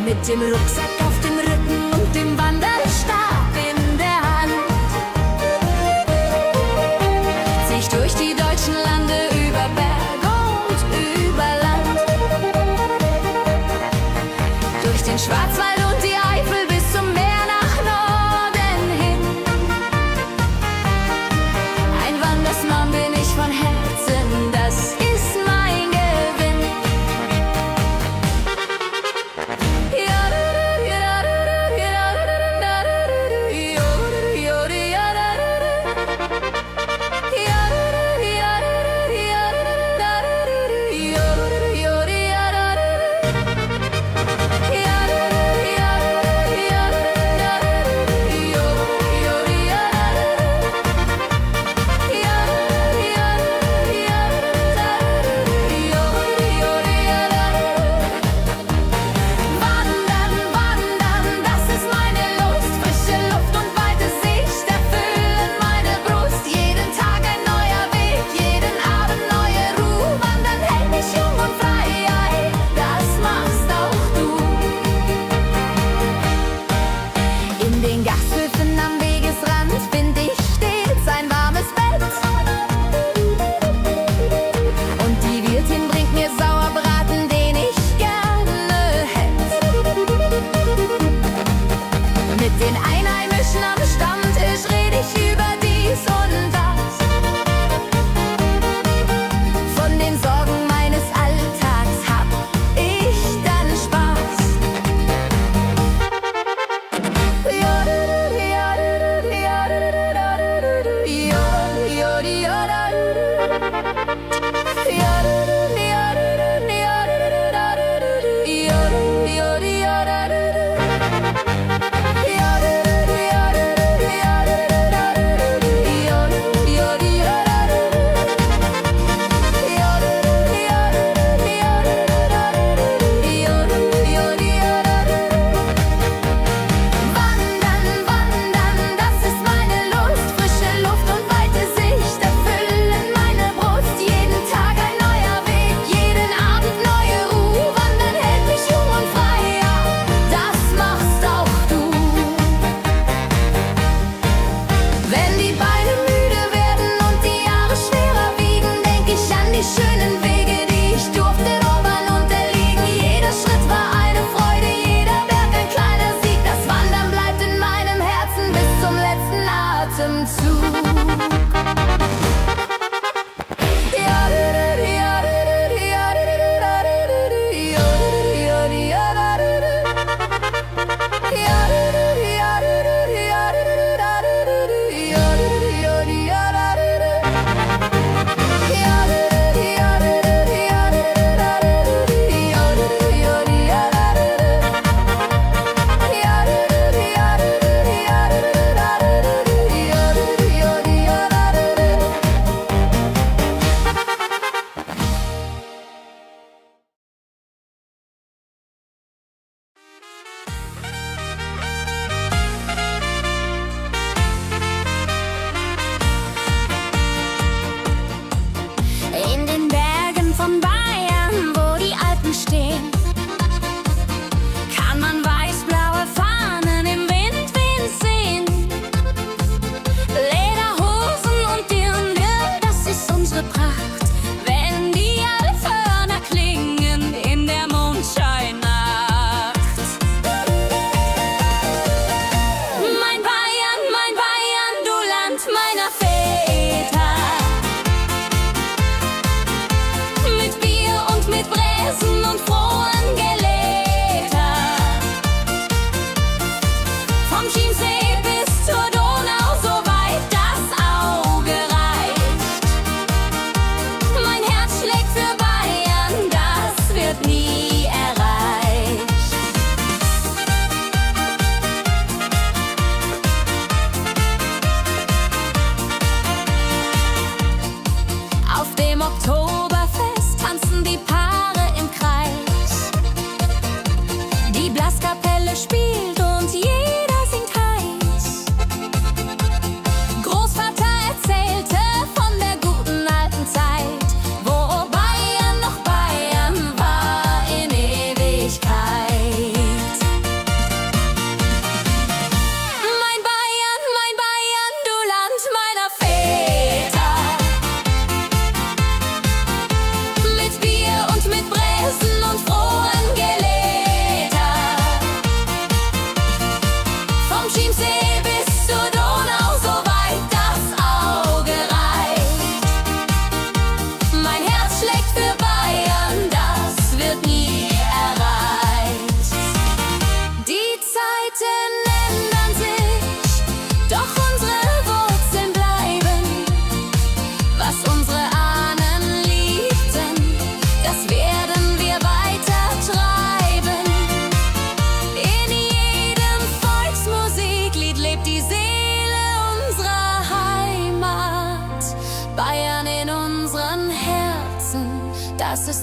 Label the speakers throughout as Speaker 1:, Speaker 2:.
Speaker 1: Mit dem Rucksack auf dem Rücken und dem Wanderstab in der Hand zieh ich durch die deutschen Lande, über Berg und über Land, durch den Schwarzwald und die Eifel bis zum Meer nach Norden hin. Ein Wandersmann bin ich von Herzen, das ist mein Gewinn.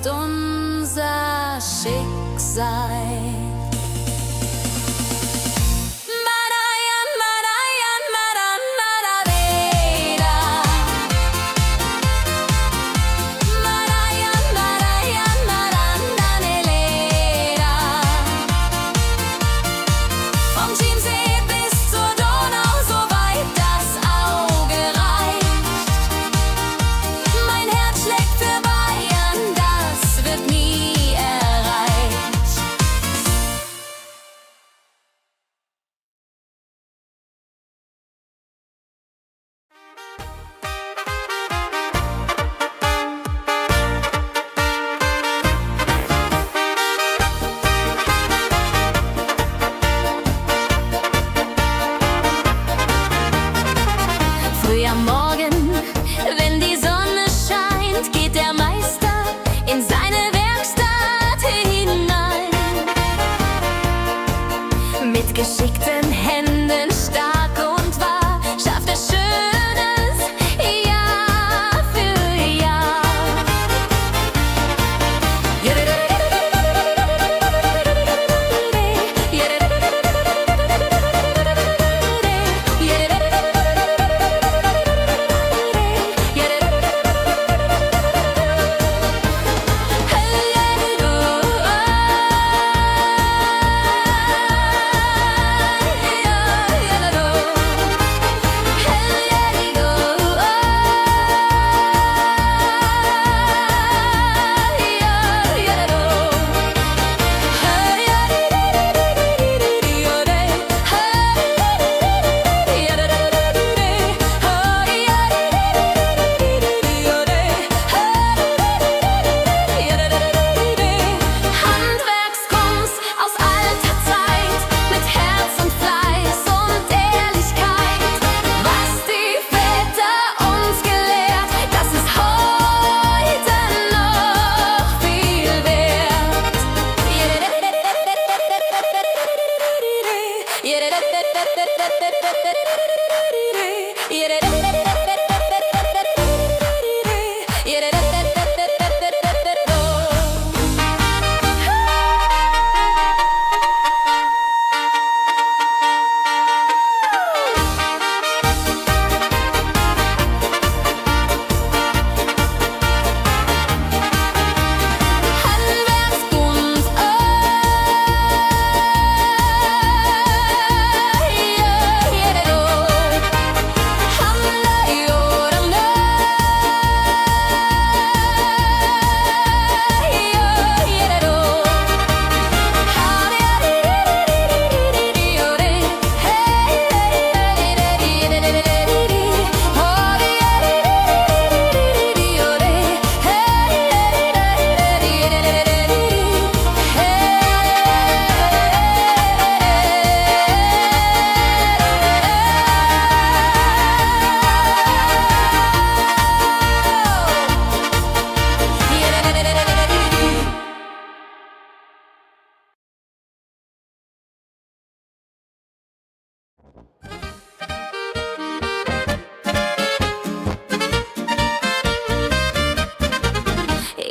Speaker 1: ist unser Schicksal.
Speaker 2: Früh am Morgen, wenn die Sonne scheint, geht der Meister in seine Werkstatt hinein. Mit geschickten Händen, stark und wahr, schafft er Schönes Jahr für Jahr.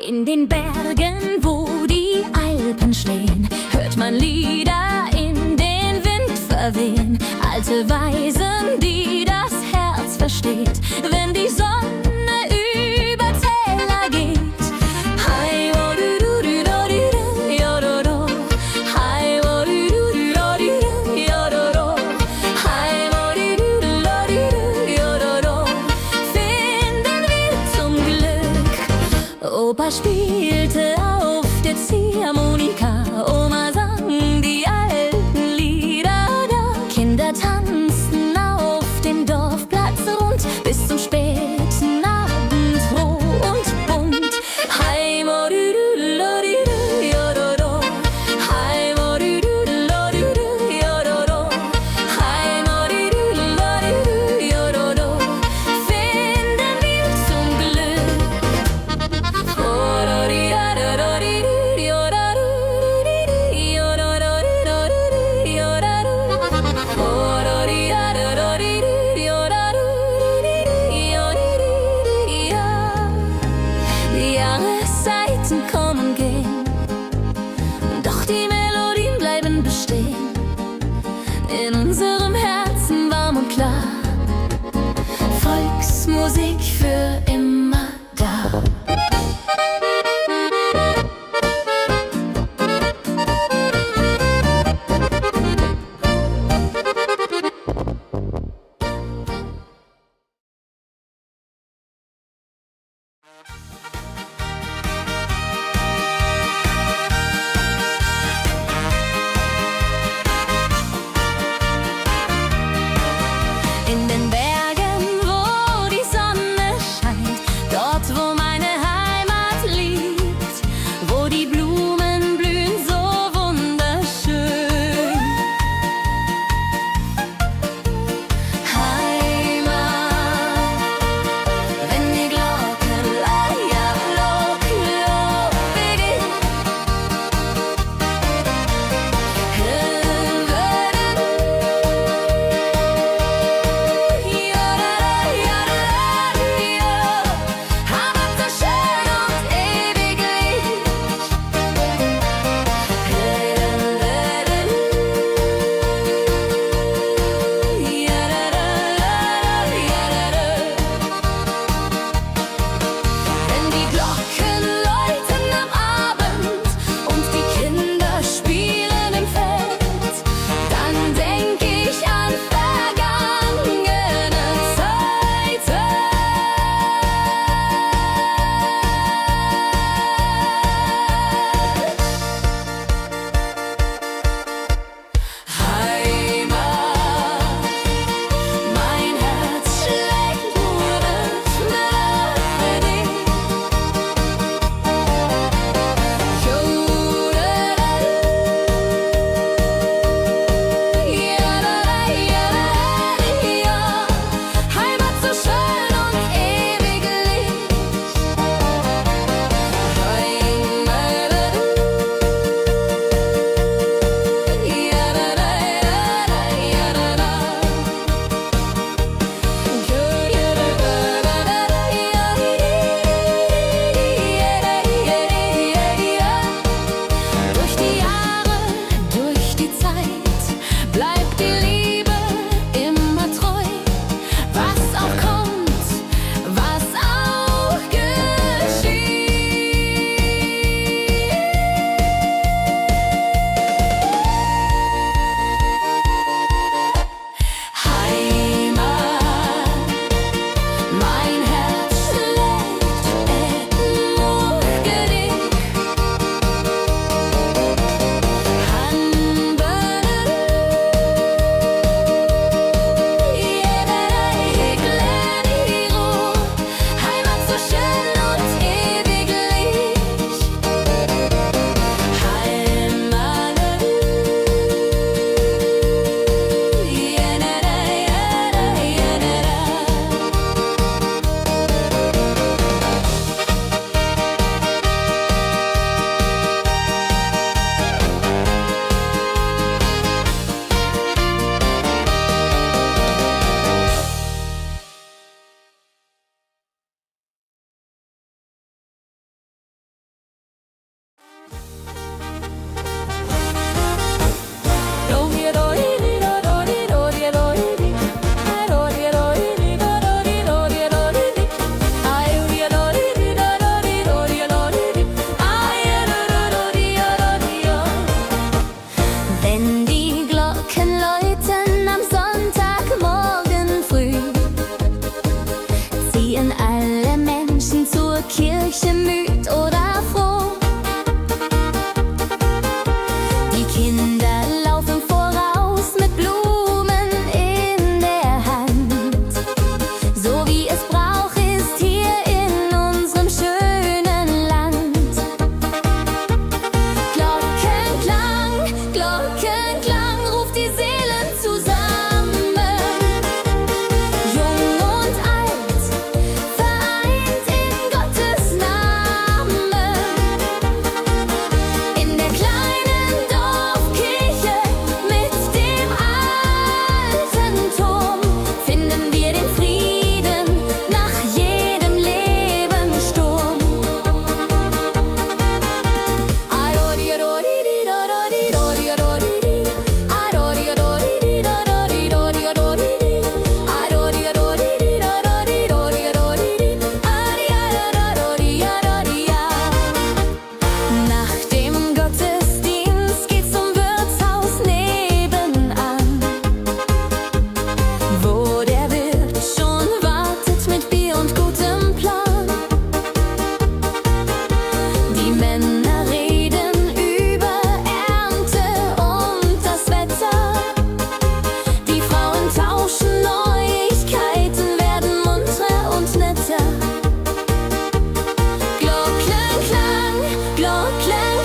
Speaker 2: In den Bergen, wo die Alpen stehen, hört man Lieder in den Wind verwehen. Alte Weisen, die das Herz versteht, wenn die Sonne über Täler geht. Hi, wo du du du do du du, jo do do. Hi, wo du du du do du du, jo do do. Hi, wo du du du do du du, jo do do. Finden wir zum Glück. Opa spielte auf der Ziehharmonika, Oma sang die alten Lieder da. Kinder tanzten auf dem Dorfplatz rund bis zum späten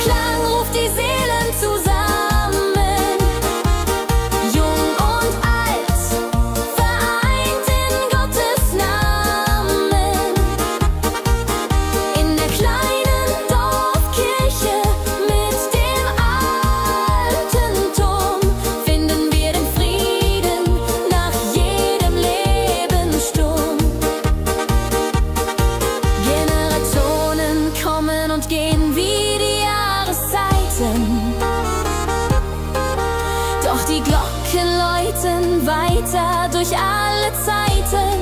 Speaker 2: Klang ruft die Seelen zusammen. Jung und alt, vereint in Gottes Namen. In der kleinen Dorfkirche mit dem alten Turm finden wir den Frieden nach jedem Lebenssturm. Generationen kommen und gehen wie die Jahreszeiten. Doch die Glocken läuten weiter durch alle Zeiten.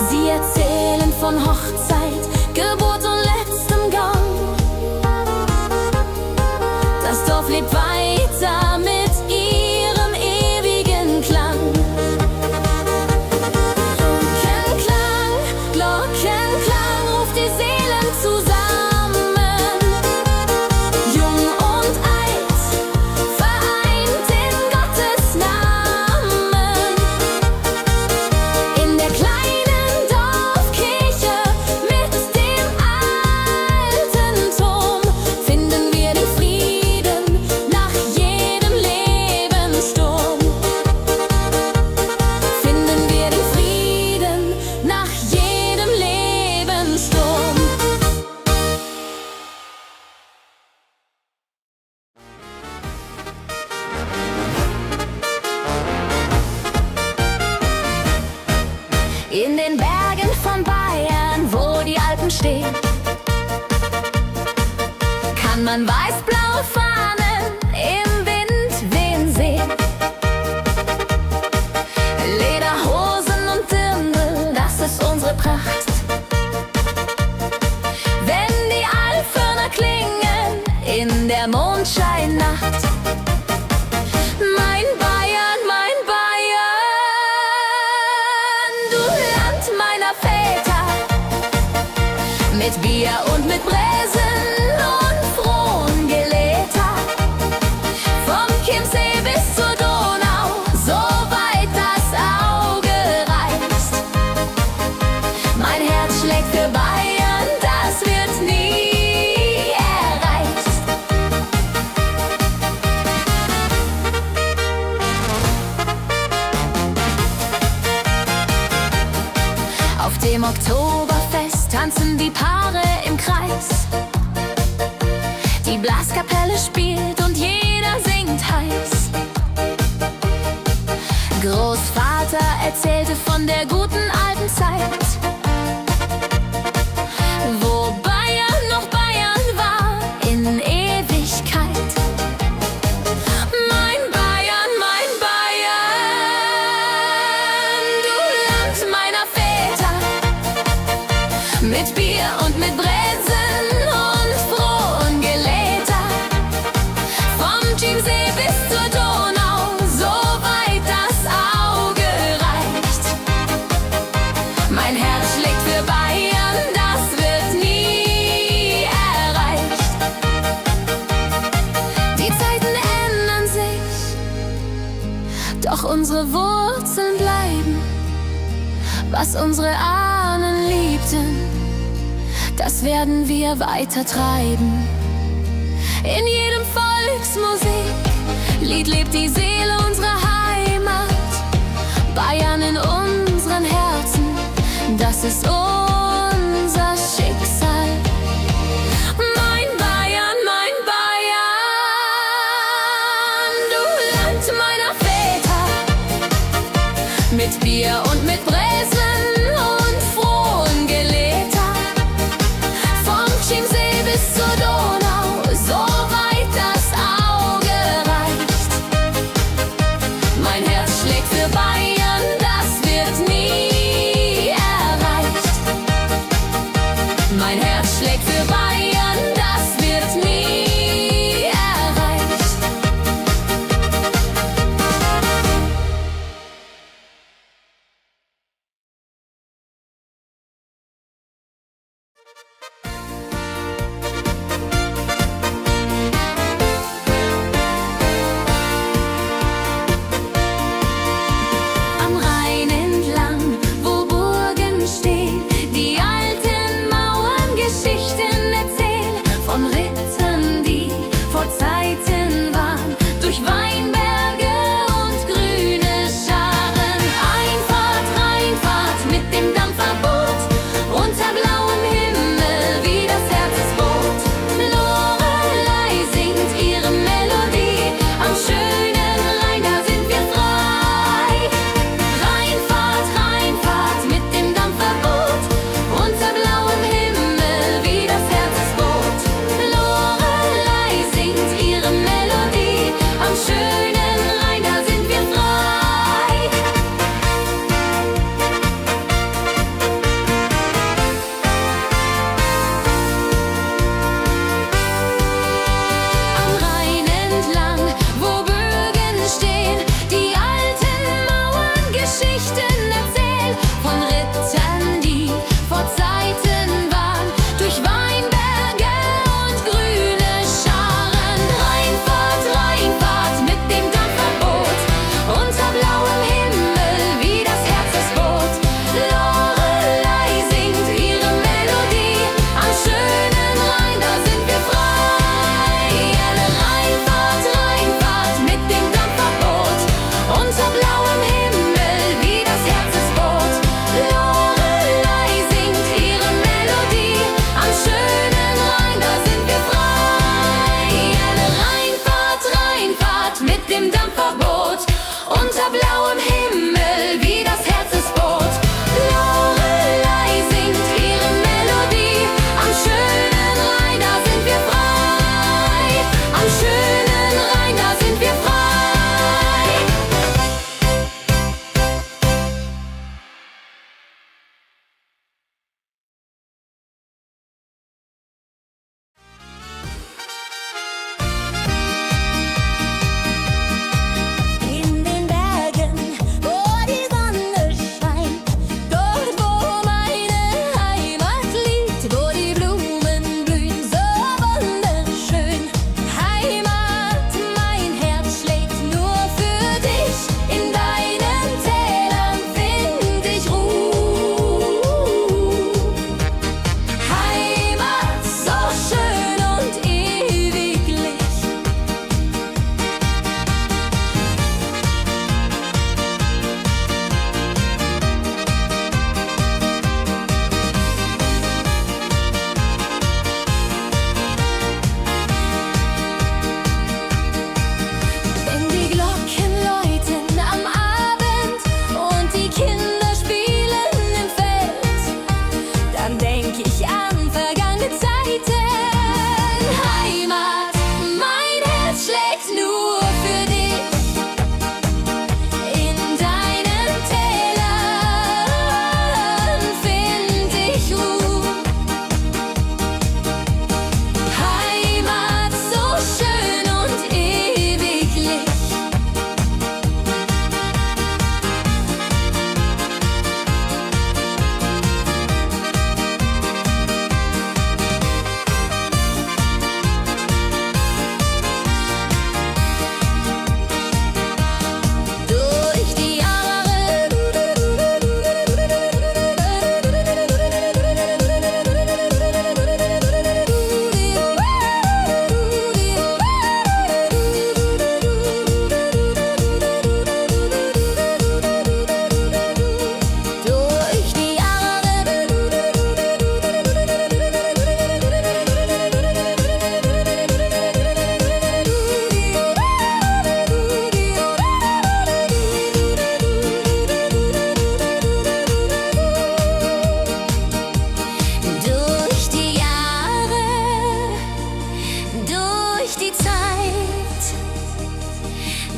Speaker 2: Sie erzählen von Hochzeit, Geburt und letztem Gang. Das Dorf lebt weiter mit ihrem ewigen Klang. Glockenklang ruft die Seelen zusammen. Jung und alt, vereint in Gottes Namen. In der kleinen Dorfkirche mit dem alten Turm finden wir den Frieden nach jedem Lebenssturm. Finden wir den Frieden nach jedem Lebenssturm. In den Bergen von Bayern, wo die Alpen stehen, kann man weiß-blaue Fahnen im Wind wehen sehen. Lederhosen und Dirndl, das ist unsere Pracht. Wenn die Alphörner klingen in der Mondscheinnacht. Mein Bayern, du Land meiner Väter, mit Bier und mit Bräsen und frohen Geläter. Vom Chiemsee bis zur Donau, so weit das Auge reicht. Mein Herz schlägt für Bayern, das wird nie erreicht. Auf dem Oktoberfest tanzen die Paare im Kreis. Die Blaskapelle spielt und jeder singt heiß. Großvater erzählte von der guten alten Zeit, wo Bayern noch Bayern war in Ewigkeit. Mein Bayern, du Land meiner Väter, mit Bier und mit Bräsen und frohen Geläter. Vom Chiemsee bis zur Donau, so weit das Auge reicht. Mein Herz schlägt für Bayern, das wird nie erreicht. Die Zeiten ändern sich, doch unsere Wurzeln bleiben. Was unsere Ahnen liebten, das werden wir weiter treiben. In jedem Volksmusiklied lebt die Seele unserer Heimat. Bayern in unseren Herzen, das ist unser Schicksal. Mein Bayern, du Land meiner Väter, mit Bier und mit Bräsen und frohen Geläter. Vom Chiemsee bis zur Donau, so weit das Auge reicht. Mein Herz schlägt für Bayern, das wird nie erreicht.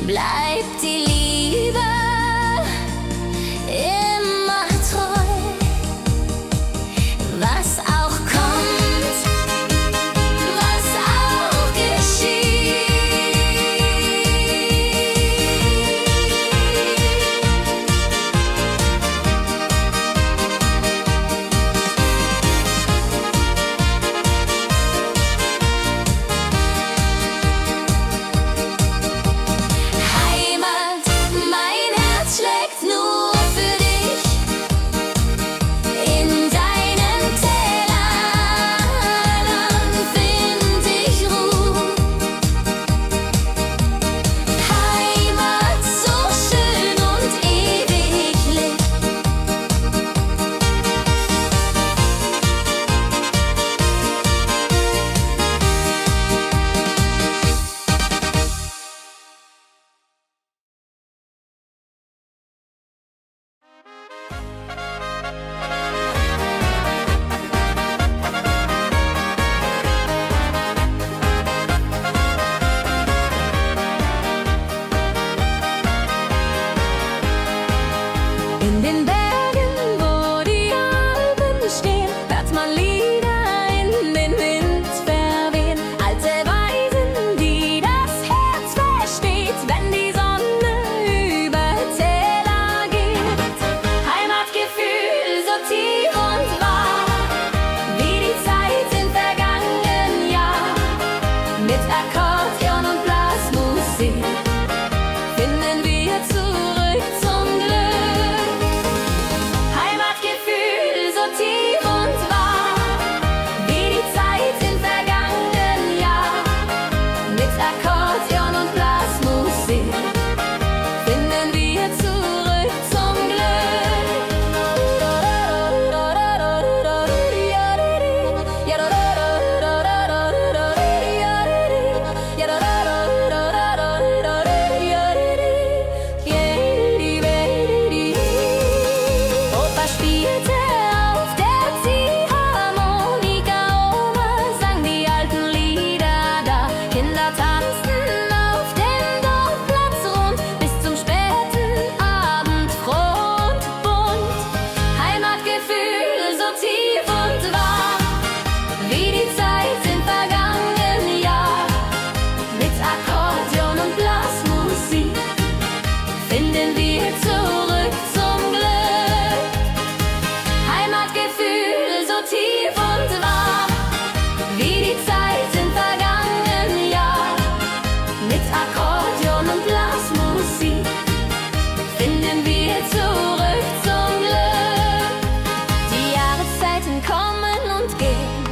Speaker 2: bleibt die Liebe immer treu, was auch kommt, was auch geschieht. Heimat, mein Herz schlägt nur für dich. In deinen Tälern find ich Ruhe. Heimat, so schön und ewiglich. In den Bergen, wo die Alpen stehen, hört man Lieder in den Wind verwehen. Alte Weisen, die das Herz versteht, wenn die Sonne über Täler geht. Heimatgefühl so tief und wahr, wie die Zeit im vergangenen Jahr. Mit Akkordeon und Blasmusik finden wir zurück zum Glück. Heimatgefühl so tief und wahr, wie die Zeit im vergangenen Jahr. Mit Akkordeon und Blasmusik finden wir zurück zum Glück. Opa spielte auf der Ziehharmonika, Oma sang die alten Lieder da. Kinder tanzten auf dem Dorfplatz rund bis zum späten Abend, froh und bunt. Heimatgefühl so tief und wahr, wie die Zeit im vergangenen Jahr. Mit Akkordeon und Blasmusik finden wir zurück zum Glück. Heimatgefühl so tief und wahr, wie die Zeit im vergangenen Jahr. Mit Akkordeon und Blasmusik finden wir zurück zum Glück. Die Jahreszeiten kommen und gehen,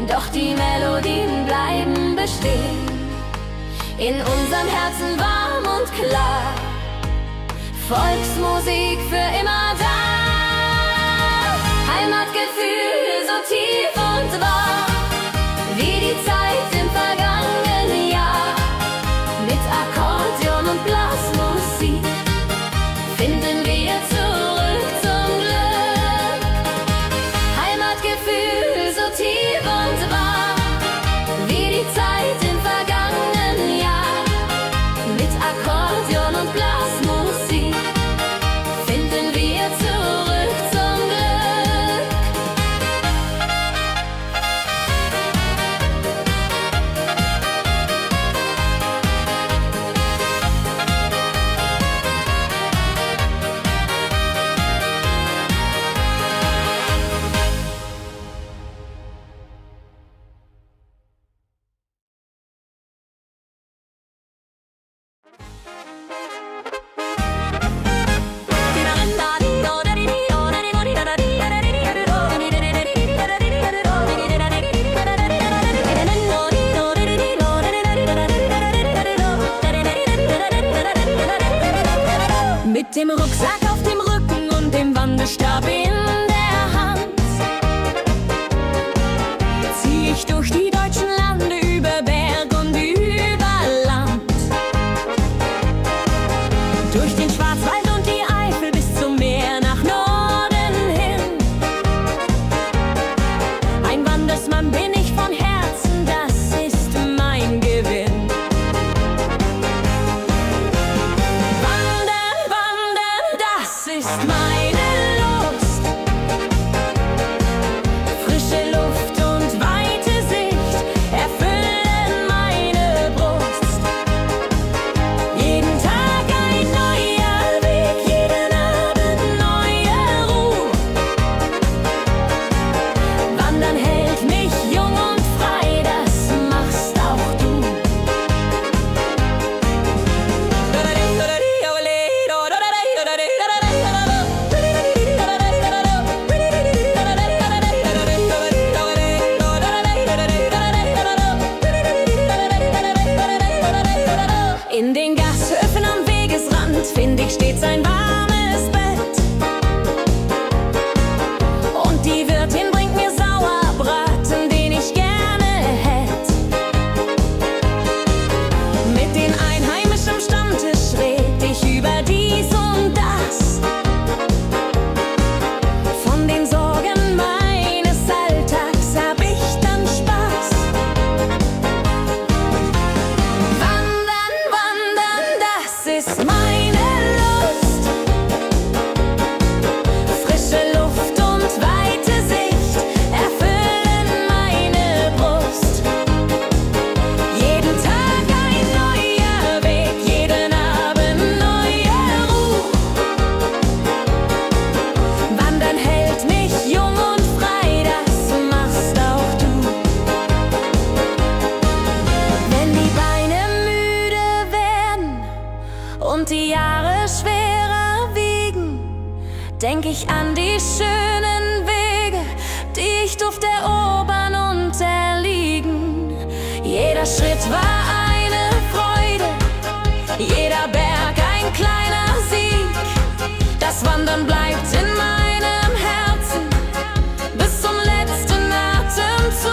Speaker 2: doch die Melodien bleiben bestehen. In unserem Herzen warm und klar, Volksmusik für immer da. Heimatgefühl so tief und wahr, wie die Zeit im vergangenen Jahr. Mit Akkordeon und Blasmusik finden wir zurück zum Glück. Heimatgefühl so tief und wahr, wie die Zeit im vergangenen Jahr. Mit Akkordeon und Blasmusik finden wir zurück zum Glück. Mit dem Rucksack auf dem Rücken und dem Wanderstab in der Hand zieh ich durch die deutschen Lande, über Berg und über Land. Durch den Schwarzwald und die Eifel bis zum Meer nach Norden hin. Ein Wandersmann bin ich von Herzen, das ist mein Gewinn. denk ich an die schönen Wege, die ich durfte erobern und erliegen. Jeder Schritt war eine Freude, jeder Berg ein kleiner Sieg. Das Wandern bleibt in meinem Herzen bis zum letzten Atemzug.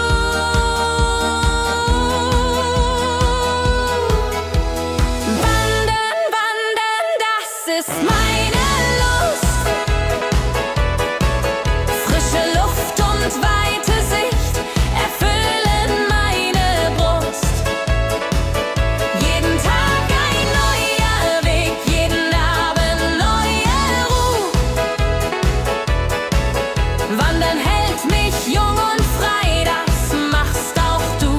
Speaker 2: Wandern, wandern, das ist meine Lust. Frische Luft und weite Sicht erfüllen meine Brust. Jeden Tag ein neuer Weg, jeden Abend neue Ruhe. Wandern hält mich jung und frei, das machst auch du.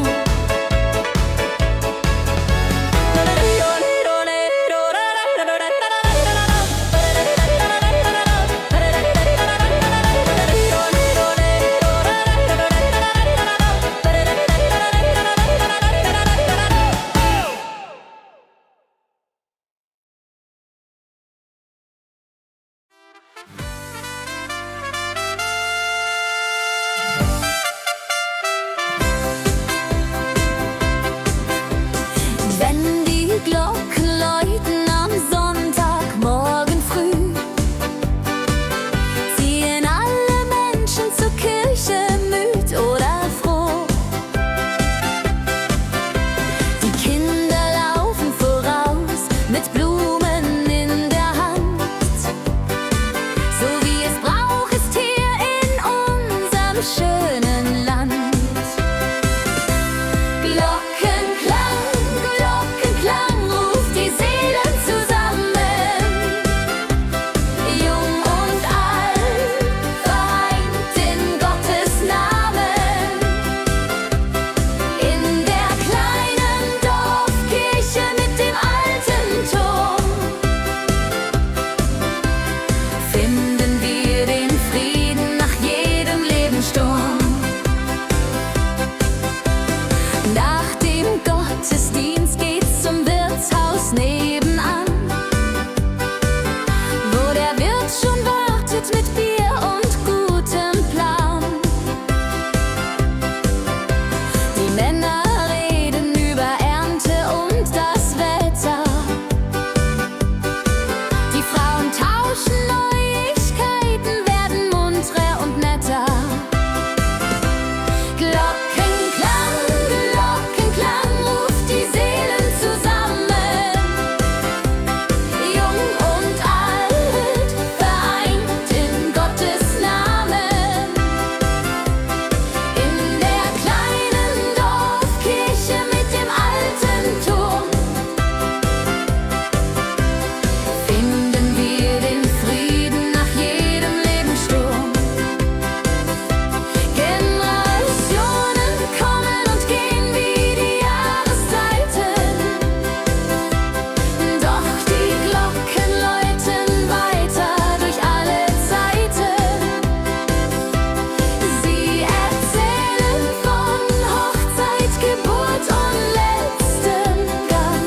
Speaker 2: Wenn die Glocken läuten am Sonntagmorgen früh, ziehen alle Menschen zur Kirche, müd oder froh. Die Kinder laufen voraus mit Blumen in der Hand. So wie es braucht ist hier in unserem schönen Land. Glockenklang, Glockenklang ruft die Seelen zusammen. Jung und alt, vereint in Gottes Namen. In der kleinen Dorfkirche mit dem alten Turm finden wir den Frieden nach jedem Lebenssturm. Nach dem Gottesdienst geht's zum Wirtshaus nebenan, wo der Wirt schon wartet mit Bier und gutem Plan. Die Männer reden über Ernte und das Wetter. Die Frauen tauschen Neuigkeiten, werden munterer und netter. Glockenklang, Glockenklang ruft die Seelen zusammen. Jung und alt, vereint in Gottes Namen. In der kleinen Dorfkirche mit dem alten Turm finden wir den Frieden nach jedem Lebenssturm. Generationen kommen und gehen wie die Jahreszeiten, doch die Glocken läuten weiter durch alle Zeiten. Sie erzählen von Hochzeit, Geburt und letztem Gang.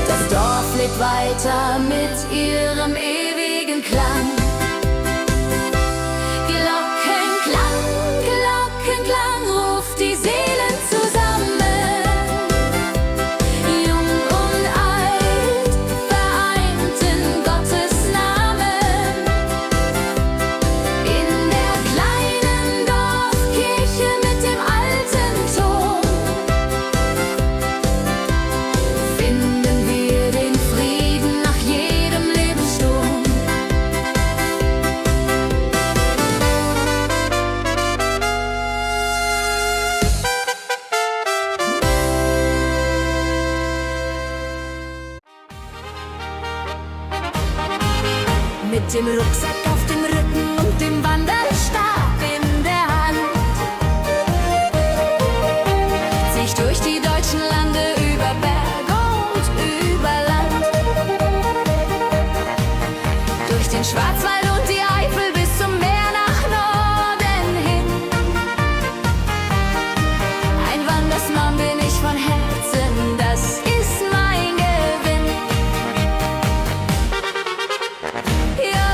Speaker 2: Das Dorf lebt weiter mit ihrem ewigen Klang. Glockenklang, Glockenklang ruft die Seelen zusammen. Jung und alt, vereint in Gottes Namen. In der kleinen Dorfkirche mit dem alten Turm finden wir den Frieden nach jedem Lebenssturm. Mit dem Rucksack auf dem Rücken und dem Wanderstab in der Hand zieh ich durch die deutschen Lande, über Berg und über Land. Durch den Schwarzwald und die Eifel bis zum Meer nach Norden hin. Ein Wandersmann bin ich von Herzen, das ist mein Gewinn. Ja,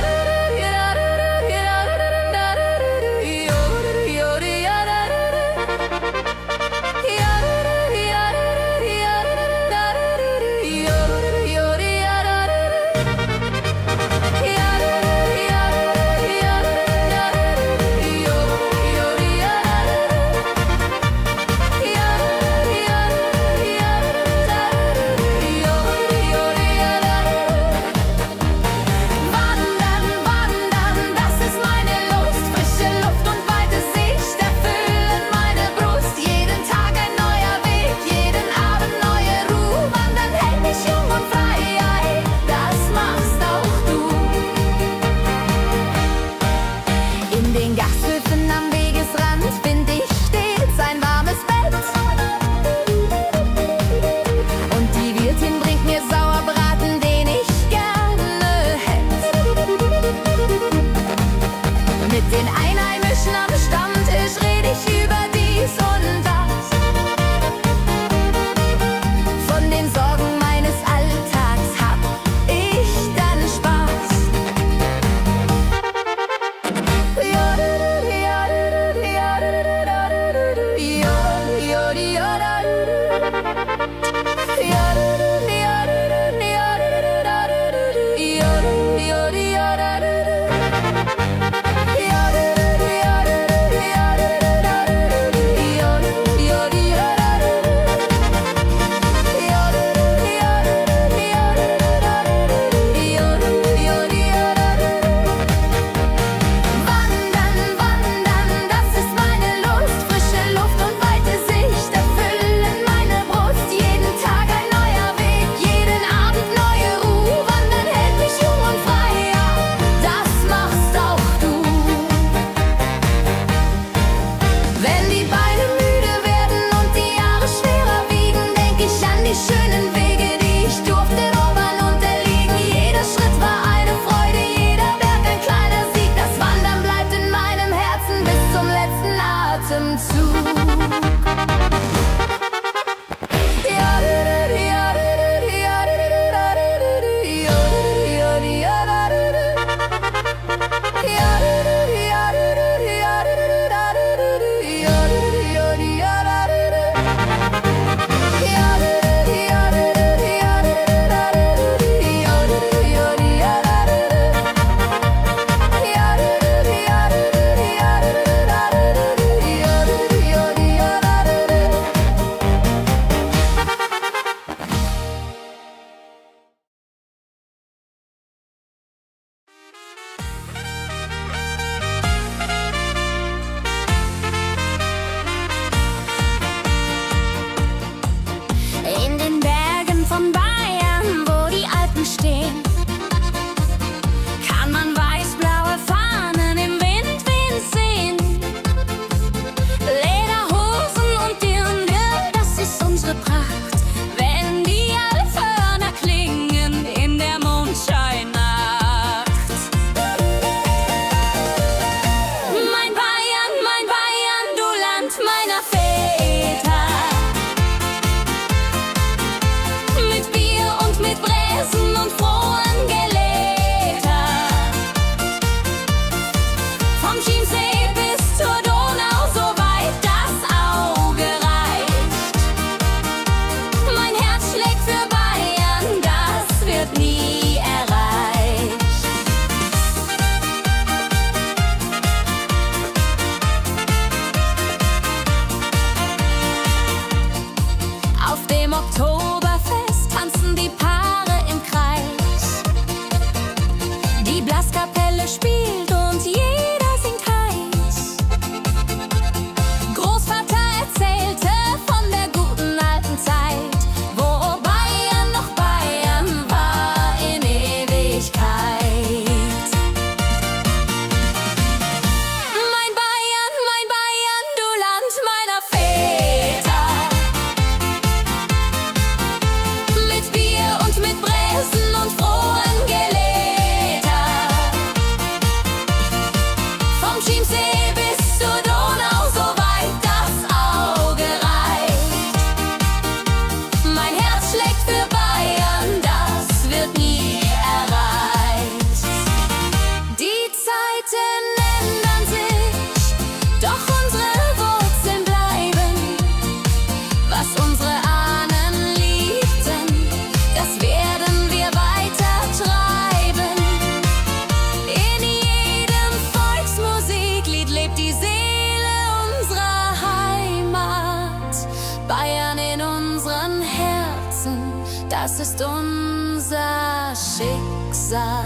Speaker 1: Bayern in unseren Herzen, das ist unser Schicksal.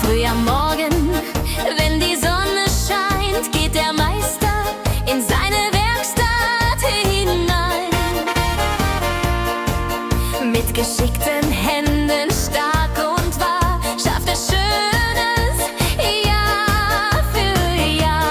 Speaker 2: Früh am Morgen, wenn die Sonne scheint, geht der Meister in seine Werkstatt hinein. Mit geschickten Händen, stark und wahr, schafft er Schönes Jahr für Jahr.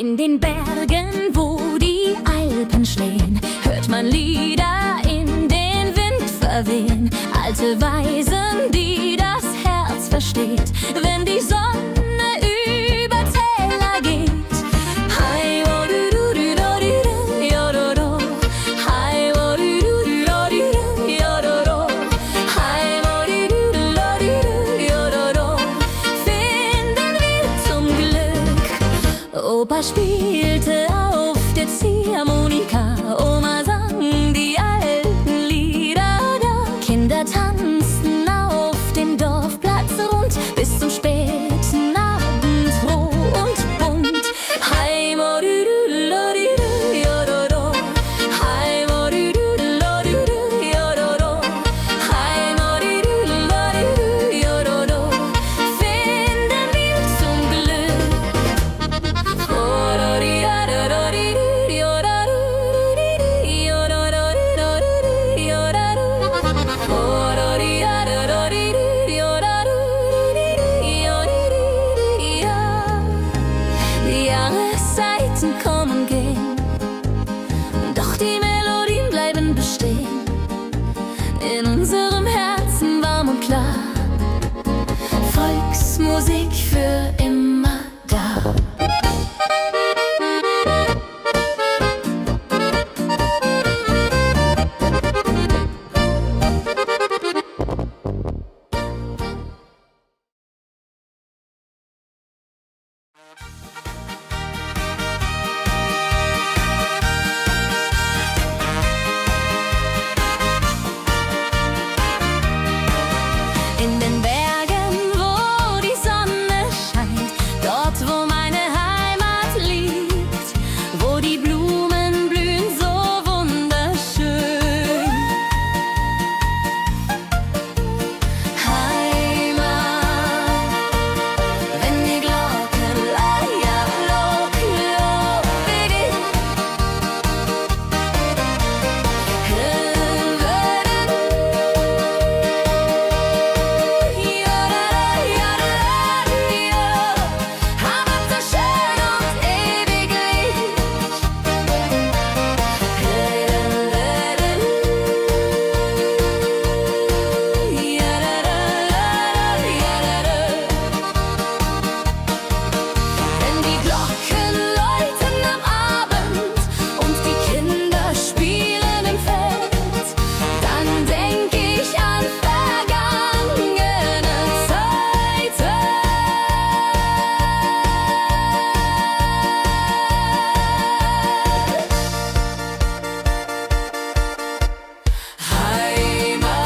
Speaker 2: In den Bergen, wo die Alpen stehen, hört man Lieder in den Wind verwehen. Alte Weisen, die das Herz versteht, wenn die Sonne über Täler geht. Hi, wo du du du do du du, yo do do. Hi, wo du du du do du du, yo do do. Hi, wo du du du do du du, yo do do. Finden wir zum Glück. Opa spielte auf der Ziehharmonika, Oma sang die alten Lieder da. Kinder tanzten auf dem Dorfplatz rund bis zum späten Abend, froh und bunt. Hi, mo du du lo di du, yo do do. Hi, mo du du lo di du, yo do do. Hi, mo du du lo di du, yo do do. Finden wir zum Glück. Oh, do di da do.
Speaker 1: für immer da.
Speaker 2: In den Bergen, wo die Sonne scheint, dort, wo meine Heimat liegt, wo die Blumen blühen so wunderschön. Heimat, wenn die Glocken leier lobe dich, Heimat so schön und ewiglich. Wenn die Glocken läuten am Abend und die Kinder spielen im Feld, dann denk ich an vergangene Zeiten. Heimat,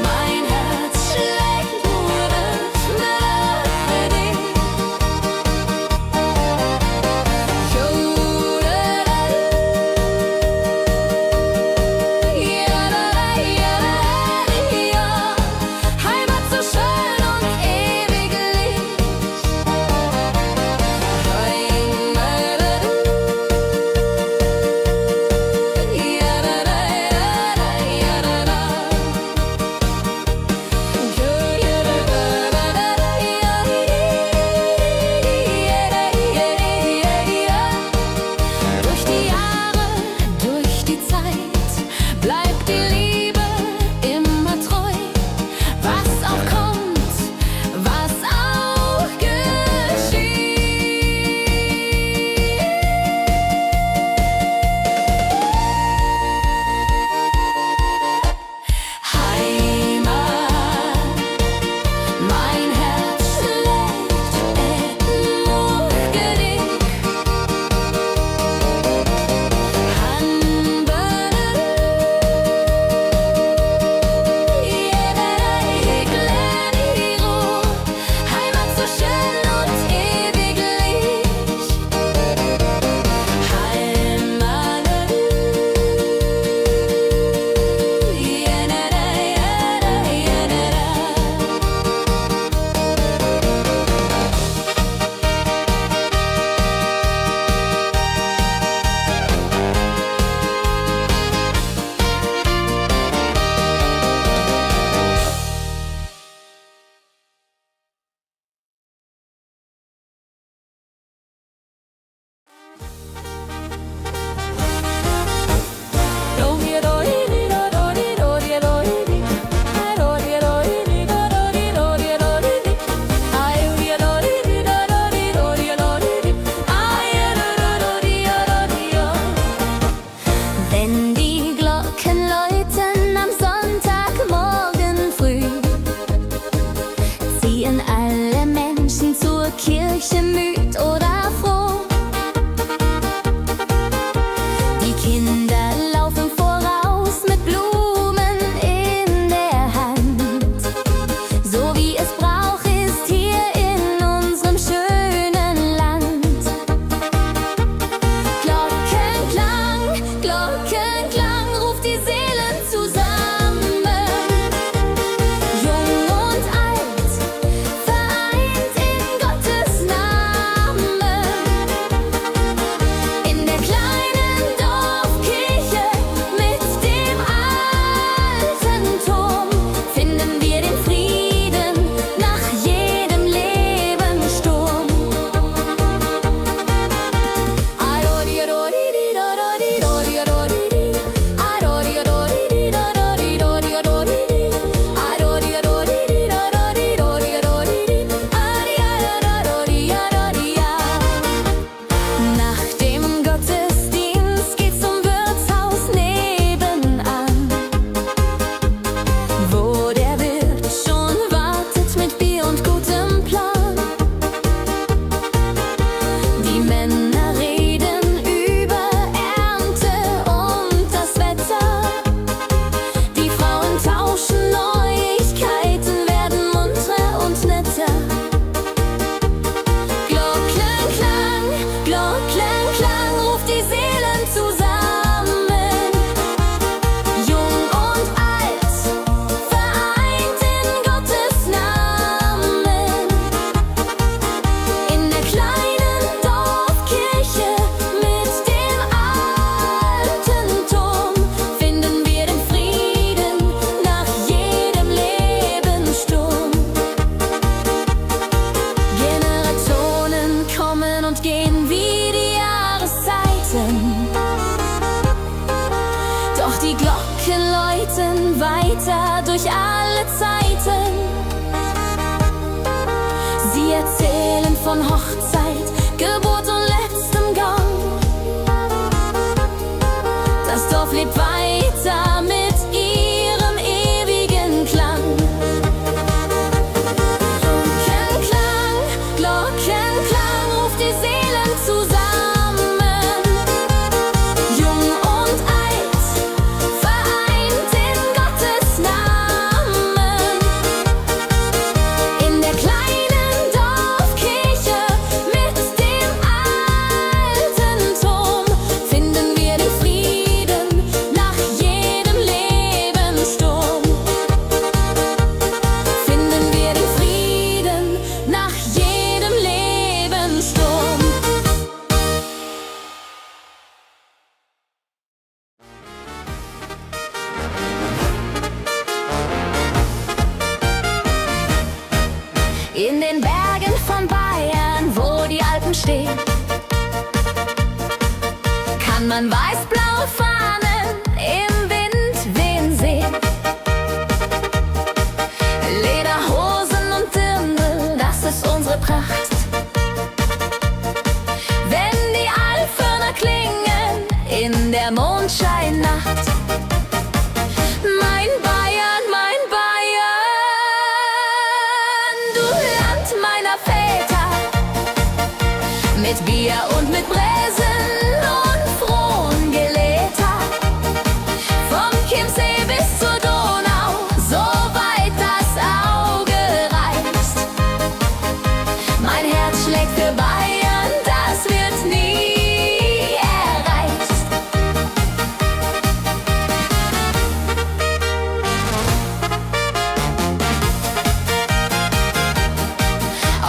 Speaker 2: mein Herz schlägt nur schneller für dich. Heimat so schön und ewiglich. Durch die Jahre, durch die Zeit bleibt die Liebe immer treu. Was auch kommt, was auch geschieht. Heimat, mein Herz schlägt nur für dich. Heimat so schön und ewiglich. Wenn die Glocken läuten am Sonntagmorgen früh, ziehen alle Menschen zur Kirche müd oder froh. Die Kinder laufen voraus mit Blumen in der Hand. So wie es Brauch ist hier in unserem schönen Land. Glockenklang ruft die Seelen zusammen. Jung und alt, vereint in Gottes Namen. durch alle Zeiten. Sie erzählen von Hochzeit, Geburt und letztem Gang. Das Dorf lebt weiter mit ihrem ewigen Klang. Glockenklang, Glockenklang ruft die Seelen zusammen. Jung und alt, vereint in Gottes Namen. In der kleinen Dorfkirche mit dem alten Turm finden wir den Frieden nach jedem Lebenssturm. Finden wir den Frieden nach jedem Lebenssturm. In den Bergen von Bayern, wo die Alpen stehen, kann man weiß-blaue Fahnen im Wind wehen sehen. Lederhosen und Dirndl, das ist unsere Pracht. Wenn die Alphörner klingen in der Mondscheinnacht. Mein Bayern, du Land meiner Väter, mit Bier und mit Bräsen und frohen Geläter. Vom Chiemsee bis zur Donau, so weit das Auge reicht. Mein Herz schlägt für Bayern, das wird nie erreicht.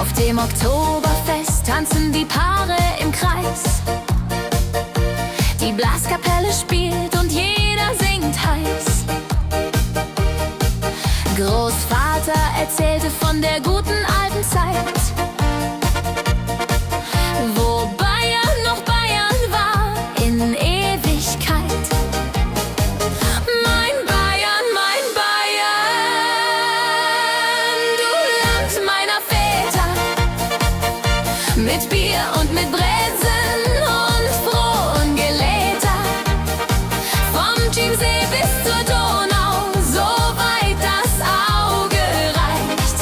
Speaker 2: Auf dem Oktoberfest tanzen die Paare im Kreis. Die Blaskapelle spielt und jeder singt heiß. Großvater erzählte von der guten alten Zeit, wo Bayern noch Bayern war in Ewigkeit. Mein Bayern, du Land meiner Väter, mit Bier und mit Bräsen und frohen Geläter. Vom Chiemsee bis zur Donau, so weit das Auge reicht.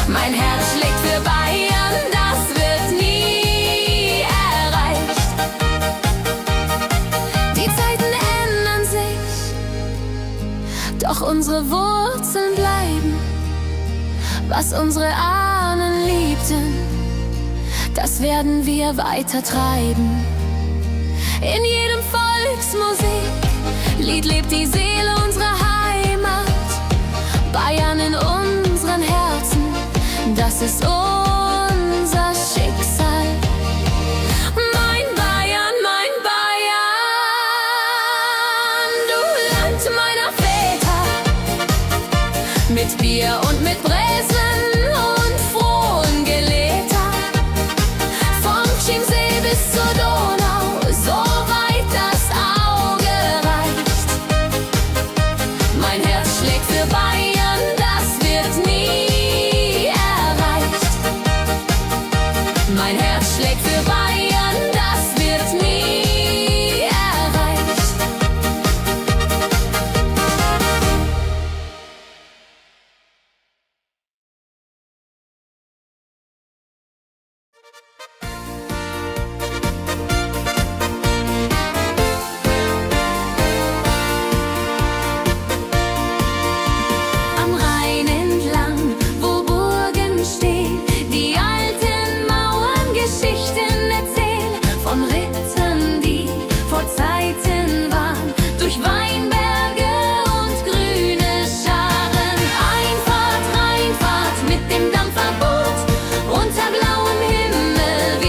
Speaker 2: Mein Herz schlägt für Bayern, das wird nie erreicht. Die Zeiten ändern sich, doch unsere Wurzeln bleiben. Was unsere Ahnen liebten, das werden wir weiter treiben. In jedem Volksmusiklied lebt die Seele unserer Heimat. Bayern in unseren Herzen, das ist unser Schicksal. Mein Bayern, du Land meiner Väter, mit Bier und mit Bräsen und frohen Geläter. Vom Chiemsee bis zur Donau, so weit das Auge reicht. Mein Herz schlägt für Bayern, das wird nie erreicht. Mein Herz schlägt für Bayern, das wird nie erreicht. Am Rhein entlang, wo Burgen stehen, die alten Mauern Geschichten erzählen von Rittern, die vor Zeiten waren, durch Weinberge und grüne Scharen. Einfahrt, Rheinfahrt mit dem Dampferboot, unter blauem Himmel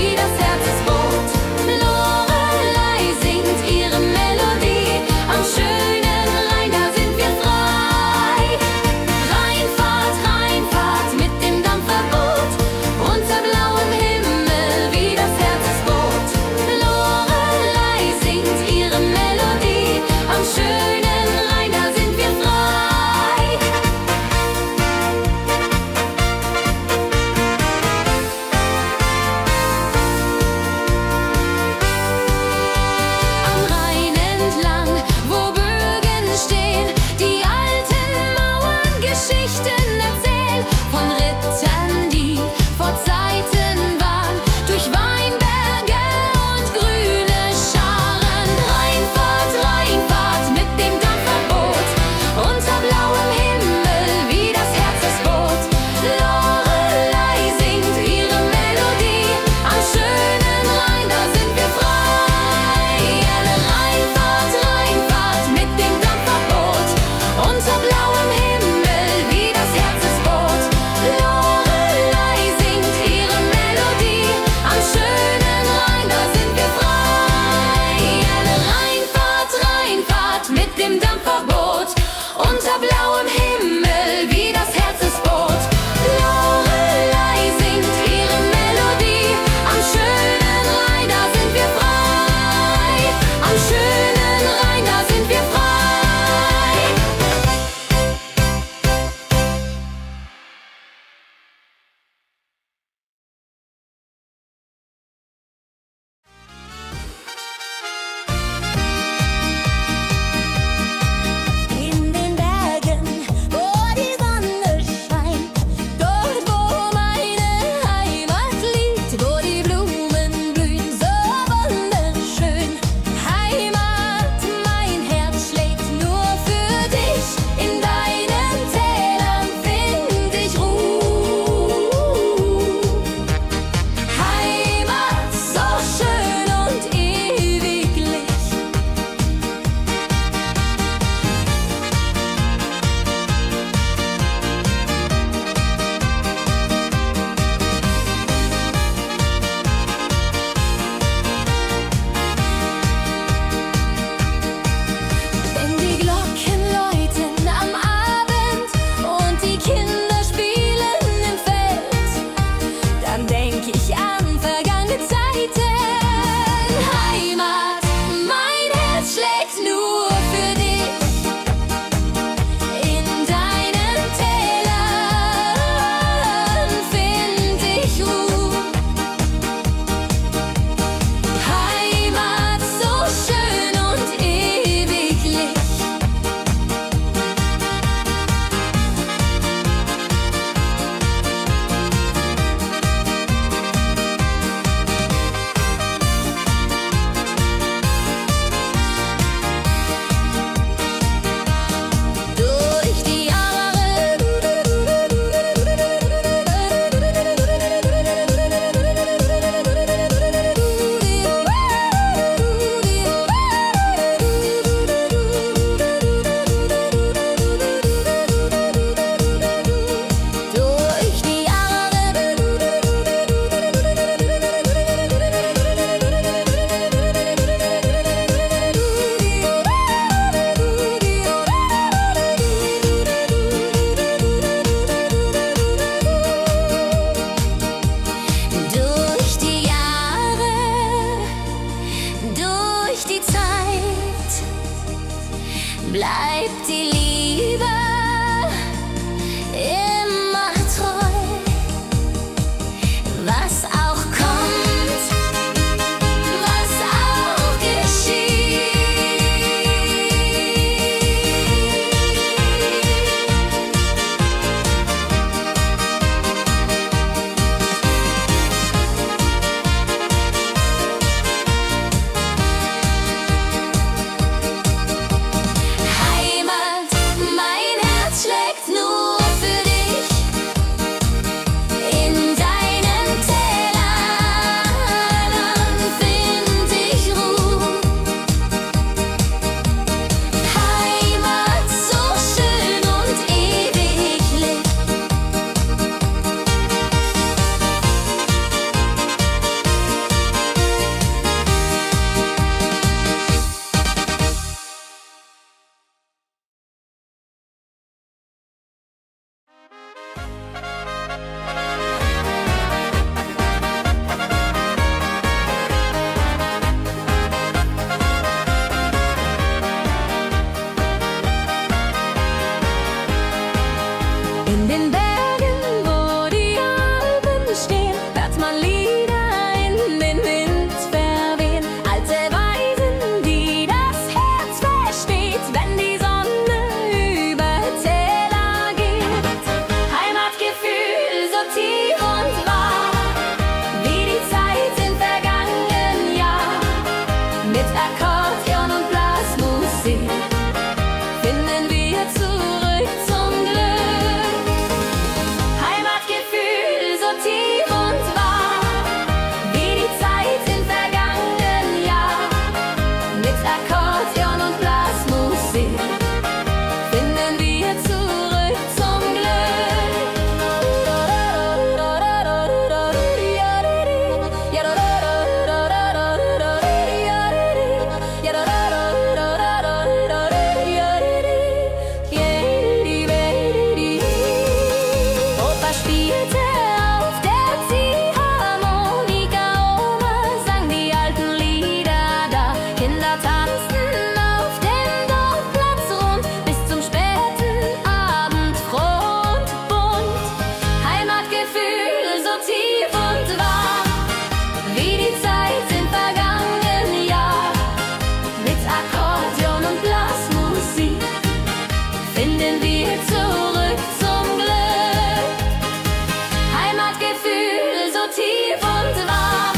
Speaker 1: tief und warm,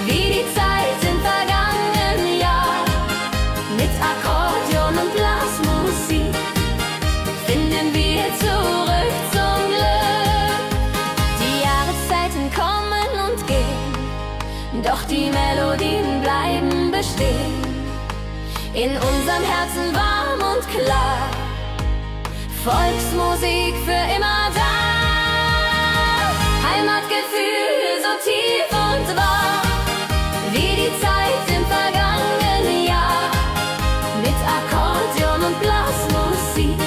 Speaker 1: wie die Zeit im vergangenen Jahr. Mit Akkordeon und Blasmusik finden wir zurück zum Glück. Die Jahreszeiten kommen und gehen, doch die Melodien bleiben bestehen. In unserem Herzen warm und klar, Volksmusik für immer da. Heimatgefühl so tief und wahr, wie die Zeit im vergangenen Jahr. Mit Akkordeon und Blasmusik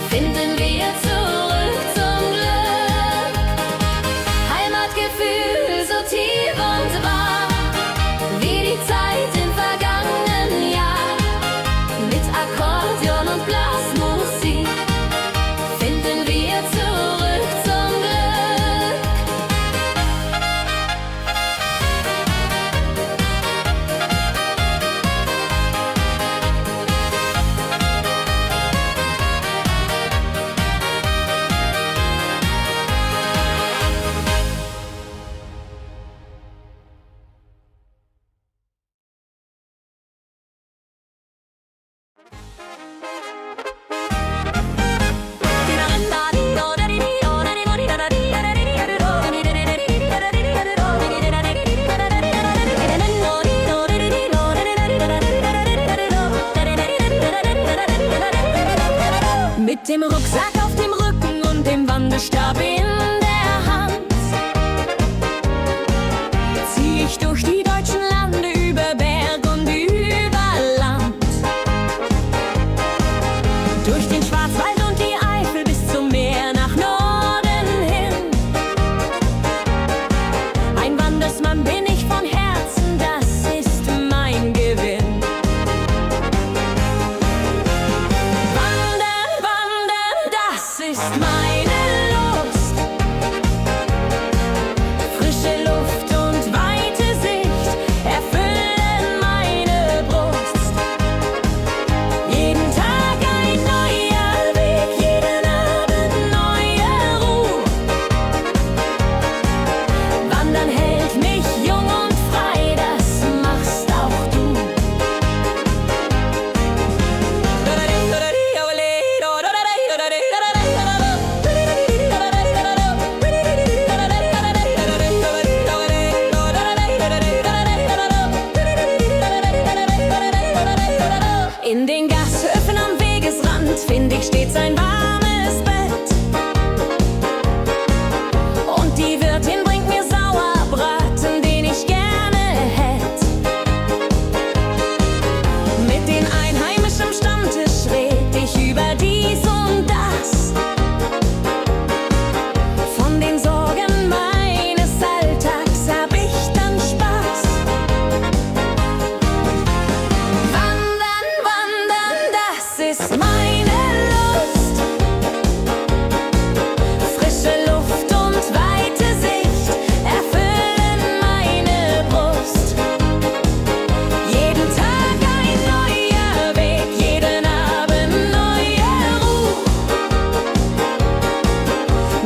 Speaker 1: finden wir zurück zum Glück. Heimatgefühl so tief und wahr, wie die Zeit im vergangenen Jahr. Mit Akkordeon und Blasmusik finden wir zurück zum Glück.
Speaker 2: Mit dem Rucksack auf dem Rücken und dem Wandelstab in der Hand zieh ich durch die deutschen Lande, über Berg und über Land. Durch den Schwarzwald und die Eifel bis zum Meer nach Norden hin. Ein Wandersmann bin ich von Herzen, das ist mein Gewinn. Ist meine Lust. Frische Luft und weite Sicht erfüllen meine Brust. Jeden Tag ein neuer Weg, jeden Abend neue Ruhe. Wandern hält mich jung und frei, das machst auch du. In den Gashöfen am Wegesrand find ich stets ein warmes Bett. Und die Wirtin bringt mir Sauerbraten, den ich gerne hätt. Mit den Einheimischen am Stammtisch red ich über dies und das. Von den Sorgen meines Alltags hab ich dann Spaß. Ist meine Lust. Frische Luft und weite Sicht erfüllen meine Brust. Jeden Tag ein neuer Weg, jeden Abend neue Ruhe.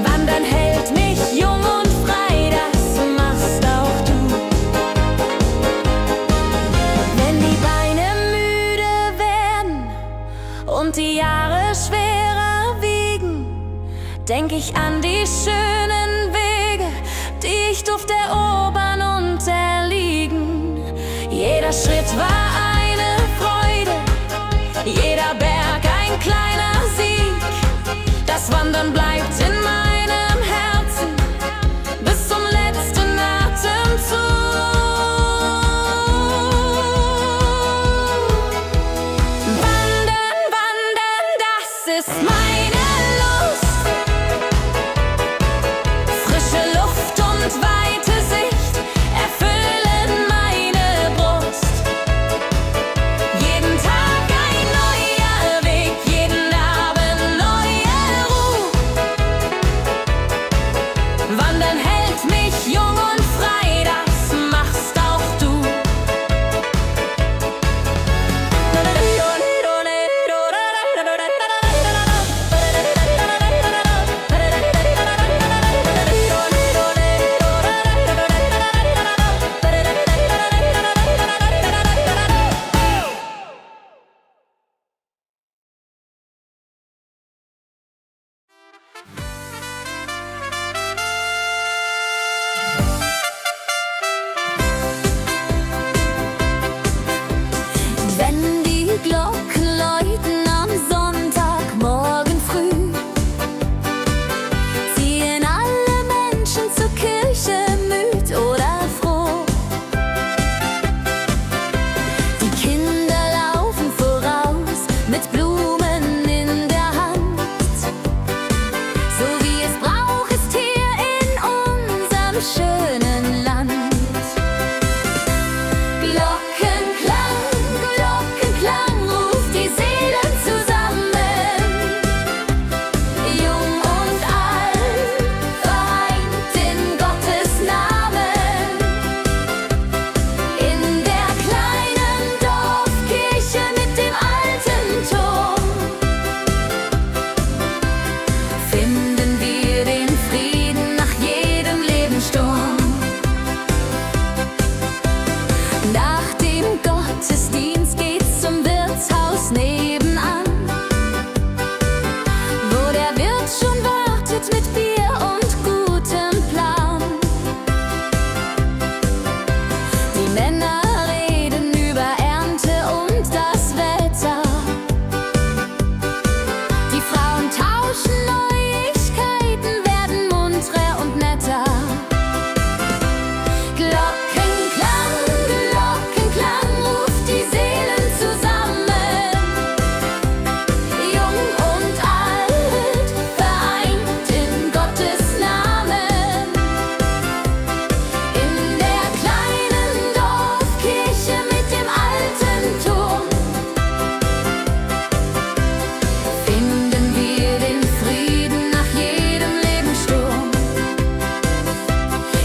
Speaker 2: Wandern hält mich jung und frei, das machst auch du. Wenn die Beine müde werden und die Jahre schwerer wiegen, denk ich an die schönen Wege, die ich durfte erobern und erliegen. Jeder Schritt war eine Freude, jeder Berg ein kleiner Sieg. Das Wandern bleibt in meinem Herzen bis zum letzten Atemzug. Ist meine Lust. Frische Luft und weite Sicht erfüllen meine Brust. Jeden Tag ein neuer Weg, jeden Abend neue Ruhe. unserem schönen Land. Glockenklang, Glockenklang ruft die Seelen zusammen. Jung und alt vereint in Gottes Namen. In der kleinen Dorfkirche mit dem alten Turm finden wir den Frieden nach jedem Lebenssturm. Nach dem Gottesdienst geht's zum Wirtshaus nebenan, wo der Wirt schon wartet mit Bier und gutem Plan. Die Männer reden über Ernte und das Wetter. Die Frauen tauschen Neuigkeiten, werden muntrer und netter. Glockenklang, Glockenklang ruft die Seelen zusammen. Jung und alt vereint in Gottes Namen. In der kleinen Dorfkirche mit dem alten Turm finden wir den Frieden nach jedem Lebenssturm.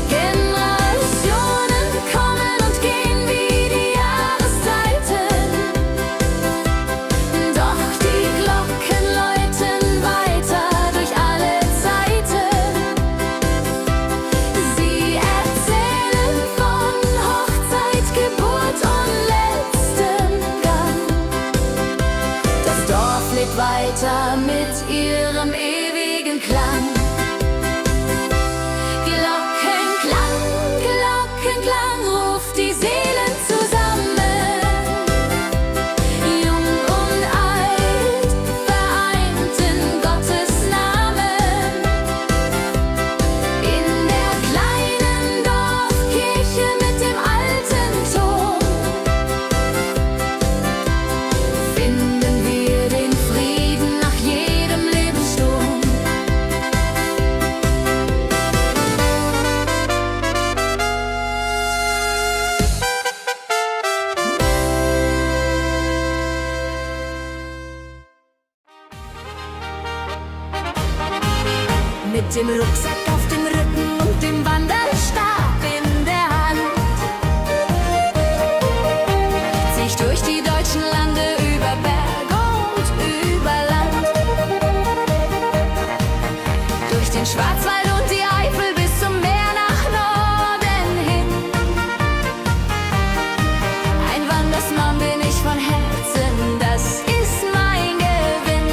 Speaker 2: Generationen kommen und gehen wie die Jahreszeiten, doch die Glocken läuten weiter durch alle Zeiten. Sie erzählen von Hochzeit, Geburt und letztem Gang. Das Dorf lebt weiter mit ihrem ewigen Klang. Glockenklang, Glockenklang ruft die Seelen zusammen. Jung und alt vereint in Gottes Namen. In der kleinen Dorfkirche mit dem alten Turm finden wir den Frieden nach jedem Lebenssturm. Mit dem Rucksack auf dem Rücken und dem Wanderstab in der Hand zieh ich durch die deutschen Lande, über Berg und über Land, durch den Schwarzwald und die Eifel bis zum Meer nach Norden hin. Ein Wandersmann bin ich von Herzen, das ist mein Gewinn.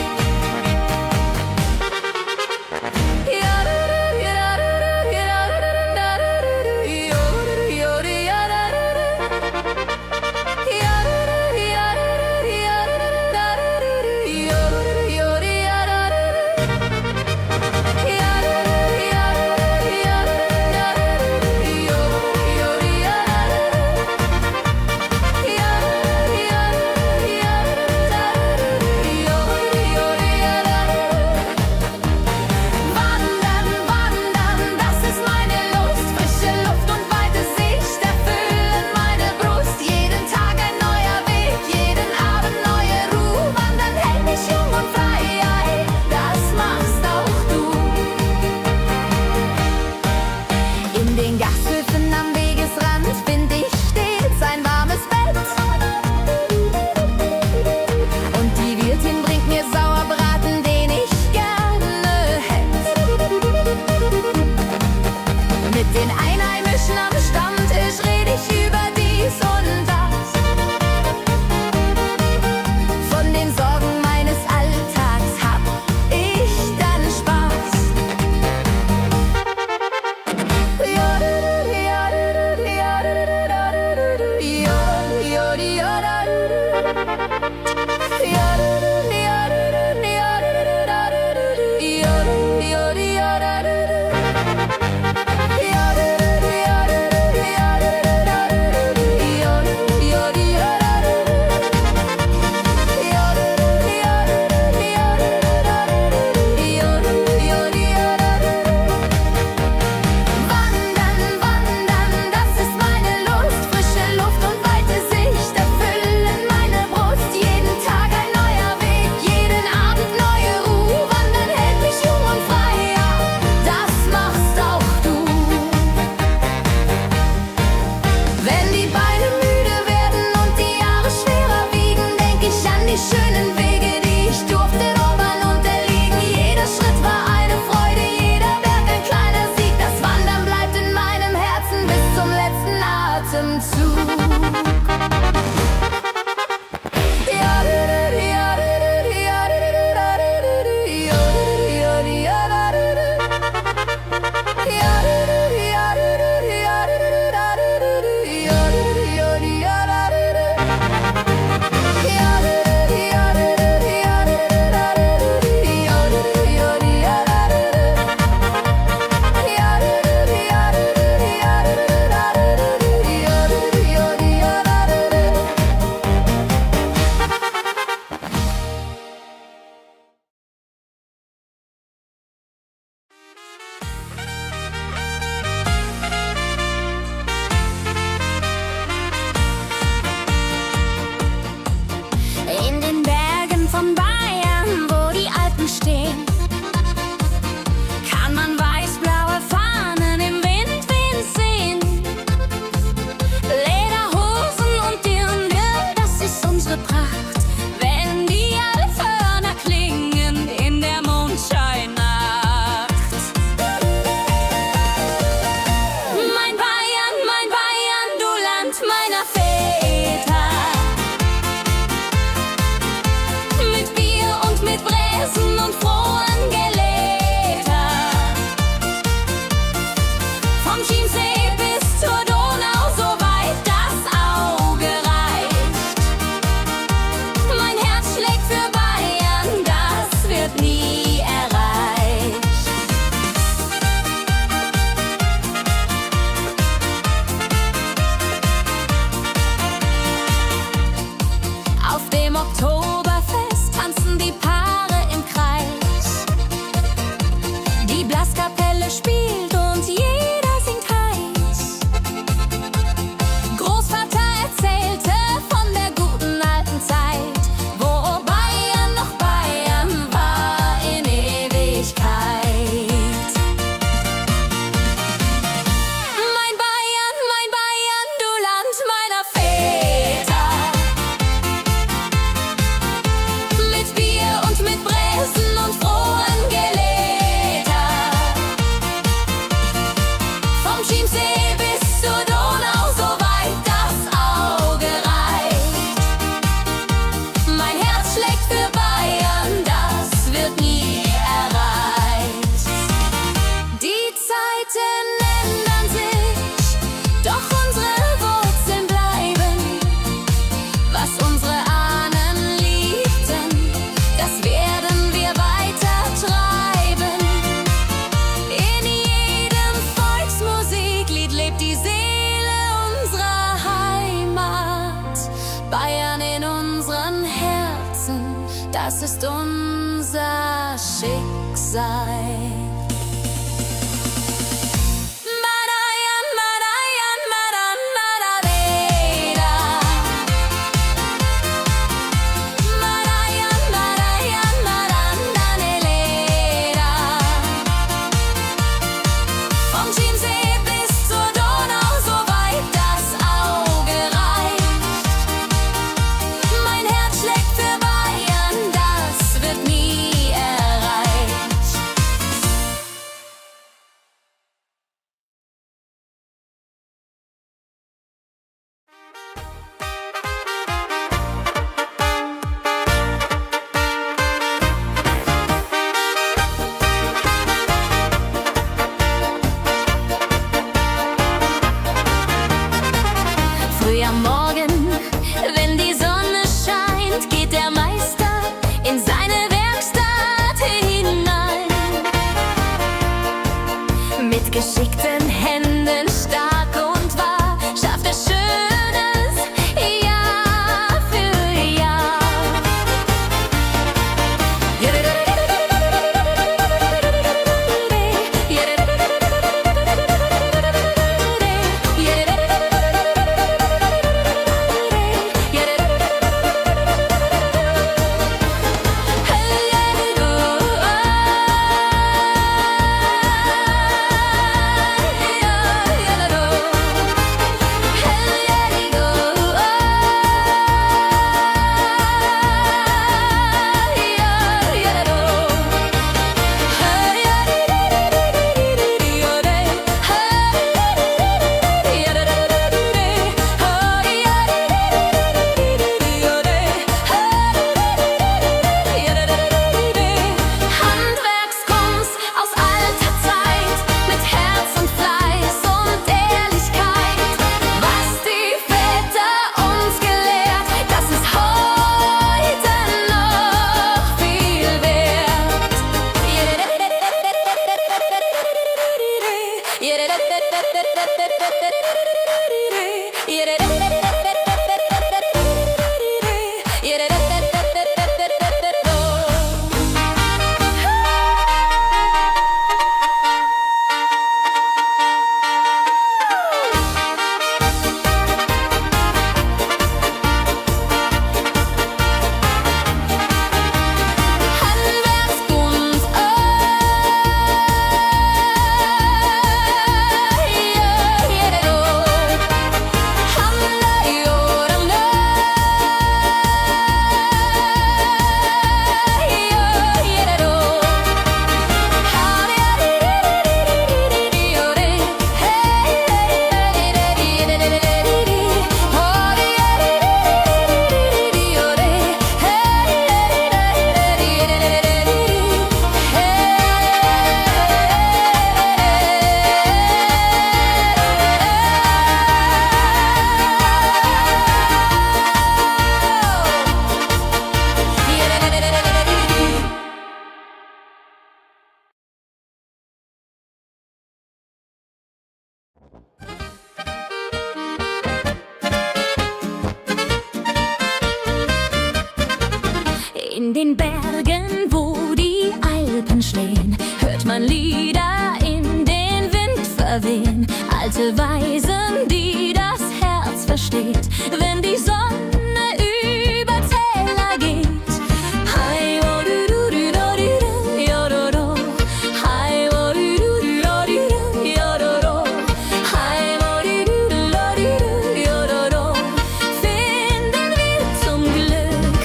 Speaker 1: das ist unser Schicksal.
Speaker 2: Früh am Morgen, wenn die Sonne scheint, geht der Meister in seine Werkstatt hinein. Mit geschickten Händen, stark und wahr, schafft er Schönes Jahr für Jahr. In den Bergen, wo die Alpen stehen, hört man Lieder in den Wind verwehen. Alte Weisen, die das Herz versteht, wenn die Sonne über Täler geht. Hi, wo du du du do du du, yo do do. Hi, wo du du du do du du, yo do do. Hi, wo du du du do du du, yo do do. Finden wir zum Glück.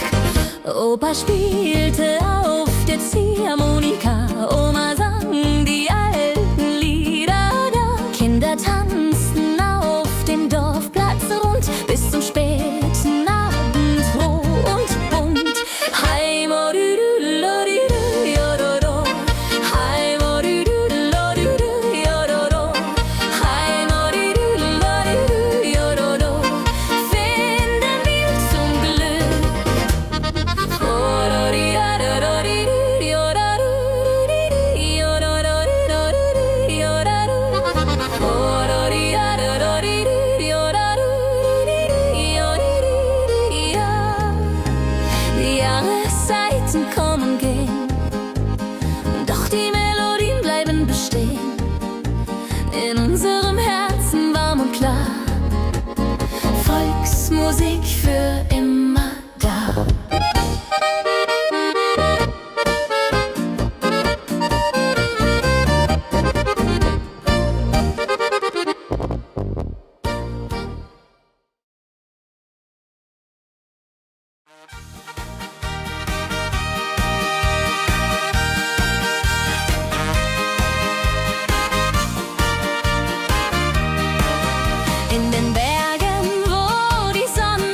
Speaker 2: Opa spielte auf der Ziehharmonika, Oma sang die alten Lieder da. Kinder tanzten auf dem Dorfplatz rund bis zum späten Abend, froh und bunt. Hi, mo du du lo du du, yo do do. Hi, mo du du lo du du, yo do do. Hi, mo du du lo du du, yo do do. Finden wir zum Glück. ist Musik für immer da. In den Bergen, wo die Sonne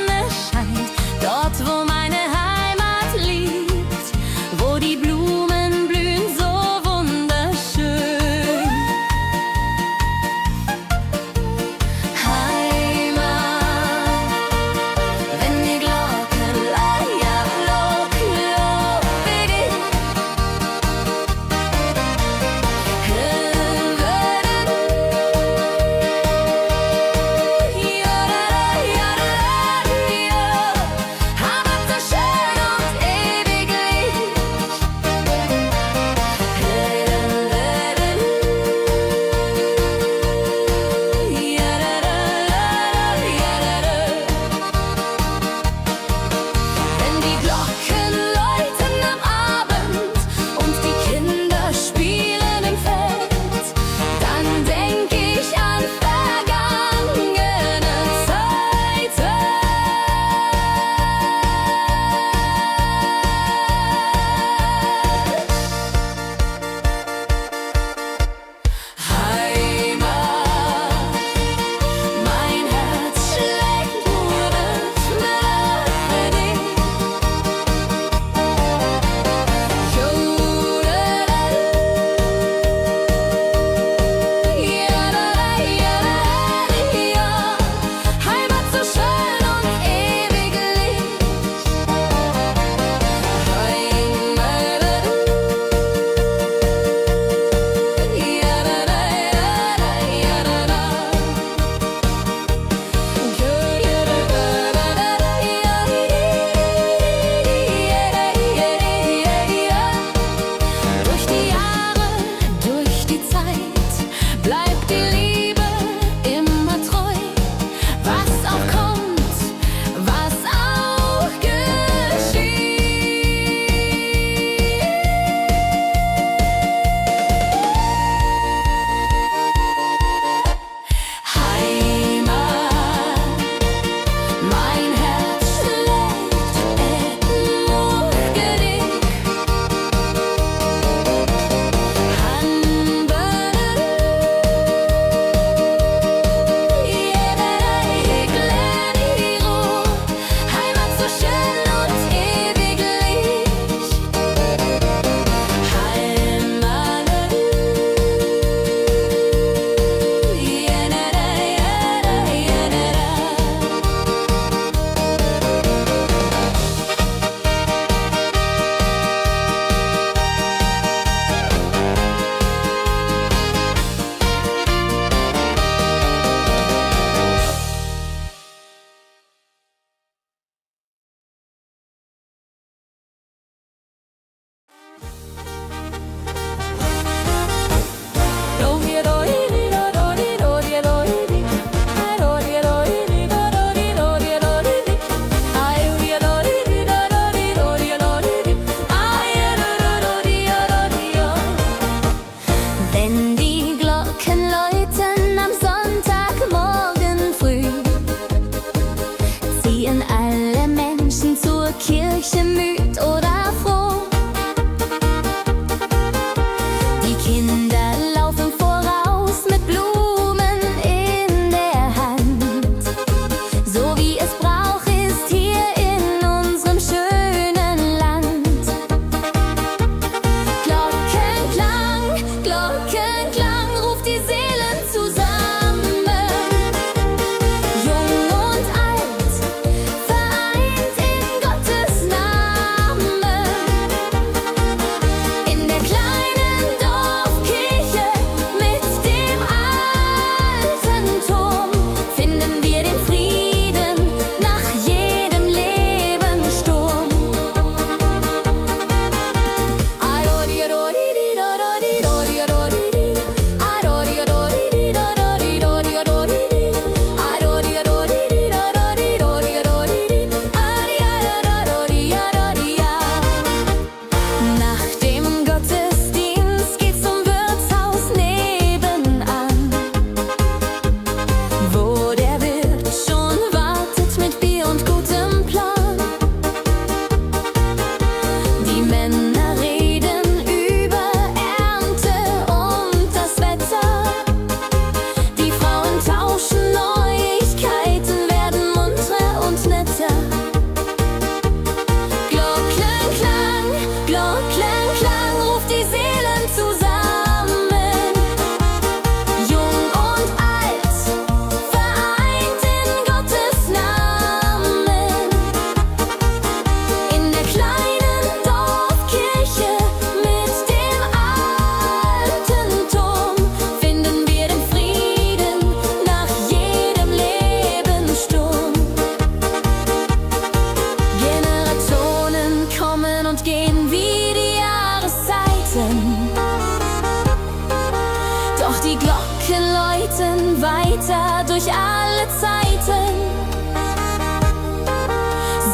Speaker 2: weiter durch alle Zeiten.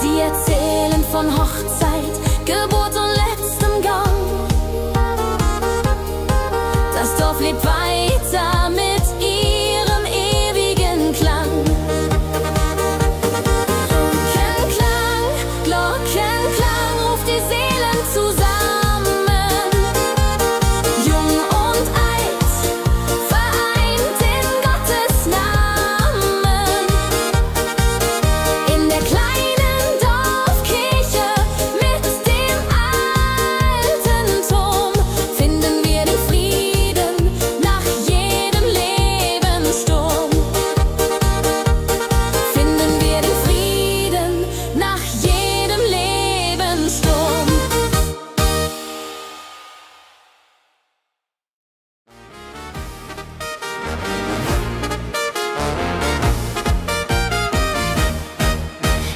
Speaker 2: Sie erzählen von Hochzeit, Geburt und letztem Gang. Das Dorf lebt weiter mit ihrem ewigen Klang. Glockenklang, Glockenklang ruft die Seelen zusammen. Jung und alt, vereint in Gottes Namen. In der kleinen Dorfkirche mit dem alten Turm finden wir den Frieden nach jedem Lebenssturm. Finden wir den Frieden nach jedem Lebenssturm.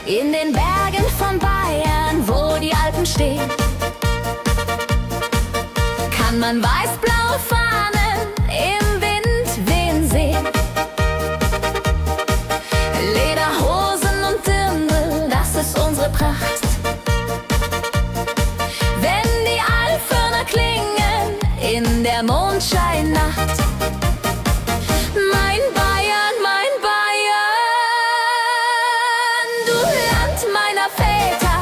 Speaker 2: In den Bergen von Bayern, wo die Alpen stehen, kann man weiß-blaue Fahnen im Wind wehen sehen. Lederhosen und Dirndl, das ist unsere Pracht. Wenn die Alphörner klingen in der Mondscheinnacht. Mein Bayern, du Land meiner Väter,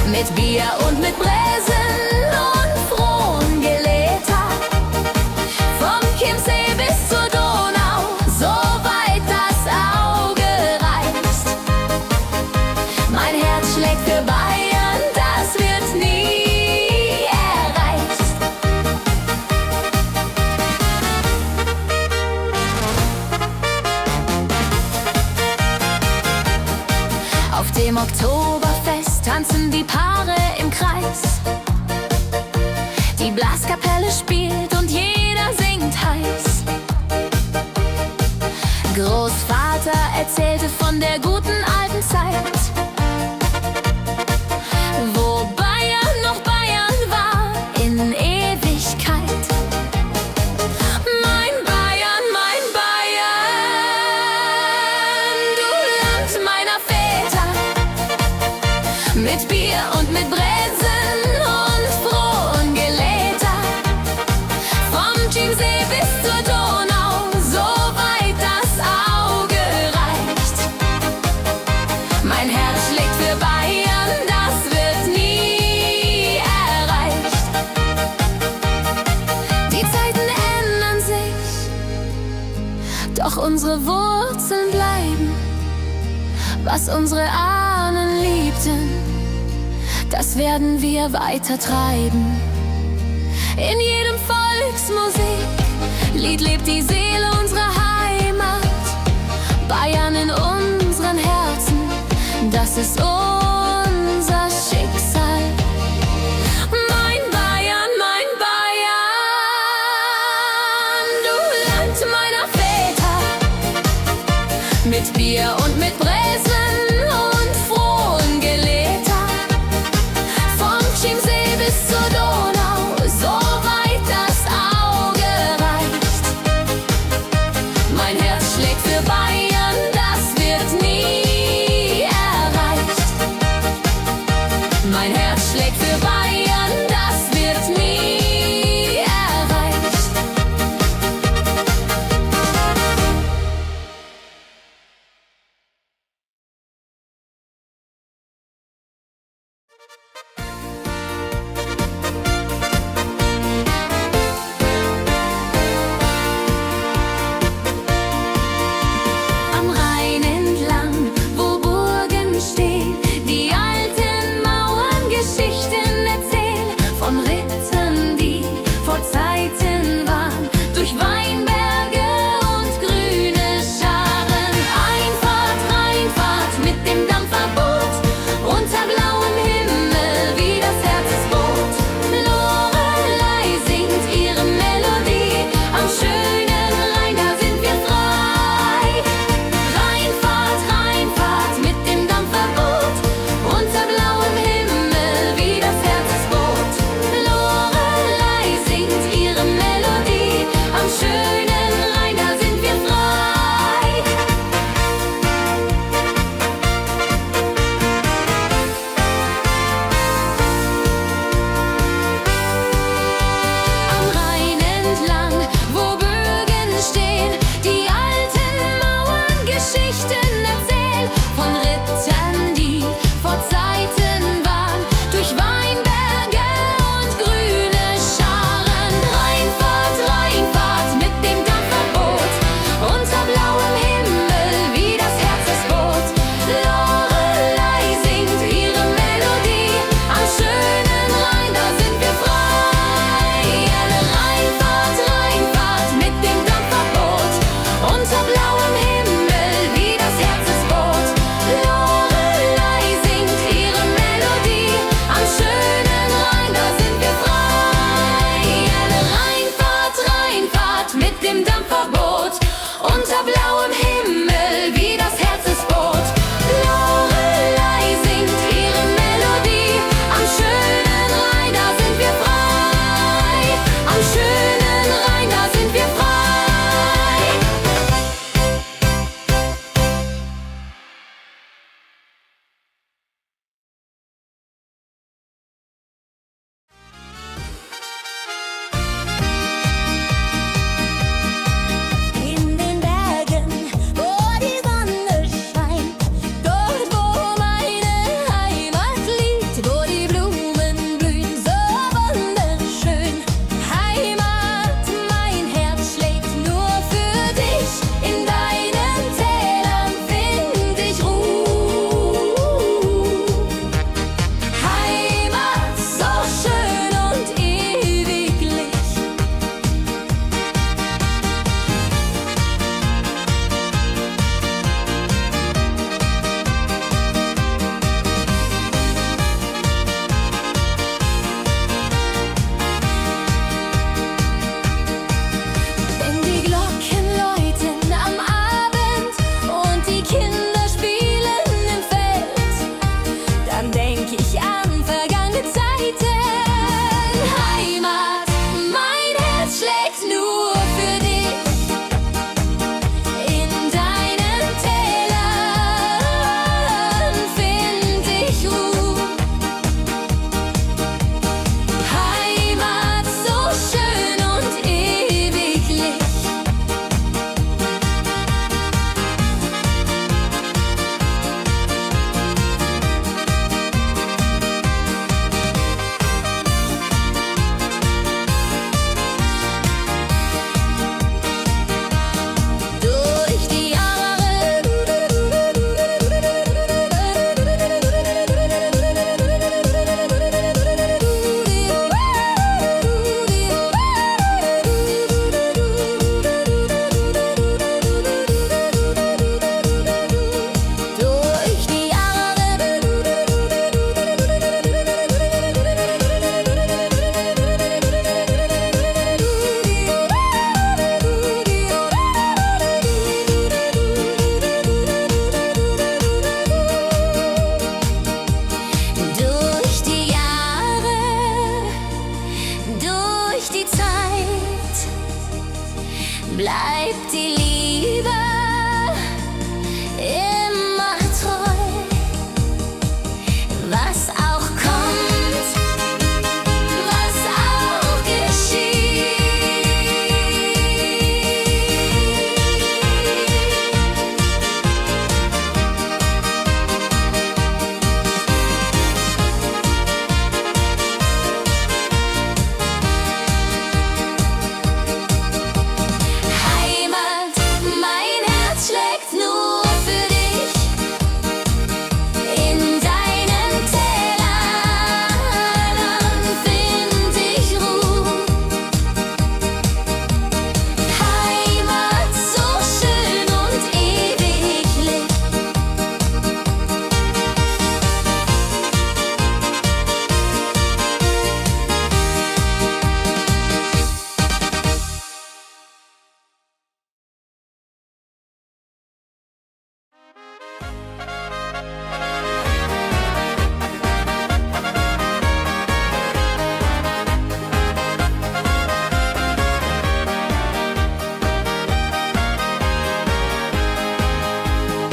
Speaker 2: mit Bier und mit Bräsen und Frohngeläter. Vom Chiemsee bis zur Donau, so weit das Auge reicht. Mein Herz schlägt für Bayern, das wird nie erreicht. Auf dem Oktoberfest tanzen die Paare im Kreis. Die Blaskapelle spielt und jeder singt heiß. Großvater erzählte von der guten alten Zeit, wo Bayern noch Bayern war in Ewigkeit. Mein Bayern, du Land meiner Väter, mit Bier und mit Bräsen und Frohngeläter. Vom Chiemsee bis zur Donau, so weit das Auge reicht. Mein Herz schlägt für Bayern, das wird nie erreicht. Die Zeiten ändern sich, doch unsere Wurzeln bleiben. Was unsere Ahnen liebten, das werden wir weiter treiben. In jedem Volksmusiklied lebt die Seele unserer Heimat. Bayern in unseren Herzen, das ist unser Schicksal. Mein Bayern, du Land meiner Väter, mit Bier und mit Bräsen und Frohngeläter. Vom Chiemsee bis zur Donau, so weit das Auge reicht. Mein Herz schlägt für Bayern, das wird nie erreicht. Mein Herz schlägt für Bayern, das wird nie erreicht.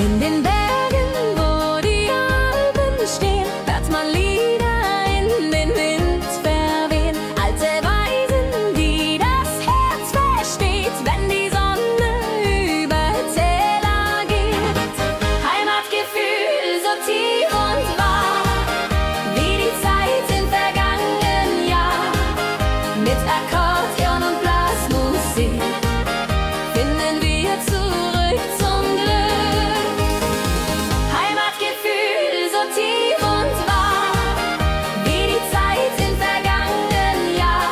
Speaker 2: In den Bergen, wo die Alpen stehen, hört man Lieder in den Wind verwehen. Alte Weisen, die das Herz versteht, wenn die Sonne über Täler geht. Heimatgefühl so tief und wahr, wie die Zeit im vergangenen Jahr. Mit Akkordeon und Blasmusik finden wir zurück zum Glück. Heimatgefühl so tief und wahr, wie die Zeit im vergangenen Jahr.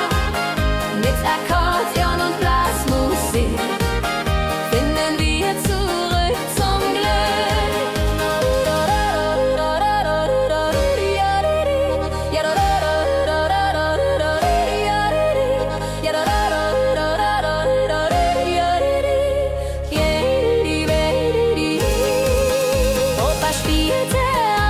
Speaker 2: Mit Akkordeon und Blasmusik finden wir zurück zum Opa spielte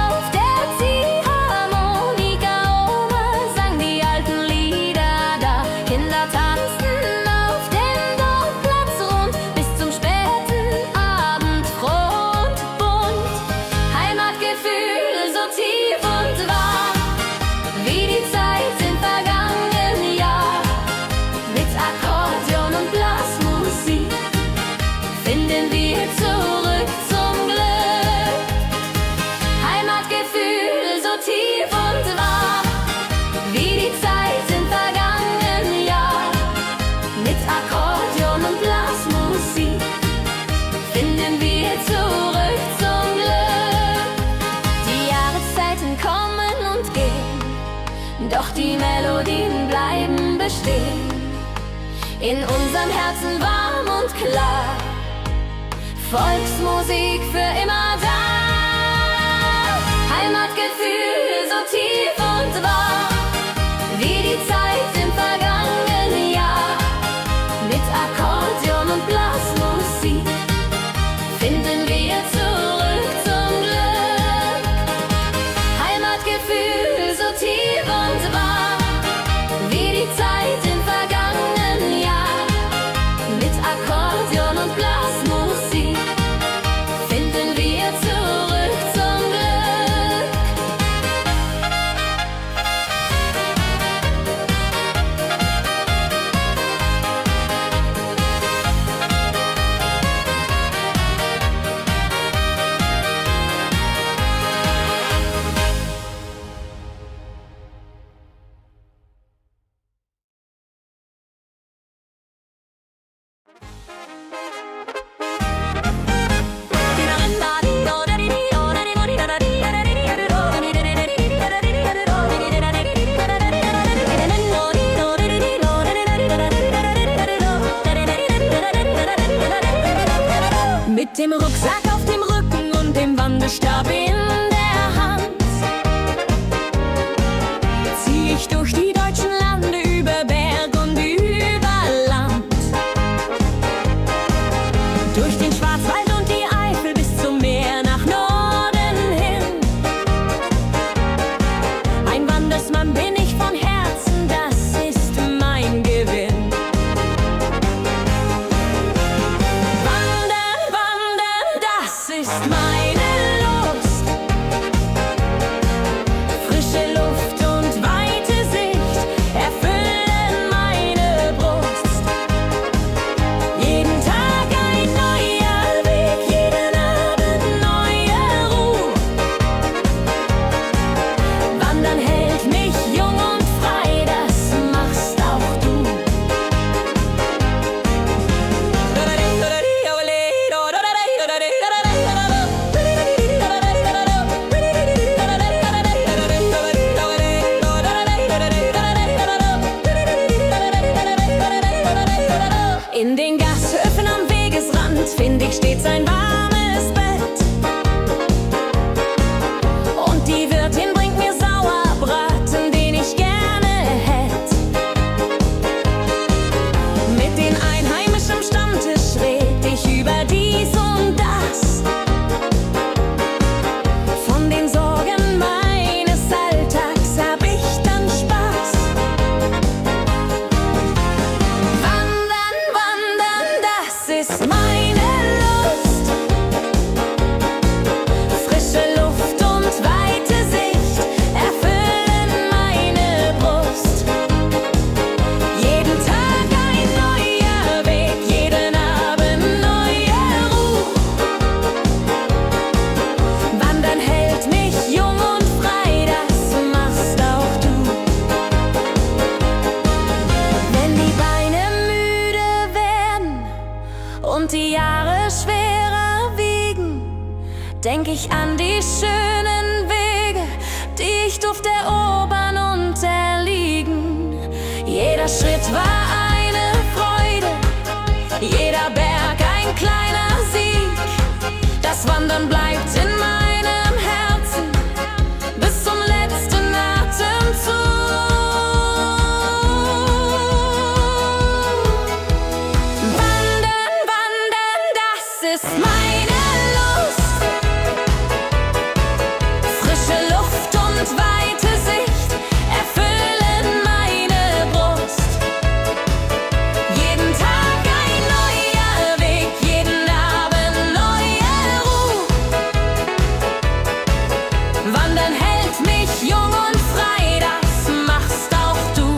Speaker 2: auf der Ziehharmonika, Oma sang die alten Lieder da. Kinder tanzten auf dem Dorfplatz rund bis zum späten Abend, froh und bunt. Heimatgefühl so tief und wahr, wie die Zeit im vergangenen Jahr. Mit Akkordeon und Blasmusik finden wir zurück zum Glück. Heimatgefühl so tief und wahr, wie die Zeit im vergangenen Jahr. Mit Akkordeon und Blasmusik finden wir zurück zum Glück. Die Jahreszeiten kommen und gehen, doch die Melodien bleiben bestehen. In unserem Herzen warm und klar, Volksmusik für immer da. Heimatgefühl so tief und wahr, wie die Zeit im vergangenen Jahr. Mit Akkordeon und Blasmusik finden wir zurück zum Glück. Heimatgefühl so tief und wahr, wie die Zeit im vergangenen Jahr. Mit Akkordeon und Blasmusik finden wir zurück zum Glück. Mit dem Rucksack auf dem Rücken und dem Wanderstab in der Hand zieh ich durch die deutschen Lande, über Berg und über Land. Durch den Schwarzwald und die Eifel bis zum Meer nach Norden hin. Ein Wandersmann bin ich von Herzen, das ist mein Gewinn. Wandern, wandern, das ist meine Lust. Jahre schwerer wiegen, denk ich an die schönen Wege, die ich durfte erobern und erliegen. Jeder Schritt war eine Freude, jeder Berg ein kleiner Sieg. Das Wandern bleibt in meinem Herzen bis zum letzten Atemzug. Wandern, wandern, das ist meine Lust. Frische Luft und weite Sicht erfüllen meine Brust. Jeden Tag ein neuer Weg, jeden Abend neue Ruhe. Wandern hält mich jung und frei, das machst auch du.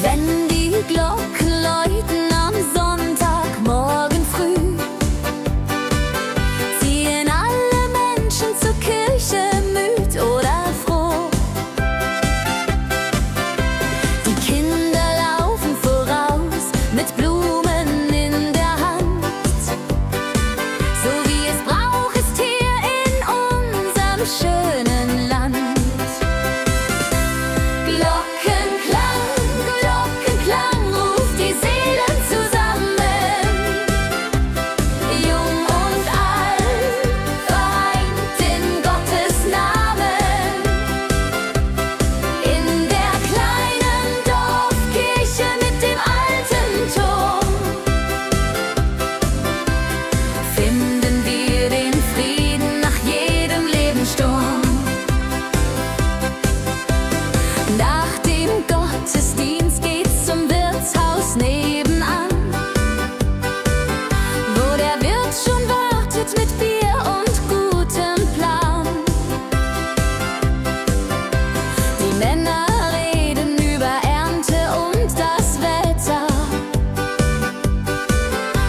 Speaker 2: Wenn die Glocken läuten am Sonntagmorgen früh, ziehen alle Menschen zur Kirche, müd oder froh. Die Kinder laufen voraus mit Blumen in der Hand. So wie es braucht ist hier in unserem schönen Land. Glockenklang, Glockenklang ruft die Seelen zusammen. Jung und alt, vereint in Gottes Namen. In der kleinen Dorfkirche mit dem alten Turm finden wir den Frieden nach jedem Lebenssturm. Nach dem Gottesdienst geht's zum Wirtshaus nebenan, wo der Wirt schon wartet mit Bier und gutem Plan. Die Männer reden über Ernte und das Wetter.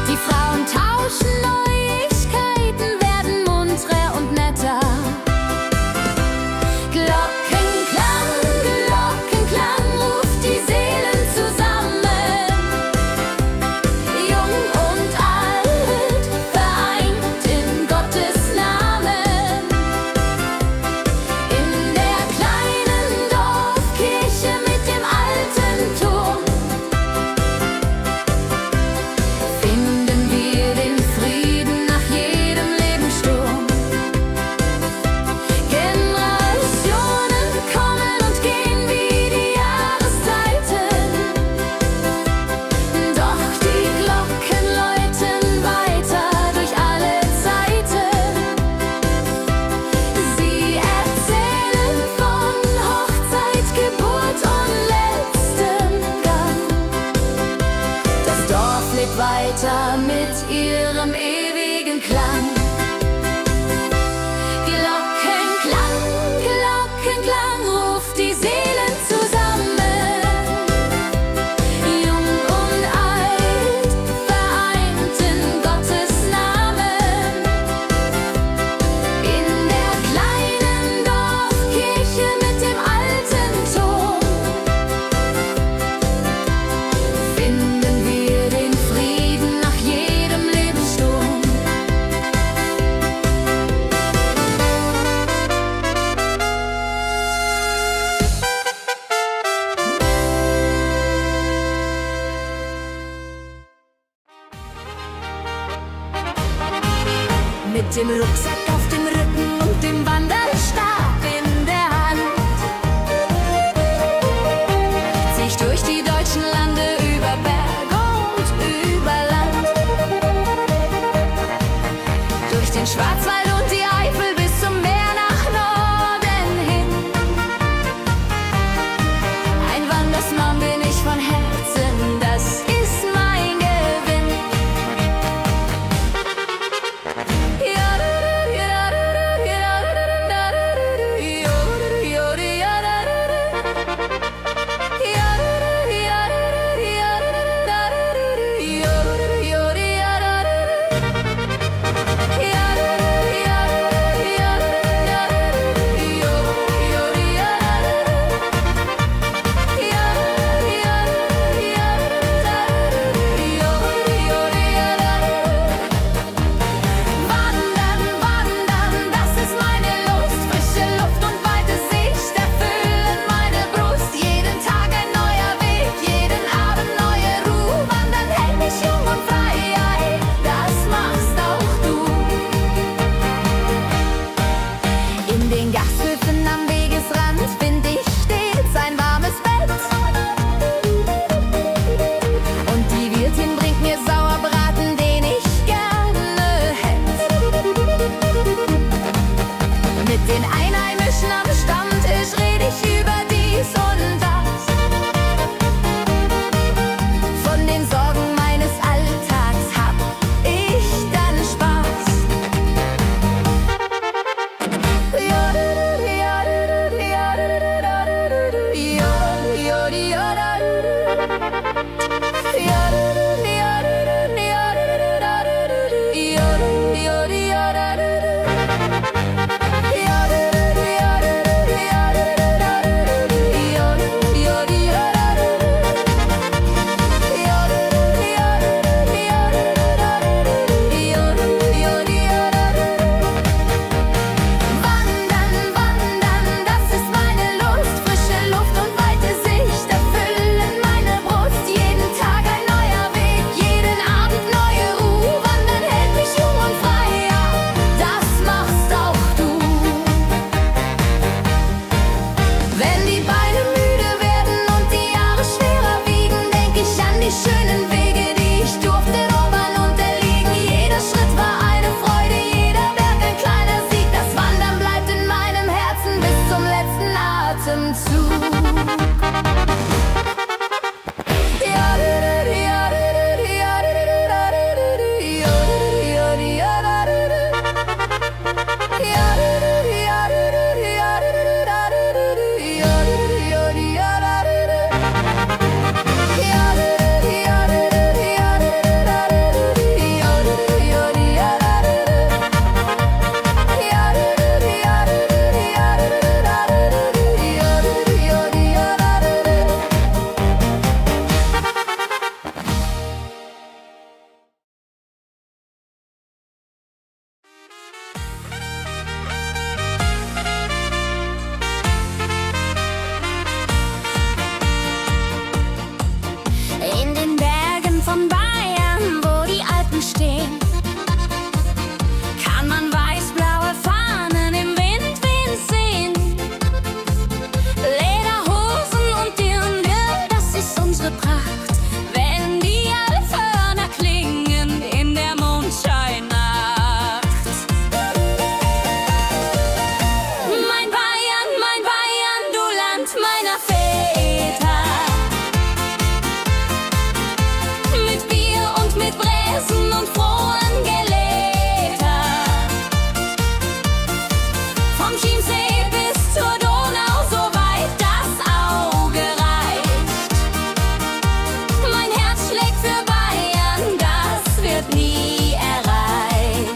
Speaker 2: Die Frauen tauschen Neuigkeiten, werden munterer und netter. Glockenklang, Glockenklang ruft die Seelen zusammen. Jung und alt, vereint in Gottes Namen. In der kleinen Dorfkirche mit dem alten Turm finden wir den Frieden nach jedem Lebenssturm. Generationen kommen und gehen wie die Jahreszeiten, doch die Glocken läuten weiter durch alle Zeiten. Sie erzählen von Hochzeit, Geburt und letztem Gang. Das Dorf lebt weiter mit ihrem ewigen Klang. Glockenklang, Glockenklang ruft die Seelen zusammen. Jung und alt, vereint in Gottes Namen. In der kleinen Dorfkirche mit dem alten Turm finden wir den Frieden nach jedem Lebenssturm. Mit dem Rucksack auf dem Rücken und dem Wanderstab in der Hand zieh ich durch die deutschen Lande, über Berg und über Land. Durch den Schwarzwald und die Eifel bis zum Meer nach Norden hin. Ein Wandersmann bin ich von Herzen, das ist mein Gewinn. wird nie erreicht.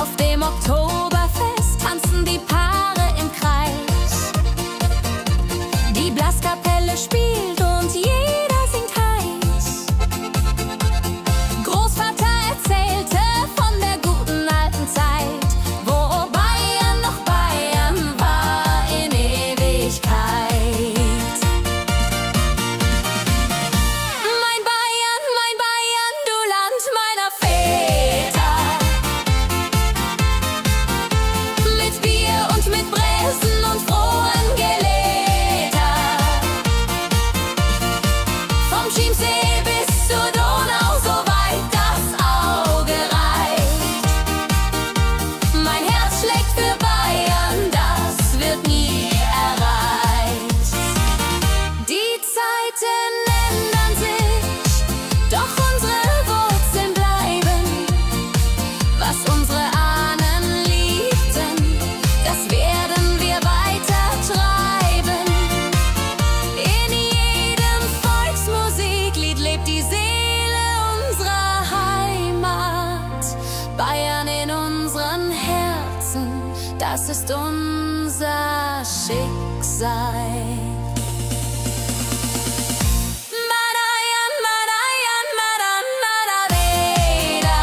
Speaker 2: Auf dem Oktoberfest tanzen die Paare im Kreis. Die Blaskapelle spielt und jeder singt heiß. Großvater erzählte von der guten alten Zeit, wo Bayern noch Bayern war in Ewigkeit. Mein Bayern, du Land meiner Väter. Mit Bier und mit Bräsen und frohen Geläter. Vom Chiemsee bis zur Donau, so weit das Auge reicht. Mein Herz schlägt für Bayern, das wird nie erreicht. Die Zeiten ändern sich, doch unsere Wurzeln bleiben. Was unsere Ahnen liebten, das werden wir weiter treiben. In jedem Volksmusiklied lebt die Seele unserer Heimat. Bayern in unseren Herzen, das ist unser Schicksal. Madayan, Madayan, Madan, Madadeda.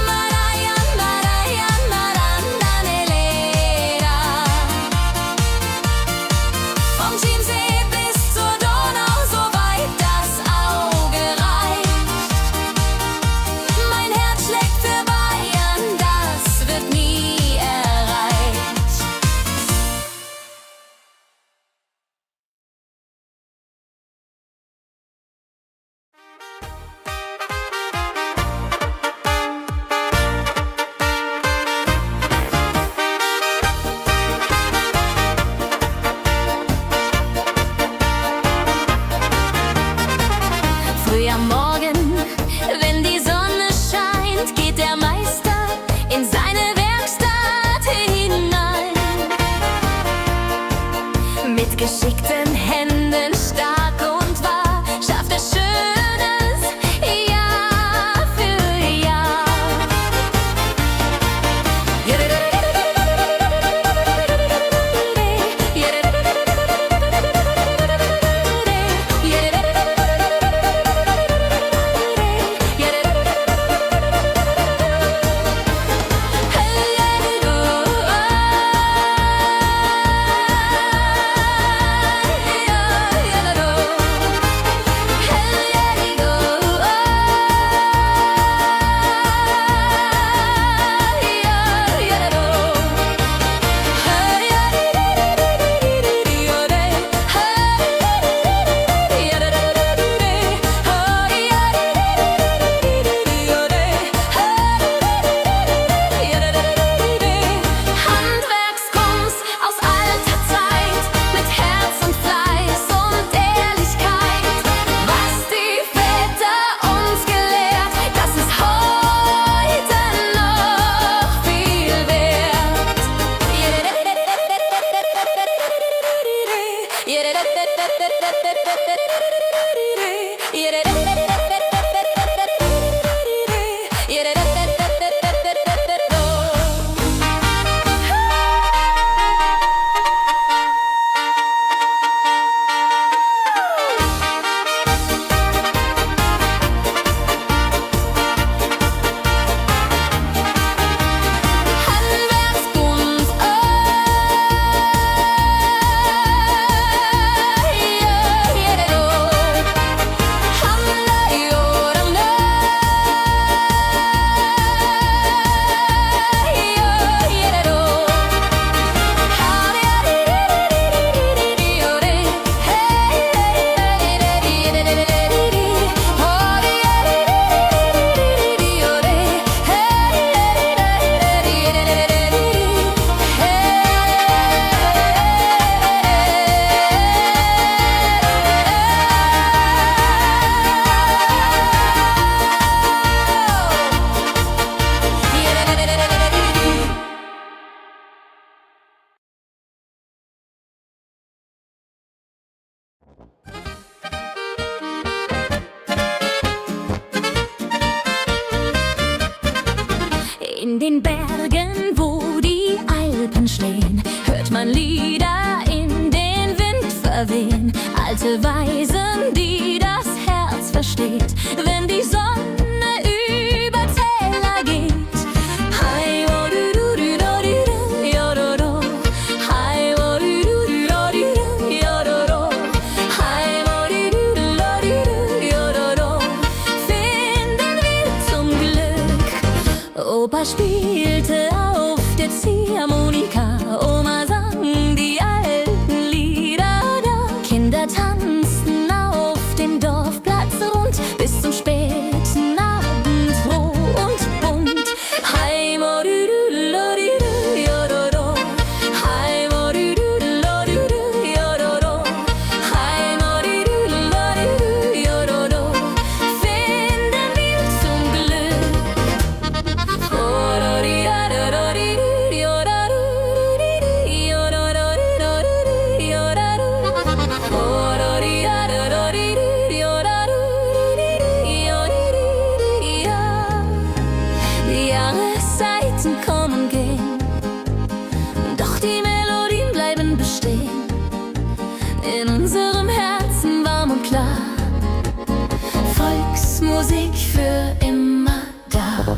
Speaker 2: Madayan, Madayan, Madan, Daneleda. Vom Chiemsee bis zur Donau, so weit das Auge reicht. Mein Herz schlägt für Bayern, das wird nie erreicht. Früh am Morgen, wenn die Sonne scheint, geht der Meister in seine Werkstatt hinein. Mit geschickten Händen, stark und wahr, schafft er Schönes Jahr für Jahr. In den Bergen, wo die Alpen stehen, hört man Lieder in den Wind verwehen. Alte Weisen, die das Herz versteht, wenn die Sonne über Täler geht. Hi, wo du du du do du du, yo do do. Hi, wo du du du do du du, yo do do. Hi, wo du du du do du du, yo do do. Finden wir zum Glück. Opa spielte auf der Ziehharmonika, Oma sang die alten Lieder da. Kinder tanzten auf dem Dorfplatz rund bis zum späten Abend, froh und bunt. Hi, wo du du do du du, yo do do. Hi, wo du du do du du, yo do do. Hi, wo du du do du du, yo do do. Finden wir zum Glück. Oh, do di da do do di du, yo da du di di, yo do do di do du di, yo da du. Oh, do di da do do di du, yo da du di di, yo di di, ja. Die Jahreszeiten kommen und gehen, doch die Melodien bleiben bestehen. In unserem Herzen warm und klar, Volksmusik für immer da.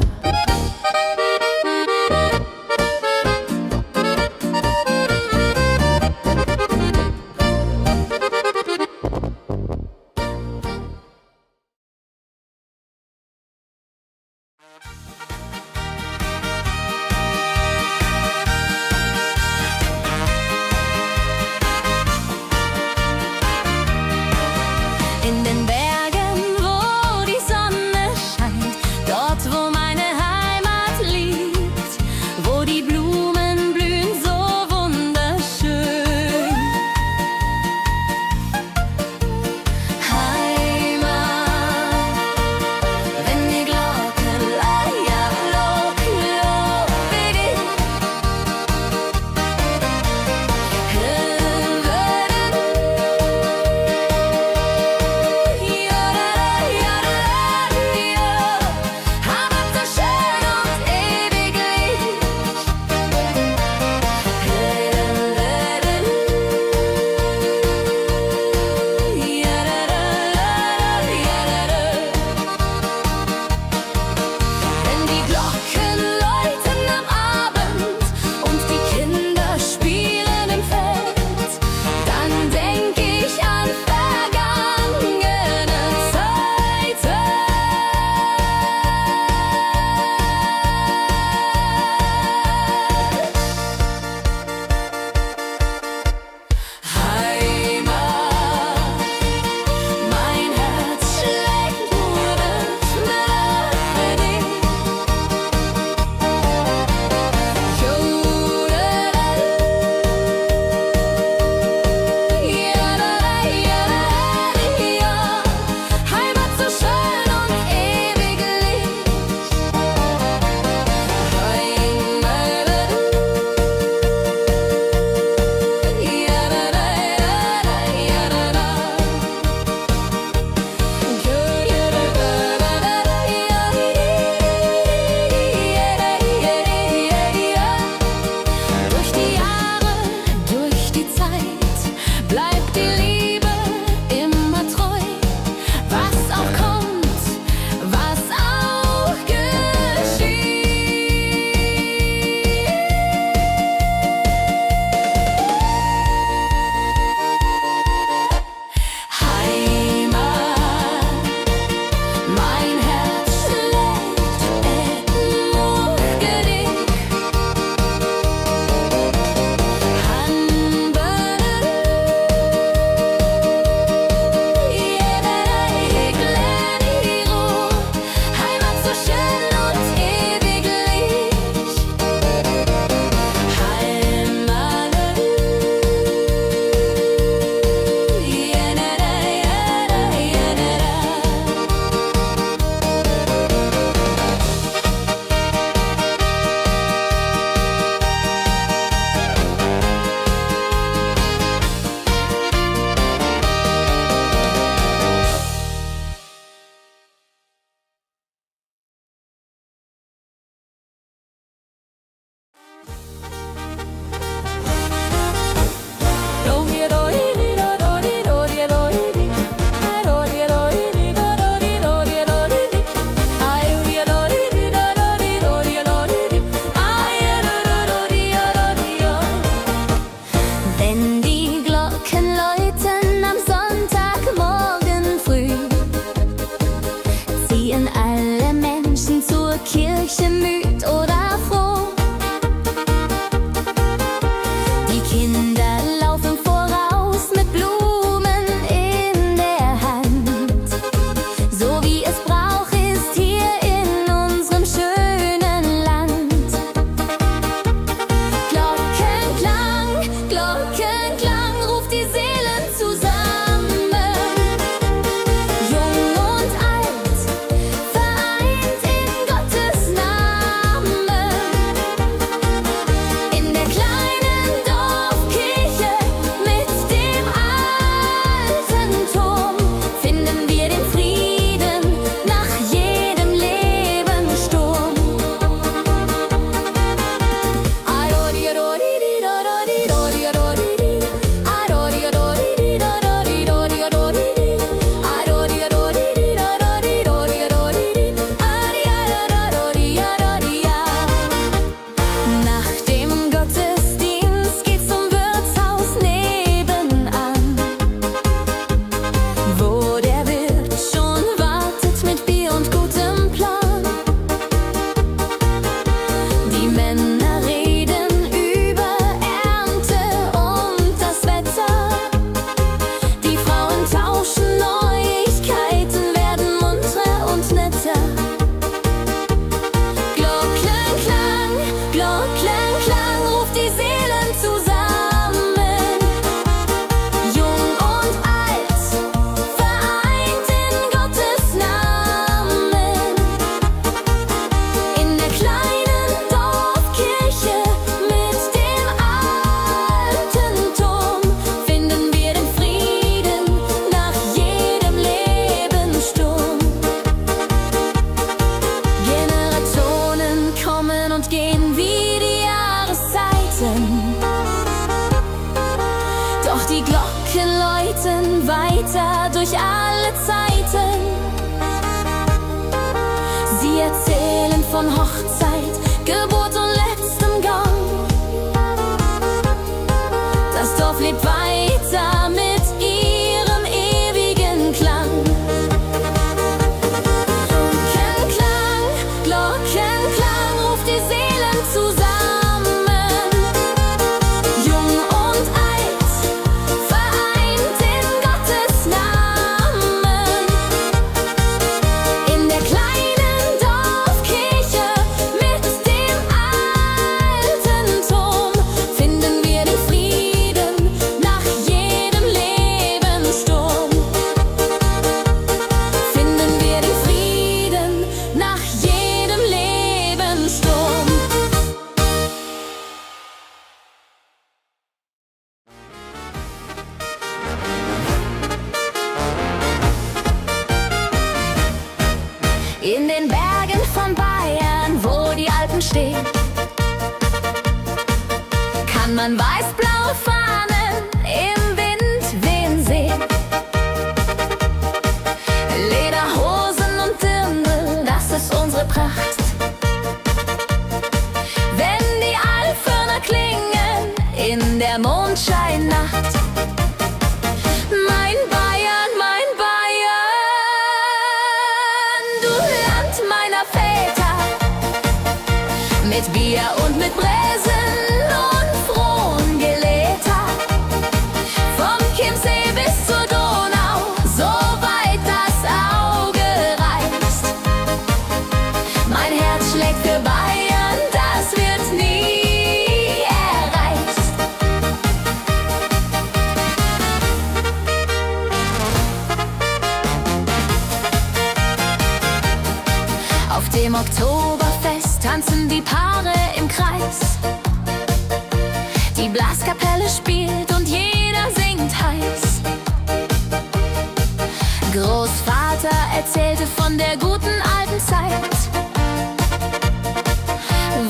Speaker 2: kann man weiß-blaue Fahnen im Wind wehen sehen. Lederhosen und Dirndl, das ist unsere Pracht. Wenn die Alphörner klingen in der Mondscheinnacht. Mein Bayern, du Land meiner Väter, mit Bier und mit Bräsen und frohen Geläter. Vom Chiemsee bis zur Donau, so weit das Auge reicht. Mein Herz schlägt für Bayern, das wird nie erreicht. Auf dem Oktoberfest tanzen die Paare im Kreis. Die Blaskapelle spielt und jeder singt heiß. Großvater erzählte von der guten alten Zeit,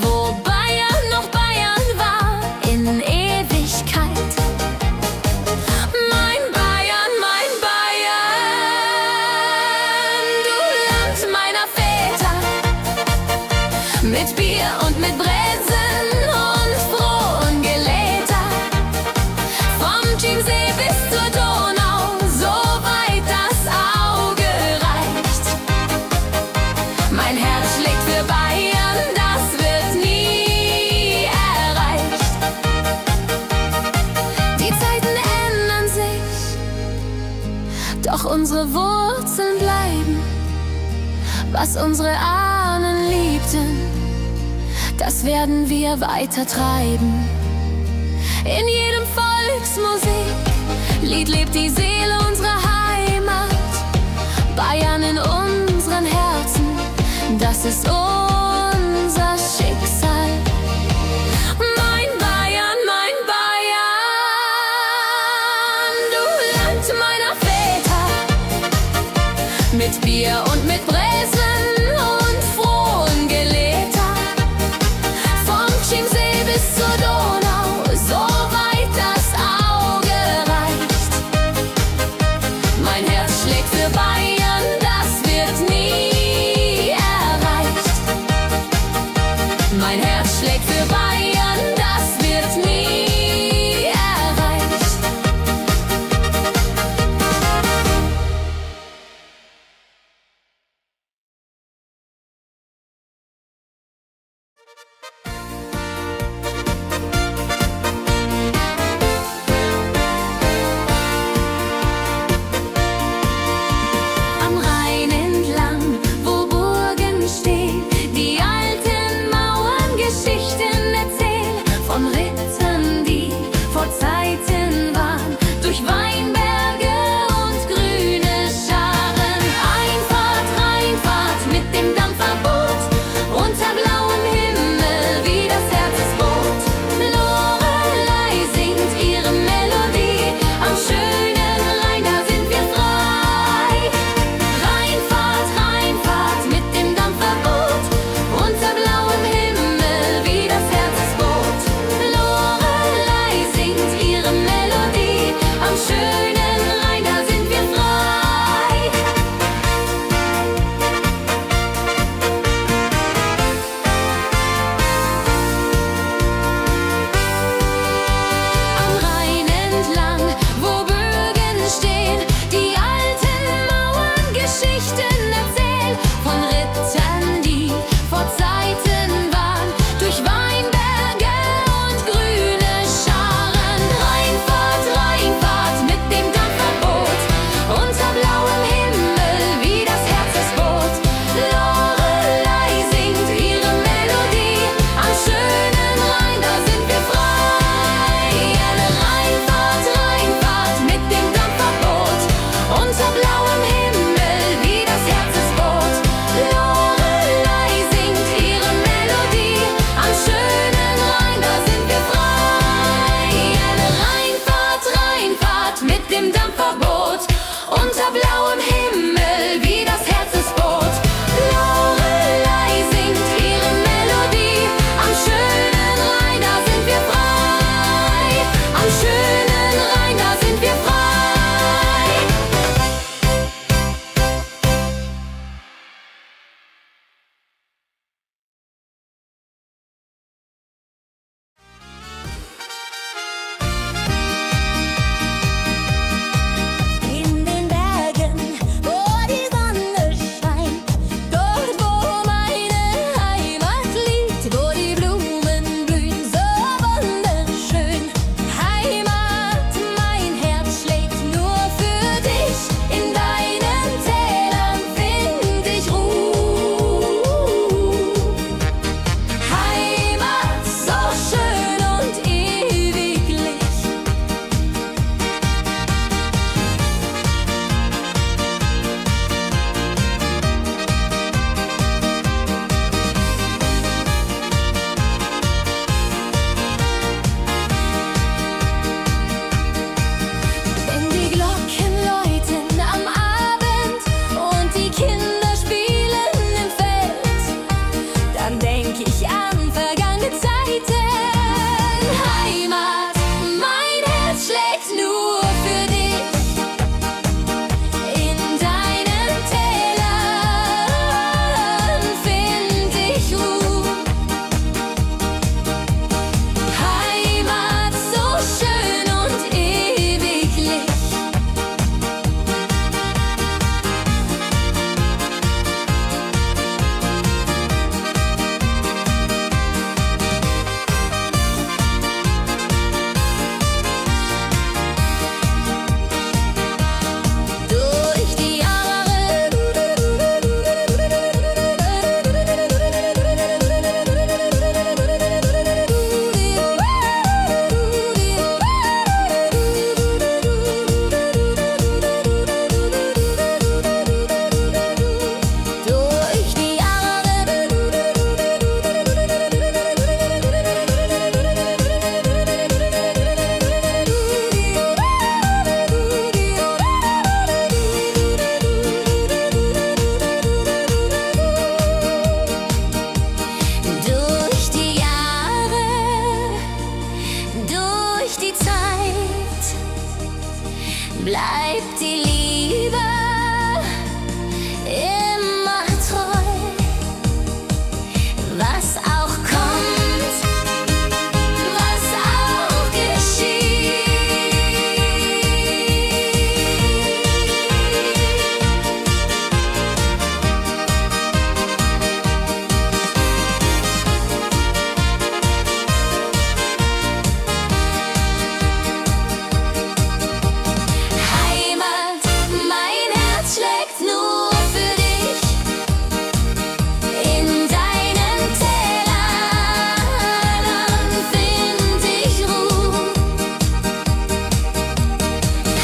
Speaker 2: wo Bayern noch Bayern war in Ewigkeit. Mein Bayern, du Land meiner Väter, mit Bier und mit Bräsen und frohen Geläter. Vom Chiemsee bis zur Donau, so weit das Auge reicht. Mein Herz schlägt für Bayern, das wird nie erreicht. Die Zeiten ändern sich, doch unsere Wurzeln bleiben. Was unsere Ahnen liebten, das werden wir weiter treiben. In jedem Volksmusik Lied lebt die Seele unserer Heimat. Bayern in unseren Herzen, das ist unser Schicksal. Mein Bayern, du Land meiner Väter, mit Bier und mit Bräsen und frohen Geläter. Vom Chiemsee bis zur Donau, so weit das Auge reicht. Mein Herz schlägt für Bayern, das wird nie erreicht. durch die Zeit bleibt die Liebe immer treu, was auch kommt, was auch geschieht. Heimat, mein Herz schlägt nur für dich. In deinen Tälern find ich Ruhe.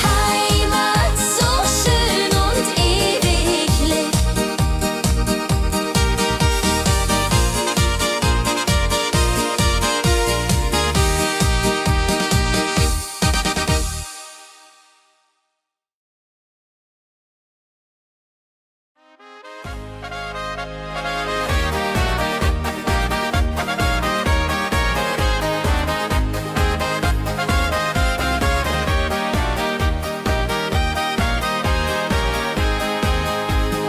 Speaker 2: Heimat, so schön und ewiglich.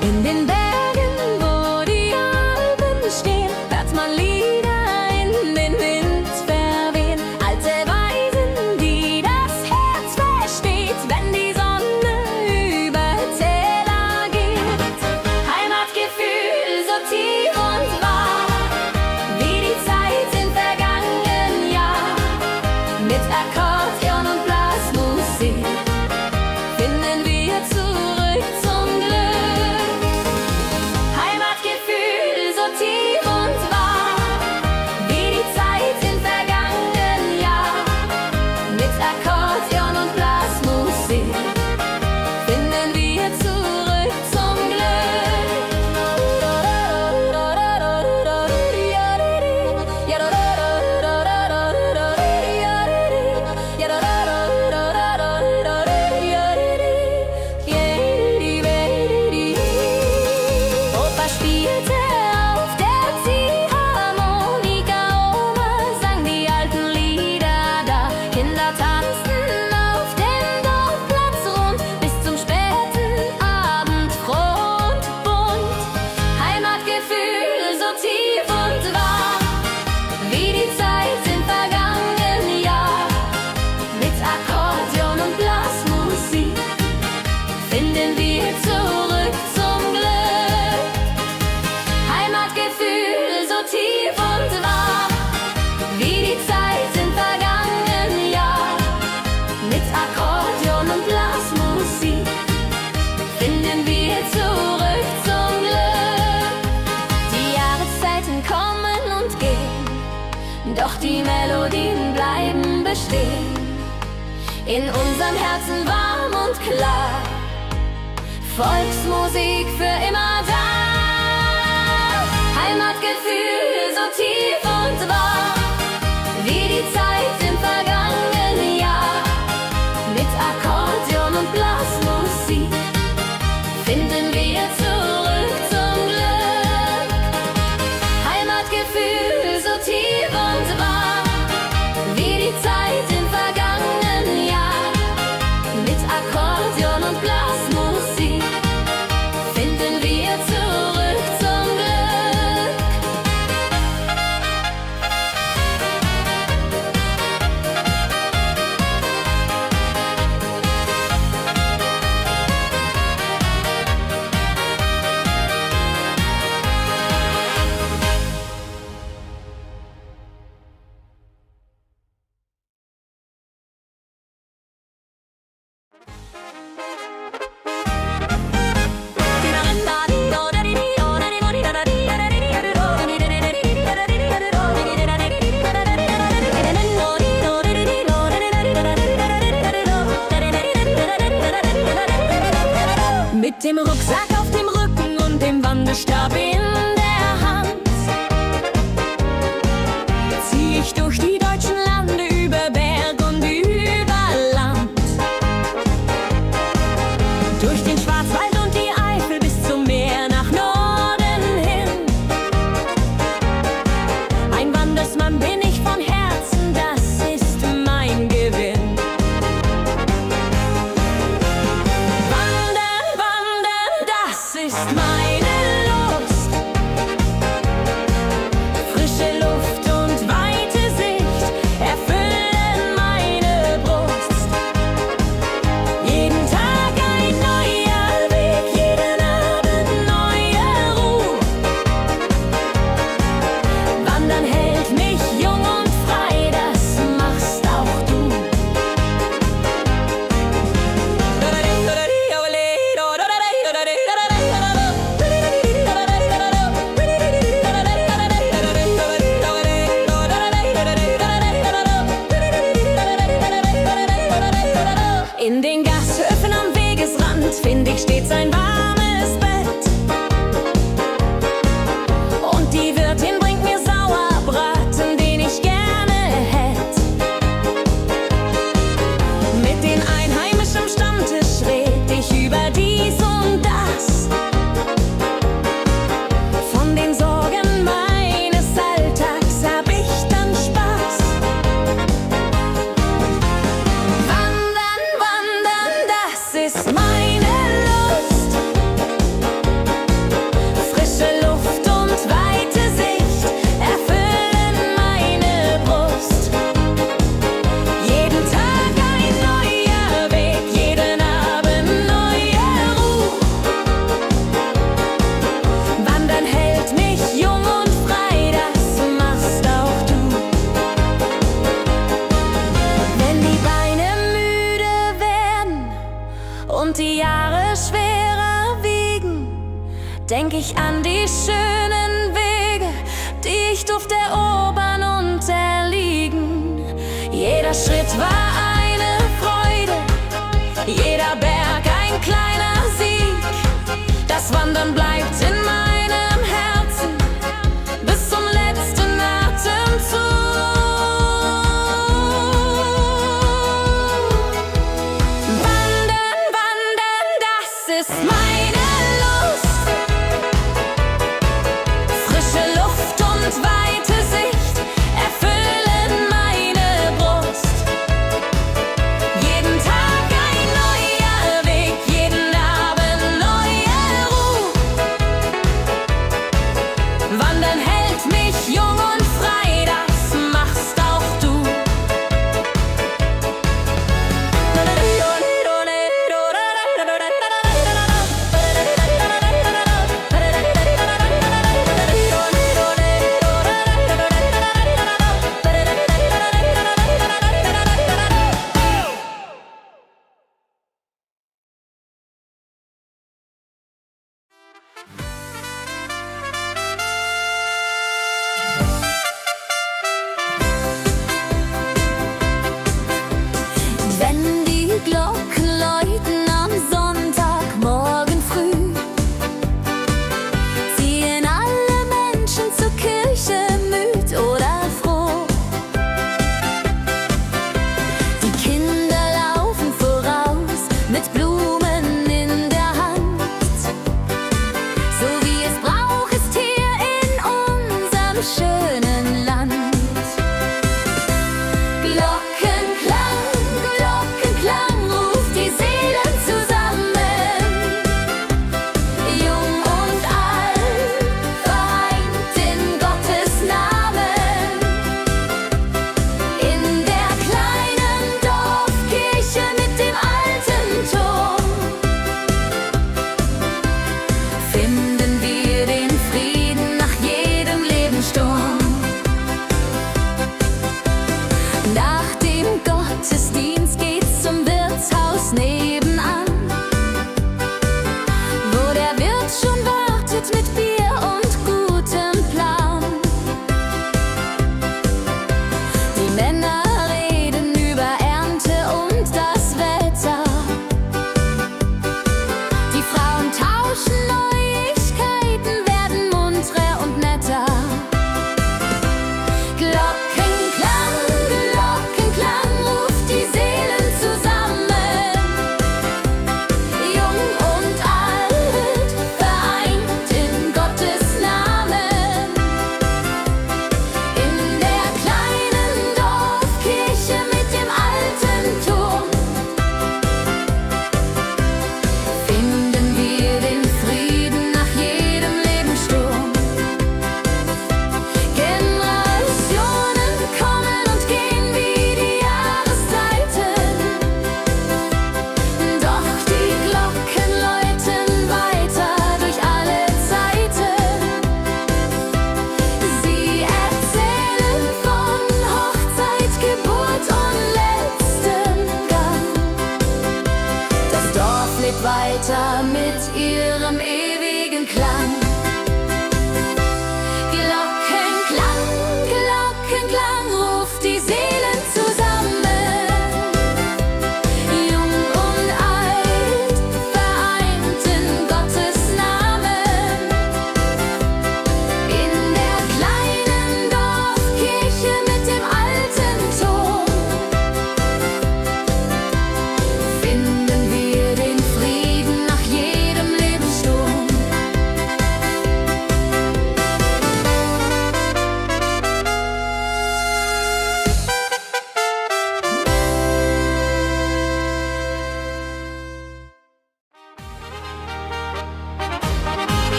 Speaker 2: In den Bergen, wo die Alpen stehen, hört man Lieder in den Wind verwehen. Alte Weisen, die das Herz versteht, wenn die Sonne über Täler geht. Heimatgefühl so tief und wahr, wie die Zeit im vergangenen Jahr. Mit Akkordeon und Blasmusik finden wir zurück zum Glück. Heimatgefühl so tief und wahr, wie die Zeit im vergangenen Jahr. Mit Akkordeon und Blasmusik finden wir zurück zum Glück. Opa spielte auf der Ziehharmonika, Oma sang die alten Lieder da. Kinder tanzten auf dem Dorfplatz rund bis zum späten Abend, froh und bunt. Heimatgefühl so tief und wahr, wie die Zeit im vergangenen Jahr. Mit Akkordeon und Blasmusik finden wir zurück zum Glück. Heimatgefühl so tief und wahr, wie die Zeit im vergangenen Jahr. Mit Akkordeon und Blasmusik finden wir zurück zum Glück. Die Jahreszeiten kommen und gehen, doch die Melodien bleiben bestehen. In unserem Herzen warm und klar, Volksmusik für immer da. Heimatgefühl so tief und wahr, wie die Zeit im vergangenen Jahr. Mit Akkordeon und Blasmusik finden wir zurück zum Glück. Heimatgefühl so tief und wahr, wie die Zeit im vergangenen Jahr. Mit Akkordeon und Blasmusik finden wir zurück zum Glück. gibt's ein warmes Bett. Und die Wirtin bringt mir Sauerbraten, den ich gerne hätt. Mit den Einheimischen am Stammtisch red ich über dies und das. Von den Sorgen meines Alltags hab ich dann Spaß. Wandern, wandern, das ist meine Lust. Frische Luft und weite Sicht erfüllen meine Brust. Jeden Tag ein neuer Weg, jeden Abend neue Ruhe. Wandern hält mich jung und frei, das machst auch du. Wenn die Beine müde werden und die Jahre schwerer wiegen, denk ich an die schönen Wege, die ich durfte erobern und erliegen. Jeder Schritt war eine Freude, jeder Berg ein kleiner Sieg. Das Wandern bleibt in meinem Herzen bis zum letzten Atemzug. Wandern, wandern, das ist meine Lust. Frische Luft und weite Sicht erfüllen meine Brust. Jeden Tag ein neuer Weg, jeden Abend neue Ruhe.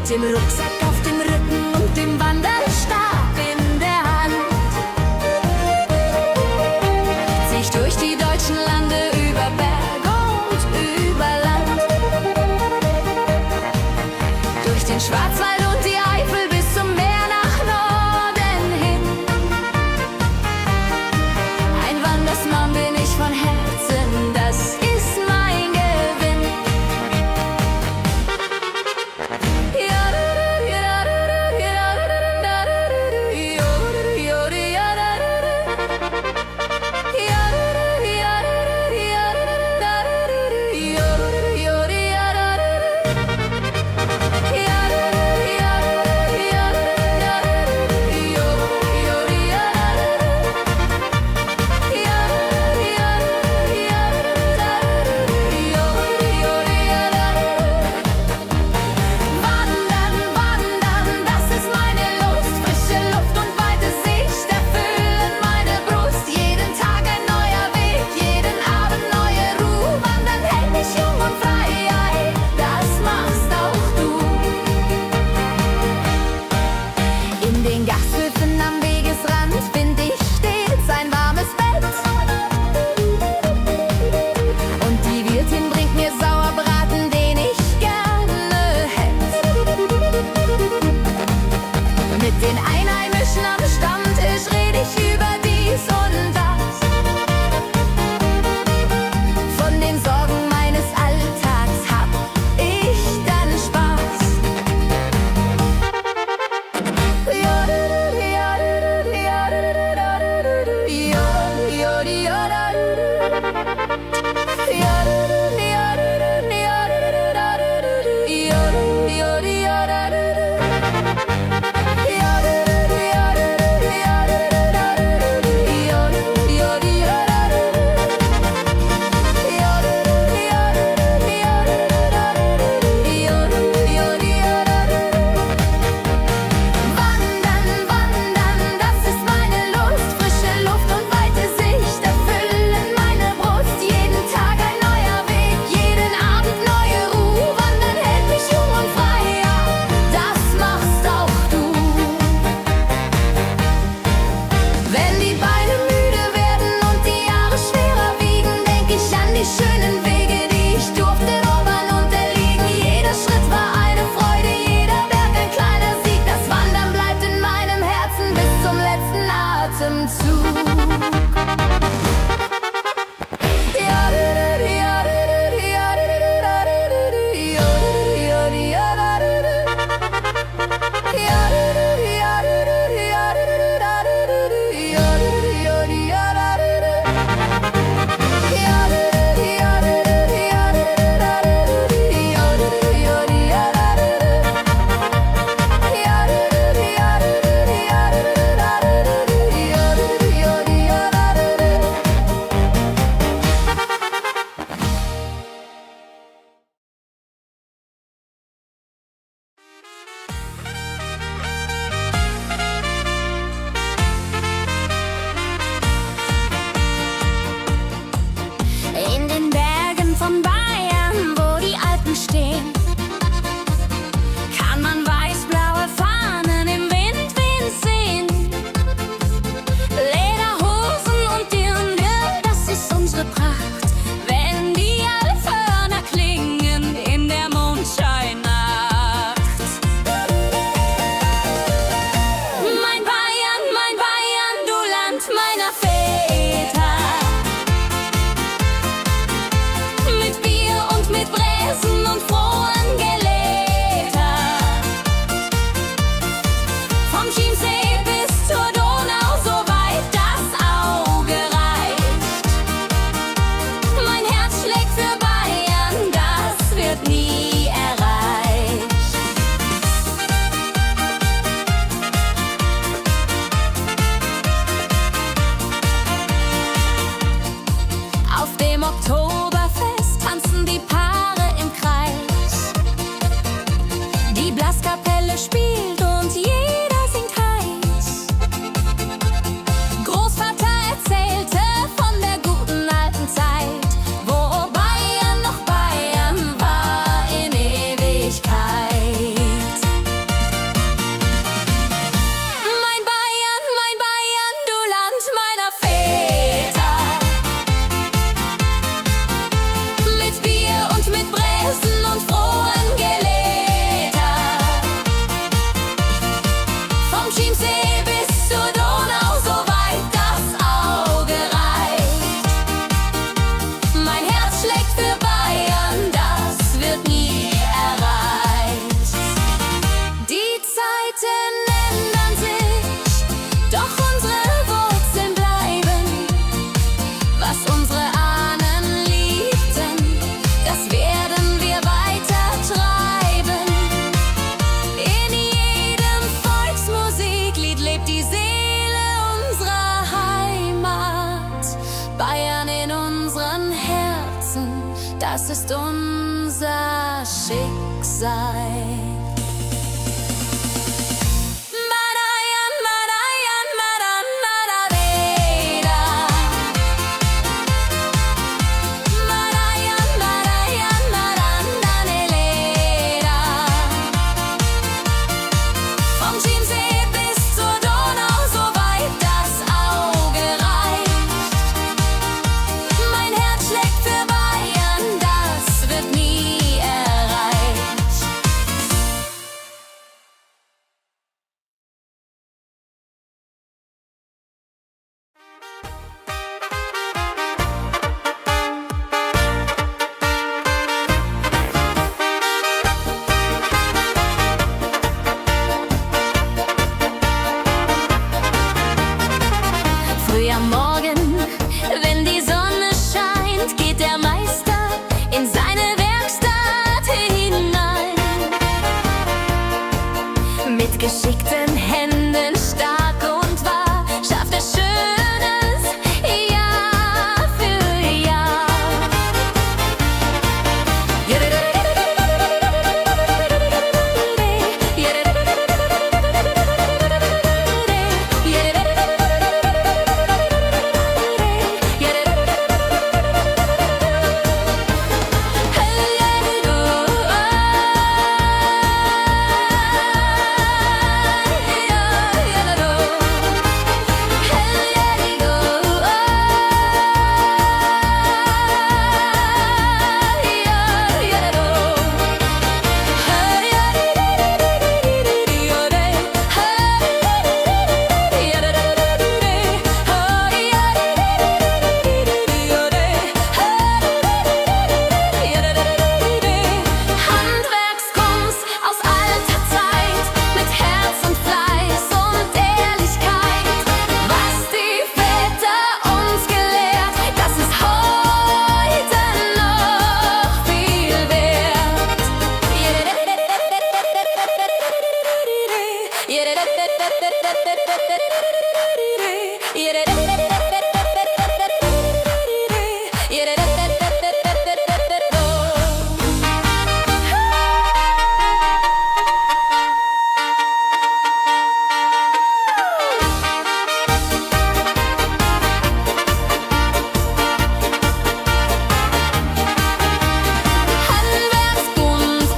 Speaker 2: mit dem Rucksack auf dem Rücken und dem Wanderstab in der Hand. Zieh ich durch die deutschen Lande, über Berg und über Land, durch den Schwarzwald und die Eifel bis zum Meer nach Norden hin. Ein Wandersmann bin ich von Herzen, das ist mein Gewinn. das ist unser Schicksal.
Speaker 1: Früh am Morgen, wenn die Sonne scheint, geht der Meister in seine Werkstatt hinein. Mit geschickten Händen, stark und wahr, schafft er Schönes Jahr für Jahr. Handwerkskunst aus alter Zeit, mit Herz und Fleiß und Ehrlichkeit. Was die Väter uns gelehrt, das ist heute noch viel wert. Handwerkskunst,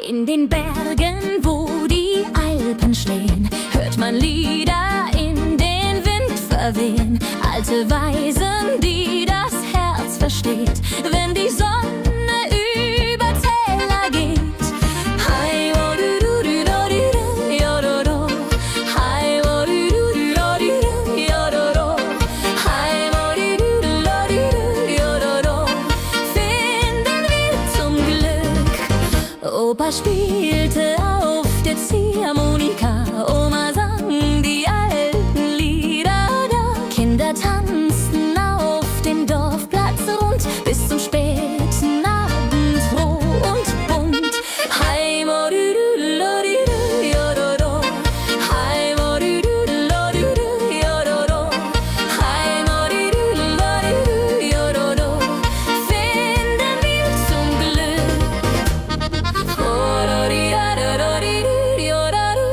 Speaker 2: In den Bergen, wo die Alpen stehen, hört man Lieder in den Wind verwehen. Alte Weisen, die das Herz versteht, wenn die Sonne über Täler geht. Hi, wo du du du do du du, jo do do. Hi, wo du du du do du du, jo do do. Hi, wo du du du do du du, jo do do. Finden wir zum Glück. Opa spielte auf der Ziehharmonika, Oma sang die alten Lieder da. Kinder tanzten auf dem Dorfplatz rund bis zum späten Abend, froh und bunt. Hi, mo du du lo du du, jo do do. Hi, mo du du lo du du, jo do do. Hi, mo du du lo du du, jo do do. Finden wir zum Glück. Oh, do di da do do di du, jo do do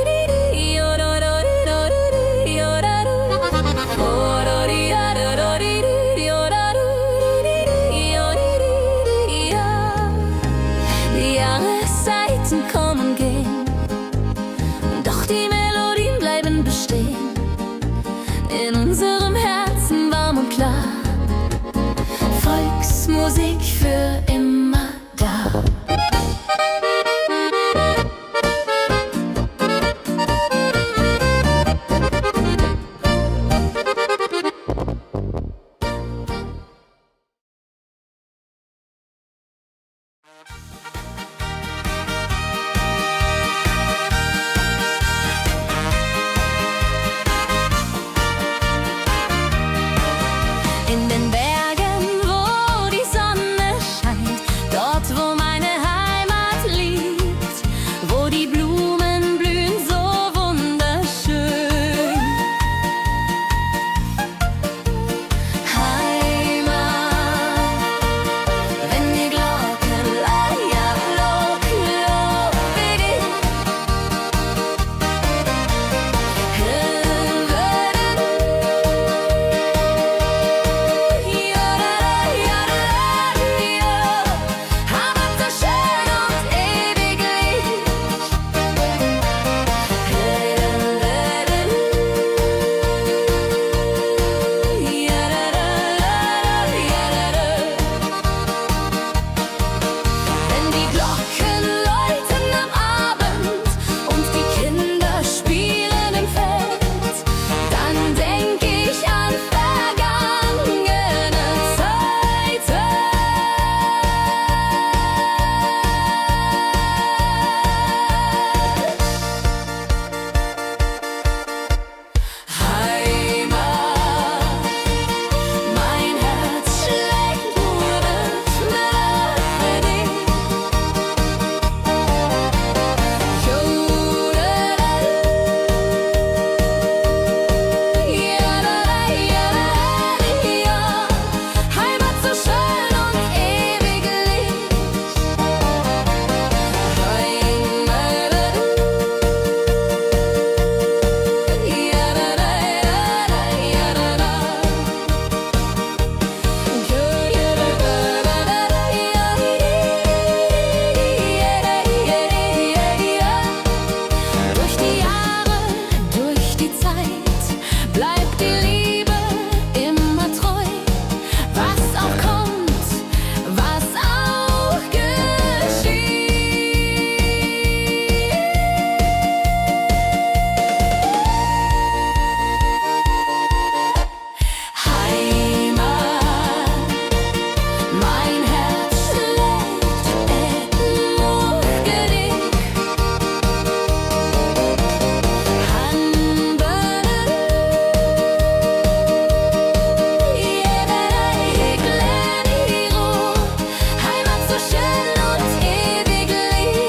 Speaker 2: di di,
Speaker 1: für immer da.
Speaker 2: In den Bergen, wo die Sonne scheint, dort, wo meine Heimat liegt, wo die Blumen blühen so wunderschön. Heimat, wenn die Glocken leier lobe dich. Heimat so schön und ewiglich. Wenn die Glocken läuten am Abend und die Kinder spielen im Feld, dann denk ich an vergangene Heimat, mein Herz schlägt nur für dich. Heimat so schön und ewiglich. Durch die Jahre, durch die Zeit bleibt die Liebe immer treu. Was auch kommt, was auch geschieht. Heimat, mein Herz schlägt nur für dich. Heimat so schön und ewiglich.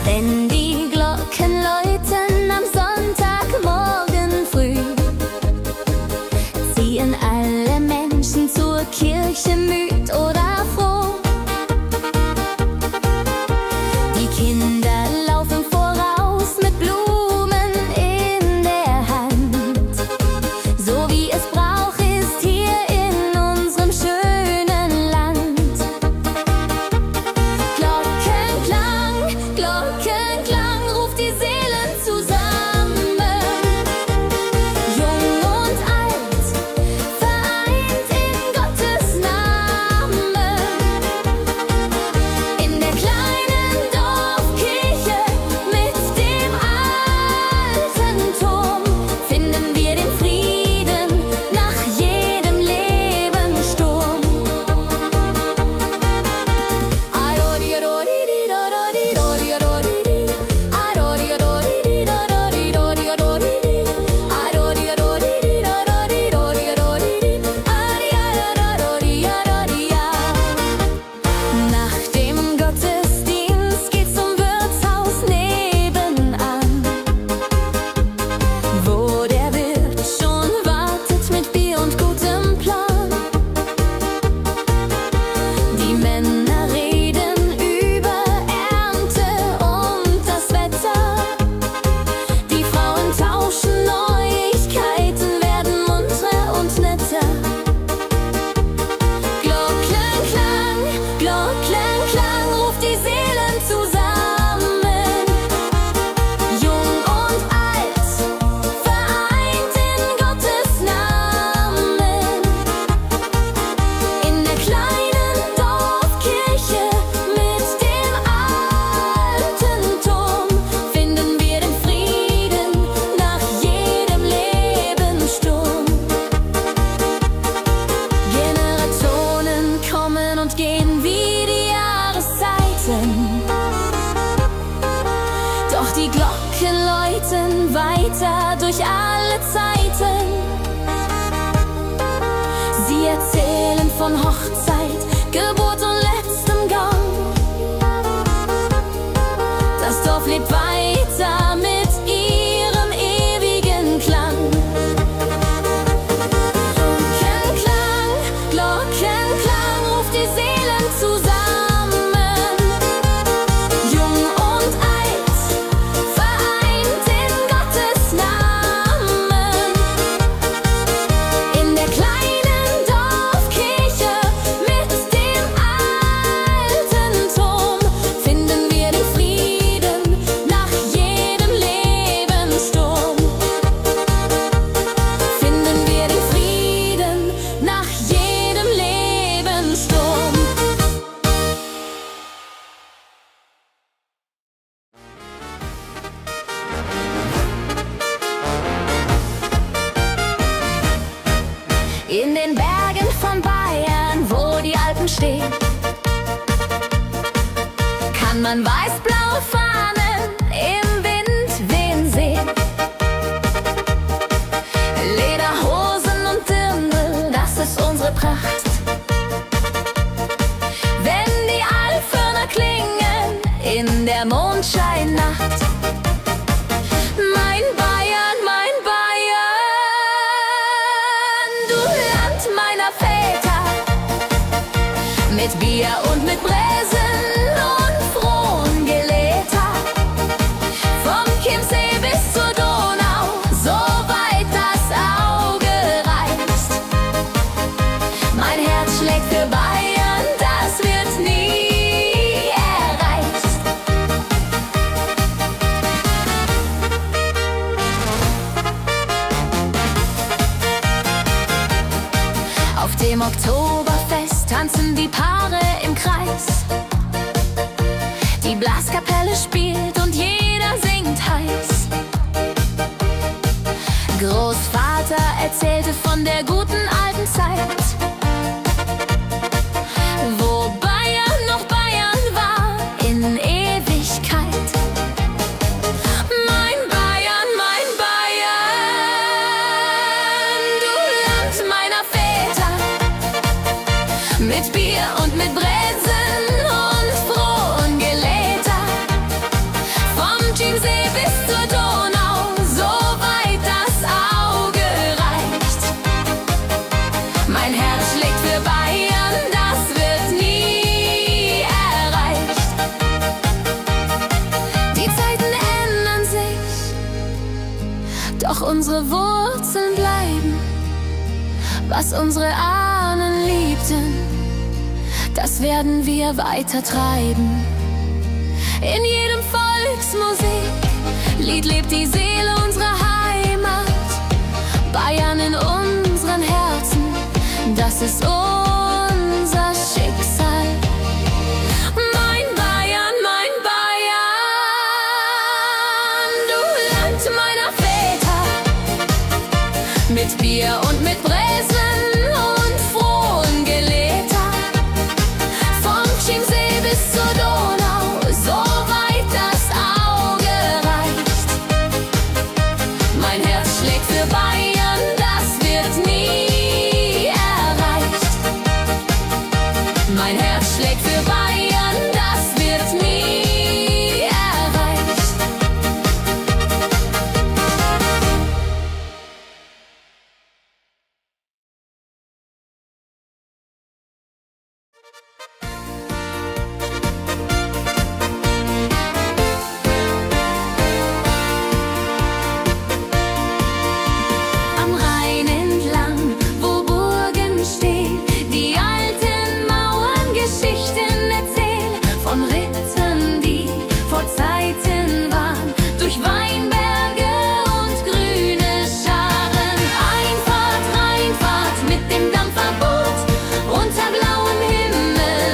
Speaker 2: Wenn die Glocken läuten am Sonntagmorgen früh, ziehen alle Menschen zur Kirche müd oder froh. Die Kinder laufen voraus mit Blumen in der Hand. So wie es Brauch ist hier in unserem schönen Land. Glockenklang ruft die Seelen zusammen. Jung und alt, vereint in Gottes Namen. Wurzeln weiter durch alle Zeiten. Sie erzählen von Hochzeit, Geburt und letztem Gang. Das Dorf lebt weiter mit ihrem ewigen Klang. Glockenklang, Glockenklang ruft die Seelen zusammen. Jung und alt, vereint in Gottes Namen. In der kleinen Dorfkirche mit dem alten Turm finden wir den Frieden nach jedem Lebenssturm. Finden wir den Frieden nach jedem Lebenssturm. In den Bergen von Bayern, wo die Alpen stehen, kann man weiß-blaue Fahnen im Wind wehen sehen. Lederhosen und Dirndl, das ist unsere Pracht. Wenn die Alphörner klingen in der Mondscheinnacht. Mein Bayern, du Land meiner Väter, mit Bier und mit Bräsen und frohen Geläter. Vom Chiemsee bis zur Donau, so weit das Auge reicht. Mein Herz schlägt für Bayern, das wird nie erreicht. Auf dem Oktoberfest tanzen die Paare im Kreis. Die Blaskapelle spielt und jeder singt heiß. Großvater erzählte von der guten alten Zeit, wo Bayern noch Bayern war in Ewigkeit. Mein Bayern, du Land meiner Väter, mit Bier und mit Bräsen und frohen Geläter. Vom Chiemsee bis zur Donau, so weit das Auge reicht. Mein Herz schlägt für Bayern, das wird nie erreicht. Die Zeiten ändern sich, doch unsere Wurzeln bleiben. Was unsere Ahnen liebten, das werden wir weiter treiben. In jedem Volksmusiklied lebt die Seele unserer Heimat. Bayern in unseren Herzen, das ist unser Schicksal. Mein Bayern, du Land meiner Väter, mit Bier und mit Bräsen und frohen Geläter. Vom Chiemsee bis zur Donau, so weit das Auge reicht. Mein Herz schlägt für Bayern, das wird nie erreicht. Mein Herz schlägt für Bayern, das wird nie erreicht. Am Rhein entlang, wo Burgen stehen, die alten Mauern Geschichten erzählen von Rittern, die vor Zeiten waren, durch Weinberge und grüne Scharen. Einfahrt, Rheinfahrt mit dem Dampferboot, unter blauem Himmel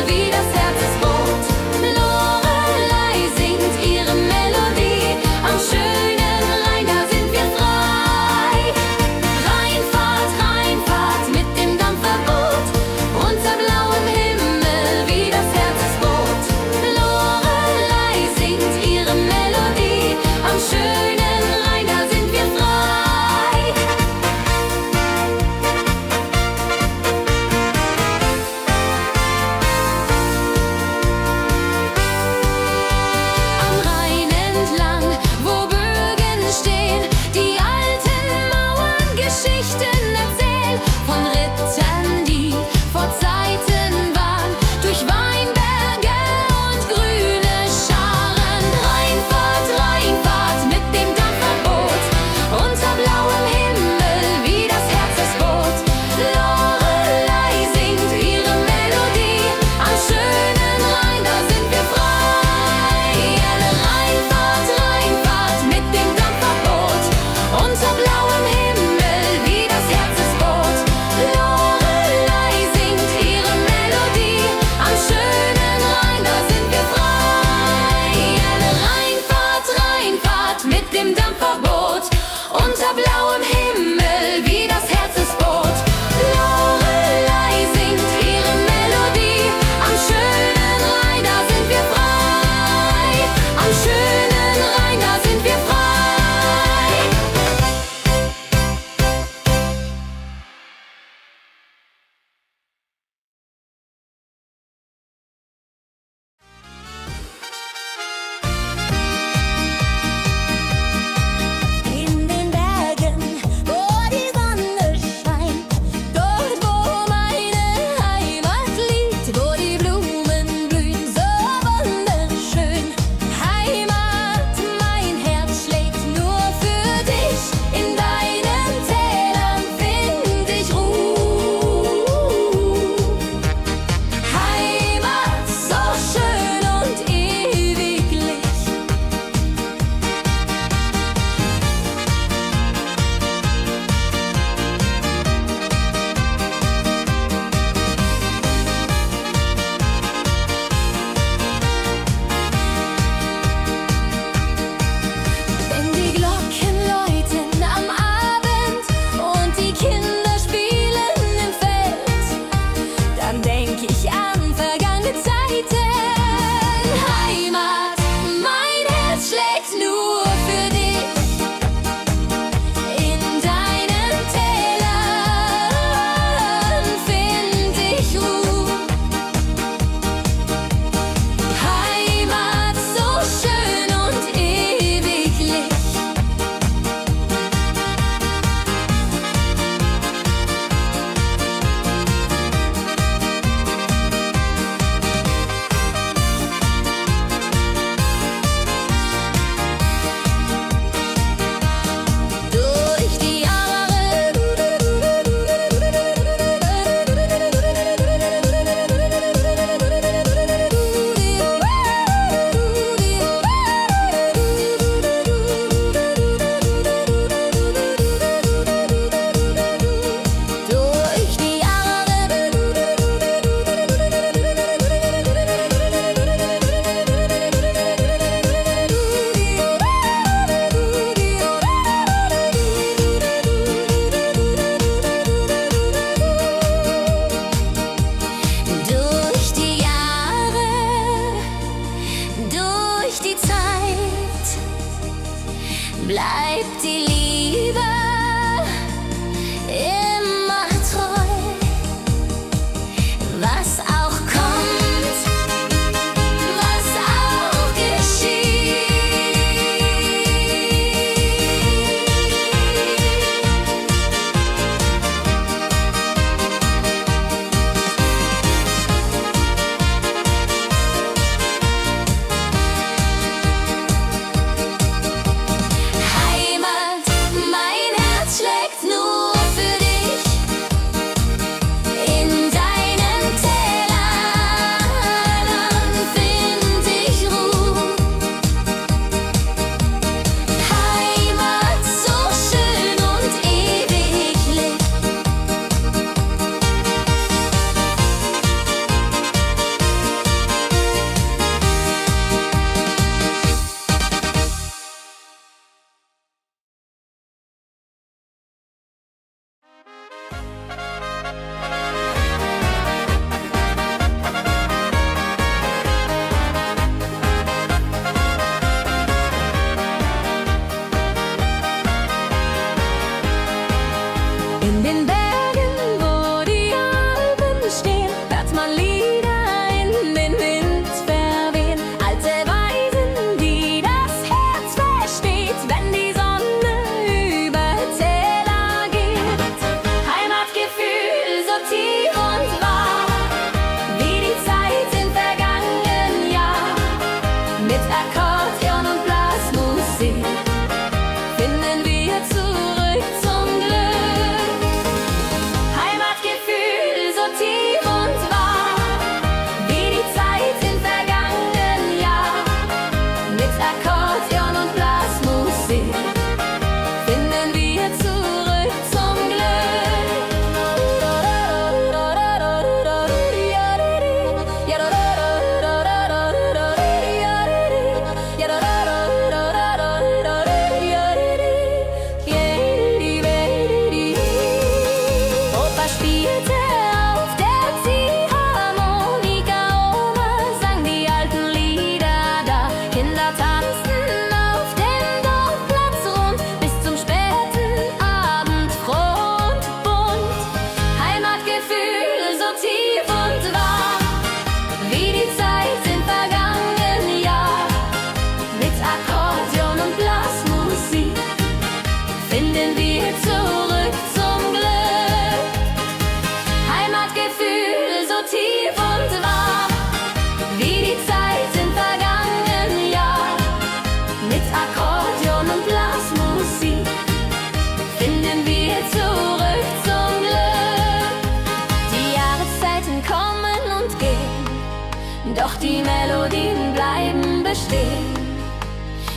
Speaker 1: Zeiten kommen und gehen, doch die Melodien bleiben bestehen.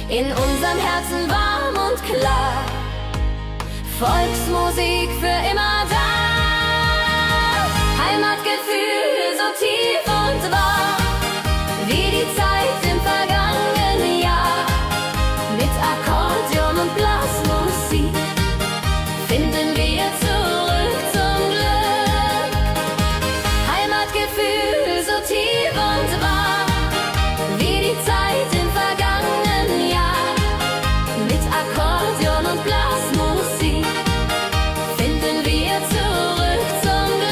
Speaker 1: In unserem Herzen warm und klar, Volksmusik für immer da. Heimatgefühl so tief und wahr, wie die Zeit im vergangenen Jahr. Mit Akkordeon und Blasmusik finden wir zurück zum Glück. Heimatgefühl so tief und wahr, wie die Zeit im vergangenen Jahr. Mit Akkordeon und Blasmusik finden wir zurück zum Glück.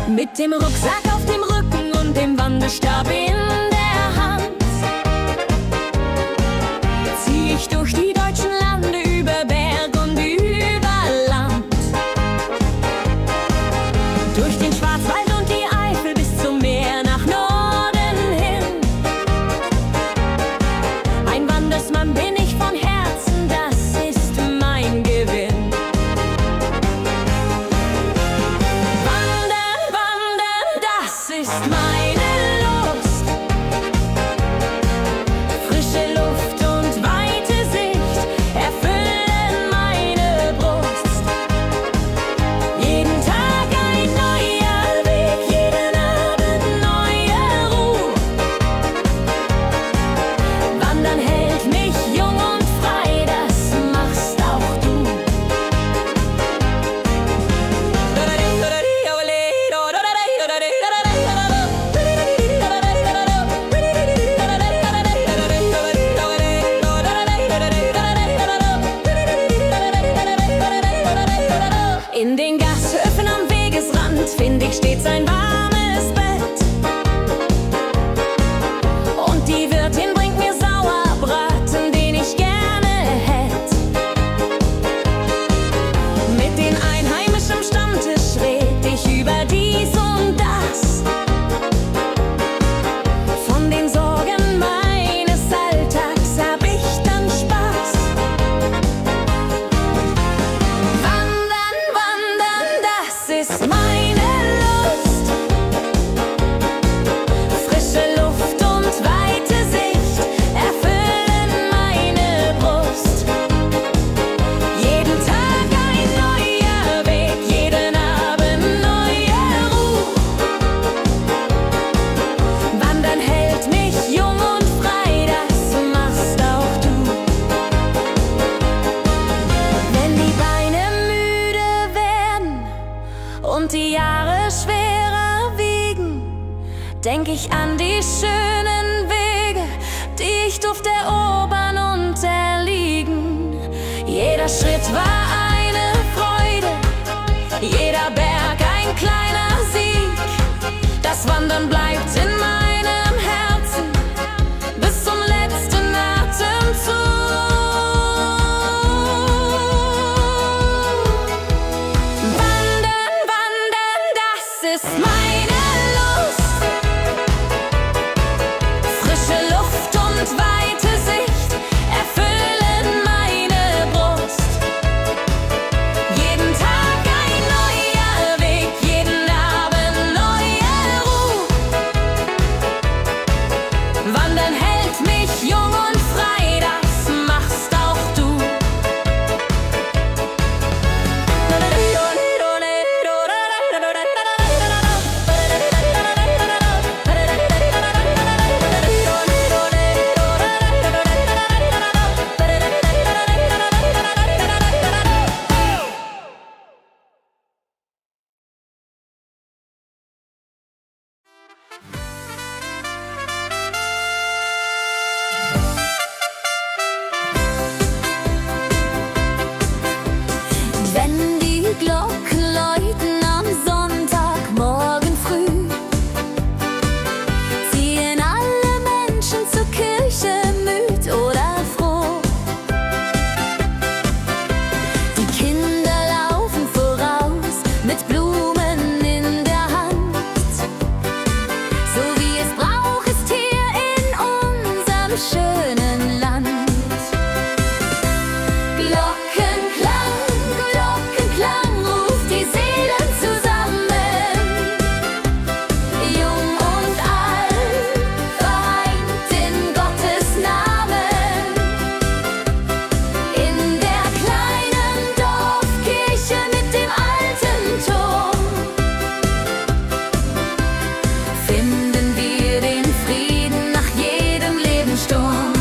Speaker 2: Mit dem Rucksack auf dem Rücken und dem Wandelstab in der Hand zieh ich durch die deutschen Lande, über Berg und über Land, durch den Schwarzwald und die Eifel bis zum Meer nach Norden hin. Ein Wandersmann bin ich von Herzen, das ist mein Gewinn. Das ist meine Lust. Frische Luft und weite Sicht erfüllen meine Brust. Jeden Tag ein neuer Weg, jeden Abend neue Ruhe. Wandern hält mich jung und frei, das machst auch du. In den Gasthöfen am Wegesrand find ich stets ein warmes Bett. Und die Wirtin bringt mir Sauerbraten, den ich gerne hätt. Mit den Einheimischen am Stammtisch red ich über dies und das. Von den Sorgen meines Alltags hab ich dann Spaß. Wandern, das ist meine Lust. Frische Luft und weite Sicht erfüllen meine Brust. Jeden Tag ein neuer Weg, jeden Abend neue Ruhe. Wandern hält mich jung und frei, das machst auch du. Wenn die Beine müde werden und die Jahre schwerer wiegen, denk ich an die schönen Wege, die ich durfte erobern und erliegen. Jeder Schritt war eine Freude, jeder Berg ein kleiner Sieg. Das Wandern bleibt in meinem Herzen bis zum letzten Atemzug. Wandern, das ist meine Lust. Frische Luft und weite Sicht erfüllen meine Brust. Jeden Tag ein neuer Weg, jeden Abend neue Ruhe. Wandern hält mich jung und frei, das machst auch du. schönen Land. Glockenklang, Glockenklang ruft die Seelen zusammen. Jung und alt, vereint in Gottes Namen. In der kleinen Dorfkirche mit dem alten Turm finden wir den Frieden nach jedem Lebenssturm.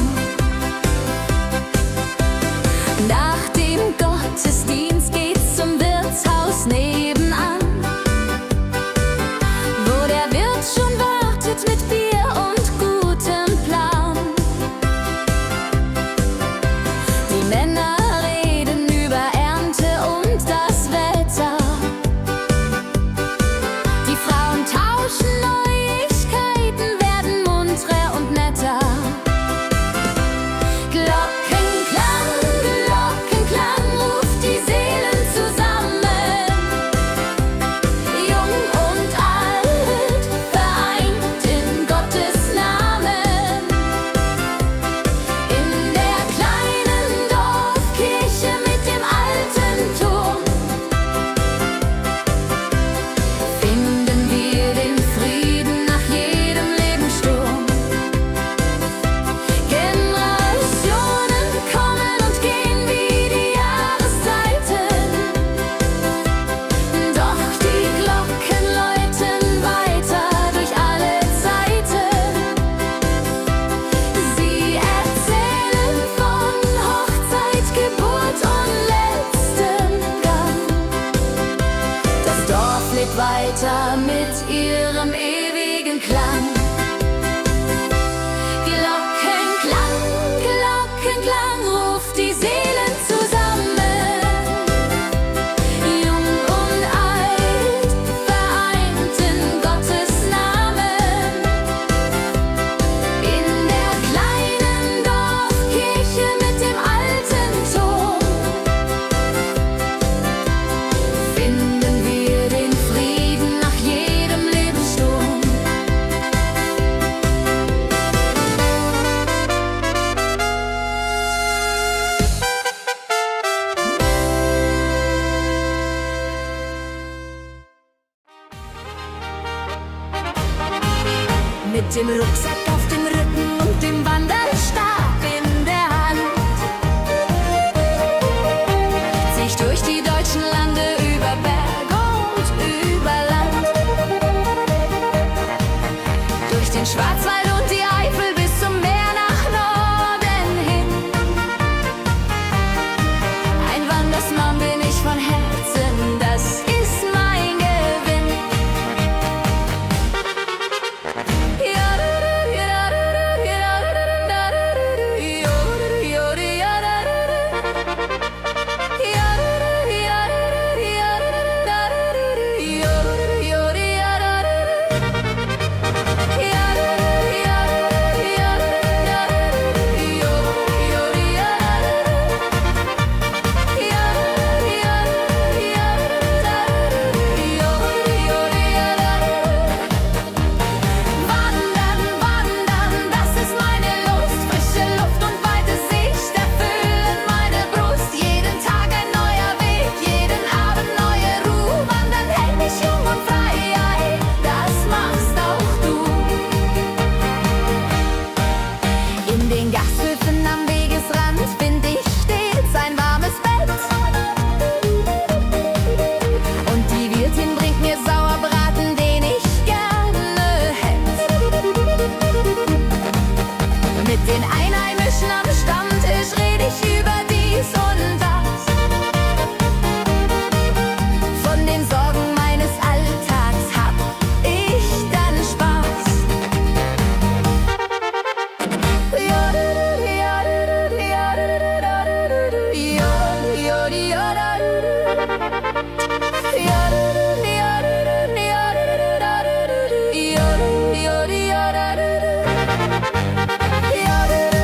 Speaker 2: Nach dem Gottesdienst geht's zum Wirtshaus nebenan, wo der Wirt schon wartet mit Bier und gutem Plan. Die Männer reden über Ernte und das Wetter. Die Frauen tauschen Neuigkeiten, werden munterer und netter. Glockenklang, Glockenklang ruft die Seelen zusammen. Jung und alt, vereint in Gottes Namen. In der kleinen Dorfkirche mit dem alten Turm finden wir den Frieden nach jedem Lebenssturm. Generationen kommen und gehen wie die Jahreszeiten, doch die Glocken läuten weiter durch alle Zeiten. Sie erzählen von Hochzeit, Geburt und letztem Gang. Das Dorf lebt weiter mit ihrem ewigen Klang. Glockenklang, Glockenklang ruft die Seelen zusammen. Jung und alt, vereint in Gottes Namen. In der kleinen Dorfkirche mit dem alten Turm finden wir den Frieden nach jedem Lebenssturm. Mit dem Rucksack auf dem Rücken und dem Wanderstab in der Hand zieh ich durch die deutschen Lande, über Berg und über Land, durch den Schwarzwald und die Eifel bis zum Meer nach Norden hin. Ein Wandersmann bin ich von Herzen, das ist mein Gewinn.
Speaker 1: Yodel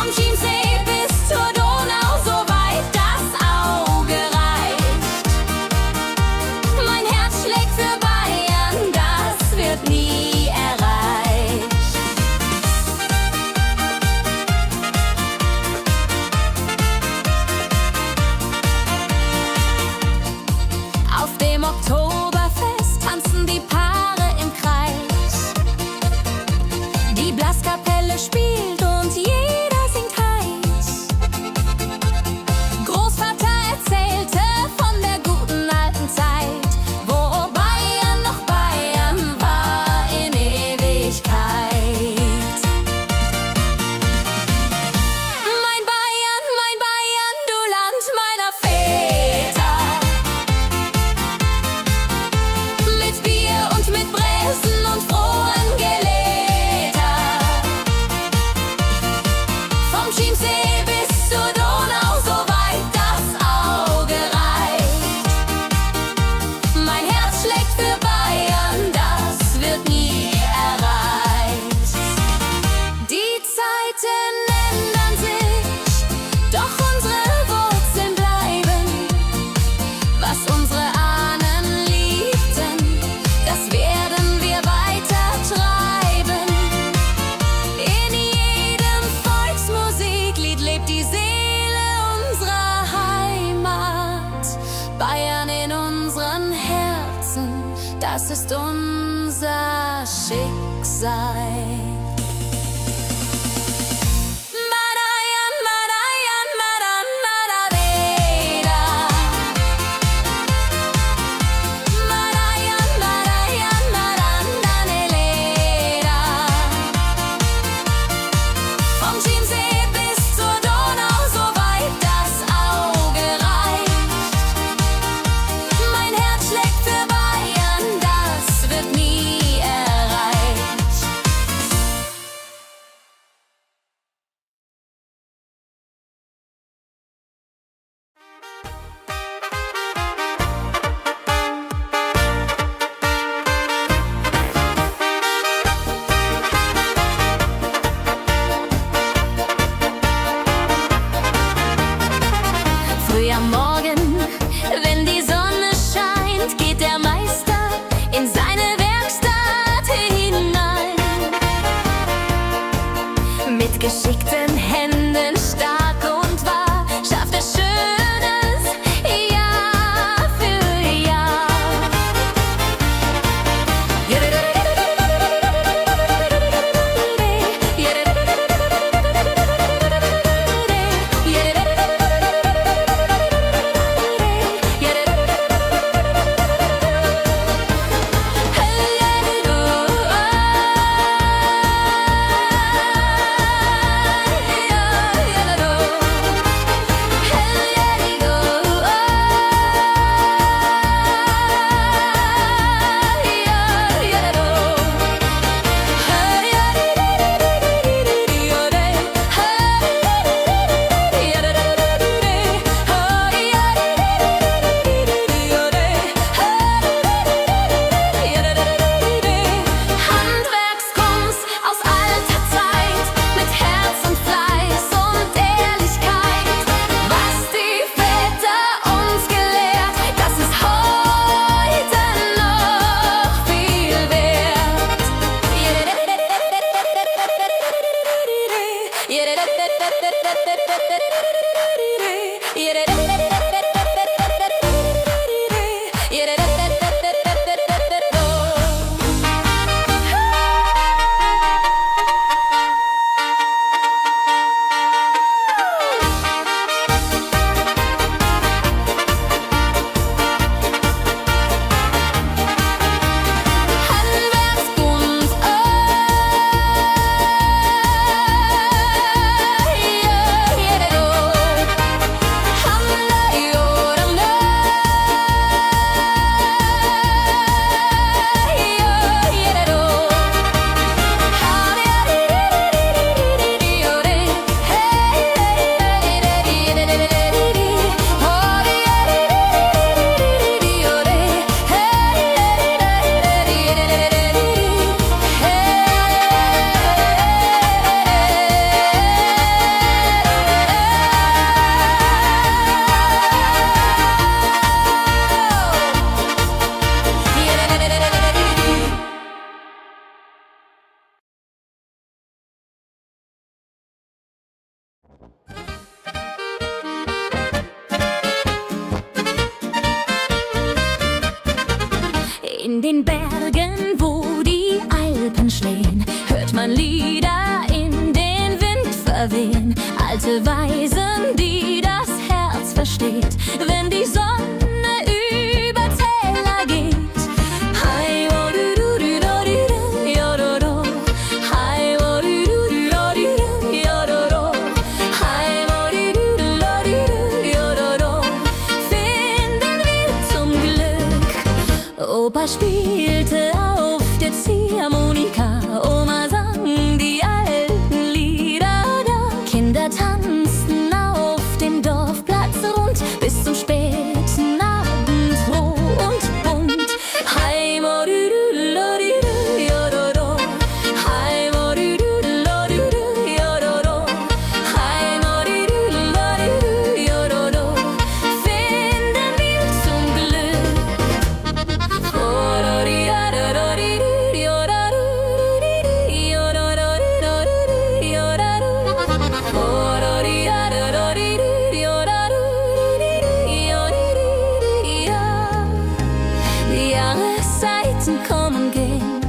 Speaker 2: Vom Chiemsee bis zur Donau, so weit das Auge reicht. Mein Herz schlägt für Bayern, das wird nie erreicht. Auf dem Oktoberfest tanzen die Paare im Kreis. Die Blaskapelle spielt und jeder singt heiß. Großvater erzählte von der guten alten Zeit, wo Bayern noch Bayern war in Ewigkeit. Mein Bayern, du Land meiner Väter. Mit Bier und mit Bräsen und frohen Geläter. Vom Chiemsee bis zur Donau, so weit das Auge reicht. Mein Herz schlägt für Bayern, das wird nie erreicht. Die Zeiten ändern sich, doch unsere Wurzeln bleiben. Was unsere Ahnen liebten, das werden wir weiter treiben. In jedem Volksmusiklied lebt die Seele unserer Heimat. Bayern in unseren Herzen, das ist unser Schicksal. Madayan, Madayan, Madan, Madaveda. Madayan, Madayan, Madan, Daneleda. Vom Chiemsee bis zur Donau, so weit das Auge reicht. Mein Herz schlägt für Bayern, das wird nie erreicht. Früh am Morgen, wenn die Sonne scheint, geht der Meister in seine Werkstatt hinein. Mit geschickten Händen, stark und wahr, schafft er Schönes Jahr für Jahr. In den Bergen, wo die Alpen stehen, hört man Lieder in den Wind verwehen. Alte Weisen, die das Herz versteht, wenn die Sonne über Täler geht. Hi, wo du du du do di du, yo do do. Hi, wo du du du do di du, yo do do. Hi, wo du du du do di du, yo do do. Finden wir zum Glück. Opa spielte auf der Ziehharmonika, Oma sang die alten Lieder da. Kinder tanzten auf dem Dorfplatz rund bis zum späten Abend, froh und bunt. Hi, mo du du lo di du, yo do do. Hi, mo du du lo di du, yo do do. Hi, mo du du lo di du, yo do do. Finden wir zum Glück. Oh, do di da do di du, yo da du di di, yo do do di, yo da du. Oh, do di da do di du, yo da du di di, yo di di, ja. Die Jahreszeiten kommen und gehen,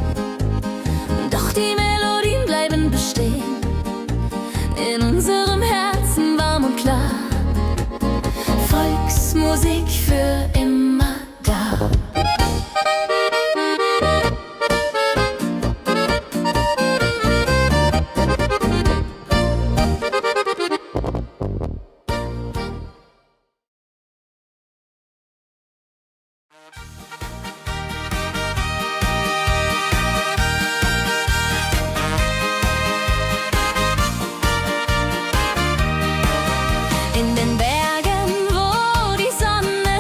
Speaker 2: doch die Melodien bleiben bestehen. In unserem Herzen warm und klar, Volksmusik für immer da. In den Bergen, wo die Sonne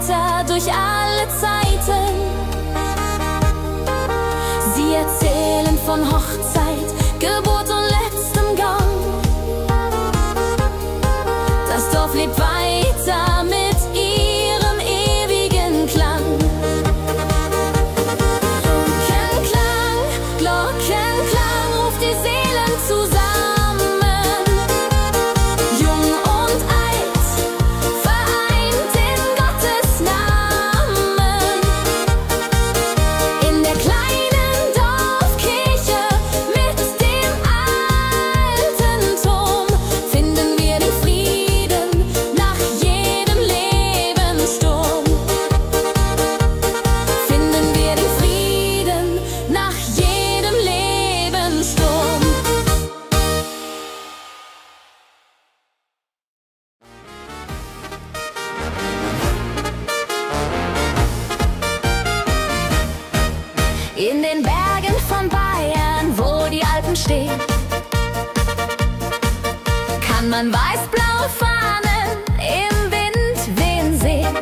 Speaker 2: weiter durch alle Zeiten. Sie erzählen von Hochzeit, Geburt und letztem Gang. Das Dorf lebt weiter mit ihrem ewigen Klang. Glockenklang, Glockenklang ruft die Seelen zusammen. Jung und alt, vereint in Gottes Namen. In der kleinen Dorfkirche mit dem alten Turm finden wir den Frieden nach jedem Lebenssturm. Finden wir den Frieden nach jedem Lebenssturm. In den Bergen von Bayern, wo die Alpen stehen, kann man weiß-blaue Fahnen im Wind wehen sehen.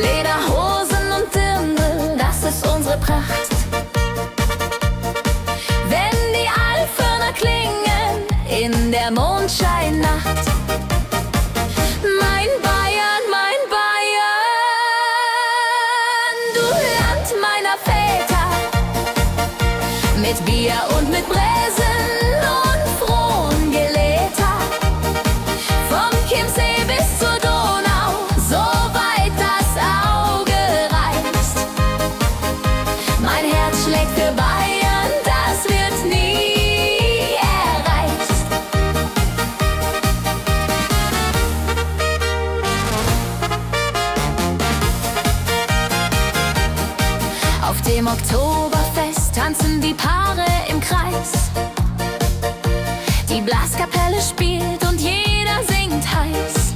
Speaker 2: Lederhosen und Dirndl, das ist unsere Pracht. Wenn die Alphörner klingen in der Mondscheinnacht. Mein Bayern, du Land meiner Väter, mit Bier und mit Bräsen und frohen Geläter. Vom Chiemsee bis zur Donau, so weit das Auge reicht. Mein Herz schlägt für Bayern, das wird nie erreicht. Auf dem Oktoberfest tanzen die Paare im Kreis. Die Blaskapelle spielt und jeder singt heiß.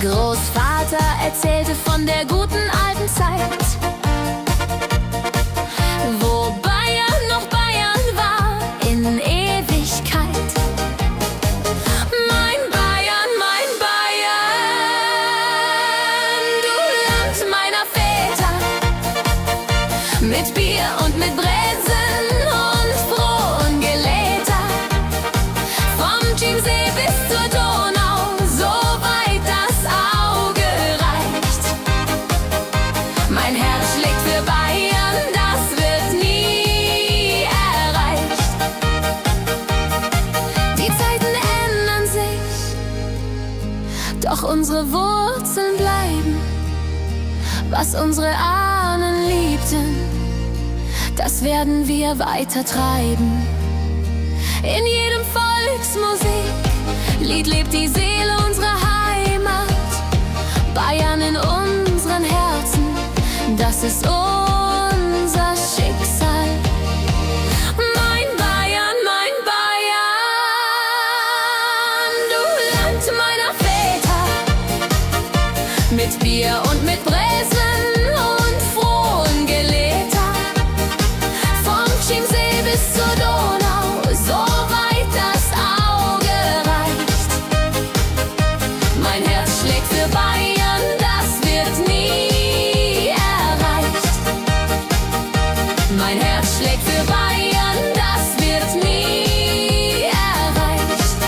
Speaker 2: Großvater erzählte von der guten alten Zeit, wo Bayern noch Bayern war in Ewigkeit. Mein Bayern, du Land meiner Väter, mit Bier und mit Bräsen und frohen Geläter. Vom Chiemsee bis zur Donau, so weit das Auge reicht. Mein Herz schlägt für Bayern, das wird nie erreicht. Die Zeiten ändern sich, doch unsere Wurzeln bleiben. Was unsere Ahnen liebten, das werden wir weiter treiben. In jedem Volksmusiklied lebt die Seele unserer Heimat. Bayern in unseren Herzen, das ist unser Schicksal. Mein Bayern, du Land meiner Väter, mit Bier und mit Bräsen und frohen Geläter. Vom Chiemsee bis zur Donau, so weit das Auge reicht. Mein Herz schlägt für Bayern, das wird nie erreicht. Mein Herz schlägt für Bayern, das wird nie erreicht.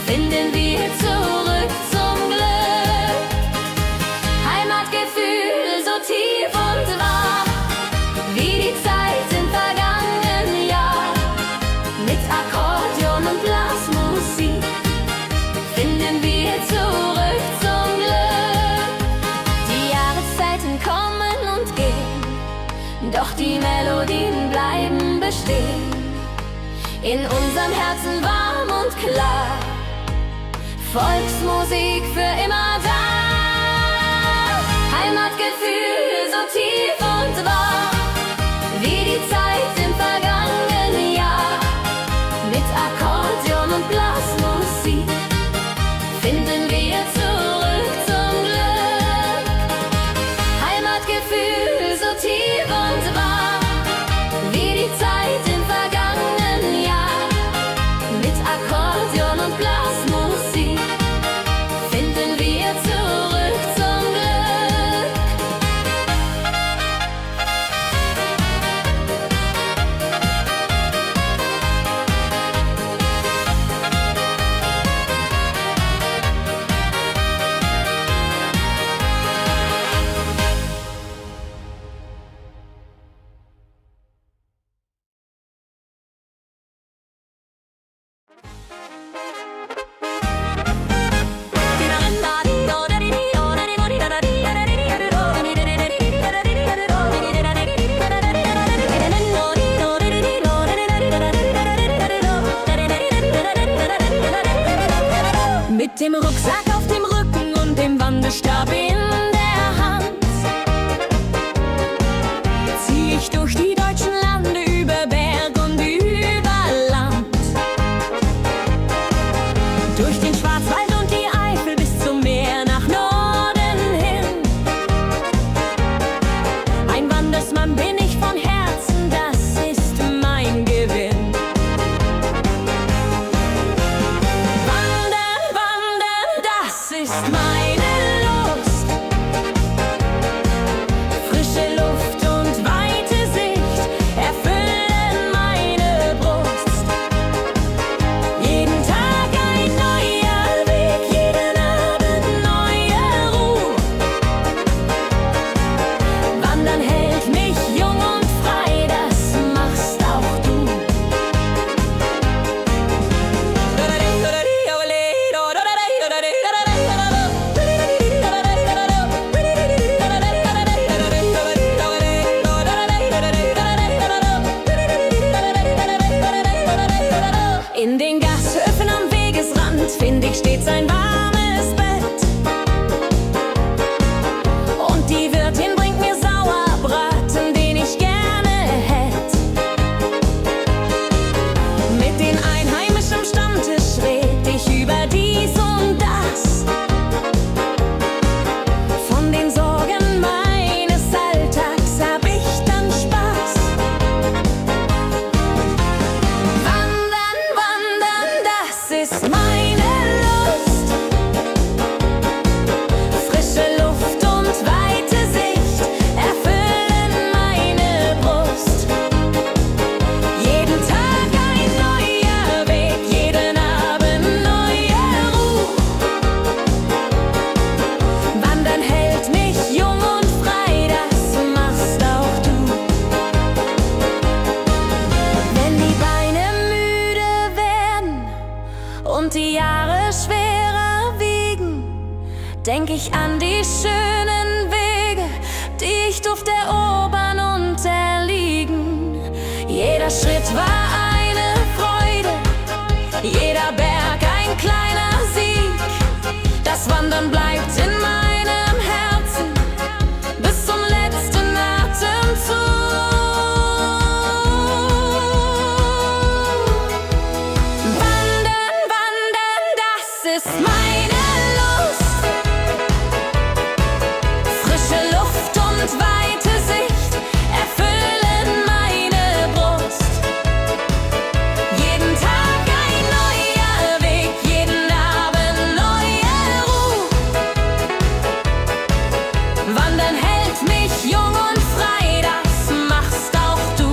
Speaker 1: finden wir zurück zum Glück. Heimatgefühl so tief und wahr, wie die Zeit im vergangenen Jahr. Mit Akkordeon und Blasmusik finden wir zurück zum Glück. Die Jahreszeiten kommen und gehen, doch die Melodien bleiben bestehen. In unserem Herzen warm und klar, Volksmusik für immer da. Heimatgefühl so tief und wahr, wie die Zeit im vergangenen Jahr. Mit Akkordeon und Blasmusik finden wir zurück zum Glück. Heimatgefühl so tief und wahr, wie die Zeit im vergangenen Jahr. Mit Akkordeon und Blasmusik finden wir zurück zum Glück.
Speaker 2: Mit dem Rucksack auf dem Rücken und dem Wandelstab in der Hand zieh ich durch die deutschen Lande, über Berg und über Land, durch den Schwarzwald und die Eifel bis zum Meer nach Norden hin. Ein Wandersmann bin ich von Herzen, das ist mein Gewinn. Das ist meine Lust. Frische Luft und weite Sicht erfüllen meine Brust. Jeden Tag ein neuer Weg, jeden Abend neue Ruhe. Wandern hält mich jung und frei, das machst auch du. In den Gasthöfen am Wegesrand find ich stets ein warmes Bett. Und die Wirtin bringt mir Sauerbraten, den ich gerne hätt. Mit den Einheimischen am Stammtisch red ich über dies und das. Von den Sorgen meines Alltags hab ich dann Spaß. Wandern, das ist meine Lust. Frische Luft und weite Sicht erfüllen meine Brust. Jeden Tag ein neuer Weg, jeden Abend neue Ruhe. Wandern hält mich jung und frei, das machst auch du. Wenn die Beine müde werden und die Jahre schwerer wiegen, denk ich an die schönen Wege, die ich durfte erobern und erliegen. Jeder Schritt war eine Freude, jeder Berg ein kleiner Sieg. Das Wandern bleibt in meinem Herzen bis zum letzten Atemzug. Wandern, das ist meine Lust. Frische Luft und weite Sicht erfüllen meine Brust. Jeden Tag ein neuer Weg, jeden Abend neue Ruhe. Wandern hält mich jung und frei, das machst auch du.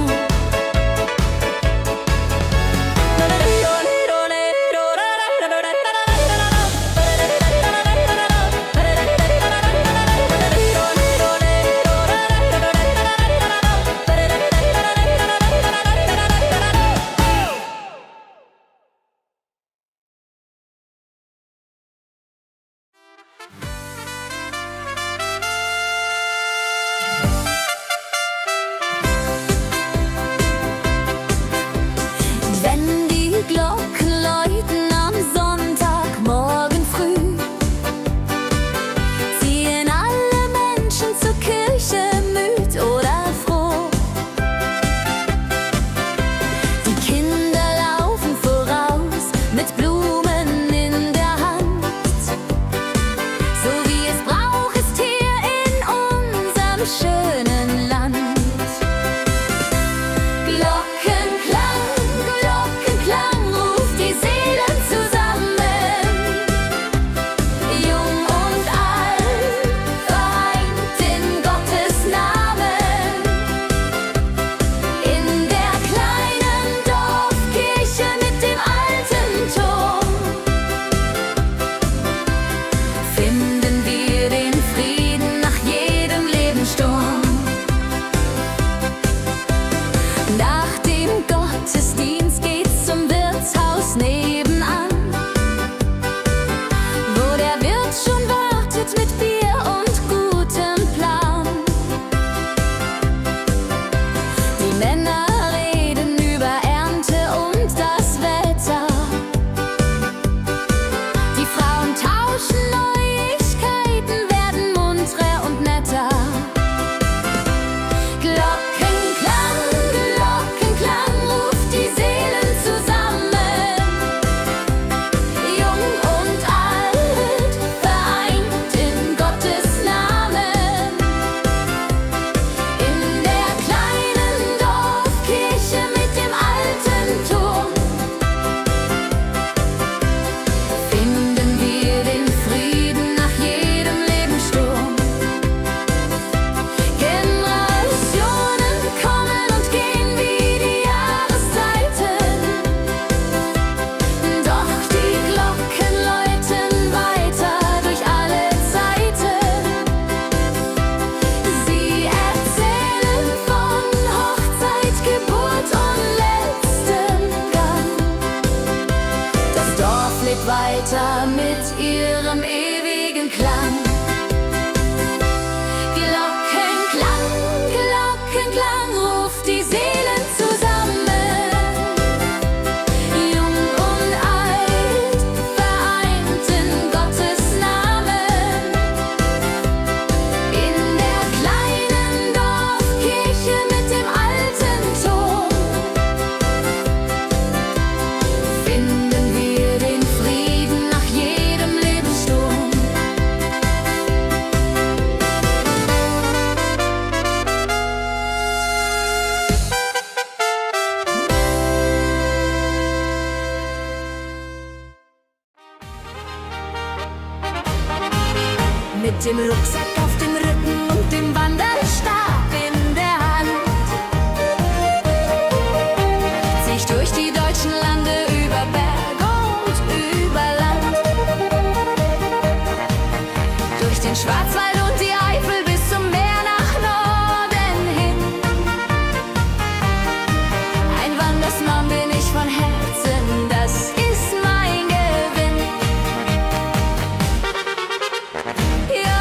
Speaker 1: weiter mit ihrem ewigen Klang. Glockenklang, Glockenklang ruft die Seelen zusammen. Jung und alt, vereint in Gottes Namen. In der kleinen Dorfkirche mit dem alten Ton finden wir den Frieden nach jedem Lebenssturm. Mit dem Rucksack auf dem Rücken und dem Wanderstab in der Hand zieh ich durch die deutschen Lande, über Berg und über Land, durch den Schwarzwald und die Eifel bis zum Meer nach Norden hin. Ein Wandersmann bin ich von Herzen, das ist mein Gewinn. Ja,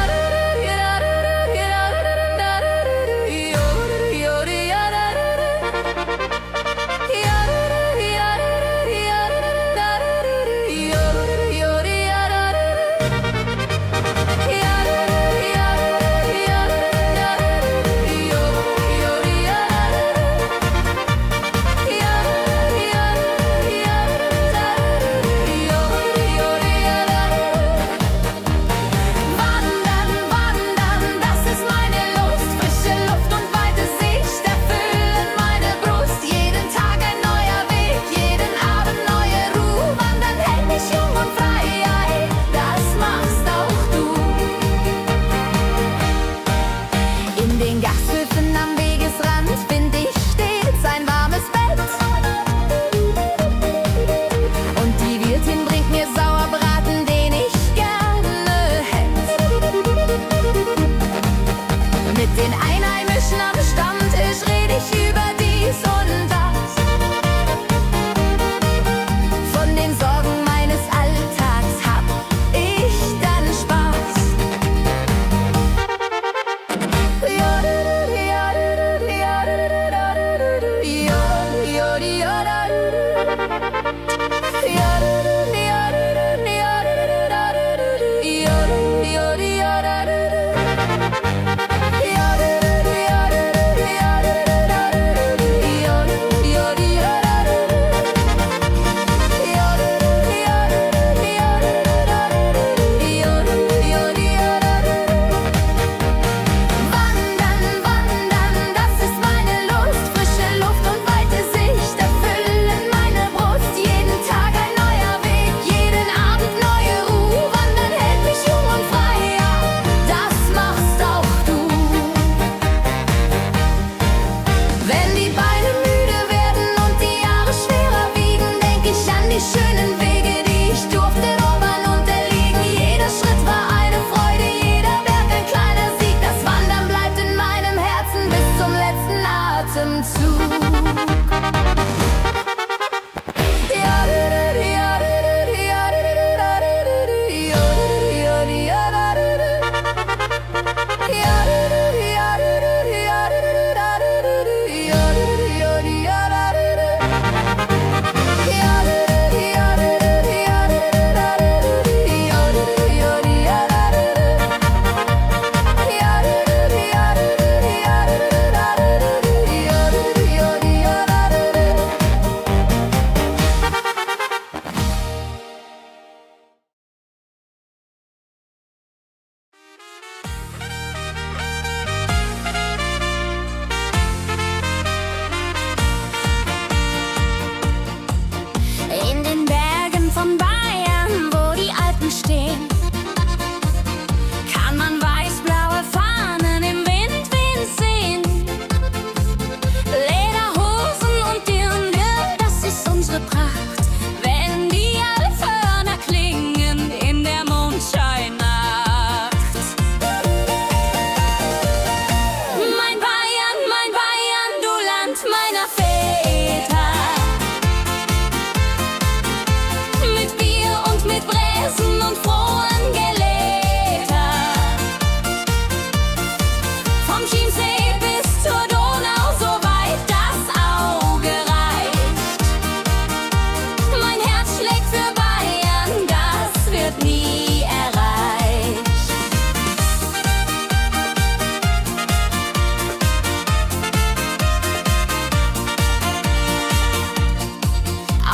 Speaker 2: wird nie erreicht.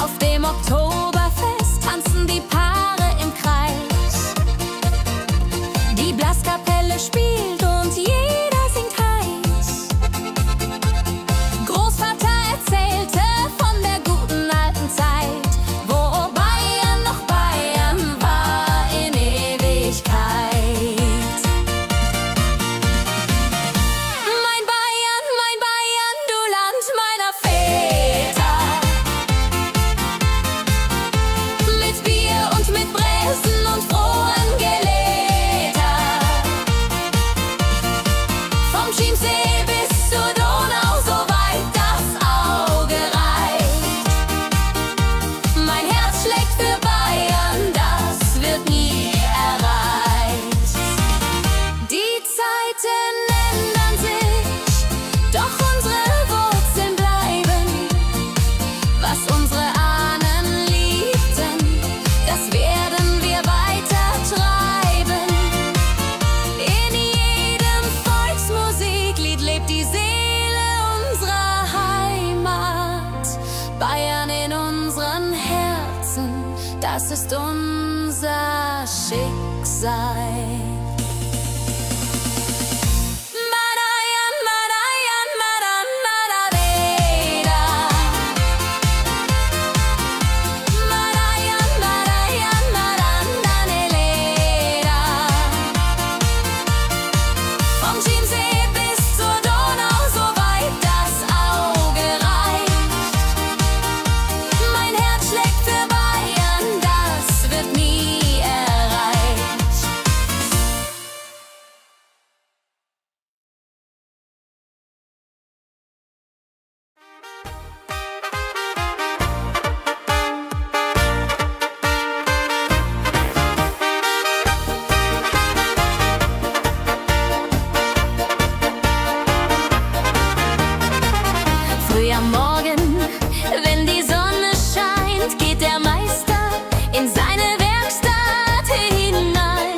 Speaker 2: Auf dem Oktoberfest tanzen die Paare im Kreis. Die Blaskapelle spielt und jeder singt heiß. Großvater erzählte von der guten alten Zeit, wo Bayern noch Bayern war in Ewigkeit. Mein Bayern, du Land meiner Väter. Mit Bier und mit Bräsen und frohen Geläter. Vom Chiemsee bis zur Donau, so weit das Auge reicht. Mein Herz schlägt für Bayern, das wird nie erreicht. Die Zeiten ändern sich, doch unsere Wurzeln bleiben. Was unsere Ahnen liebten, das werden wir weiter treiben. In jedem Volksmusiklied lebt die Seele unserer Heimat. Bayern in unseren Herzen, das ist unser Schicksal. Madayan, Madayan, Madan, Madaveda. Madayan, Madayan, Madan, Daneleda. Vom Chiemsee bis zur Donau, so weit das Auge reicht. Mein Herz schlägt für Bayern, das wird nie erreicht. Früh am Morgen, wenn die Sonne scheint, geht der Meister in seine Werkstatt hinein.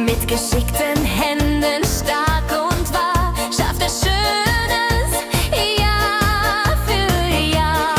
Speaker 2: Mit geschickten Händen, stark und wahr, schafft er Schönes Jahr für Jahr.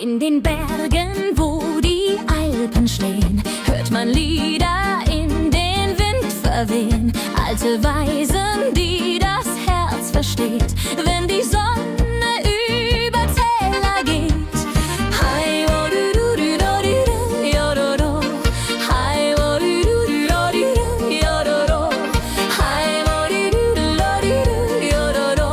Speaker 2: In den Bergen, wo die Alpen stehen, hört man Lieder in den Wind verwehen. Alte Weisen, die das Herz versteht, wenn die Sonne über Täler geht. Hi, wo du du du do di du, yo do do. Hi, wo du du du do di du, yo do do. Hi, wo du du du do di du, yo do do.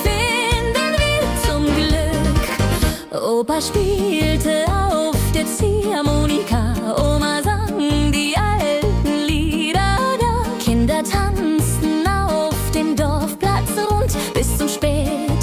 Speaker 2: Finden wir zum Glück. Opa spielte auf der Ziehharmonika, Oma sang die alten Lieder da. Kinder tanzten auf dem Dorfplatz rund bis zum späten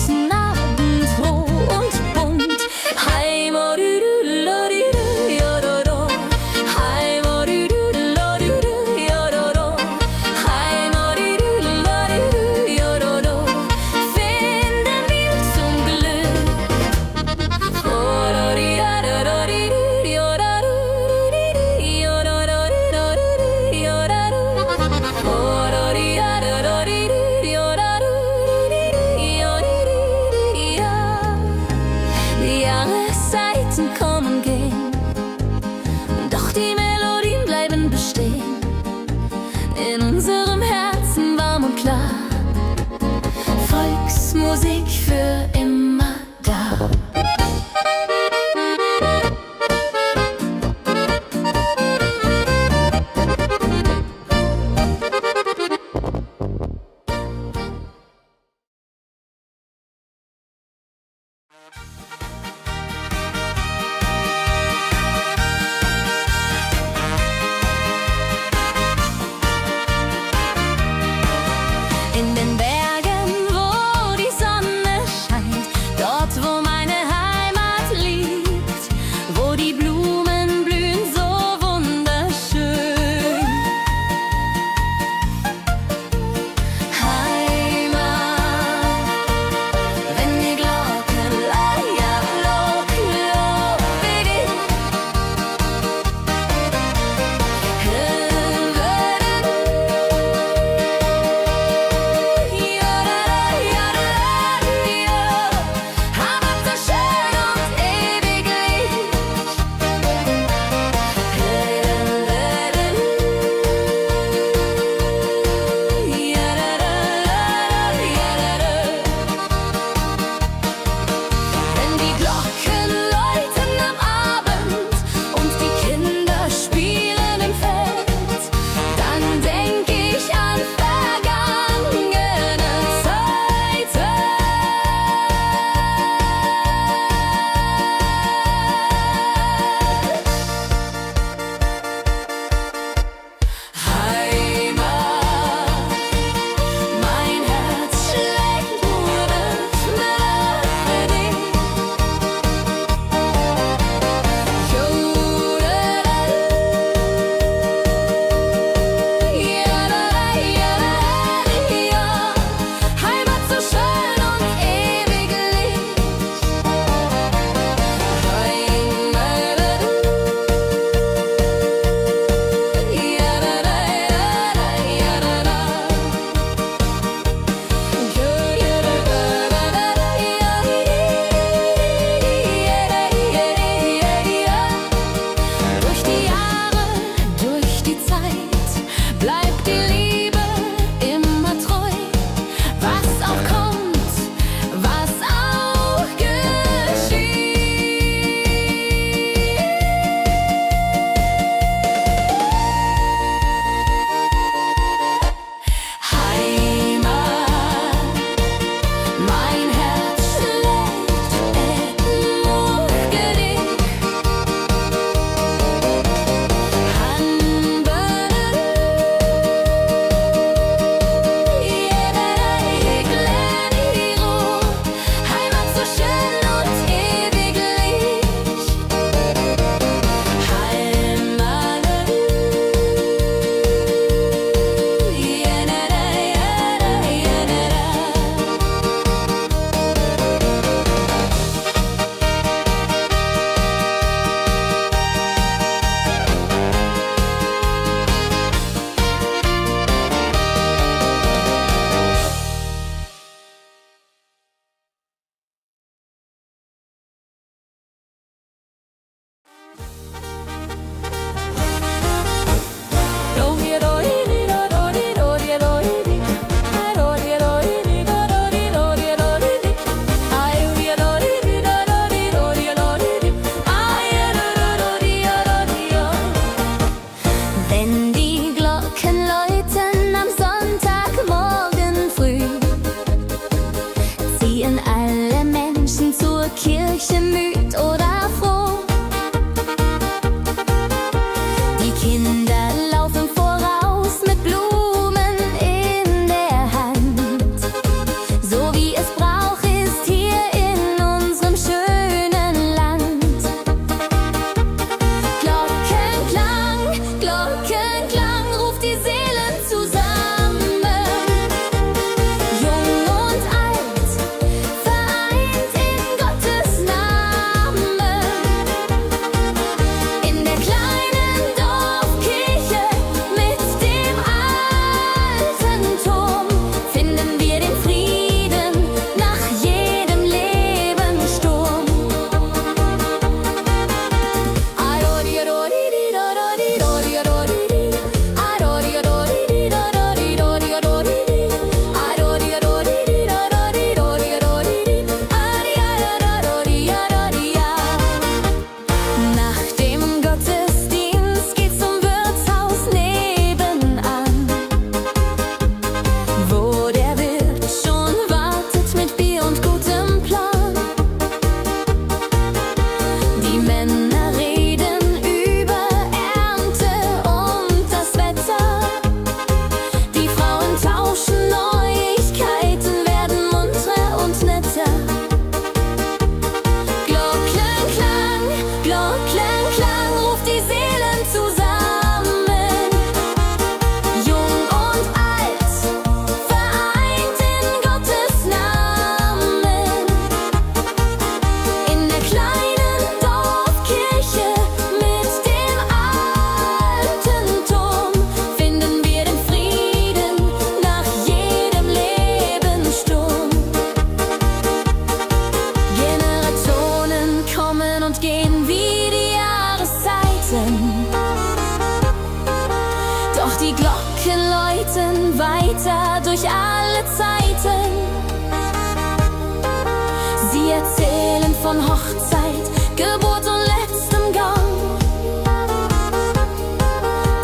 Speaker 2: von Hochzeit, Geburt und letztem Gang.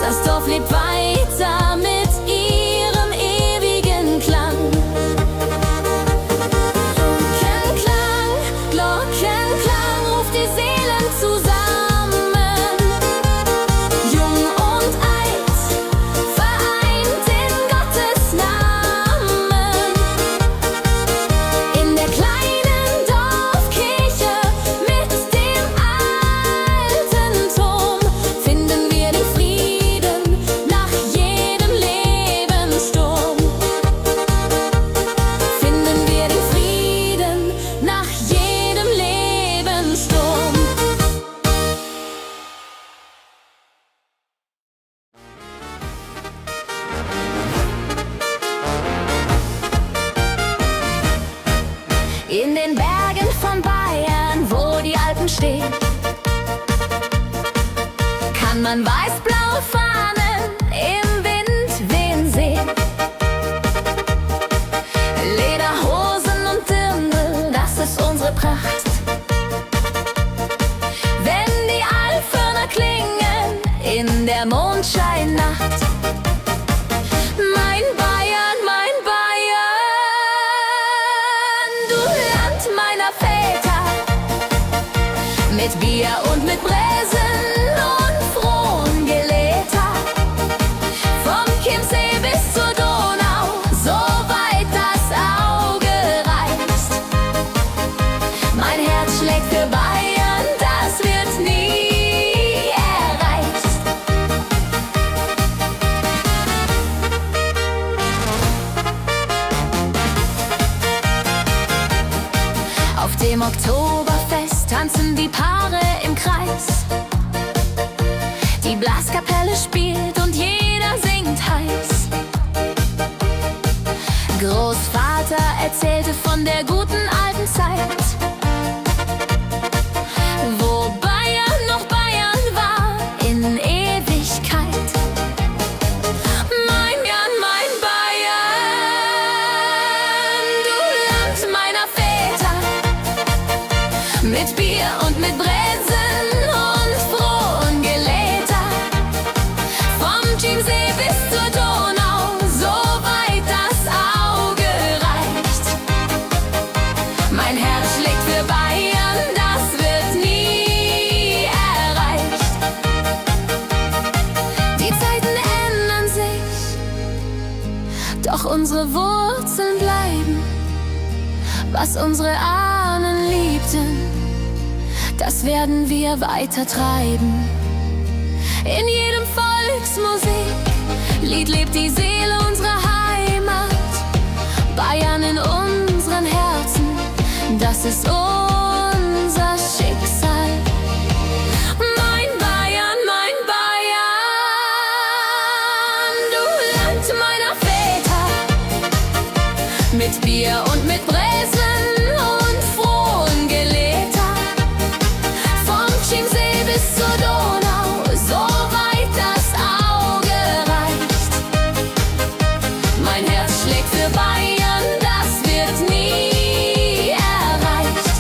Speaker 2: Das Dorf lebt weiter mit ihrem ewigen Klang. Glockenklang, Glockenklang ruft die Seelen zusammen. Jung und alt, vereint in Gottes Namen. In der kleinen Dorfkirche mit dem alten Turm finden wir den Frieden nach jedem Lebenssturm. Finden wir den Frieden nach jedem Lebenssturm. In den Bergen von Bayern, wo die Alpen stehen, kann man weiß-blaue Fahnen im Wind wehen sehen. Lederhosen und Dirndl, das ist unsere Pracht. Wenn die Alphörner klingen in der Mondscheinnacht. Mein Bayern, du Land meiner Väter, mit Bier und mit Bräsen und Frohngeläter. Vom Chiemsee bis zur Donau, so weit das Auge reicht. Mein Herz schlägt für Bayern, das wird nie erreicht. Auf dem Oktoberfest tanzen die Paare im Kreis. Die Blaskapelle spielt und jeder singt heiß. Großvater erzählte von der guten alten Zeit, wo Bayern noch Bayern war in Ewigkeit. Mein Bayern, du Land meiner Väter, mit Bier und mit Bräsen und Frohngeläter. Vom Chiemsee bis zur Donau, so weit das Auge reicht. Mein Herz schlägt für Bayern, das wird nie erreicht. Die Zeiten ändern sich, doch unsere Wurzeln bleiben. Was unsere Ahnen liebten, das werden wir weiter treiben. In jedem Volksmusiklied lebt die Seele unserer Heimat. Bayern in unseren Herzen, das ist unser Schicksal. Mein Bayern, du Land meiner Väter, mit Bier und mit Bräsen und Frohngeläter. Vom Chiemsee bis zur Donau, so weit das Auge reicht. Mein Herz schlägt für Bayern, das wird nie erreicht.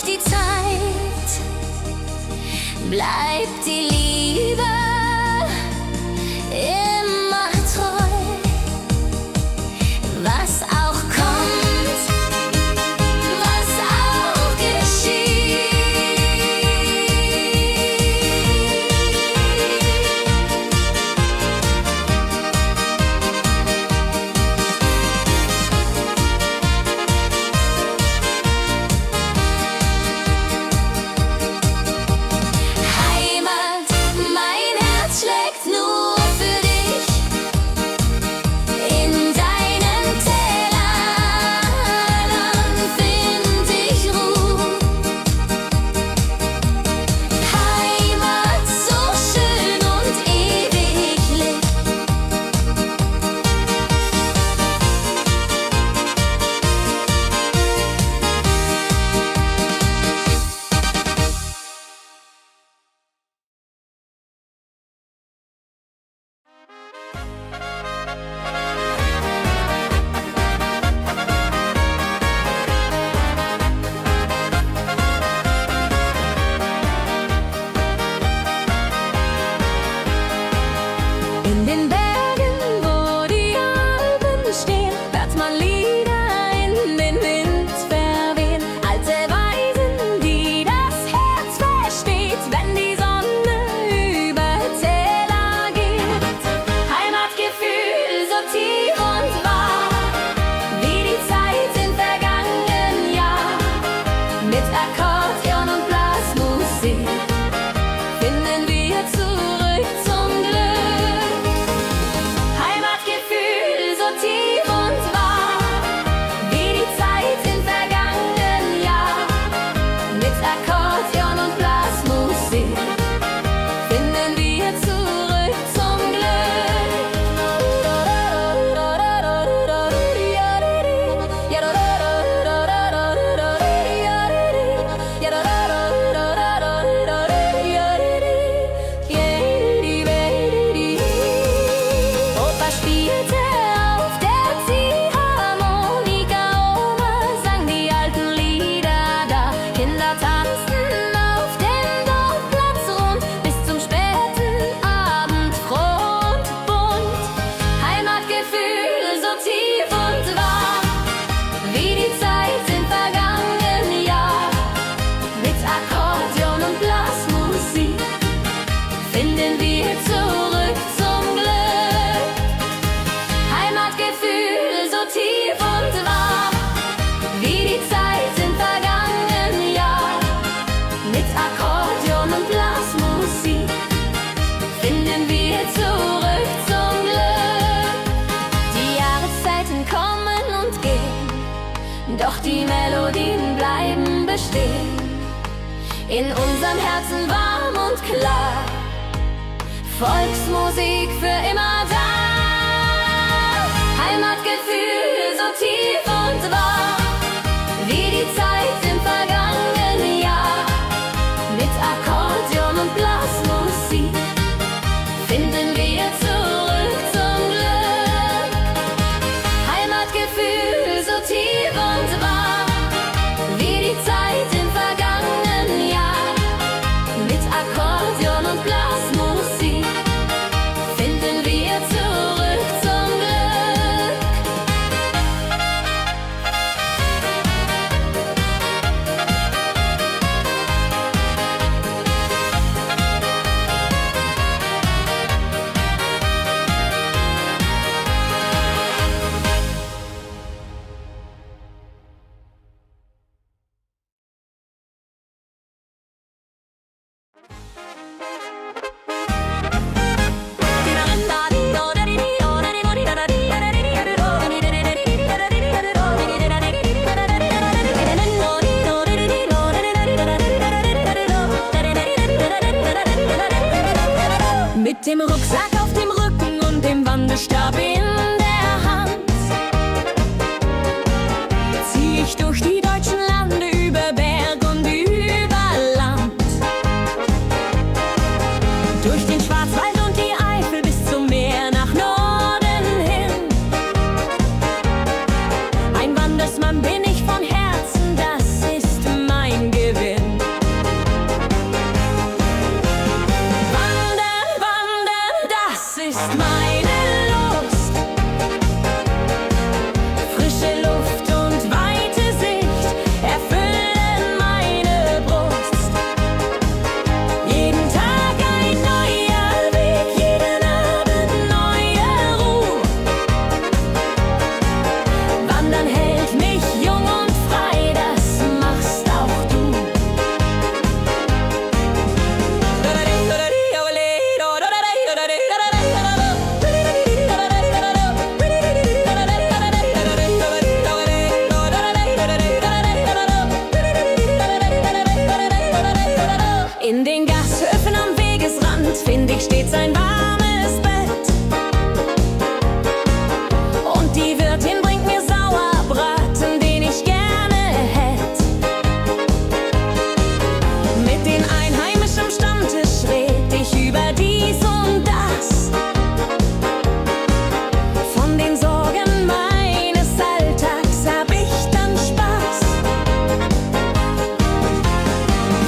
Speaker 2: die Zeit bleibt die Liebe immer treu. Was auch kommt, was auch geschieht. Heimat, mein Herz schlägt nur für dich. In deinen Tälern find ich Ruhe. Heimat, so schön und ewiglich. In den Bergen, wo die Alpen stehen, hört man Lieder in den Wind verwehen. Alte Weisen, die das Herz versteht, wenn die Sonne über Täler geht. Heimatgefühl so tief und wahr, wie die Zeit im vergangenen Jahr. Mit Akkordeon und Blasmusik finden wir zurück zum Glück. Heimatgefühl so tief und wahr, wie die Zeit im vergangenen Jahr. Mit Akkordeon und Blasmusik finden wir zurück zum Glück. Opa spielte auf der Ziehharmonika, Oma sang die alten Lieder da. Kinder tanzten auf dem Dorfplatz rund bis zum späten Abend, froh und bunt. Heimatgefühl so tief und wahr, wie die Zeit im vergangenen Jahr. Mit Akkordeon und Blasmusik finden wir zurück zum Glück. Heimatgefühl so tief und wahr, wie die Zeit im vergangenen Jahr. Mit Akkordeon und Blasmusik finden wir zurück zum Glück. Die Jahreszeiten kommen und gehen, doch die Melodien bleiben bestehen. In unserem Herzen warm und klar, Volksmusik für immer da. Heimatgefühl so tief und wahr, wie die Zeit im vergangenen Jahr. Mit Akkordeon und Blasmusik finden wir zurück zum Glück. Heimatgefühl so tief und wahr, wie die Zeit im vergangenen Jahr. Mit Akkordeon und Blasmusik finden wir zurück zum Glück. Mit dem Rucksack auf dem Rücken und dem Wanderstab in der Hand zieh ich durch die deutschen Lande, über Berg und über Land. Durch den Schwarzwald und die Eifel bis zum Meer nach Norden hin. Ein Wandersmann bin ich von Herzen, das ist mein Gewinn. In den Gasthöfen am Wegesrand find ich stets ein warmes Bett. Und die Wirtin bringt mir Sauerbraten, den ich gerne hätt. Mit den Einheimischen am Stammtisch red ich über dies und das. Von den Sorgen meines Alltags hab ich dann Spaß.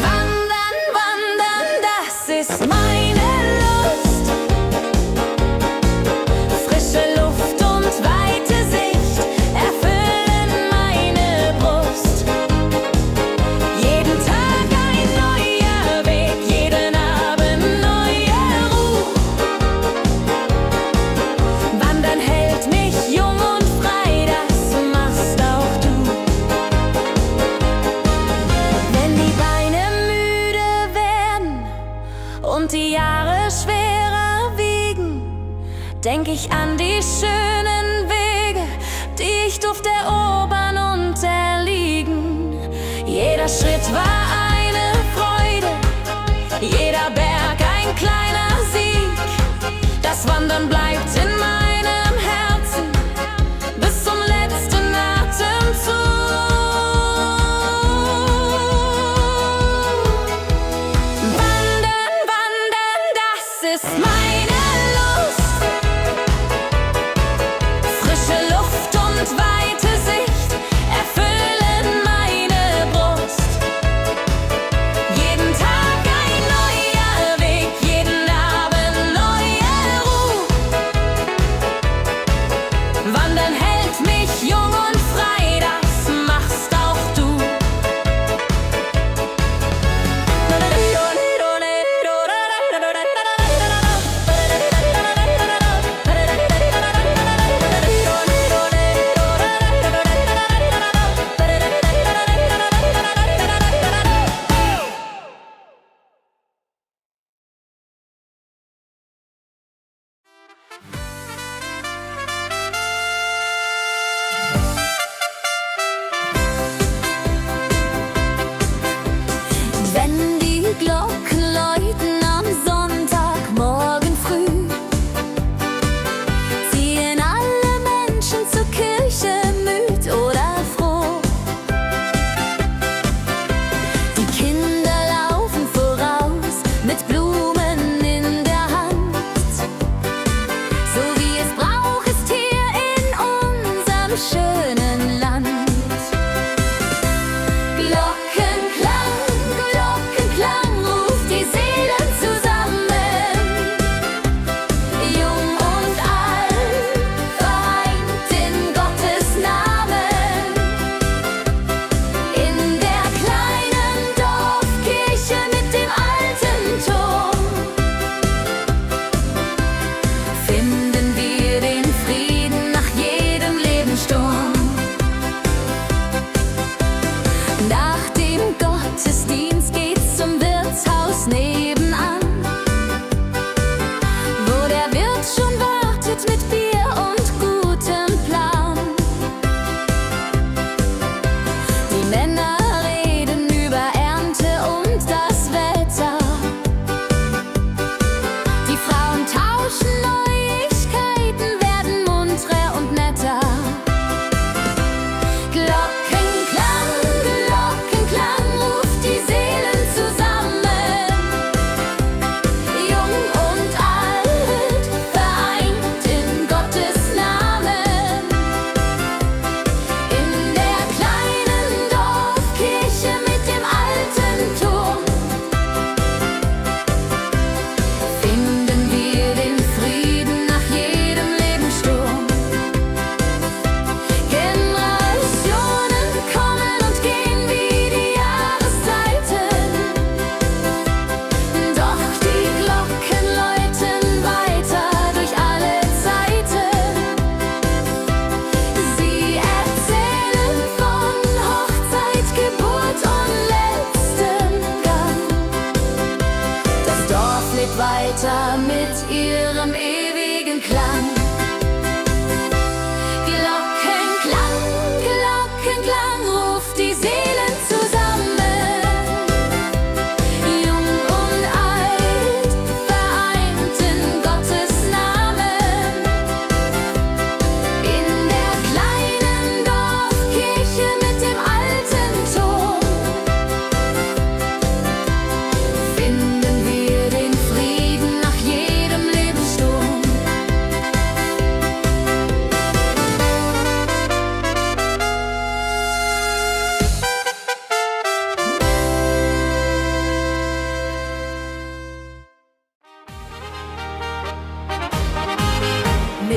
Speaker 2: Wandern, wandern, das ist meine Lust. Frische Luft und weite Sicht erfüllen meine Brust. Jeden Tag ein neuer Weg, jeden Abend neue Ruhe. Wandern hält mich jung und frei, das machst auch du. Wenn die Beine müde werden und die Jahre schwerer wiegen, denk ich an die schönen Wege, die ich durfte erobern und erliegen. Jeder Schritt war eine Freude, jeder Berg ein kleiner Sieg. Das Wandern bleibt in meinem Herzen bis zum letzten Atemzug. Wandern, wandern, das ist meine Lust. Frische Luft und weite Sicht erfüllen meine Brust. Jeden Tag ein neuer Weg, jeden Abend neue Ruhe. Wandern hält mich jung und frei, das machst auch du. Wenn die Glocken läuten am Sonntagmorgen früh, ziehen alle Menschen zur Kirche, müd oder froh. Die Kinder laufen voraus mit Blumen in der Hand. So wie es braucht ist hier in unserem schönen Land. Glockenklang, Glockenklang,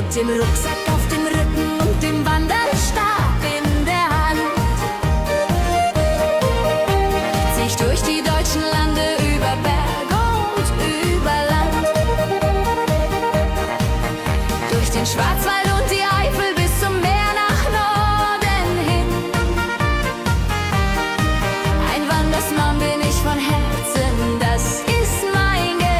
Speaker 2: mit dem Rucksack auf dem Rücken und dem Wanderstab in der Hand. Zieh ich durch die deutschen Lande, über Berg und über Land, durch den Schwarzwald und die Eifel bis zum Meer nach Norden hin. Ein Wandersmann bin ich von Herzen, das ist mein Gewinn.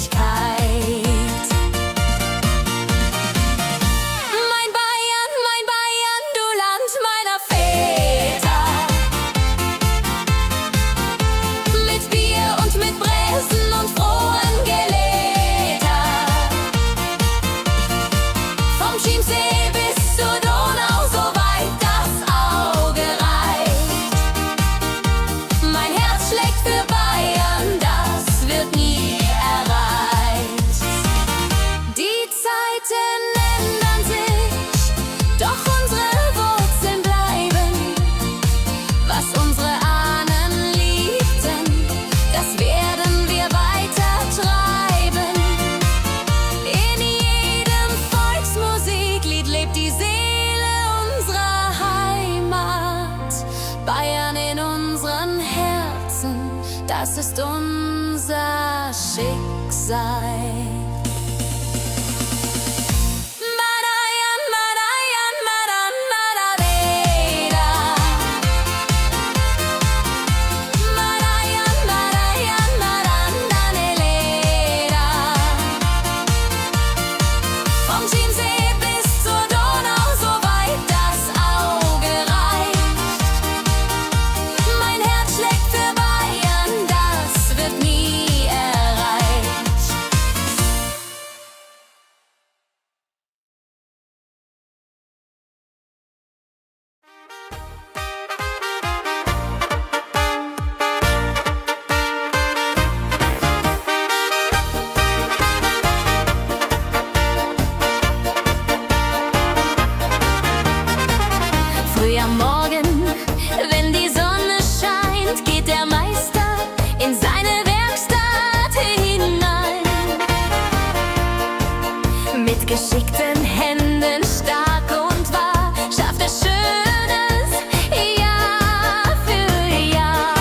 Speaker 2: Ewigkeit.
Speaker 1: Bayern in unseren Herzen, das ist unser Schicksal.
Speaker 2: Früh am Morgen, wenn die Sonne scheint, geht der Meister in seine Werkstatt hinein. Mit geschickten Händen, stark und wahr, schafft er Schönes Jahr für Jahr.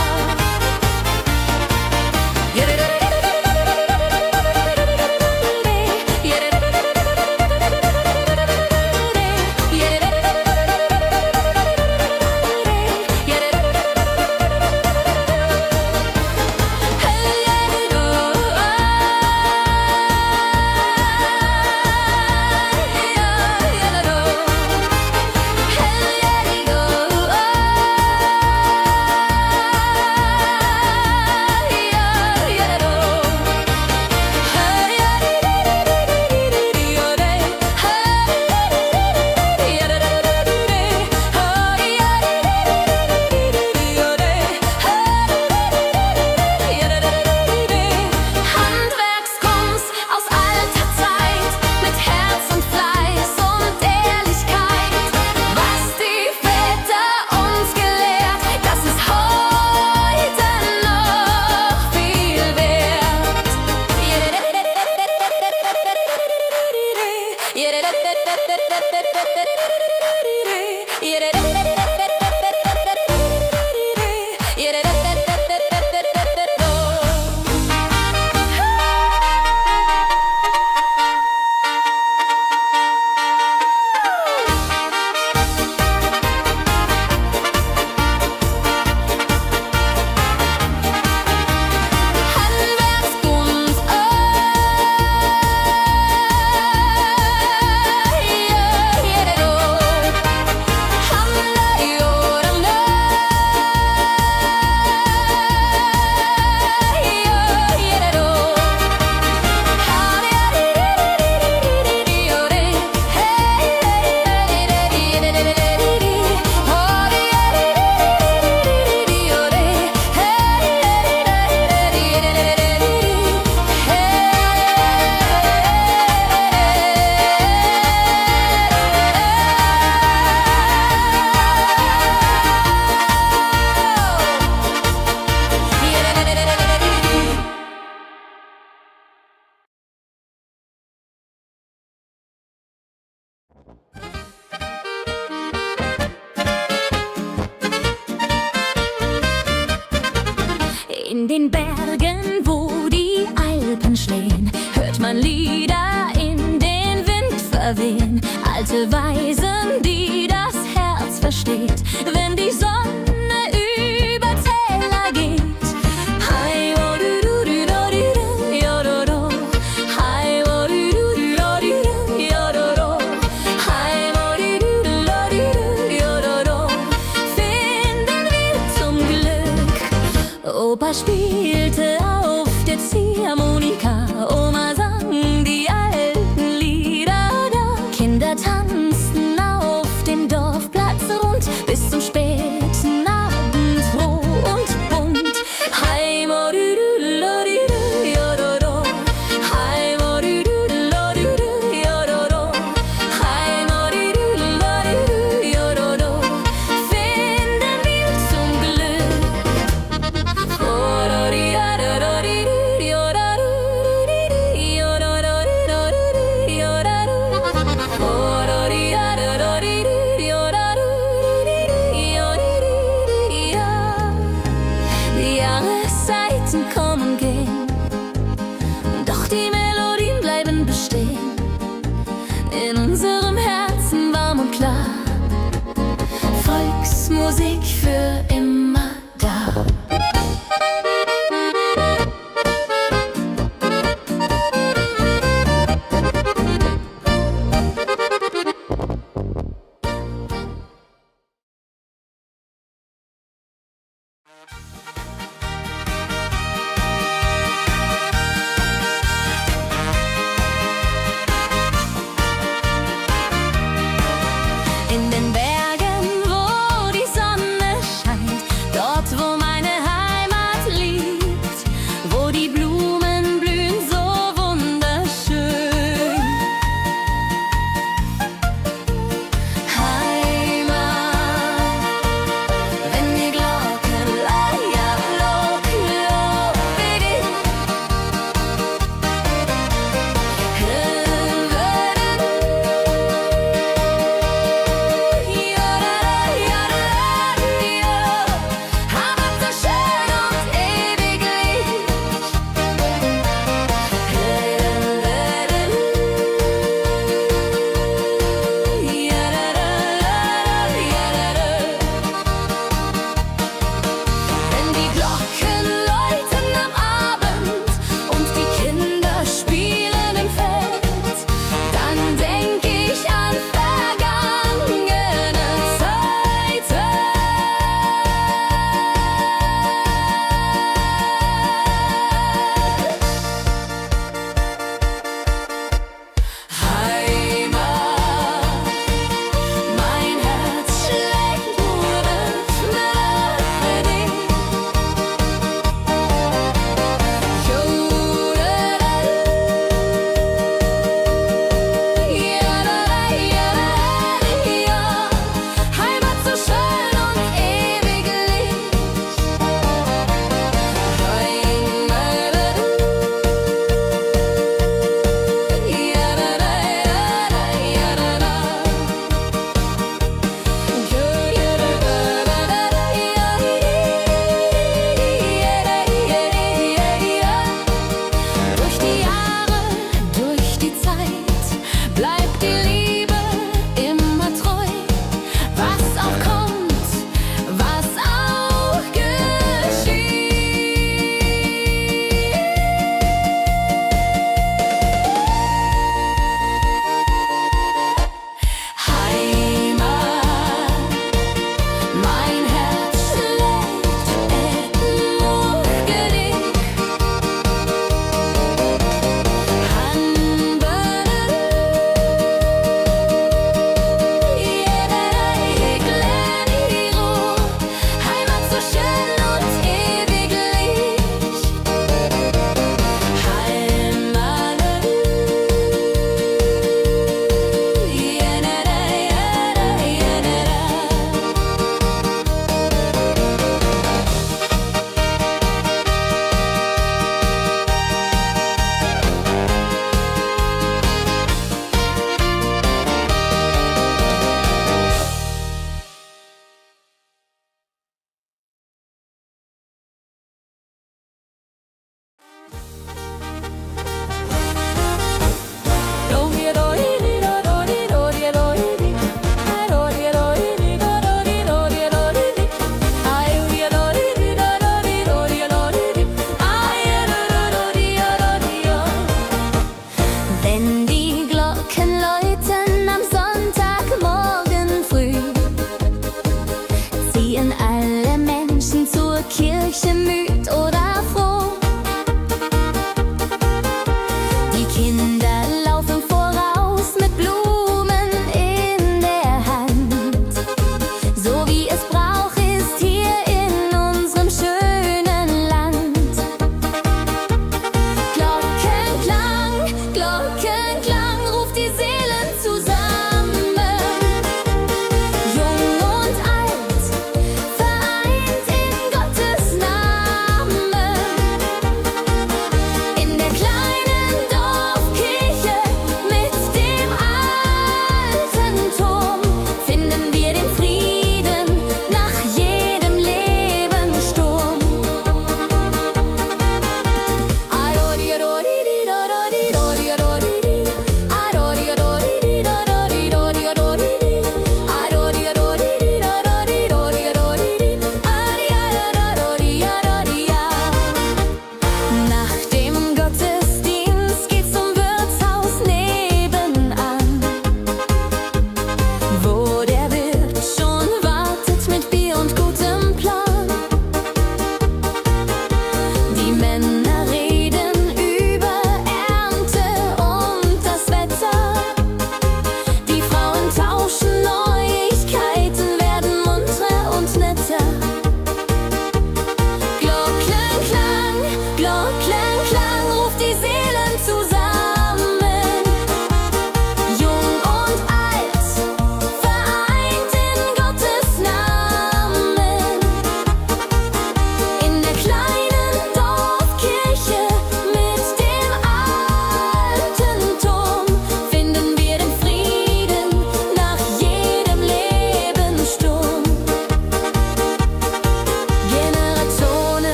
Speaker 2: In den Bergen, wo die Alpen stehen, hört man Lieder in den Wind verwehen. Alte Weisen, die das Herz versteht, wenn die Sonne über Täler geht. Hi, wo du du du do du du, yo do do. Hi, wo du du du do du du, yo do do. Hi, wo du du du do du du, yo do do. Finden wir zum Glück. Opa spielte auf der Ziehharmonika, Oma sang die alten Lieder da. Kinder tanzten auf dem Dorfplatz rund bis zum späten Abend, froh und bunt. Hi, mo du du lo du du, yo do do. Hi, mo du du lo du du, yo do do. Hi, mo du du lo du du, yo do do. Finden wir zum Glück. Oh, do di da do do di du, yo do do di di, In den Bergen, wo die Sonne scheint, dort, wo meine Heimat liegt, wo die Blumen blühen so wunderschön. Heimat, wenn die Glocken leise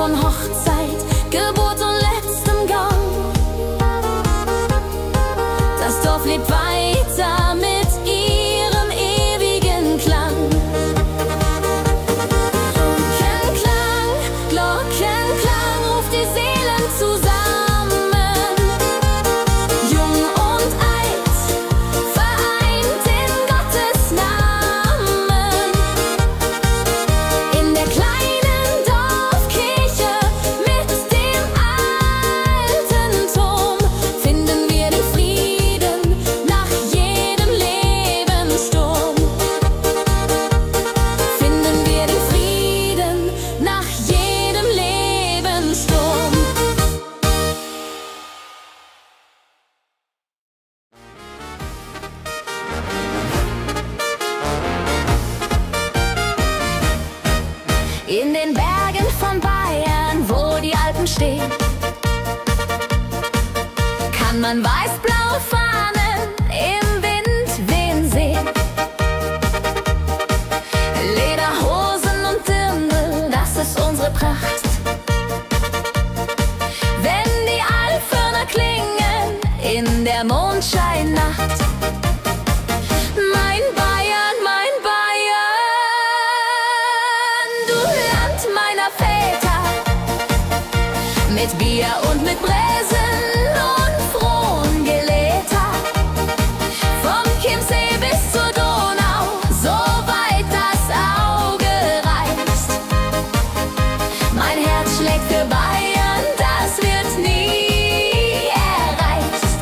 Speaker 2: von Hochzeit, Geburt und letztem Gang. Das Dorf lebt weiter mit ihrem ewigen Klang. Glockenklang, Glockenklang ruft die Seelen zusammen. Jung und alt, vereint in Gottes Namen. In der kleinen Dorfkirche mit dem alten Turm finden wir den Frieden nach jedem Lebenssturm. Finden wir den Frieden nach jedem Lebenssturm. In den Bergen von Bayern, wo die Alpen stehen, kann man weiß-blaue Fahnen im Wind wehen sehen. Lederhosen und Dirndl, das ist unsere Pracht. Wenn die Alphörner klingen in der Mondscheinnacht. Mein Bayern, du Land meiner Väter, mit Bier und mit Bräsen und frohen Geläter. Vom Chiemsee bis zur Donau, so weit das Auge reicht. Mein Herz schlägt für Bayern, das wird nie erreicht.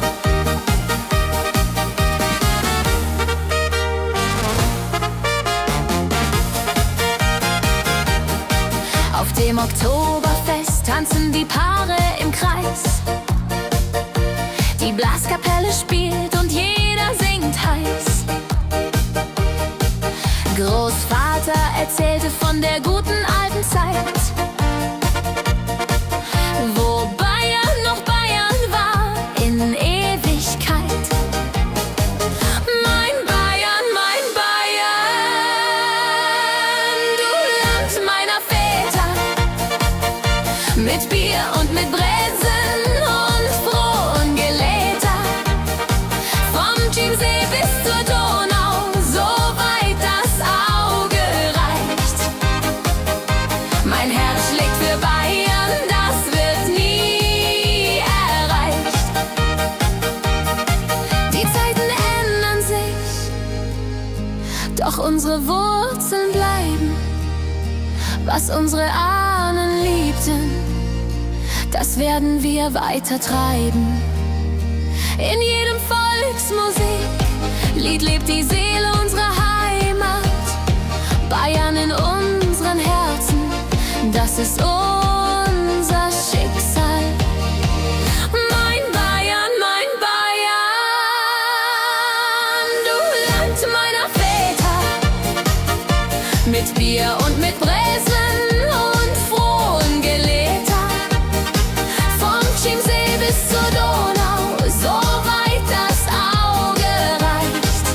Speaker 2: Auf dem Oktoberfest tanzen die Paare im Kreis. Die Blaskapelle spielt und jeder singt heiß. Großvater erzählte von der guten alten Zeit, wo Bayern noch Bayern war in Ewigkeit. Mein Bayern, du Land meiner Väter, mit Bier und mit Bräsen und frohen Geläter. Vom Chiemsee bis zur Donau, so weit das Auge reicht. Mein Herz schlägt für Bayern, das wird nie erreicht. Die Zeiten ändern sich, doch unsere Wurzeln bleiben. Was unsere Ahnen liebten, das werden wir weiter treiben. In jedem Volksmusiklied lebt die Seele unserer Heimat. Bayern in unseren Herzen, das ist unser Schicksal. Mein Bayern, du Land meiner Väter, mit Bier und mit Bräsen und frohen Geläter. Vom Chiemsee bis zur Donau, so weit das Auge reicht.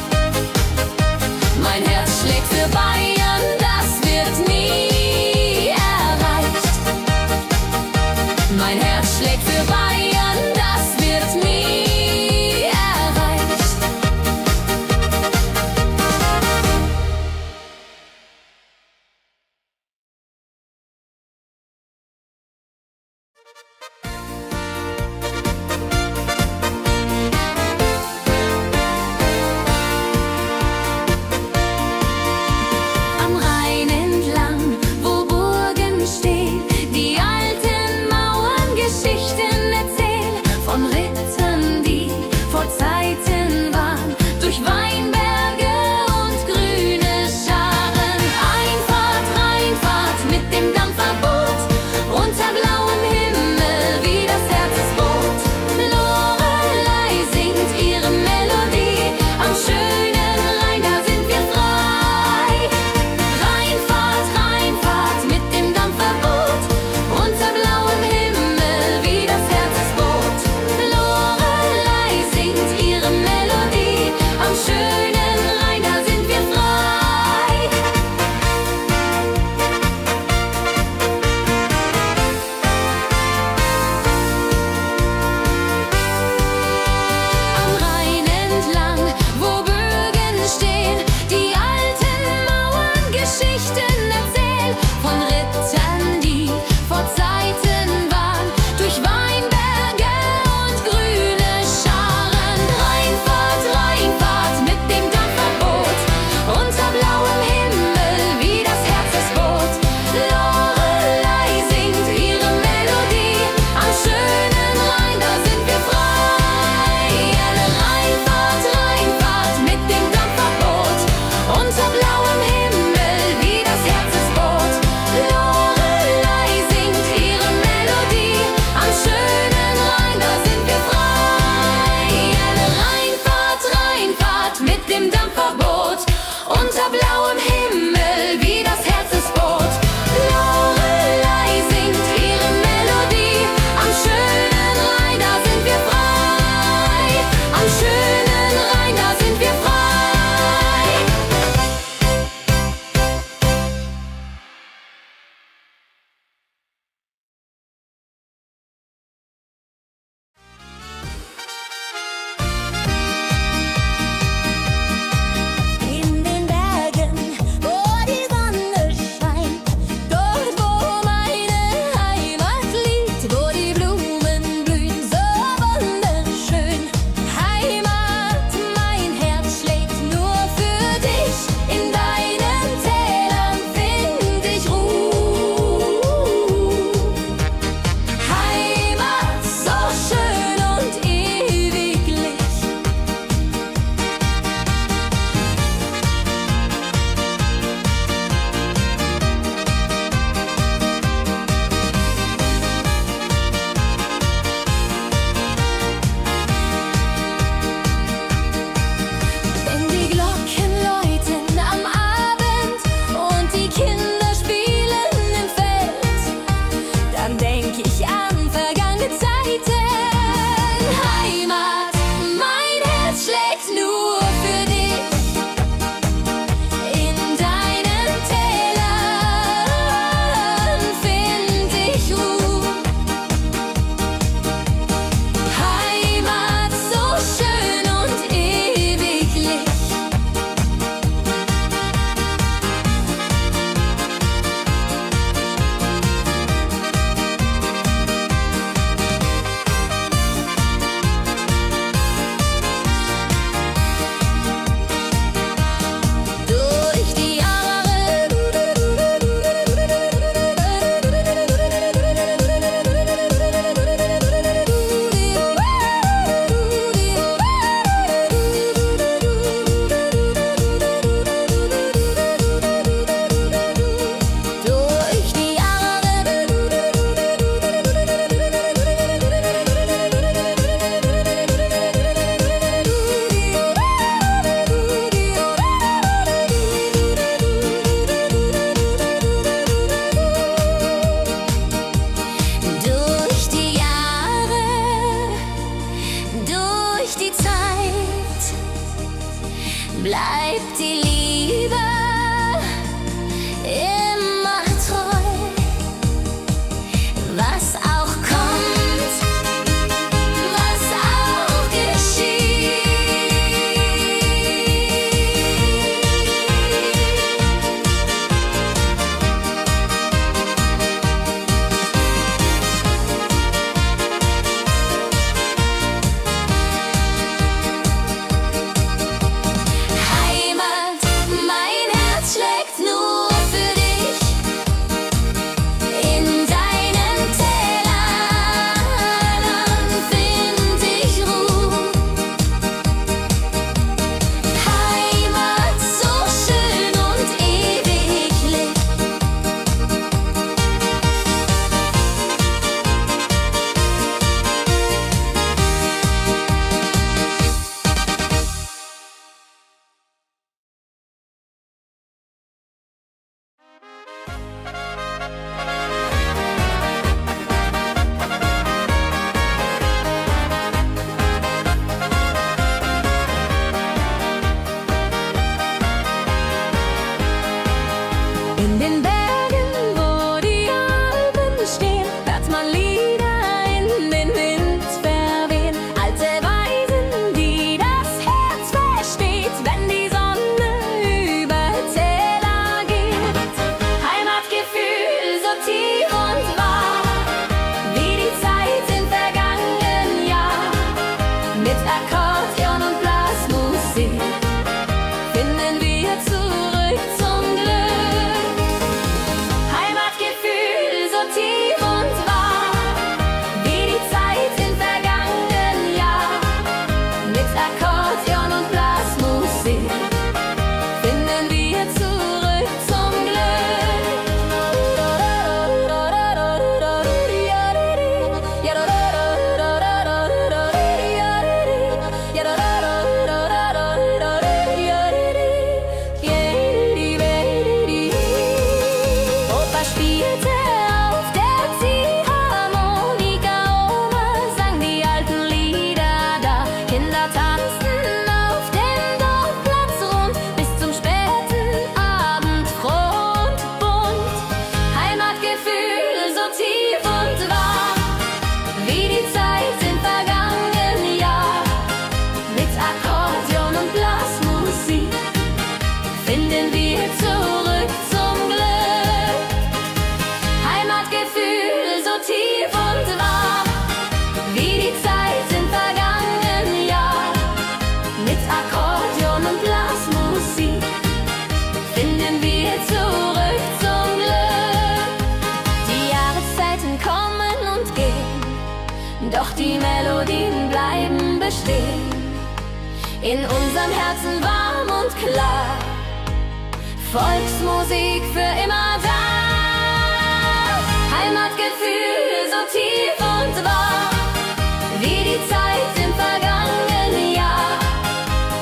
Speaker 2: Mein Herz schlägt für Bayern, das wird nie erreicht. Mein Herz schlägt für Bayern, das wird nie erreicht. Am Rhein entlang, wo Burgen stehen, die alten Mauern Geschichten erzählen von Rittern, die vor Zeiten waren, durch Weinberge und grüne Scharen. Einfahrt, Rheinfahrt mit dem Dampferboot, unter blauem Himmel
Speaker 1: tief und wahr, wie die Zeit im vergangenen Jahr. Mit Akkordeon und Blasmusik finden wir zurück zum Opa spielte auf der Ziehharmonika, Oma sang die alten Lieder da. Kinder tanzten auf dem Dorfplatz rund bis zum späten Abend, froh und bunt. Heimatgefühl so tief und wahr, wie die Zeit im vergangenen Jahr. Mit Akkordeon und Blasmusik finden wir zurück zum Glück. Heimatgefühl so tief und wahr, wie die Zeit im vergangenen Jahr. Mit Akkordeon und Blasmusik finden wir zurück zum Glück. Die Jahreszeiten kommen und gehen, doch die Melodien bleiben bestehen. In unserem Herzen warm und klar, Volksmusik für immer da. Heimatgefühl so tief und wahr, wie die Zeit im vergangenen Jahr.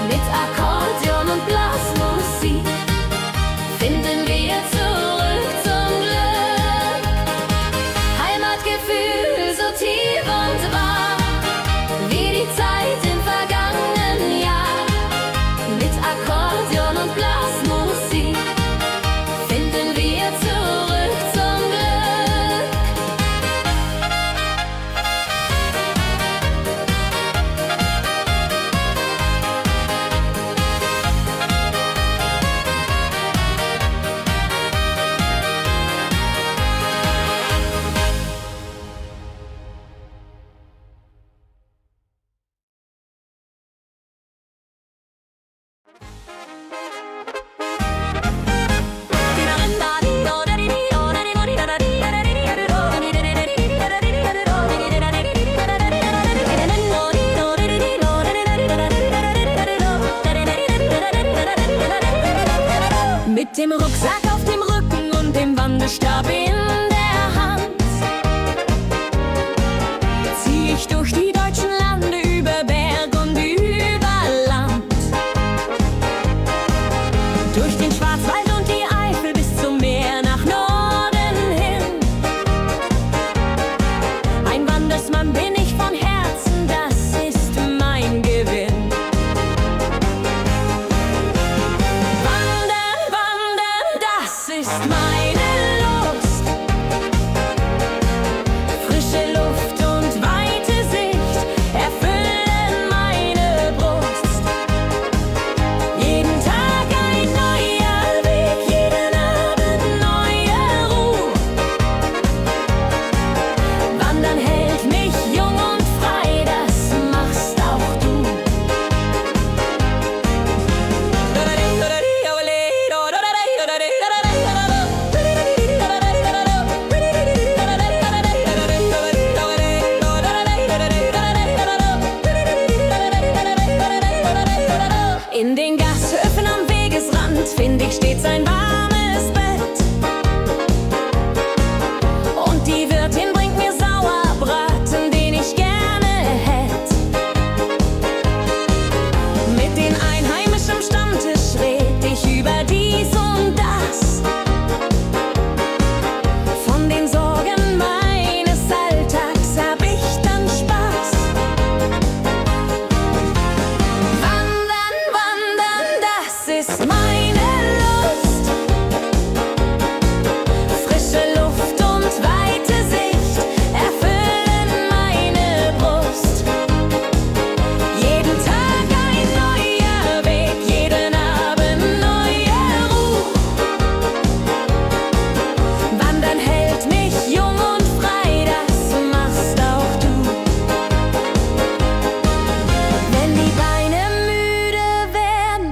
Speaker 1: Mit Akkordeon und Blasmusik finden wir zurück zum Glück. Heimatgefühl so tief und wahr, wie die Zeit im vergangenen Jahr. Mit Akkordeon und Blasmusik finden wir zurück zum Glück. Mit dem Rucksack auf dem Rücken und dem Wandelstab in der Hand zieh ich durch die deutschen Lande, über Berg und über Land. Durch den Schwarzwald und die Eifel bis zum Meer nach Norden hin. Ein Wandersmann bin ich von Herzen, das ist mein Gewinn. Wandern, wandern, das ist meine Lust. Frische Luft und weite Sicht erfüllen meine Brust. Jeden Tag ein neuer Weg, jeden Abend neue Ruhe. Wandern hält mich jung und frei, das machst auch du. In den Gasthöfen am Wegesrand find ich stets ein warmes Bett. Und die Wirtin bringt mir Sauerbraten, den ich gerne hätt. Mit den Einheimischen am Stammtisch red ich über dies und das. Von den Sorgen meines Alltags hab ich dann Spaß. Wandern, wandern, das ist meine Lust. Frische Luft und weite Sicht erfüllen meine Brust. Jeden Tag ein neuer Weg, jeden Abend neue Ruhe. Wandern hält mich jung und frei, das machst auch du. Wenn die Beine müde werden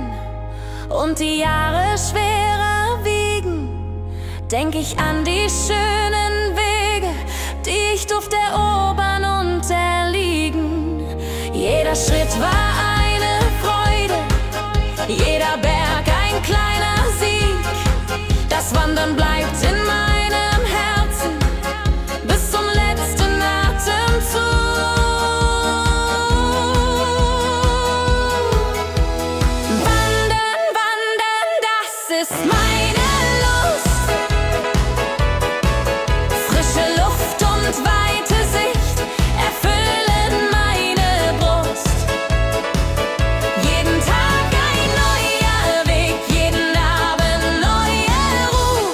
Speaker 1: und die Jahre schwerer wiegen, denk ich an die schönen Wege
Speaker 2: nicht auf der U-Bahn unterliegen. Jeder Schritt war eine Freude, jeder Berg ein kleiner Sieg. Das Wandern bleibt in meinem Herzen bis zum letzten Atemzug. Wandern, wandern, das ist meine Lust. Frische Luft und weite Sicht erfüllen meine Brust. Jeden Tag ein neuer Weg, jeden Abend neue Ruhe.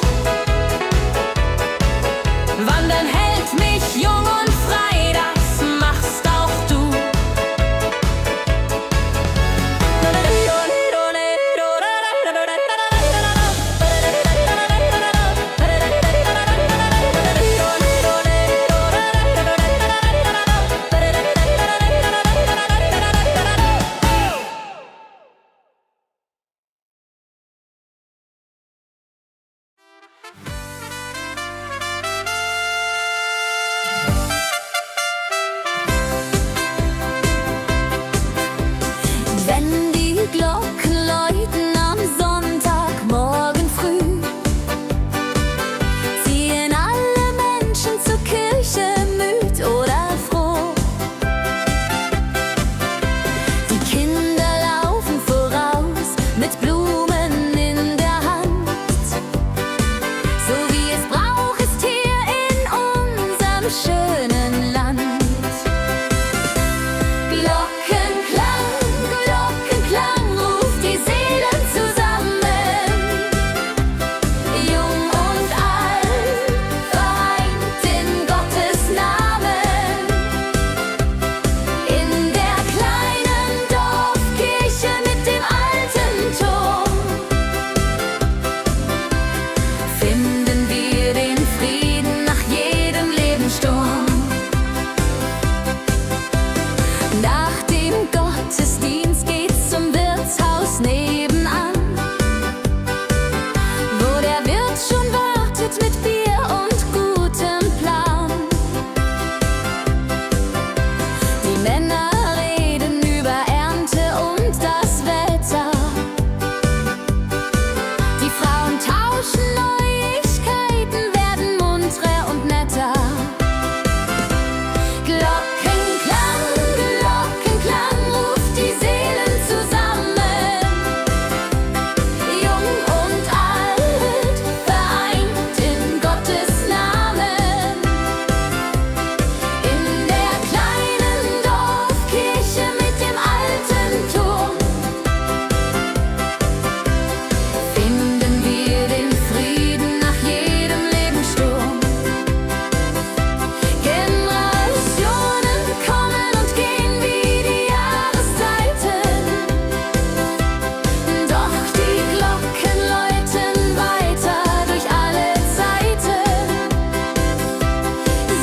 Speaker 2: Wandern hält mich jung und frei, das machst auch du. Wenn die Glocken läuten am Sonntagmorgen früh, ziehen alle Menschen zur Kirche, müd oder froh. Die Kinder laufen voraus mit Blumen in der Hand. So wie es braucht ist hier in unserem schönen Land. Glockenklang, Glockenklang ruft die Seelen zusammen. Jung und alt, vereint in Gottes Namen. In der kleinen Dorfkirche mit dem alten Turm finden wir den Frieden nach jedem Lebenssturm. Nach dem Gottesdienst geht's zum Wirtshaus nebenan, wo der Wirt schon wartet mit Bier und gutem Plan. Die Männer reden über Ernte und das Wetter. Die Frauen tauschen Neuigkeiten, werden munterer und netter. Glockenklang, Glockenklang ruft die Seelen zusammen. Jung und alt, vereint in Gottes Namen. In der kleinen Dorfkirche mit dem alten Turm finden wir den Frieden nach jedem Lebenssturm. Generationen kommen und gehen wie die Jahreszeiten, doch die Glocken läuten weiter durch alle Zeiten.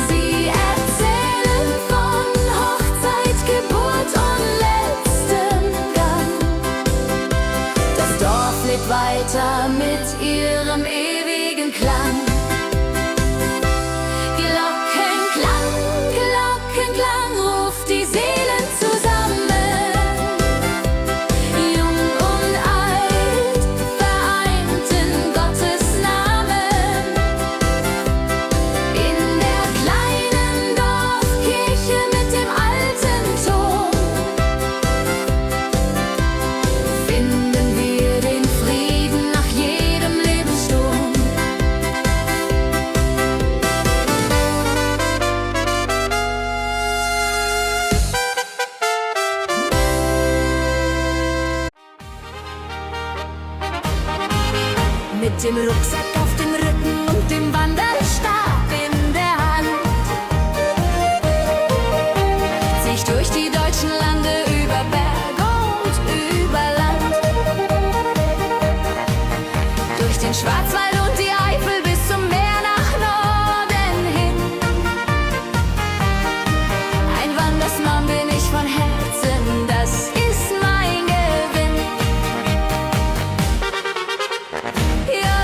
Speaker 2: Sie erzählen von Hochzeit, Geburt und letztem Gang. Das Dorf lebt weiter mit ihrem ewigen Klang. Glockenklang, Glockenklang ruft die Seelen zusammen. Jung und alt, vereint in Gottes Namen. In der kleinen Dorfkirche mit dem alten Turm finden wir den Frieden nach jedem Lebenssturm. Mit dem Rucksack auf dem Rücken und dem Wanderstab in der Hand zieh ich durch die deutschen Lande, über Berg und über Land. Durch den Schwarzwald und die Eifel bis zum Meer nach Norden hin. Ein Wandersmann bin ich von Herzen, das ist mein Gewinn. Ja,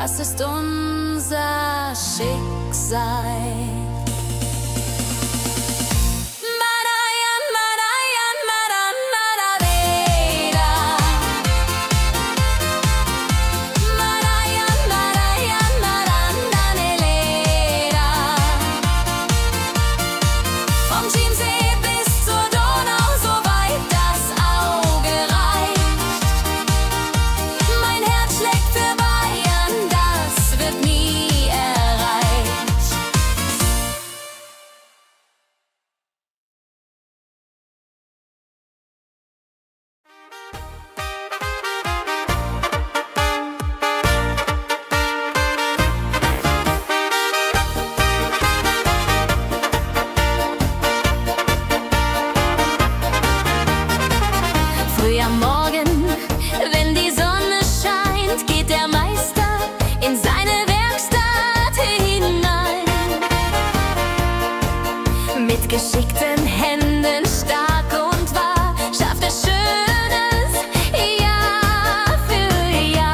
Speaker 1: das ist unser Schicksal.
Speaker 2: Mit geschickten Händen, stark und wahr, schafft er Schönes Jahr für Jahr.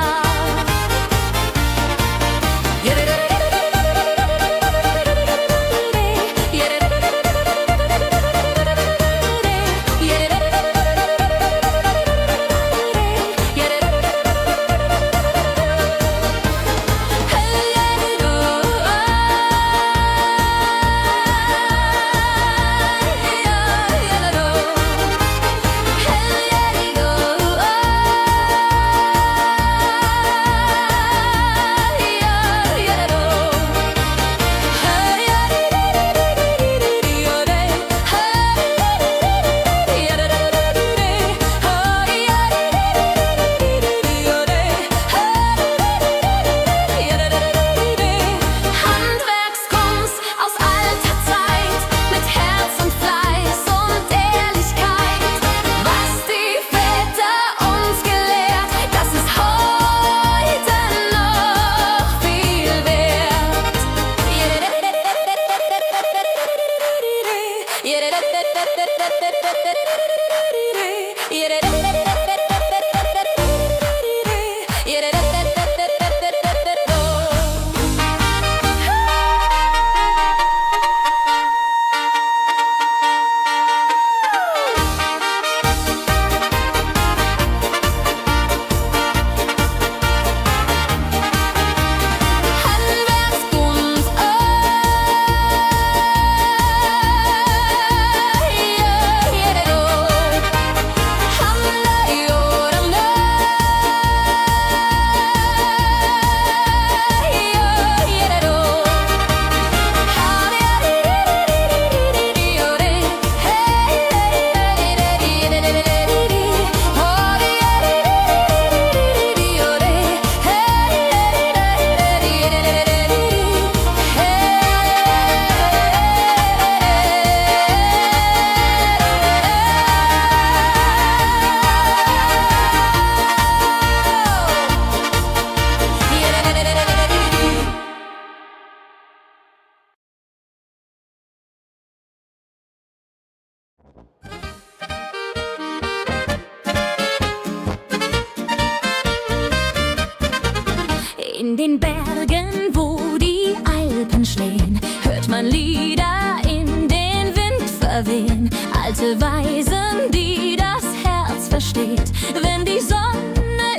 Speaker 2: In den Bergen, wo die Alpen stehen, hört man Lieder in den Wind verwehen. Alte Weisen, die das Herz versteht, wenn die Sonne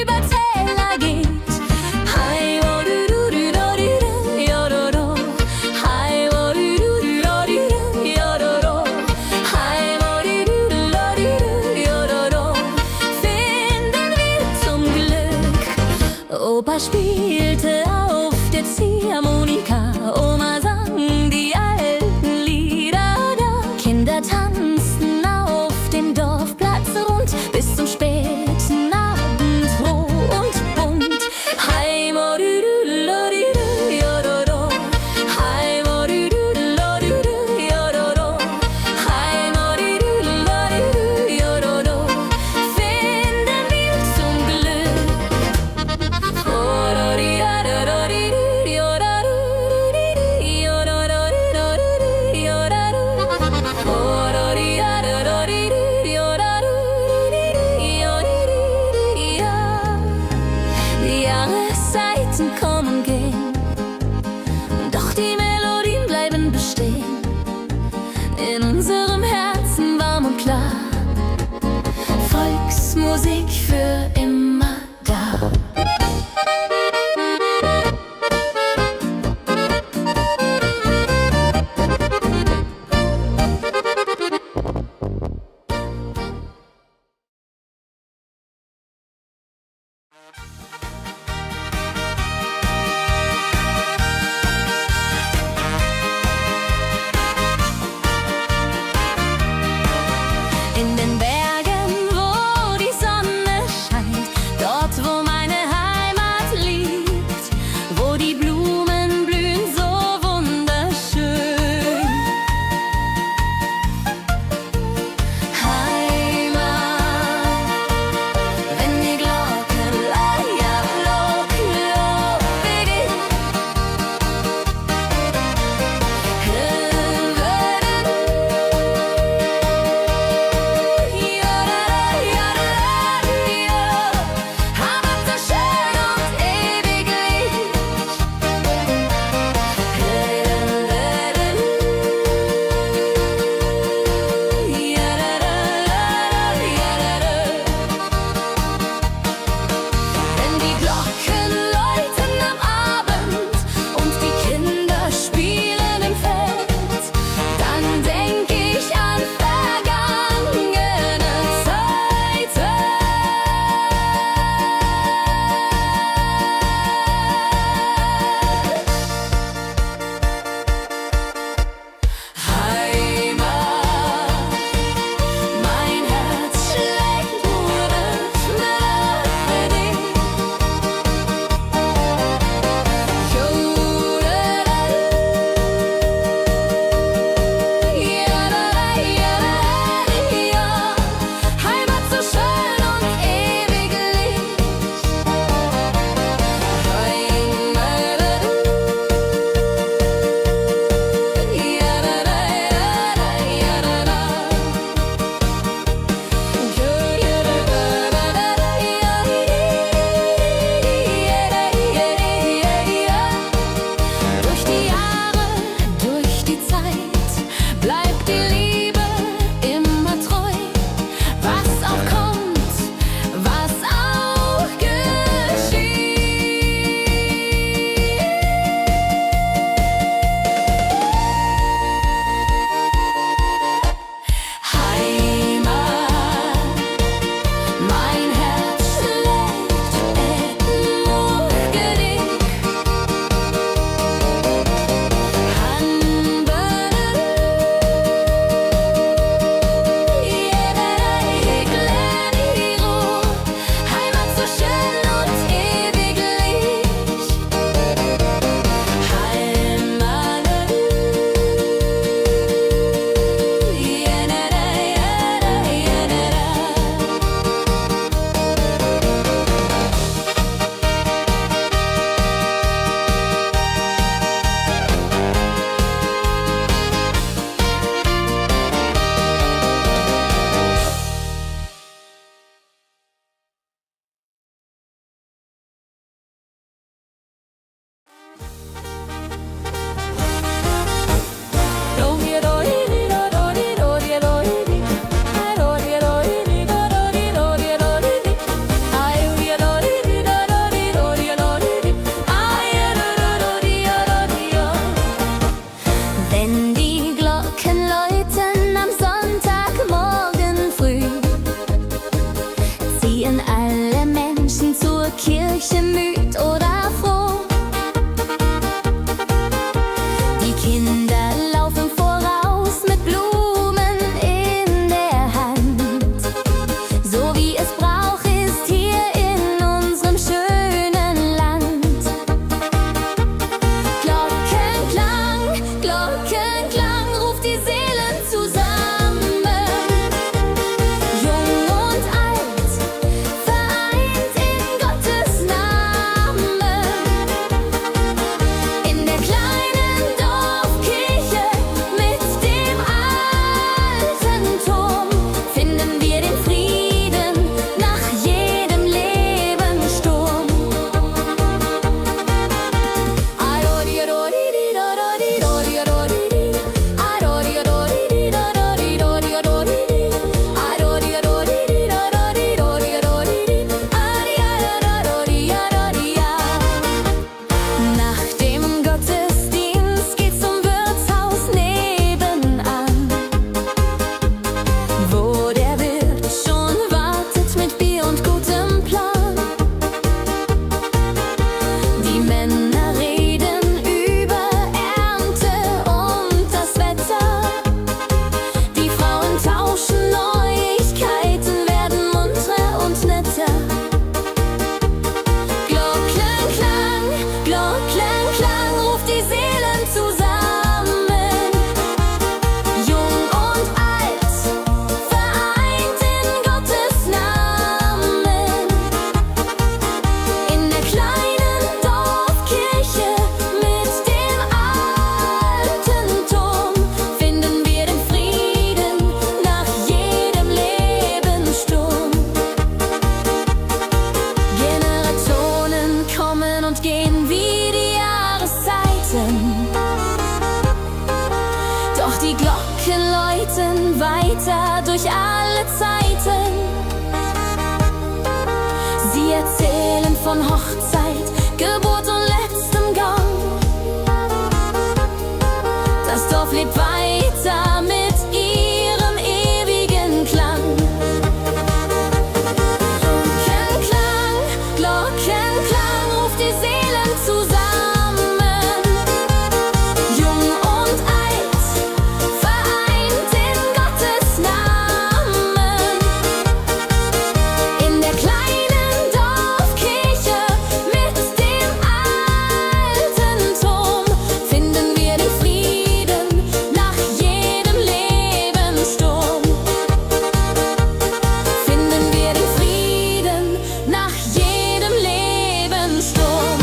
Speaker 2: über Täler geht. Hi, wo du du du do du du, yo do do. Hi, wo du du du do du du, yo do do. Hi, wo du du du do du du, yo do do. Finden wir zum Glück. Opa spielte auf der Ziehharmonika, Oma sang die alten Lieder da. Kinder tanzten auf dem Dorfplatz rund bis zum späten Abend, froh und bunt. Hi, mo du du lo di du, yo do do. Hi, mo du du lo di du, yo do do. Hi, mo du du lo di du, yo do do. Finden wir zum Glück. Oh, do di da do. Musik für immer da. In den Bergen, wo die Sonne scheint, dort, wo meine Heimat liegt, wo die Blumen blühen so wunderschön. Heimat, wenn die Glocken leier Heimat so schön und ewiglich. Wenn die Glocken läuten am Abend und die Kinder spielen im Feld, dann denk ich an vergangene Zeiten. Heimat, mein Herz schlägt nur schneller für dich. Heimat so schön und ewiglich. Durch die Jahre, durch die Zeit bleibt die Liebe immer treu. Was auch kommt, was auch geschieht. Heimat, mein Herz schlägt nur für dich. Heimat so schön und ewiglich. Wenn die Glocken läuten am Sonntagmorgen früh, ziehen alle Menschen zur Kirche müd oder froh. Die Kinder laufen voraus mit Blumen in der Hand, so wie es Brauch ist hier in unserem schönen Land. Glockenklang ruft die Seelen zusammen, jung und alt, vereint in Gottes Namen. durch alle Zeiten. Sie erzählen von Hochzeit, Geburt und letztem Gang. Das Dorf lebt weiter mit ihrem ewigen Klang. Glockenklang, Glockenklang ruft die Seelen zusammen. Jung und alt, vereint in Gottes Namen. In der kleinen Dorfkirche mit dem alten Turm finden wir den Frieden nach jedem Lebenssturm. Finden wir den Frieden nach jedem Lebenssturm.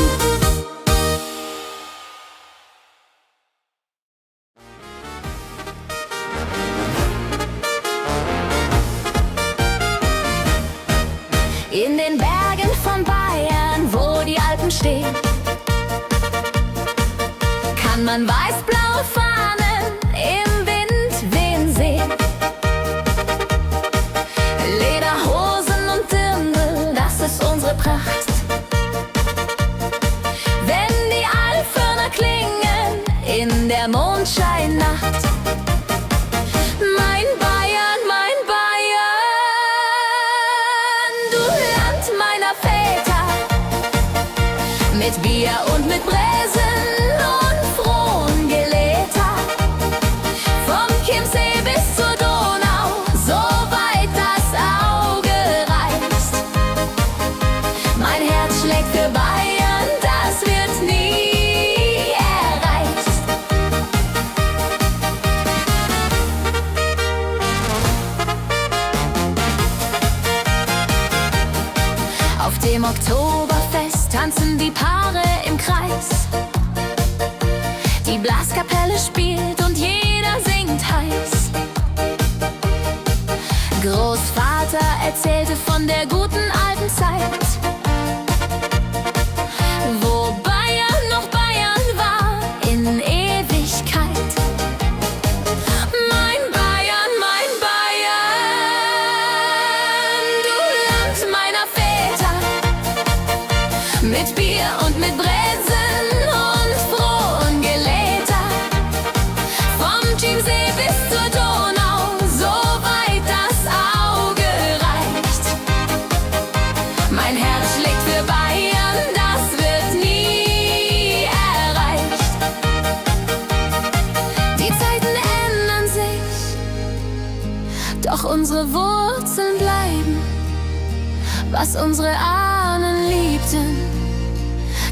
Speaker 2: In den Bergen von Bayern, wo die Alpen stehen, kann man weiß-blaue Fahnen im Wind wehen sehen. Lederhosen und Dirndl, das ist unsere Pracht. Wenn die Alphörner klingen in der Mondscheinnacht. Mein Bayern, du Land meiner Väter, mit Bier und mit Bräsen und frohen Geläter. Vom Chiemsee bis zur Donau, so weit das Auge reicht. Mein Herz schlägt für Bayern, das wird nie erreicht. Auf dem Oktoberfest tanzen die Paare im Kreis. Die Blaskapelle spielt und jeder singt heiß. Großvater erzählte von der guten alten Zeit, wo Bayern noch Bayern war in Ewigkeit. Mein Bayern, du Land meiner Väter, mit Bier und mit Bräsen und frohen Geläter. Vom Chiemsee bis zur Donau, so weit das Auge reicht. Mein Herz schlägt für Bayern, das wird nie erreicht. Die Zeiten ändern sich, doch unsere Wurzeln bleiben. Was unsere Ahnen liebten,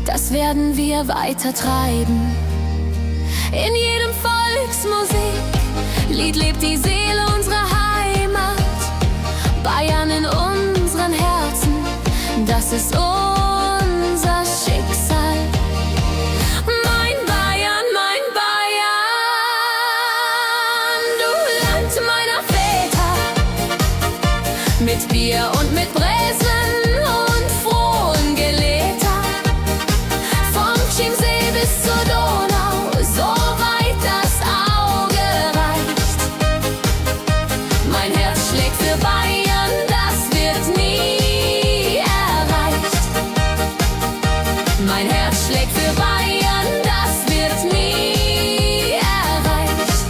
Speaker 2: das werden wir weiter treiben. In jedem Volksmusik Lied lebt die Seele unserer Heimat. Bayern in unseren Herzen, das ist unser Schicksal. Mein Bayern, du Land meiner Väter, mit Bier und mit Bräsen und frohen Geläter. Vom Chiemsee bis zur Donau, so weit das Auge reicht. Mein Herz schlägt für Bayern, das wird nie erreicht. Mein Herz schlägt für Bayern, das wird nie erreicht.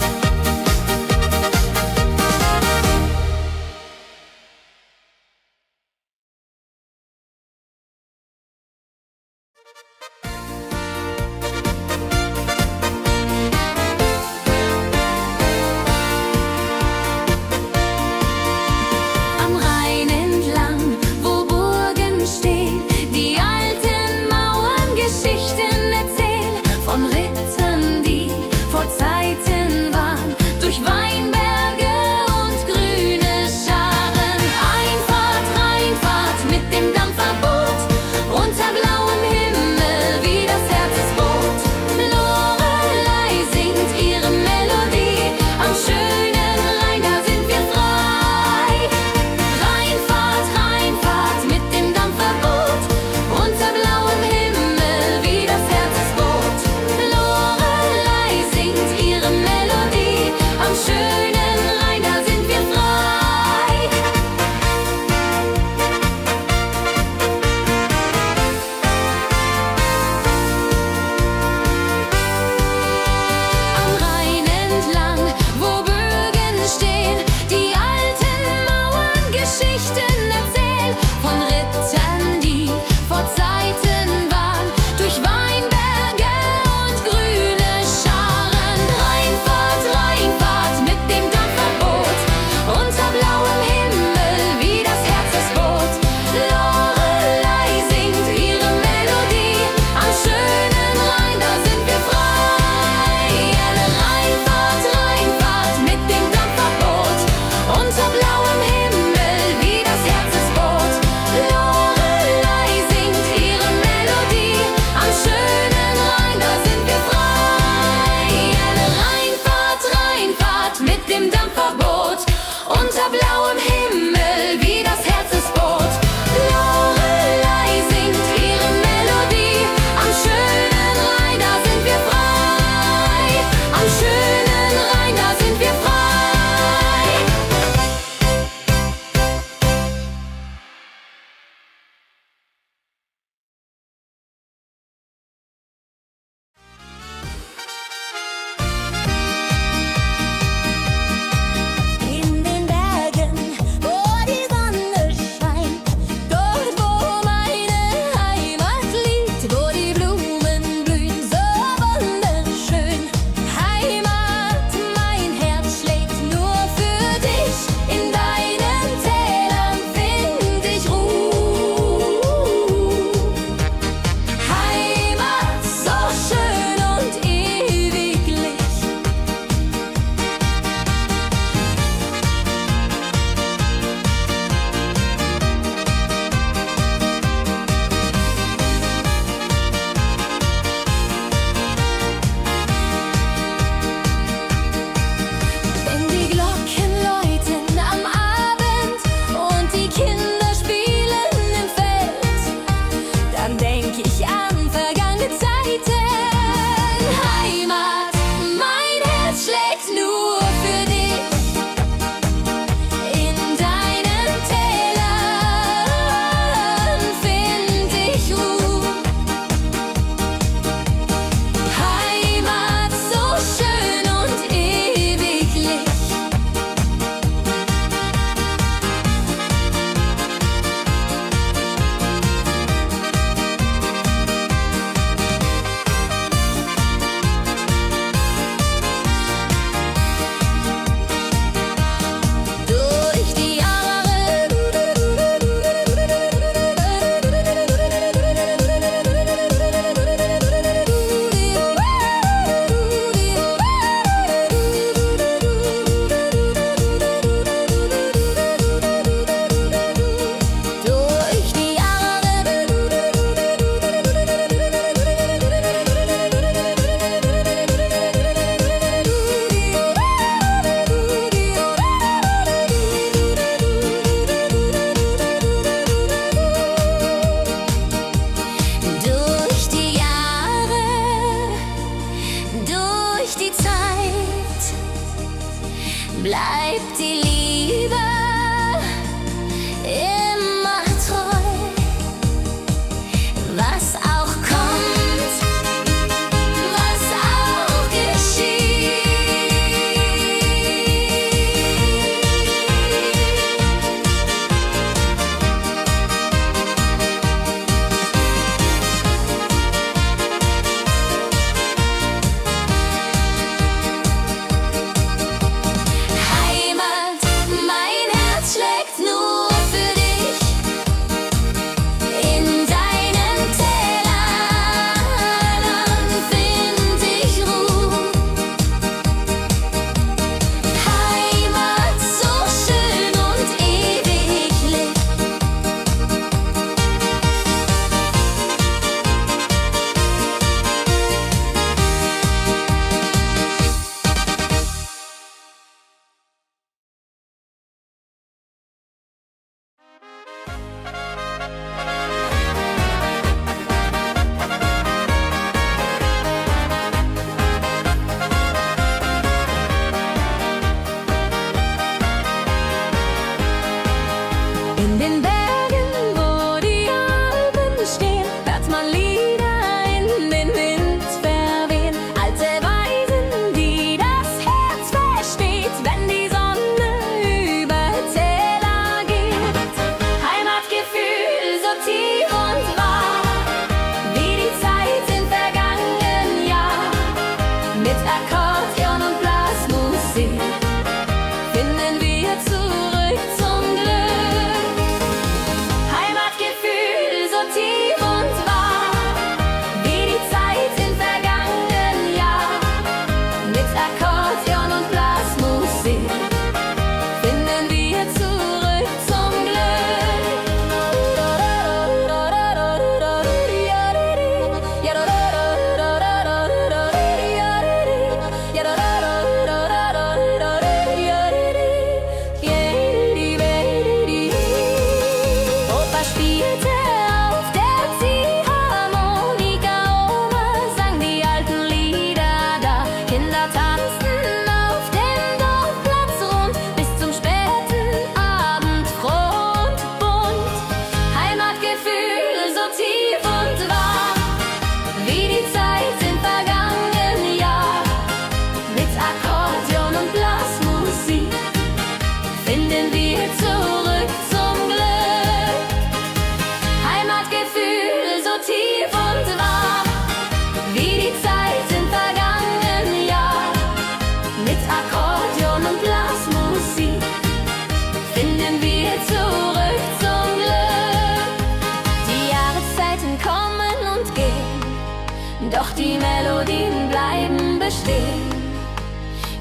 Speaker 1: sehen.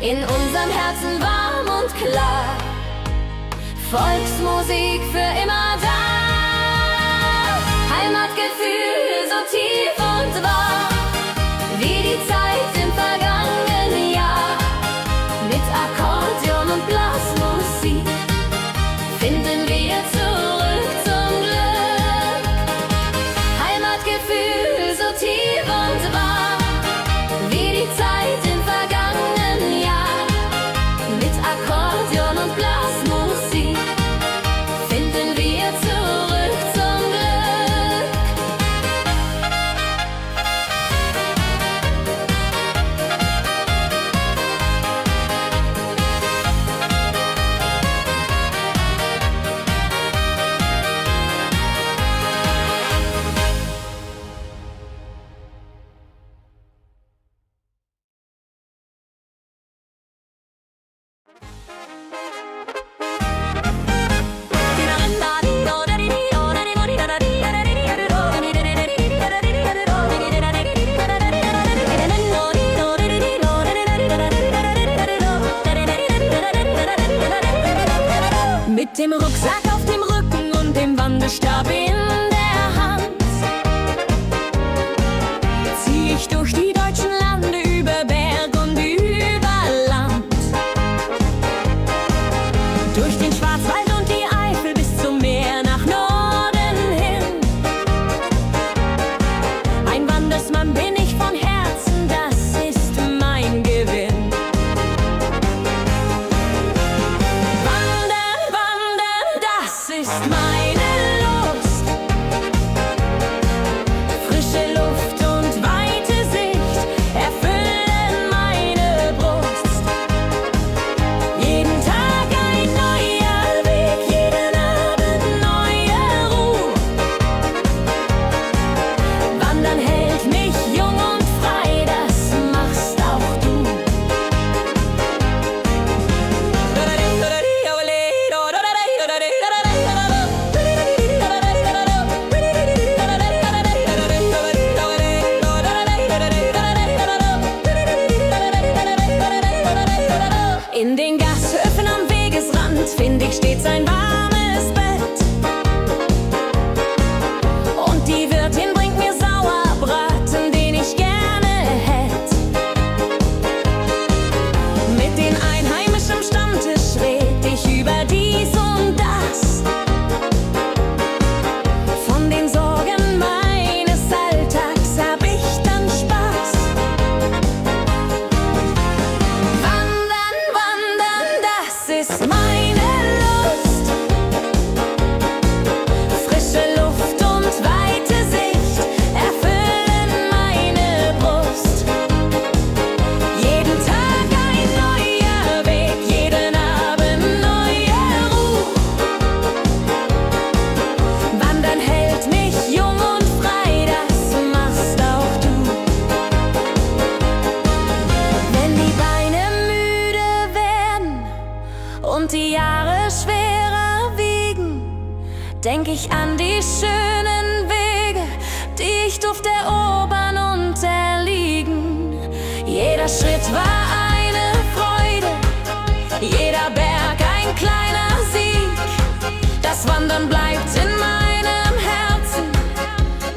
Speaker 1: In unserem Herzen warm und klar, Volksmusik für immer da. Heimatgefühl so tief und wahr, wie die Zeit im vergangenen Jahr. Mit Akkordeon und Blasmusik finden wir zurück zum Glück. Heimatgefühl so tief und wahr, wie die Zeit im vergangenen Jahr. Mit Akkordeon und Blasmusik finden wir zurück zum Glück.
Speaker 2: Mit dem Rucksack auf dem Rücken und dem Wandelstab in der Hand zieh ich durch die deutschen Lande, über Berg und über Land. Durch den Schwarzwald und die Eifel bis zum Meer nach Norden hin. Ein Wandersmann bin ich von Herzen, das ist mein Gewinn. Das ist meine Lust. Frische Luft und weite Sicht erfüllen meine Brust. Jeden Tag ein neuer Weg, jeden Abend neue Ruhe. Wandern hält mich jung und frei, das machst auch du. In den Gashöfen am Wegesrand find ich stets ein warmes Bett. Und die Wirtin bringt mir Sauerbraten, den ich gerne hätt. Mit den Einheimischen am Stammtisch red ich über dies und das. Von den Sorgen meines Alltags hab ich dann Spaß. Das ist meine Lust. Frische Luft und weite Sicht erfüllen meine Brust. Jeden Tag ein neuer Weg, jeden Abend neue Ruhe. Wandern hält mich jung und frei, das machst auch du. Wenn die Beine müde werden und die Jahre schwerer wiegen, denk ich an die schönen Wege, die ich durfte erobern und erliegen. Jeder Schritt war eine Freude, jeder Berg ein kleiner Sieg. Das Wandern bleibt in meinem Herzen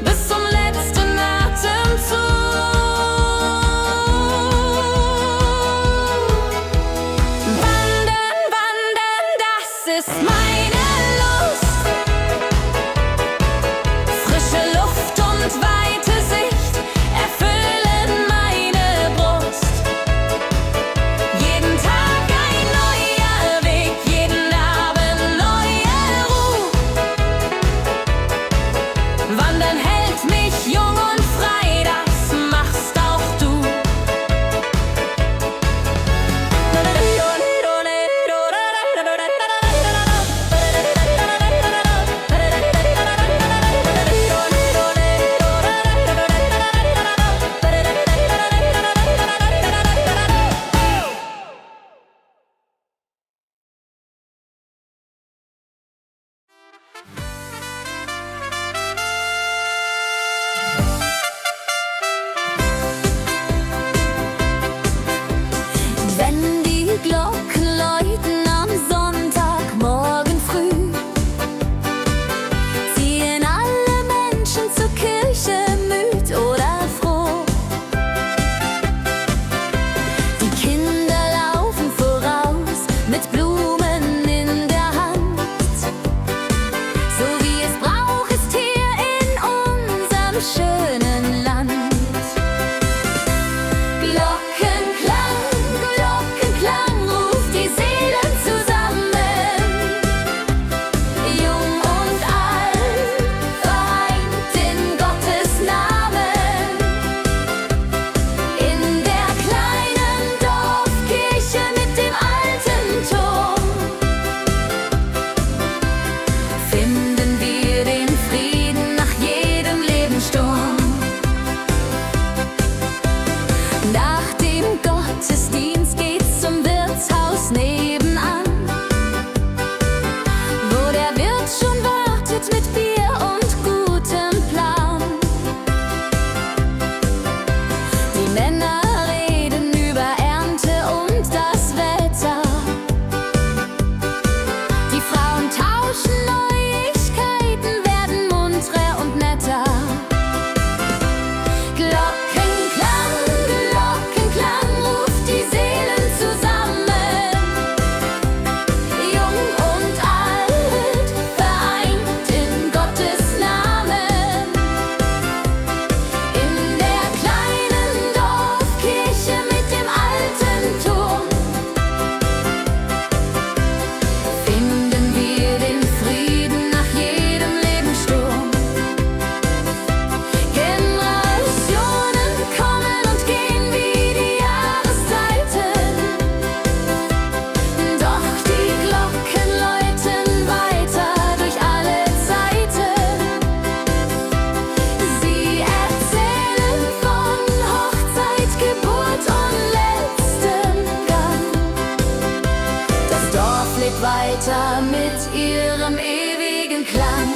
Speaker 2: bis zum letzten Atemzug. Das ist meine Lust. Frische Luft und weite Sicht erfüllen meine Brust. Jeden Tag ein neuer Weg, jeden Abend neue Ruhe. schönen Land. Glockenklang, Glockenklang ruft die Seelen zusammen. Jung und alt vereint in Gottes Namen. In der kleinen Dorfkirche mit dem alten Turm finden wir den Frieden nach jedem Lebenssturm. Nach dem Gottesdienst geht's zum Wirtshaus nebenan, wo der Wirt schon wartet mit Bier und gutem Plan. Die Männer reden über Ernte und das Wetter. Die Frauen tauschen Neuigkeiten, werden munterer und netter. Glockenklang, Glockenklang ruft die Seelen zusammen. Jung und alt vereint in Gottes Namen. In der kleinen Dorfkirche mit dem alten Turm finden wir den Frieden nach jedem Lebenssturm. Generationen kommen und gehen wie die Jahreszeiten, doch die Glocken läuten weiter durch alle Zeiten. Sie erzählen von Hochzeit, Geburt und letztem Gang. Das Dorf lebt weiter mit ihrem ewigen Klang.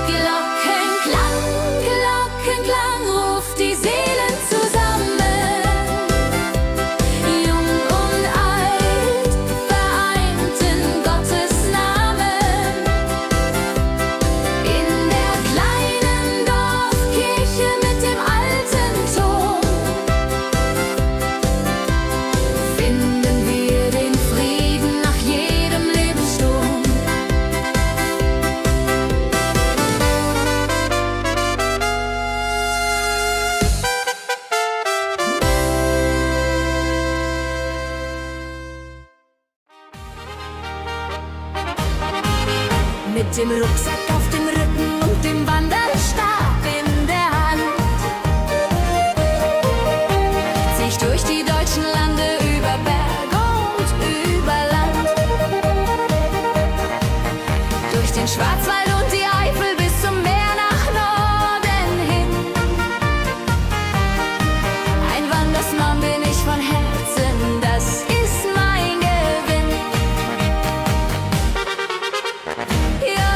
Speaker 2: Glockenklang, Glockenklang ruft die Seelen zusammen. Jung und alt vereint in Gottes Namen. In der kleinen Dorfkirche mit dem alten Turm finden wir den Frieden nach jedem Lebenssturm. Mit dem Rucksack auf dem Rücken und dem Wanderstab in der Hand zieh ich durch die deutschen Lande, über Berg und über Land, durch den Schwarzwald und die Eifel bis zum Meer nach Norden hin. Ein Wandersmann bin ich von Herzen, das ist mein Gewinn. Ja,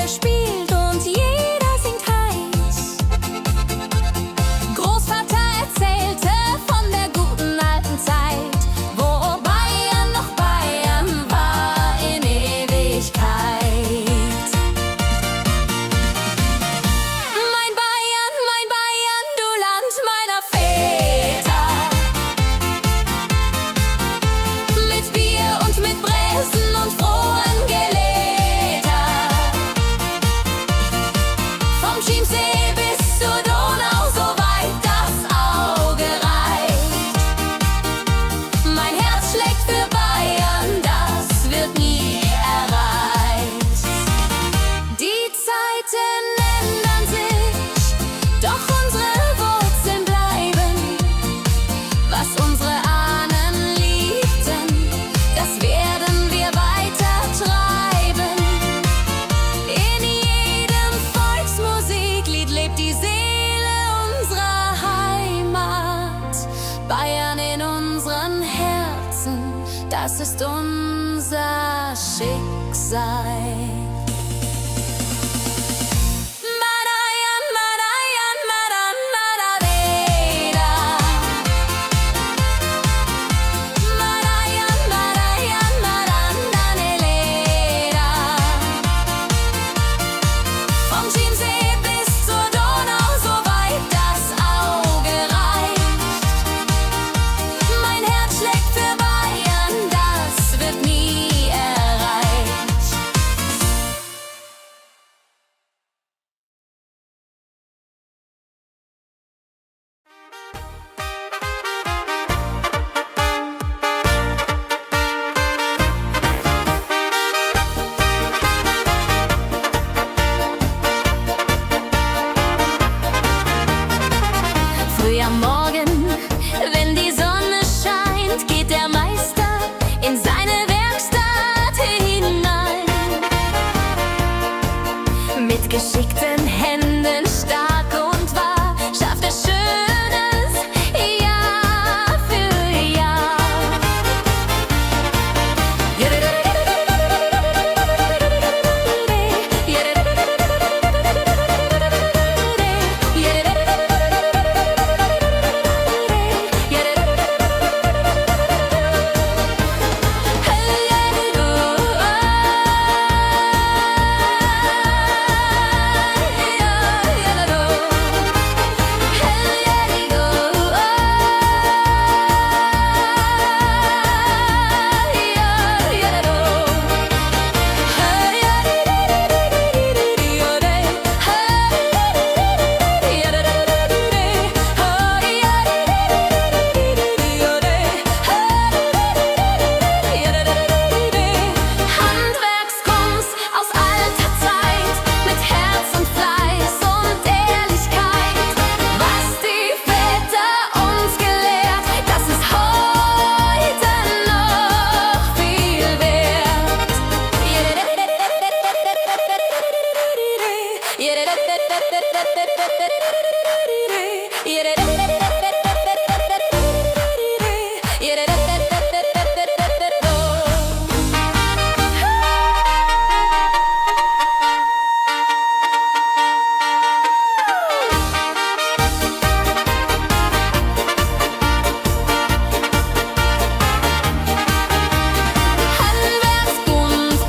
Speaker 2: Freude spielt und jeder singt heiß. Großvater erzählte von der guten alten Zeit, wo Bayern noch Bayern war in Ewigkeit. Mein Bayern, du Land meiner Väter. Mit Bier und mit Bräsen und frohen Geleder. Vom Chiemsee bis zur Donau, so weit das Auge reicht. Mein Herz schlägt für Bayern, das wird nie erreicht. Die Zeiten ändern sich, doch unsere Wurzeln bleiben. Was unsere Ahnen liebten, das werden wir weiter treiben. In jedem Volksmusiklied lebt die Seele unserer Heimat. Bayern in unseren Herzen, das ist unser Schicksal. Madayan, Madayan, Madan, Madadeda. Madayan, Madayan, Madan, Daneleda. Vom Chiemsee bis zur Donau, so weit das Auge reicht. Mein Herz schlägt für Bayern, das wird nie erreicht. Früh am Morgen, wenn die Sonne scheint, geht der Meister in seine Werkstatt hinein. Mit geschickten Händen, stark und wahr, schafft er Schönes Jahr für Jahr. Handwerkskunst aus alter Zeit, mit Herz und Fleiß und Ehrlichkeit. Was die Väter uns gelehrt, das ist heute noch viel wert. Handwerkskunst,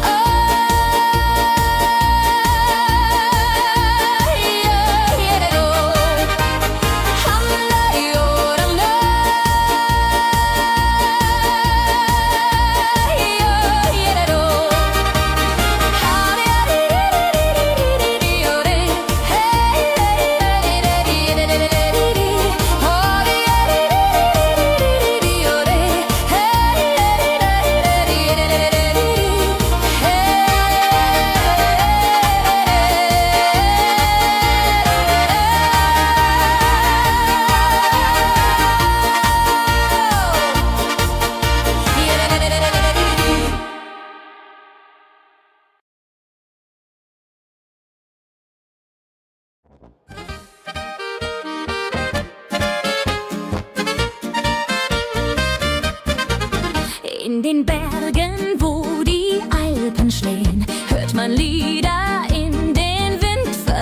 Speaker 2: In den Bergen, wo die Alpen stehen, hört man Lieder in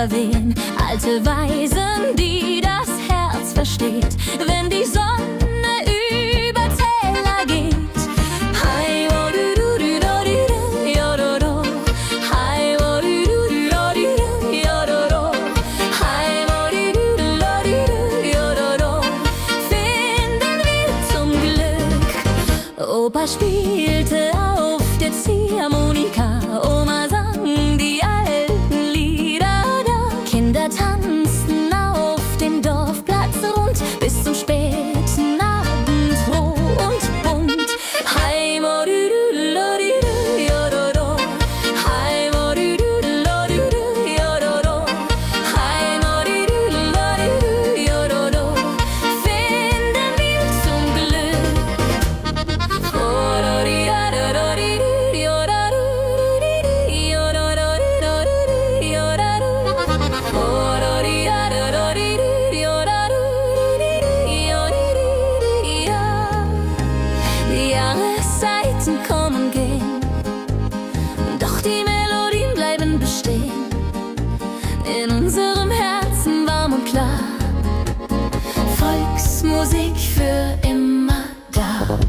Speaker 2: verwehen. Alte Weisen, die das Herz versteht, wenn die Sonne über Täler geht. Hi, wo du du du do du du, jo do do. Hi, wo du du du do du du, jo do do. Hi, wo du du du do du du, jo do do. Finden wir zum Glück. Opa spielte auf der Ziehharmonika, Oma sang die alten Lieder da. Kinder tanzten auf dem Dorfplatz rund bis zum späten Abend, froh und bunt. Hi, mo du du du do du du, jo do do. Hi, mo du du du do du du, jo do do. Hi, mo du du du do du du, jo do do. Finden wir zum Glück. Oh, do di da do do di du, jo da du di di, jo do do di do du di, jo da du. Oh, do di da do do di du, jo da du di di, jo di di, ja. Die Jahreszeiten kommen und gehen, doch die Melodien bleiben bestehen. In unserem Herzen warm und klar, Volksmusik für immer da.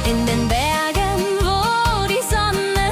Speaker 2: In den Bergen, wo die Sonne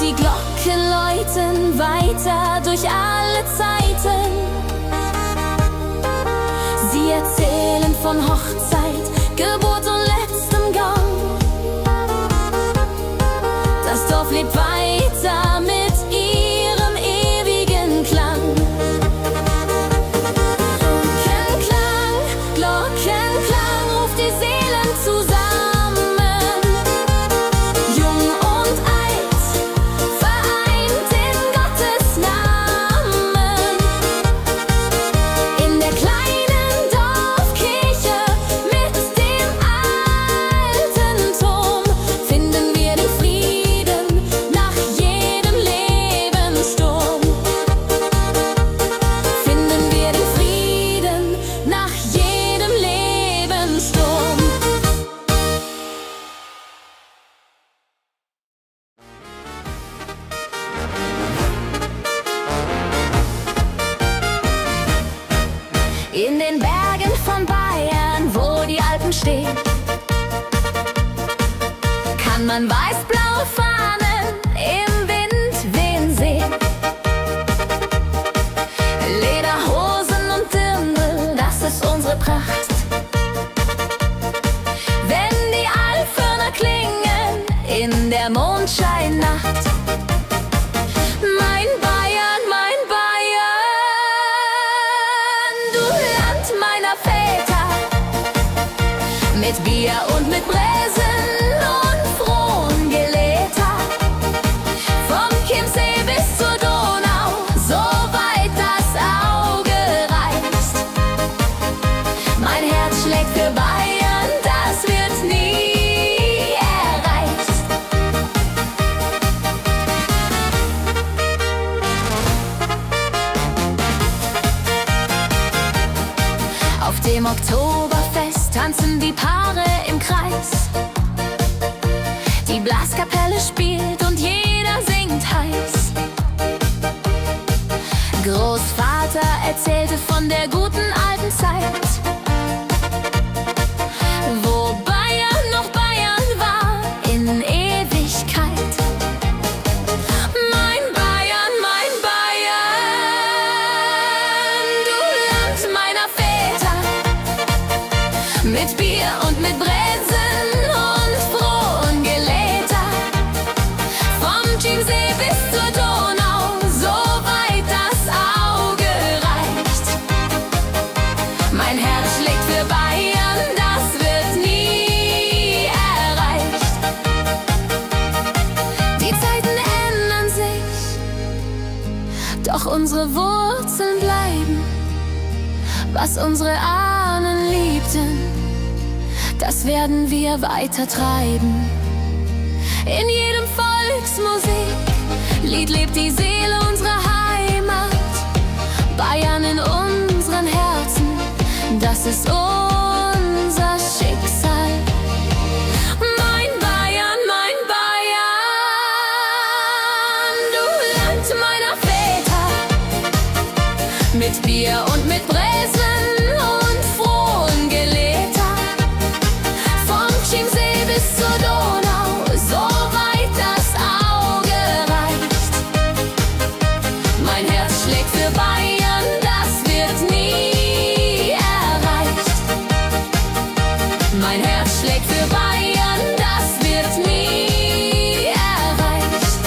Speaker 2: die Glocken läuten weiter durch alle Zeiten. Sie erzählen von Hochzeit, Geburt und letztem Gang. Das Dorf lebt weiter mit ihrem ewigen Klang. Glockenklang, Glockenklang ruft die Seelen zusammen. Jung und alt, vereint in Gottes Namen. In der kleinen Dorfkirche mit dem alten Turm finden wir den Frieden nach jedem Lebenssturm. Finden wir den Frieden nach jedem Lebenssturm. In den Bergen von Bayern, wo die Alpen stehen, kann man weiß-blaue Fahnen im Wind wehen sehen. Lederhosen und Dirndl, das ist unsere Pracht. Wenn die Alphörner klingen in der Mondscheinnacht. Mein Bayern, du Land meiner Väter, mit Bier und mit Bräsen und frohen Geläter. Vom Chiemsee bis zur Donau, so weit das Auge reicht. Mein Herz schlägt für Bayern, das wird nie erreicht. Auf dem Oktoberfest tanzen die Paare im Kreis. Die Blaskapelle spielt und jeder singt heiß. Großvater erzählte von der guten alten Zeit, wo Bayern noch Bayern war in Ewigkeit. Mein Bayern, du Land meiner Väter, mit Bier und mit Bräsen und frohen Geläter. Vom Chiemsee bis zur Donau, so weit das Auge reicht. Mein Herz schlägt für Bayern, das wird nie erreicht. Die Zeiten ändern sich, doch unsere Wurzeln bleiben. Was unsere Ahnen liebten, das werden wir weiter treiben. In jedem Volksmusik Lied lebt die Seele unserer Heimat. Bayern in unseren Herzen, das ist unser Schicksal. Mein Bayern, du Land meiner Väter, mit Bier und mit Bräsen und frohen Geläter. Vom Chiemsee bis zur Donau, so weit das Auge reicht. Mein Herz schlägt für Bayern, das wird nie erreicht. Mein Herz schlägt für Bayern, das wird nie erreicht.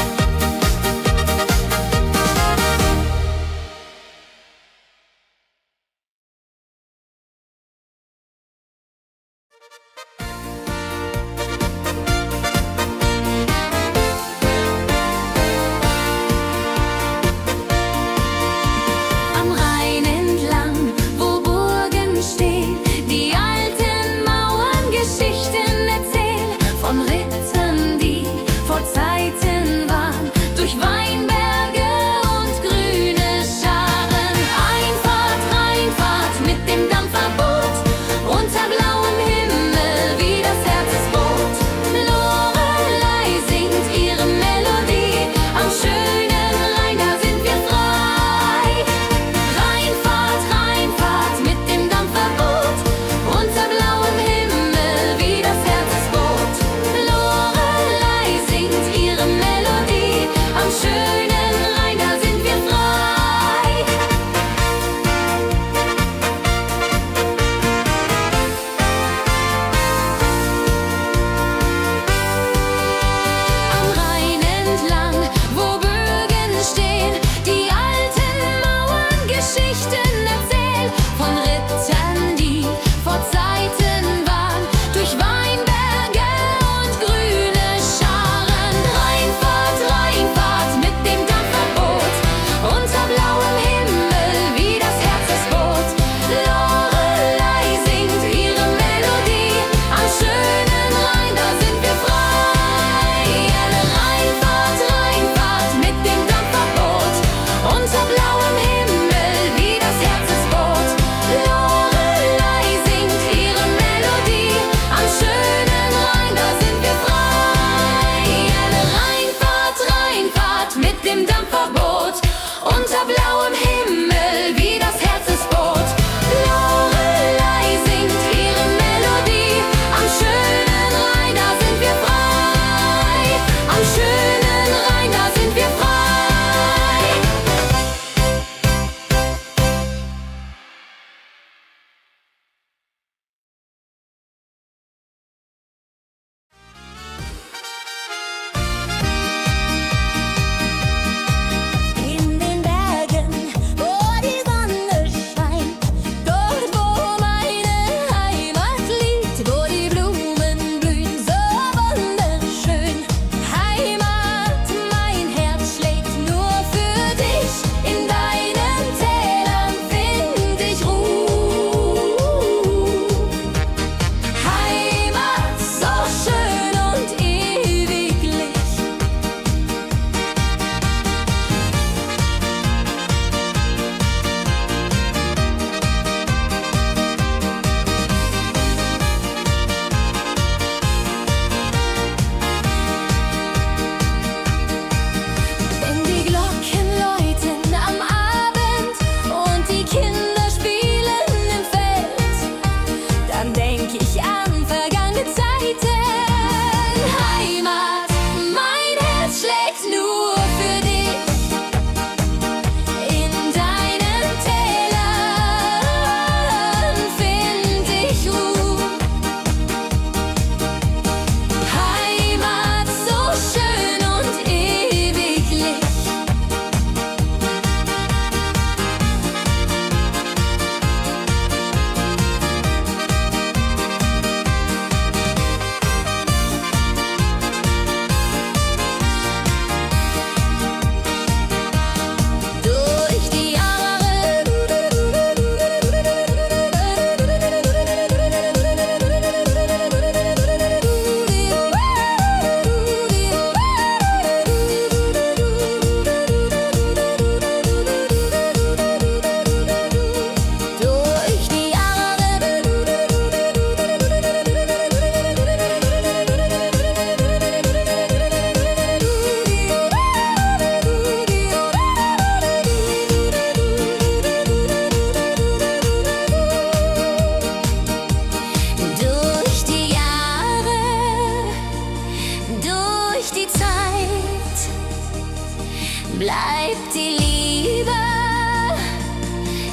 Speaker 2: bleibt die Liebe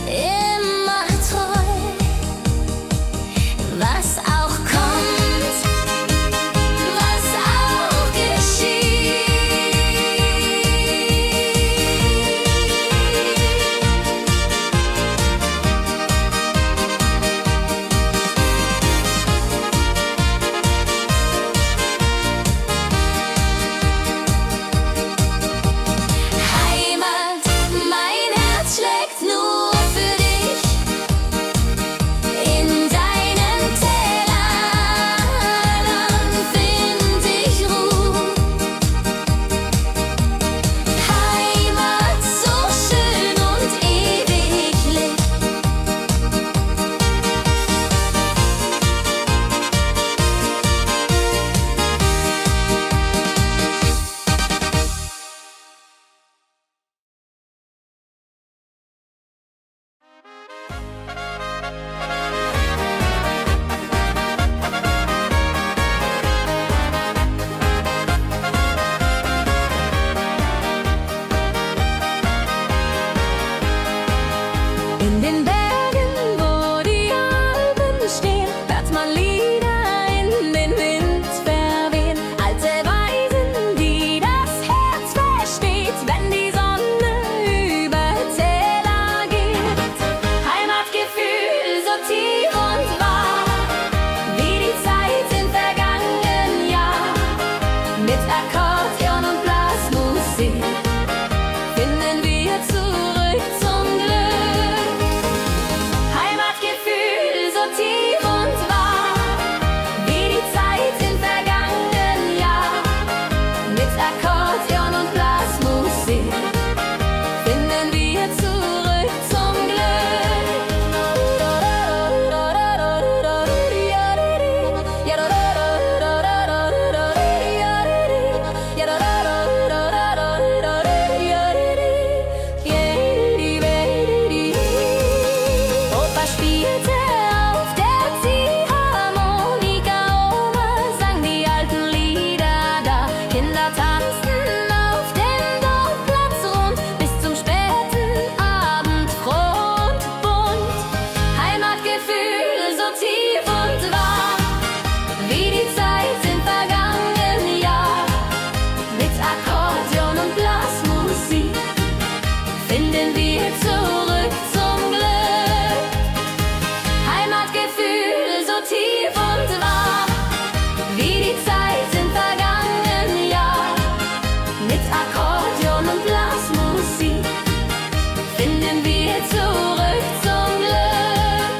Speaker 2: immer treu, was auch kommt, was auch geschieht. Heimat, mein Herz schlägt nur für dich. In deinen Tälern find ich Ruhe. Heimat, so schön und ewiglich. In den Bergen, wo die Alpen stehen, hört man Lieder in den Wind verwehen. Alte Weisen, die das Herz versteht, wenn die Sonne über Täler geht. Heimatgefühl so tief und wahr, wie die Zeit im vergangenen Jahr. Mit Akkordeon und Blasmusik finden wir zurück zum Glück. Heimatgefühl so tief und wahr, wie die Zeit im vergangenen Jahr. Mit Akkordeon und Blasmusik finden wir zurück zum Glück. Opa spielte auf der Ziehharmonika, Oma sang die alten Lieder da. Kinder tanzten auf dem Dorfplatz rund bis zum späten Abend, froh und bunt. Heimatgefühl so tief und wahr, wie die Zeit im vergangenen Jahr. Mit Akkordeon und Blasmusik finden wir zurück zum Glück. Heimatgefühl so tief und wahr, wie die Zeit im vergangenen Jahr. Mit Akkordeon und Blasmusik finden wir zurück zum Glück.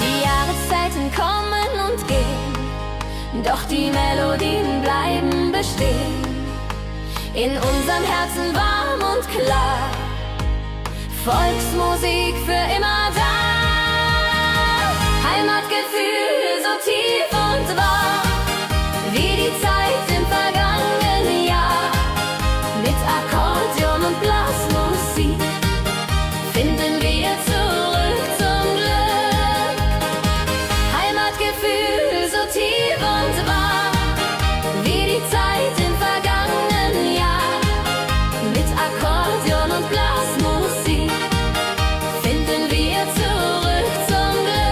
Speaker 2: Die Jahreszeiten kommen und gehen, doch die Melodien bleiben bestehen. In unserem Herzen warm und klar, Volksmusik für immer da. Heimatgefühl so tief und wahr, wie die Zeit im vergangenen Jahr. Mit Akkordeon und Blasmusik finden wir zurück zum Glück. Heimatgefühl so tief und wahr, wie die Zeit im vergangenen Jahr. Mit Akkordeon und Blasmusik finden wir zurück zum Glück.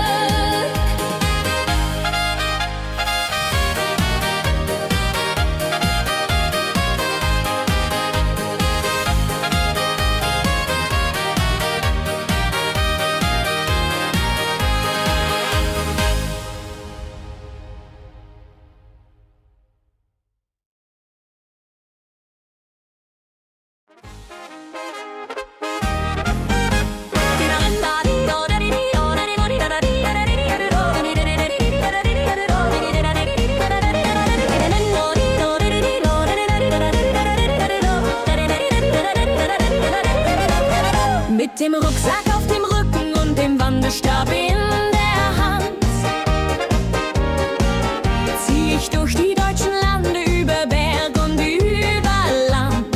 Speaker 2: Mit dem Rucksack auf dem Rücken und dem Wanderstab in der Hand zieh ich durch die deutschen Lande, über Berg und über Land.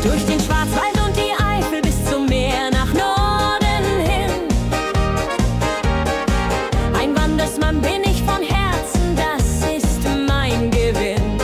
Speaker 2: Durch den Schwarzwald und die Eifel bis zum Meer nach Norden hin. Ein Wandersmann bin ich von Herzen, das ist mein Gewinn.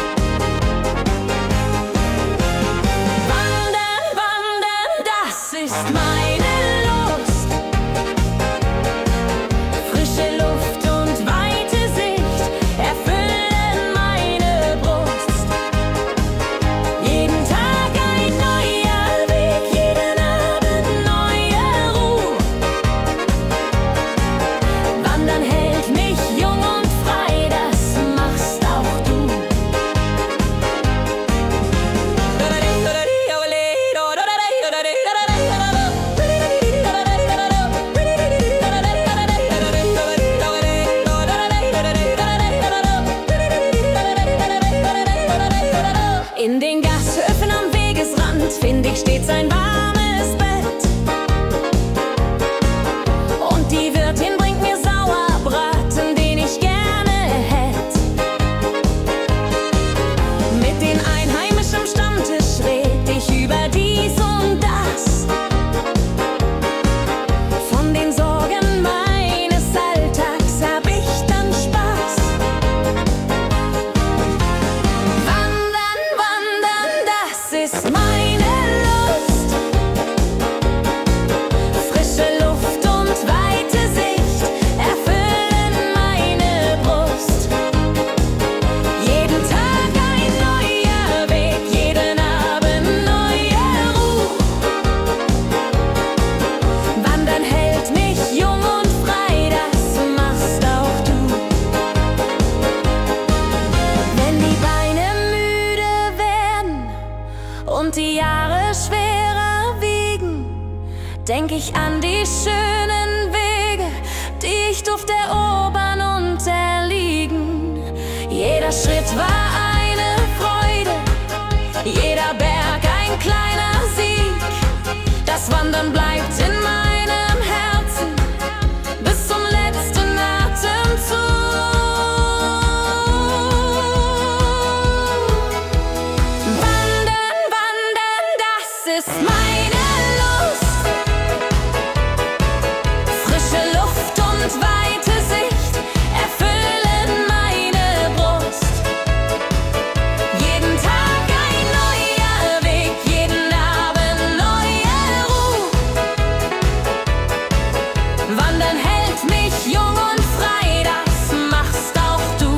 Speaker 2: In den Gashöfen am Wegesrand find ich stets ein warmes Bett. Und die Wirtin bringt mir Sauerbraten, den ich gerne hätt. Mit den Einheimischen am Stammtisch red ich über dies und das. Von den Sorgen meines Alltags hab ich dann Spaß. Wandern, wandern, das ist meine Lust. Frische Luft und weite Sicht erfüllen meine Brust. Jeden Tag ein neuer Weg, jeden Abend neue Ruhe. Wandern hält mich jung und frei, das machst auch du. Wenn die Beine müde werden und die Jahre schwerer wiegen, denk ich an die schönen Wege, die ich durfte erobern und erliegen. Jeder Schritt war eine Freude, jeder Berg ein kleiner Sieg. Das Wandern bleibt in meinem Herzen bis zum letzten Atemzug. Wandern, wandern, das ist meine Lust. Frische Luft und weite Sicht erfüllen meine Brust. Jeden Tag ein neuer Weg, jeden Abend neue Ruhe. Wandern hält mich jung und frei, das machst auch du.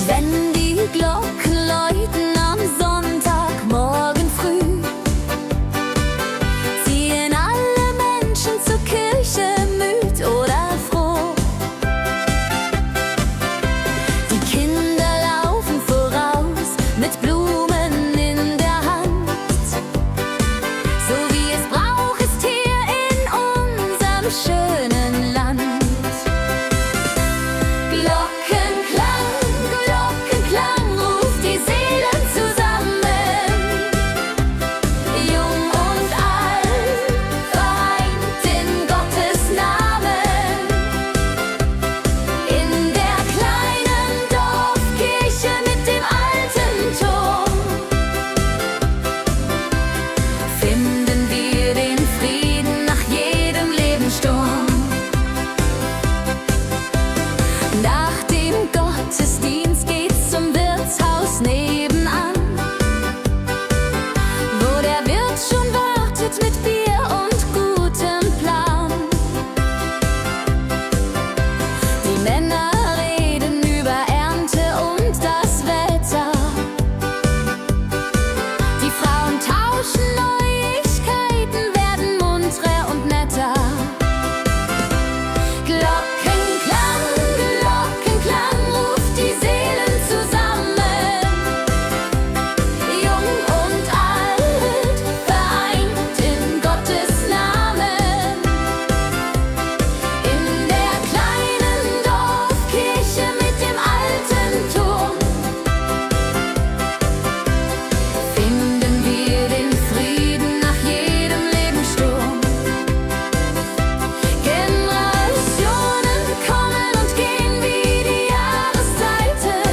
Speaker 2: Wenn die Glocken läuten am Sonntagmorgen früh, ziehen alle Menschen zur Kirche, müd oder froh. Die Kinder laufen voraus mit Blumen in der Hand. So wie es braucht ist hier in unserem schönen Land. Glockenklang, Glockenklang ruft die Seelen zusammen. Jung und alt, vereint in Gottes Namen. In der kleinen Dorfkirche mit dem alten Turm finden wir den Frieden nach jedem Lebenssturm. Nach dem Gottesdienst geht's zum Wirtshaus nebenan, wo der Wirt schon wartet mit Bier und gutem Plan. Die Männer reden über Ernte und das Wetter. Die Frauen tauschen Neuigkeiten, werden muntrer und netter. Glockenklang, Glockenklang ruft die Seelen zusammen. Jung und alt, vereint in Gottes Namen. In der kleinen Dorfkirche mit dem alten Turm finden wir den Frieden nach jedem Lebenssturm. Generationen kommen und gehen wie die Jahreszeiten,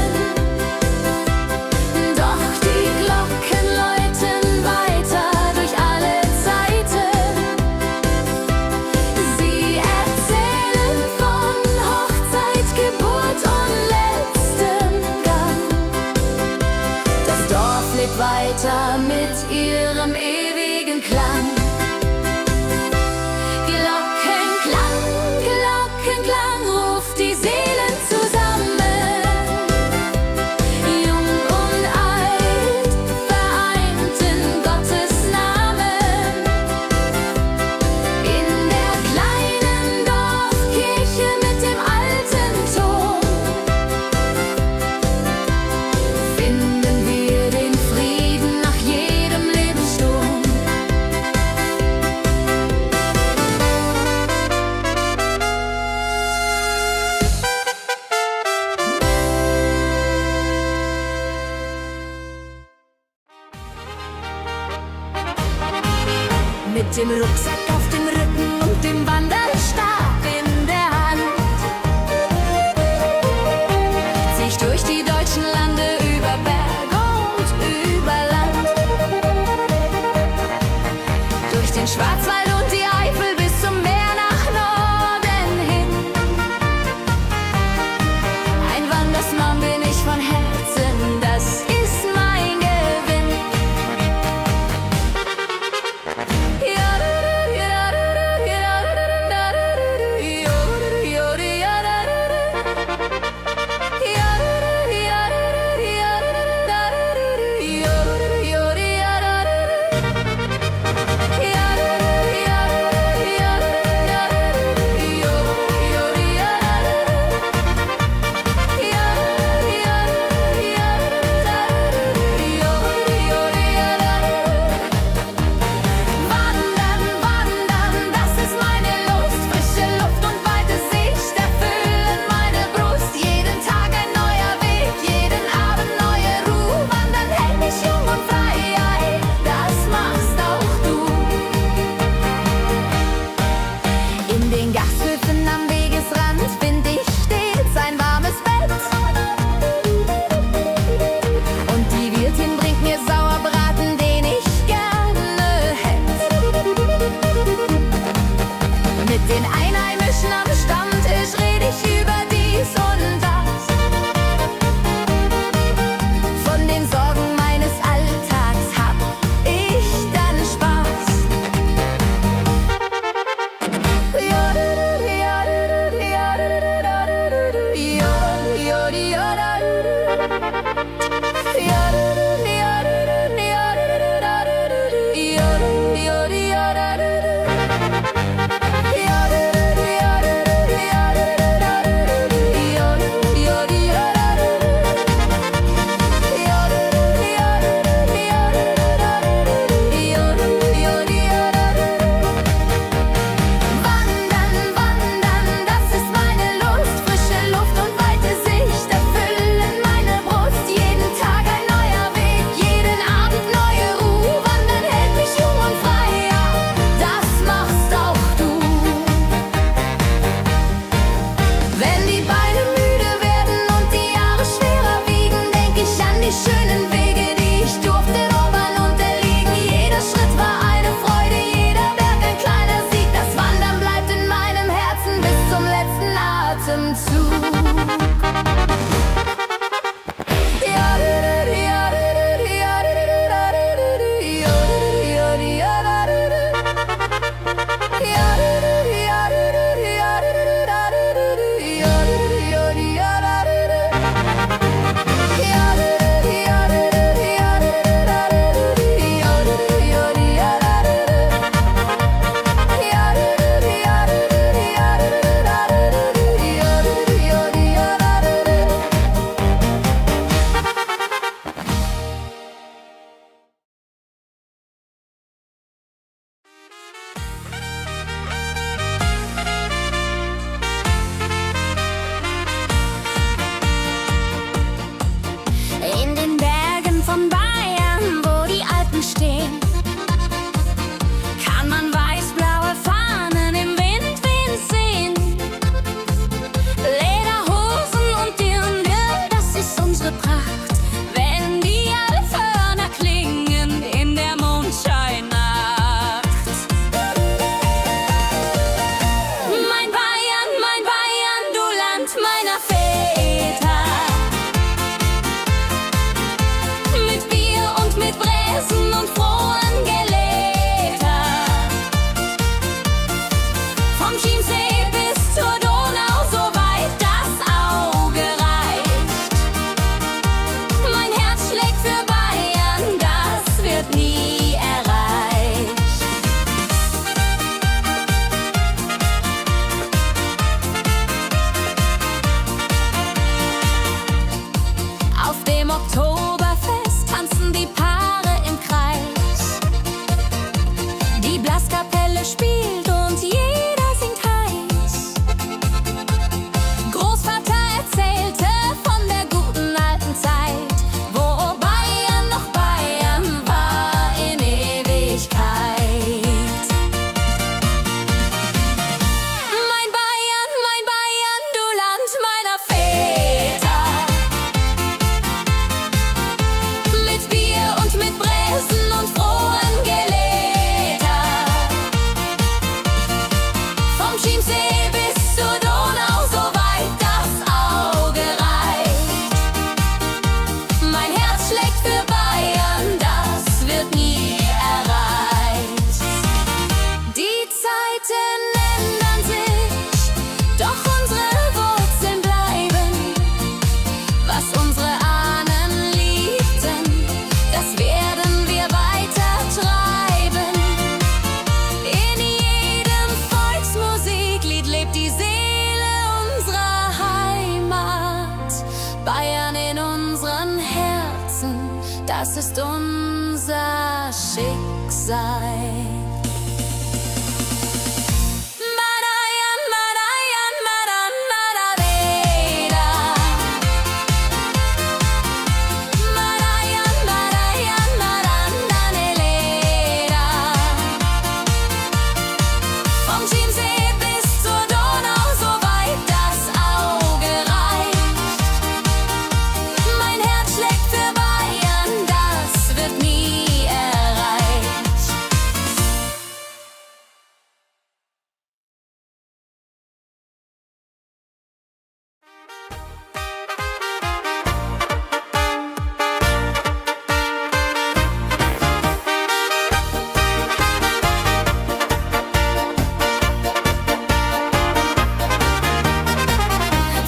Speaker 2: doch die Glocken läuten weiter durch alle Zeiten. Sie erzählen von Hochzeit, Geburt und letztem Gang. Das Dorf lebt weiter mit ihrem ewigen Klang. Glockenklang, Glockenklang ruft die Seelen zusammen. Jung und mit dem Rucksack auf dem Rücken und dem Wanderstab in der Hand. Zieh ich durch die deutschen Lande, über Berg und über Land, durch den Schwarzwald und die Eifel bis zum Meer nach Norden hin. Ein Wandersmann bin ich von Herzen, das ist mein Gewinn. Ja, ja, ja, ja, ja, ja, ja, ja, ja, ja, ja, ja, ja, ja, ja, ja, ja, das ist unser Schicksal.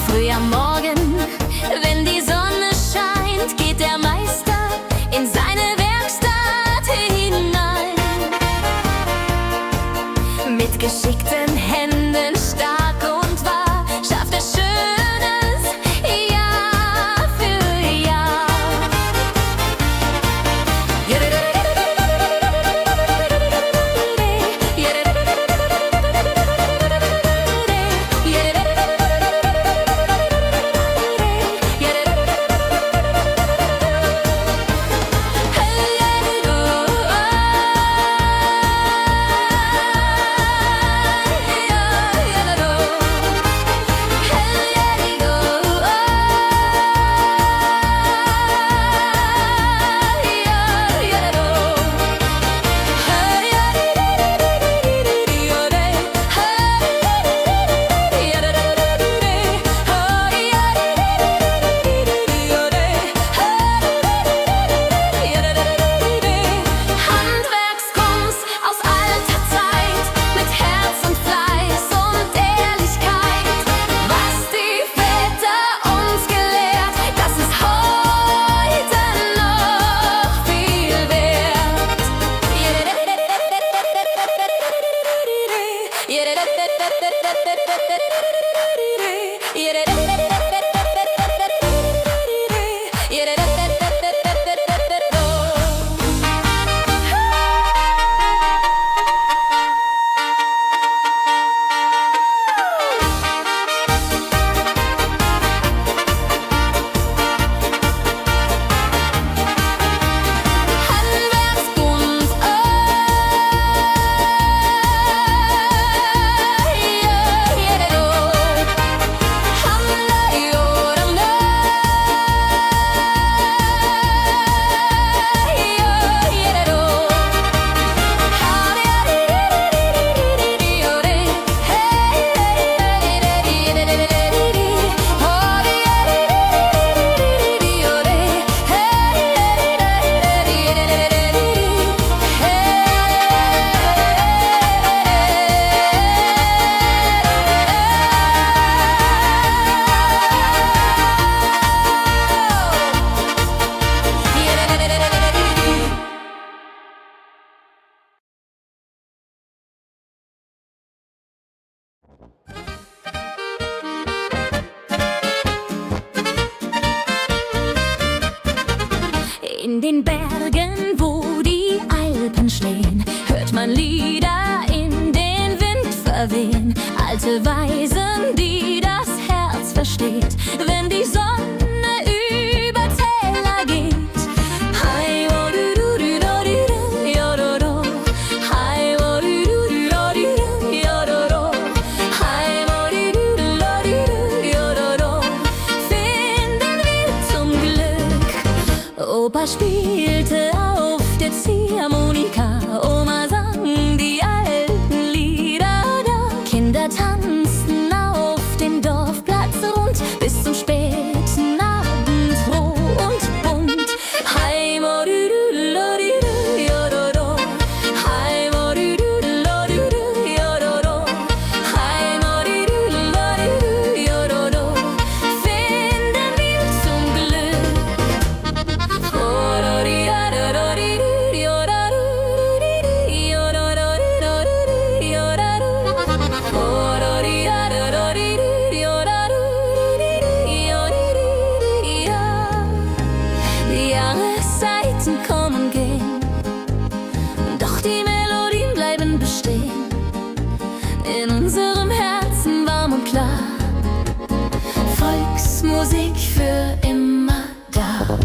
Speaker 1: Früh am Morgen, wenn die Sonne scheint, geht der Meister in seine Werkstatt hinein. Mit geschickten Händen, stark und wahr, schafft er Schönes Jahr für Jahr.
Speaker 2: In den Bergen, wo die Alpen stehen, hört man Lieder in den Wind verwehen. Alte Weisen, die das Herz versteht, wenn die Sonne über Täler geht. Hi, wo du du du do du du, yo do do. Hi, wo du du du do du du, yo do do. Hi, wo du du du do du du, yo do do. Finden wir zum Glück. Opa spielte auf der Ziehharmonika, Oma sang die alten Lieder da. Kinder tanzten auf dem Dorfplatz rund bis zum späten Abend, froh und bunt. Hi, mo du du lo du du, yo do do. Hi, mo du du lo du du, yo do do. Hi, mo du du lo du du, yo do do. Finden wir zum Glück. Oh, do di da do do di du, yo do do di di, Zeiten kommen und gehen, doch die Melodien bleiben bestehen. In unserem Herzen warm und klar, Volksmusik für immer da.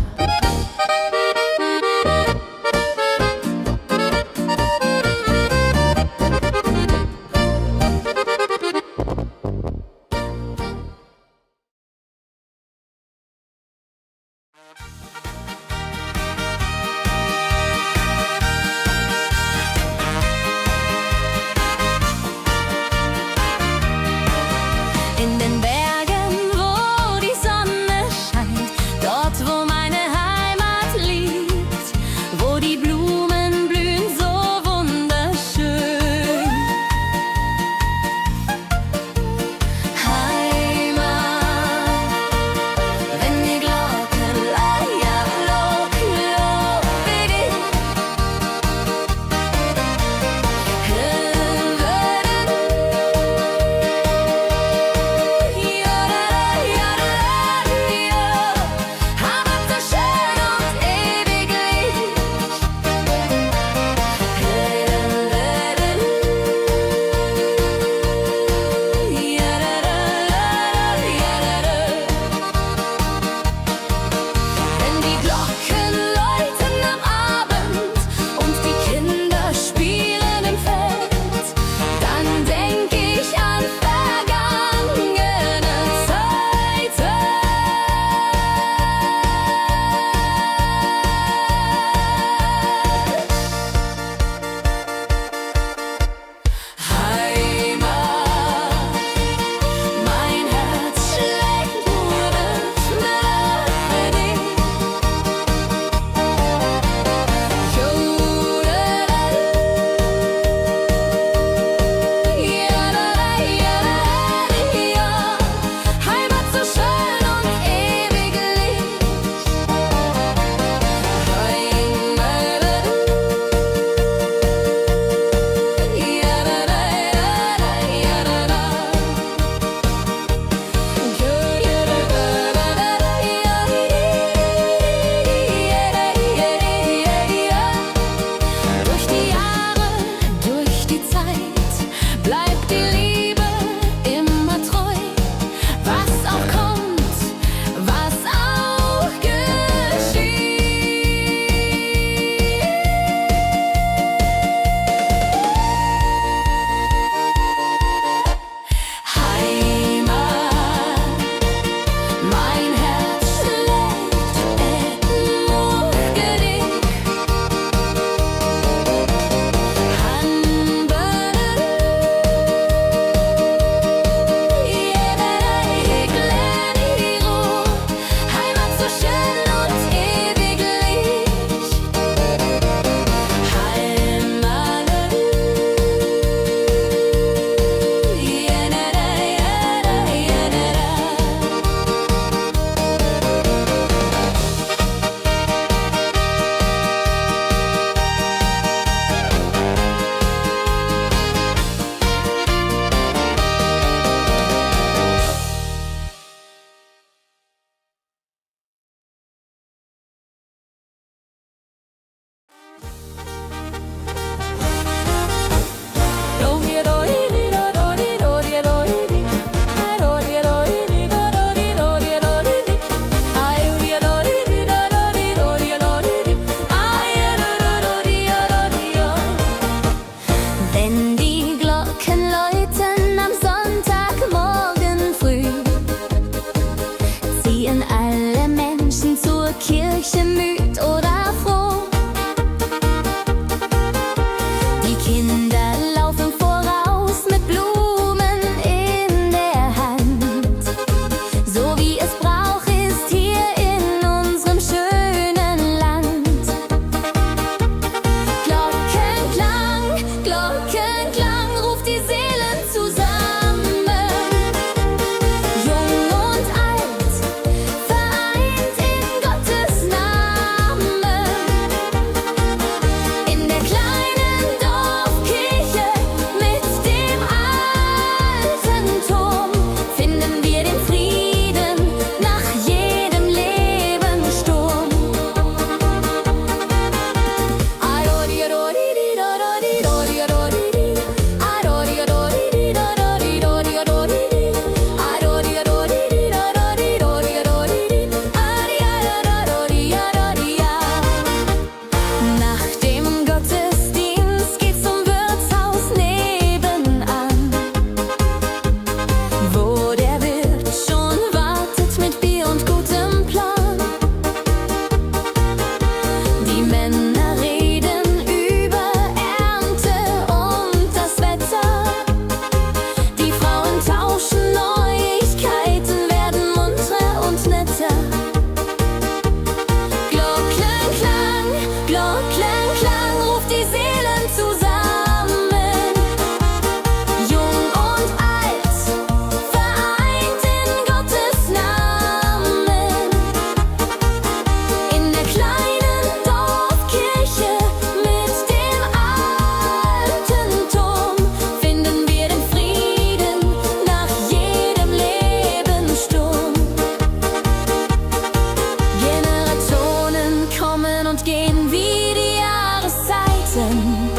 Speaker 2: und gehen wie die Jahreszeiten.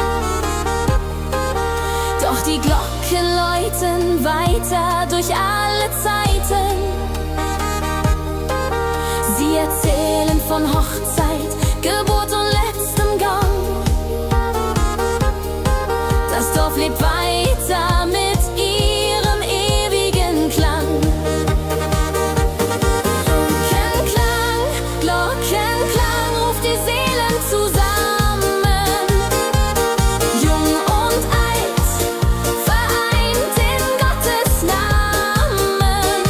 Speaker 2: Doch die Glocken läuten weiter durch alle Zeiten. Sie erzählen von Hochzeit, Geburt und letztem Gang. Das Dorf lebt weiter mit ihrem ewigen Klang. Glockenklang, Glockenklang ruft die Seelen zusammen. Jung und alt, vereint in Gottes Namen.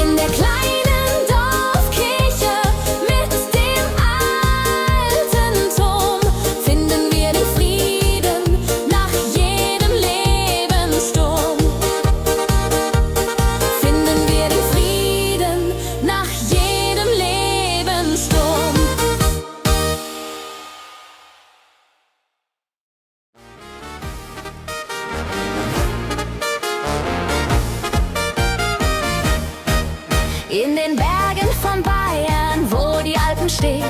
Speaker 2: In der kleinen Dorfkirche mit dem alten Turm finden wir den Frieden nach jedem Lebenssturm. Finden wir den Frieden nach jedem Lebenssturm. In den Bergen von Bayern, wo die Alpen stehen,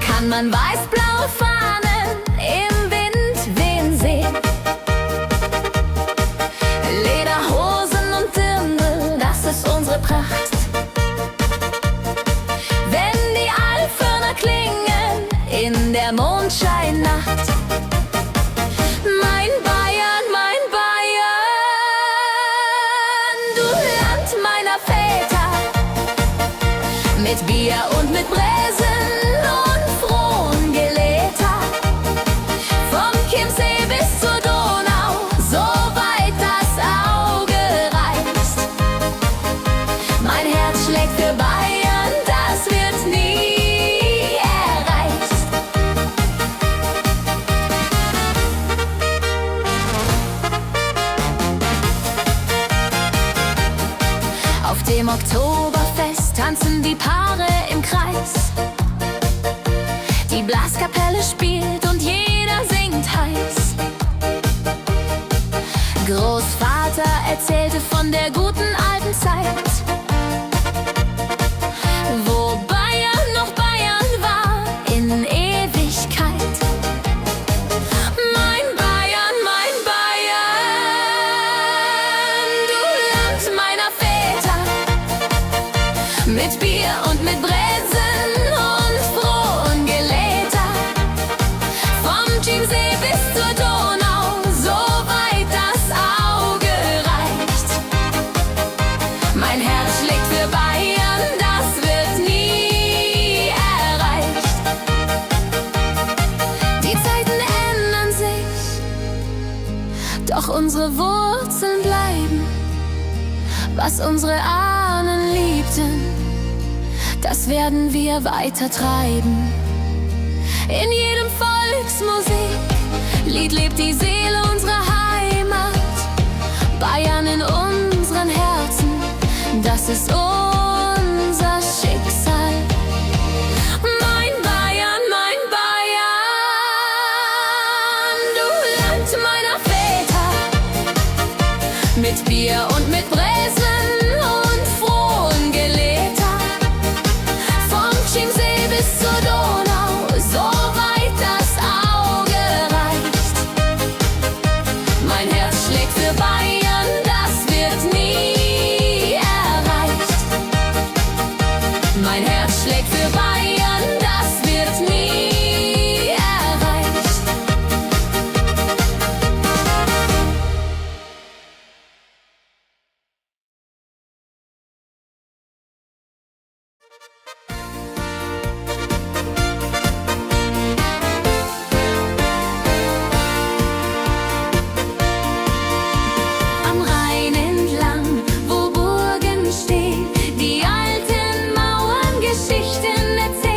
Speaker 2: kann man weiß-blaue Fahnen im Wind wehen sehen. Lederhosen und Dirndl, das ist unsere Pracht. Wenn die Alphörner klingen in der Mondscheinnacht. Mein Bayern, du Land meiner Väter, mit Bier und mit Bräsen und frohen Geläter. Vom Chiemsee bis zur Donau, so weit das Auge reicht. Mein Herz schlägt für Bayern, das wird nie erreicht. Auf dem Oktoberfest tanzen die Paare im Kreis. Die Blaskapelle spielt und jeder singt heiß. Großvater erzählte von der guten alten Zeit, wo Bayern noch Bayern war in Ewigkeit. Mein Bayern, du Land meiner Väter, mit Bier und mit Bräsen und frohen Geläter. Vom Chiemsee bis zur Donau, so weit das Auge reicht. Mein Herz schlägt für Bayern, das wird nie erreicht. Die Zeiten ändern sich, doch unsere Wurzeln bleiben. Was unsere Ahnen liebten, das werden wir weiter treiben. In jedem Volksmusiklied lebt die Seele unserer Heimat. Bayern in unseren Herzen, das ist unser Schicksal. Mein Bayern, du Land meiner Väter, mit Bier und mit Bräsen und frohen Geläter. Vom Chiemsee bis zur Donau, so weit das Auge reicht. Mein Herz schlägt für Bayern, das wird nie erreicht. Mein Herz schlägt für Bayern, das wird nie erreicht. Am Rhein entlang, wo Burgen stehen, die alten Mauern Geschichten erzählen.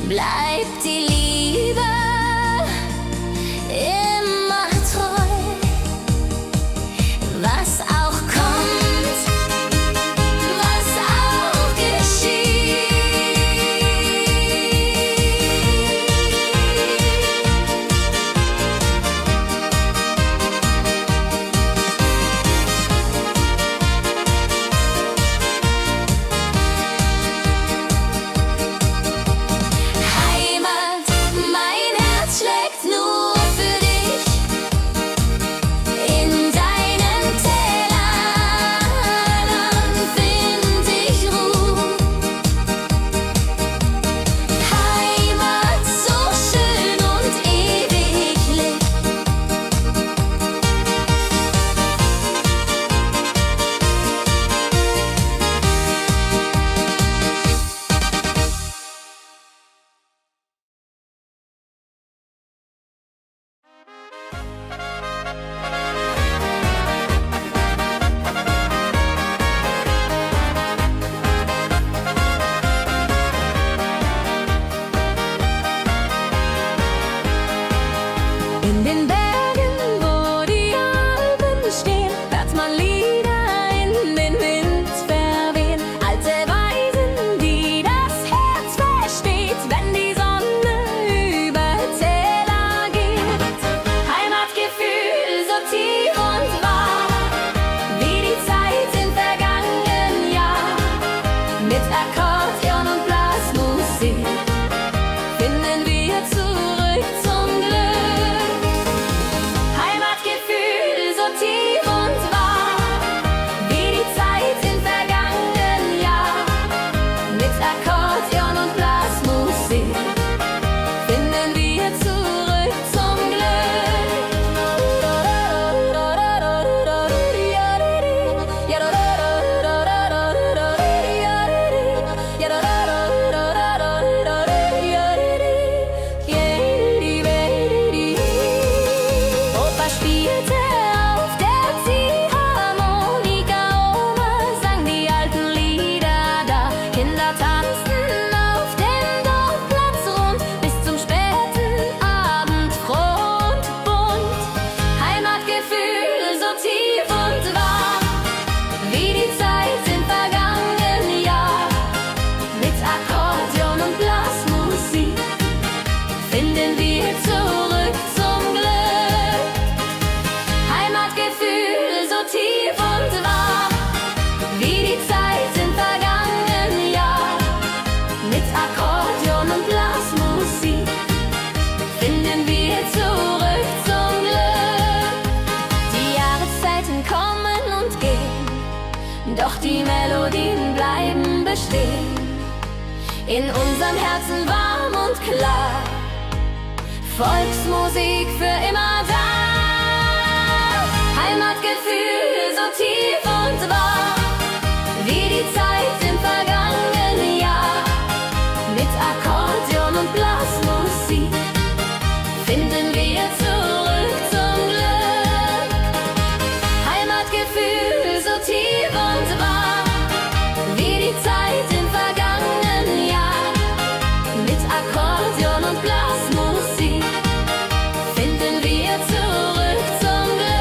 Speaker 2: bleibt die Liebe immer treu, was auch kommt, was auch geschieht. Heimat, mein Herz schlägt nur für dich. In deinen Tälern find ich Ruhe. Heimat, so schön und ewiglich. In den Bergen, wo die Alpen stehen, hört man Lieder in den Wind verwehen. Alte Weisen, die das Herz versteht, wenn die Sonne über Täler geht. Heimatgefühl so tief und wahr, wie die Zeit im vergangenen Jahr. Mit Akkordeon und Blasmusik finden wir zurück zum Glück. Heimatgefühl so tief und wahr, wie die Zeit im vergangenen Jahr. Mit Akkordeon und Blasmusik finden wir zurück zum Glück. Opa spielte auf der Ziehharmonika, Oma sang die alten Lieder da. Kinder tanzten auf dem Dorfplatz rund bis zum späten Abend, froh und bunt. Heimatgefühl so tief und wahr, wie die Zeit im vergangenen Jahr. Mit Akkordeon und Blasmusik finden wir zurück zum Glück. Heimatgefühl so tief und wahr, wie die Zeit im vergangenen Jahr. Mit Akkordeon und Blasmusik finden wir zurück zum Glück. Die Jahreszeiten kommen und gehen, doch die Melodien bleiben bestehen. In unserem Herzen warm und klar, Volksmusik für immer da. Heimatgefühl so tief und wahr, wie die Zeit im vergangenen Jahr. Mit Akkordeon und Blasmusik finden wir zurück zum Glück. Heimatgefühl so tief und wahr, wie die Zeit im vergangenen Jahr. Mit Akkordeon und Blasmusik finden wir zurück zum Glück.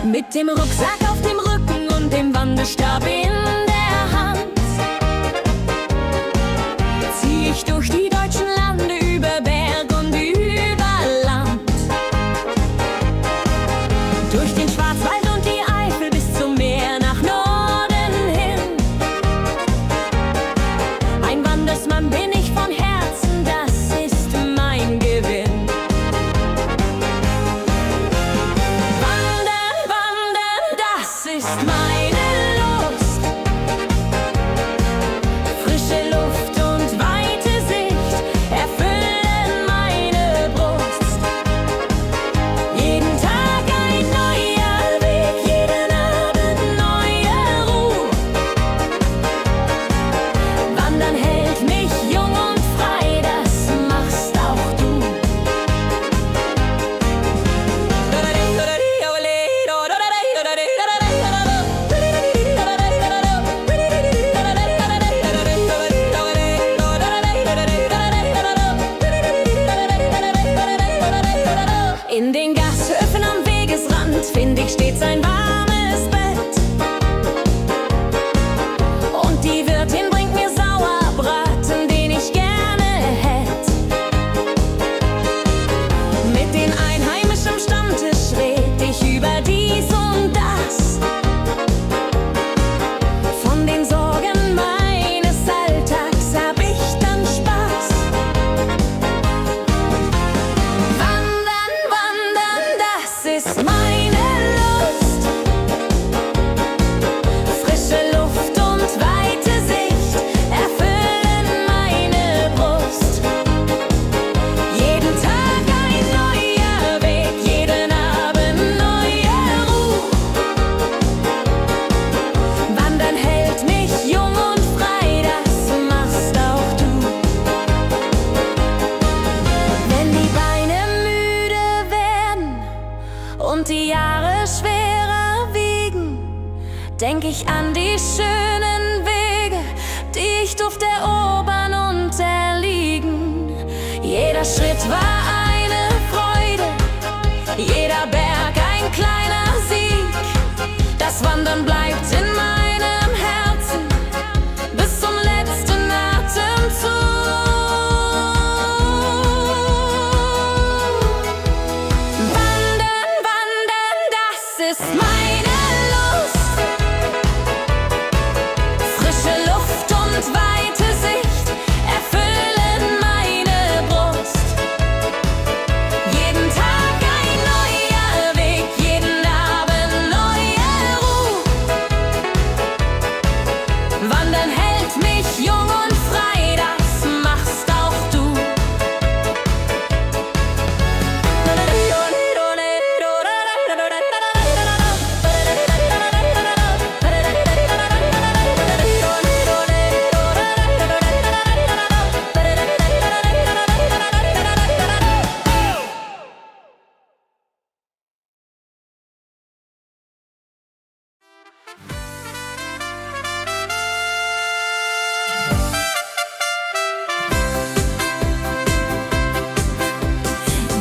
Speaker 2: Mit dem Rucksack auf dem Rücken und dem Wanderstab in der Hand zieh ich durch die deutschen Lande, über Berg und über Land. Durch den Schwarzwald und die Eifel bis zum Meer nach Norden hin. Ein Wandersmann bin ich von Herzen, das ist mein Gewinn. denk ich an die schönen Wege, die ich durfte erobern und erliegen. Jeder Schritt war eine Freude, jeder Berg ein kleiner Sieg. Das Wandern bleibt in meinem Herzen bis zum letzten Atemzug. Wandern, wandern, das ist meine Lust. Frische Luft und weite Sicht erfüllen meine Brust. Jeden Tag ein neuer Weg, jeden Abend neue Ruhe. Wandern hält mich jung und frei, das machst auch du.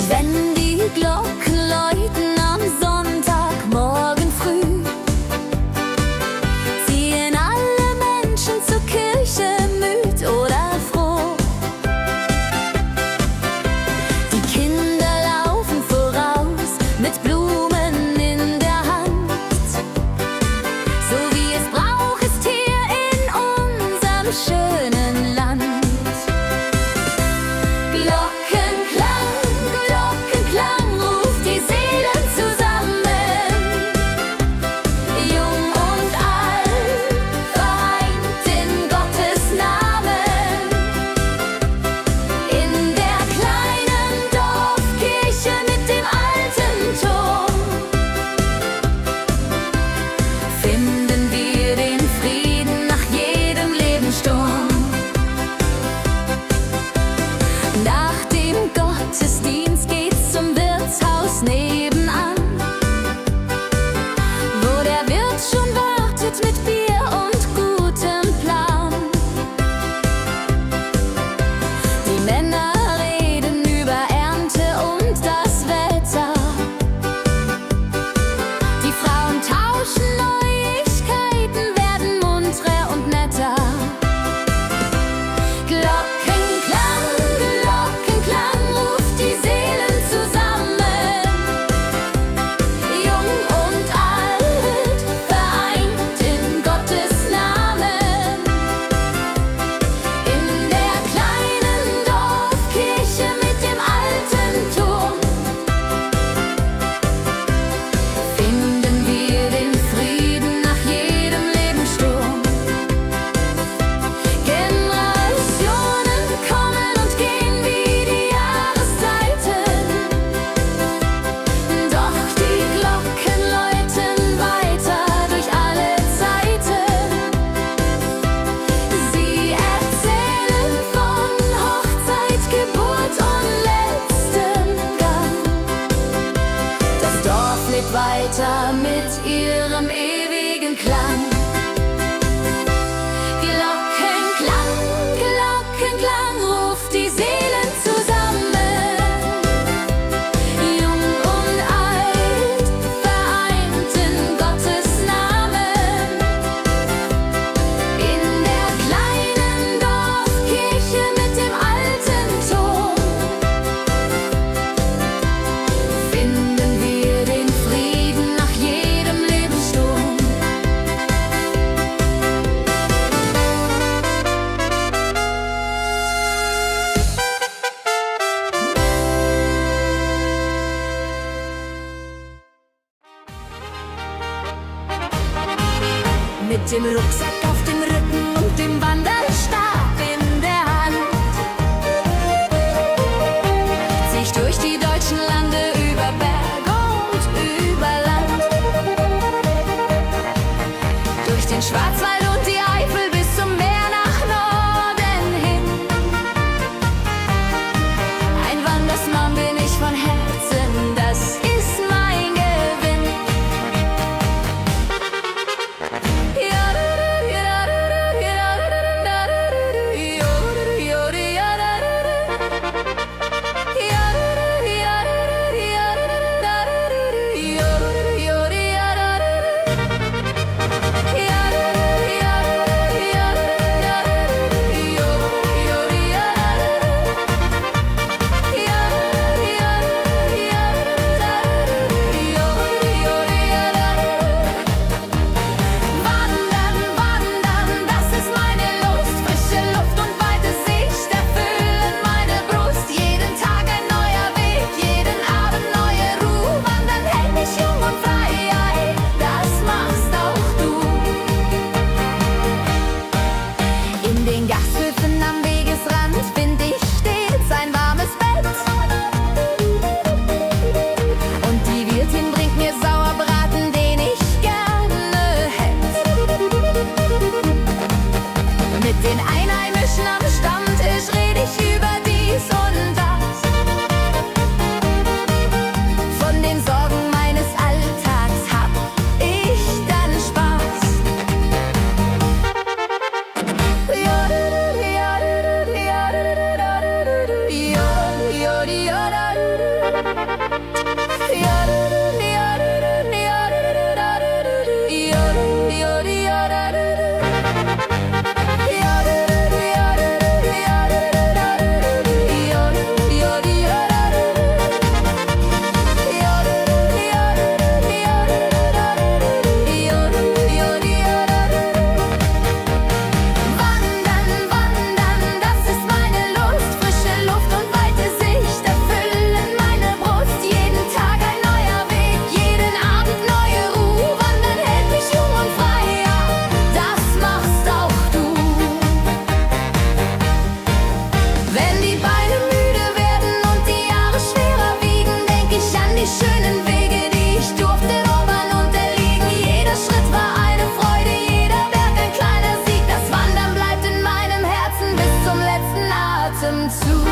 Speaker 2: Wenn die Glocken läuten am Sonntagmorgen früh, ziehen alle Menschen zur Kirche, müd oder froh. Die Kinder laufen voraus mit Blumen in der Hand. So wie es braucht ist hier in unserem schönen Land. Glockenklang, Glockenklang ruft die Seelen zusammen. Jung und alt, vereint in Gottes Namen. In der kleinen Dorfkirche mit dem alten Turm finden wir den Frieden nach jedem Lebenssturm. Nach dem Gottesdienst geht's zum Wirtshaus nebenan, wo der Wirt schon wartet mit Bier und gutem Plan. Die Männer reden über Ernte und das Wetter. Die Frauen tauschen Neuigkeiten, werden munterer und netter. Glockenklang, Glockenklang ruft die Seelen zusammen. Jung und alt, vereint in Gottes Namen. In der kleinen Dorfkirche mit dem alten Turm finden wir den Frieden nach jedem Lebenssturm. Generationen kommen und gehen wie die Jahreszeiten, doch die Glocken läuten weiter durch alle Zeiten. Sie erzählen von Hochzeit, Geburt und letzten Gang. Das Dorf lebt weiter mit ihrem ewigen Klang. Glockenklang, Glockenklang ruft die Seelen zusammen. Jung und alt, vereint in Gottes Namen. In der kleinen Dorfkirche mit dem alten Turm finden wir den Frieden nach jedem Lebenssturm. Mit dem Rucksack auf dem Rücken und dem Wanderstab in der Hand zieh ich durch die deutschen Lande, über Berg und über Land. Durch den Schwarzwald und die Eifel bis zum Meer nach Norden hin. Ein Wandersmann bin ich von Herzen, das ist mein Gewinn.
Speaker 1: Atemzug.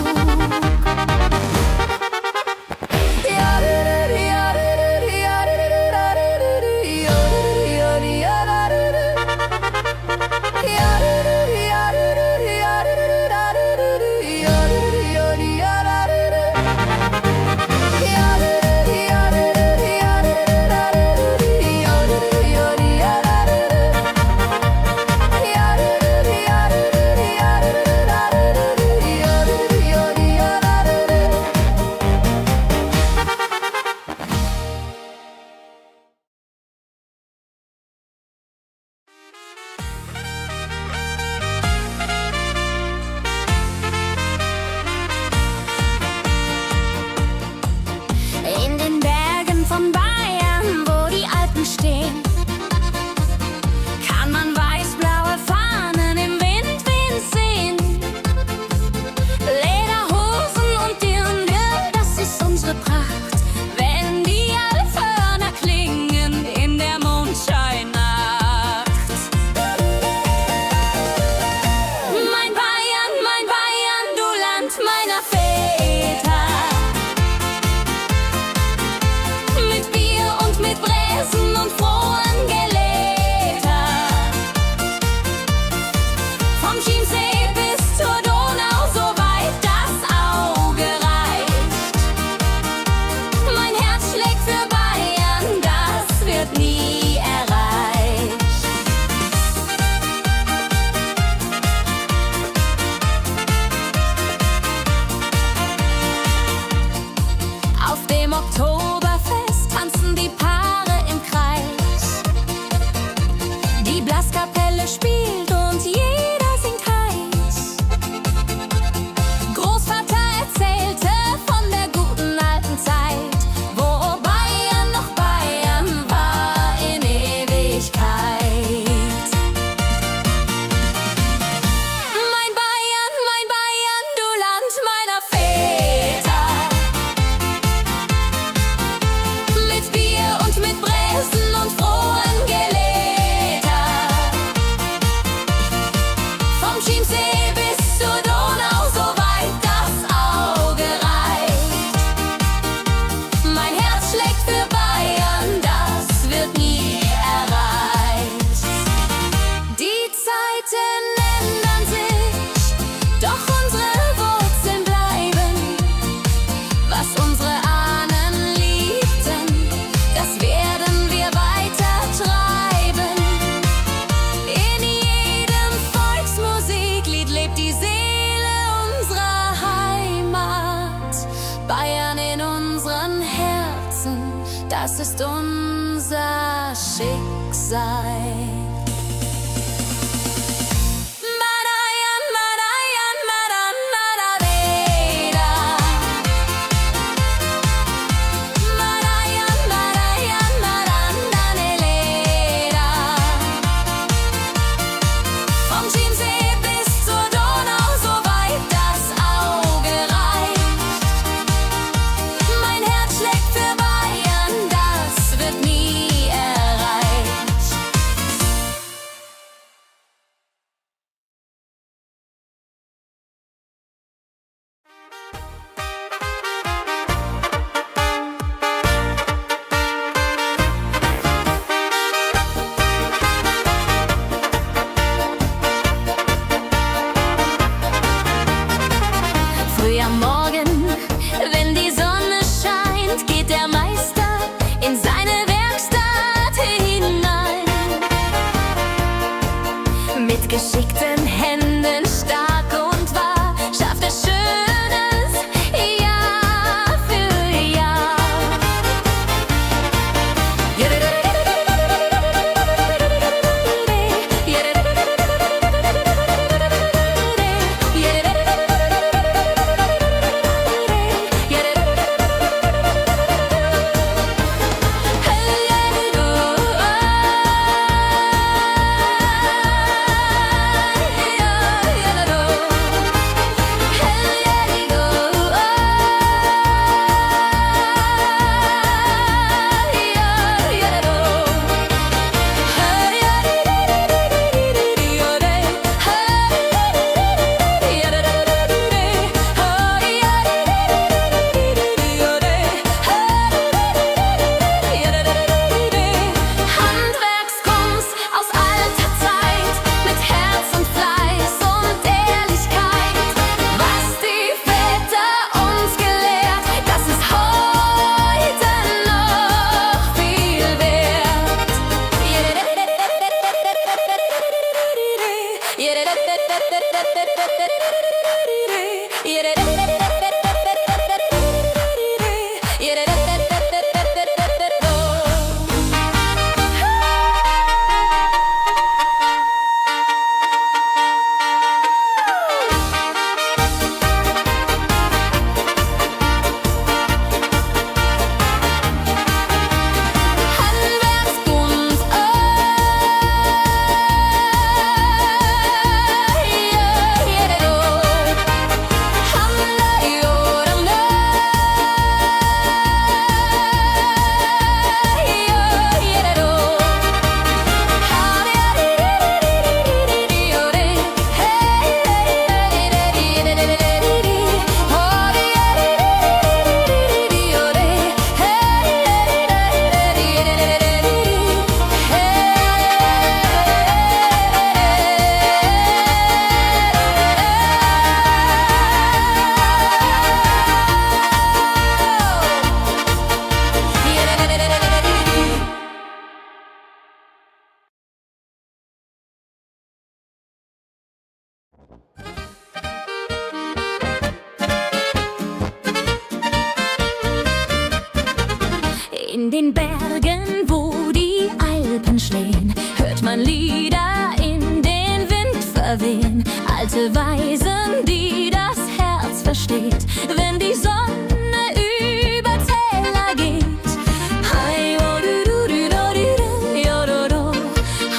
Speaker 2: In den Bergen von Bayern, wo die Alpen stehen, kann man weiß-blaue Fahnen im Windwind sehen. Lederhosen und Dirndl, das ist unsere Pracht, wenn die Alphörner klingen in der Mondscheinnacht. Mein Bayern, du Land meiner Väter. Mit Bier und mit Bräsen und frohen Geläter. Vom Chiemsee bis zur Donau, so weit das Auge reicht. Mein Herz schlägt für Bayern, das wird nie erreicht. Auf dem Oktoberfest tanzen die Paare im Kreis. Die Blaskapelle spielt und jeder singt heiß. Großvater erzählte von der guten alten Zeit, wo Bayern noch Bayern war in Ewigkeit. Mein Bayern, du Land meiner Väter. Mit Bier und mit Bräsen und frohen Geläter. Vom Chiemsee bis zur Donau, so weit das Auge reicht. Mein Herz schlägt für Bayern, das wird nie erreicht. Die Zeiten ändern sich, doch unsere Wurzeln bleiben. Was unsere Ahnen liebten, das werden wir weiter treiben. In jedem Volksmusiklied lebt die Seele unserer Heimat. Bayern in unseren Herzen, das ist unser Schicksal. Madayan, Madayan, Madan, Madadeda. Madayan, Madayan, Madan, Daneleda. Vom Chiemsee bis zur Donau, so weit das Auge reicht. Mein Herz schlägt für Bayern, das wird nie erreicht. Früh am Morgen, wenn die Sonne scheint, geht der Meister in seine Werkstatt hinein. Mit geschickten Händen, stark und wahr, schafft er Schönes Jahr für Jahr. In den Bergen, wo die Alpen stehen, hört man Lieder in den Wind verwehen. Alte Weisen, die das Herz versteht, wenn die Sonne über Täler geht. Hi, wo du du du do di do, yo do do.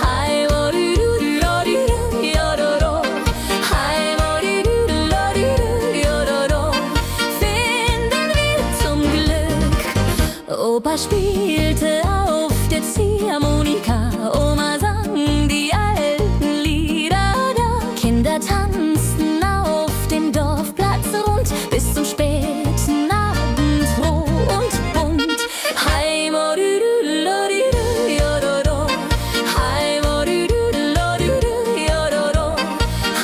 Speaker 2: Hi, wo du du du do di do, yo do do. Hi, wo du du du do di do, yo do do. Finden wir zum Glück. Opa spielte auf der Ziehharmonika, Oma sang die alten Lieder da. Kinder tanzten auf dem Dorfplatz rund bis zum späten Abend, froh und bunt. Hi, mo du du lo di du, yo do do. Hi, mo du du lo di du, yo do do.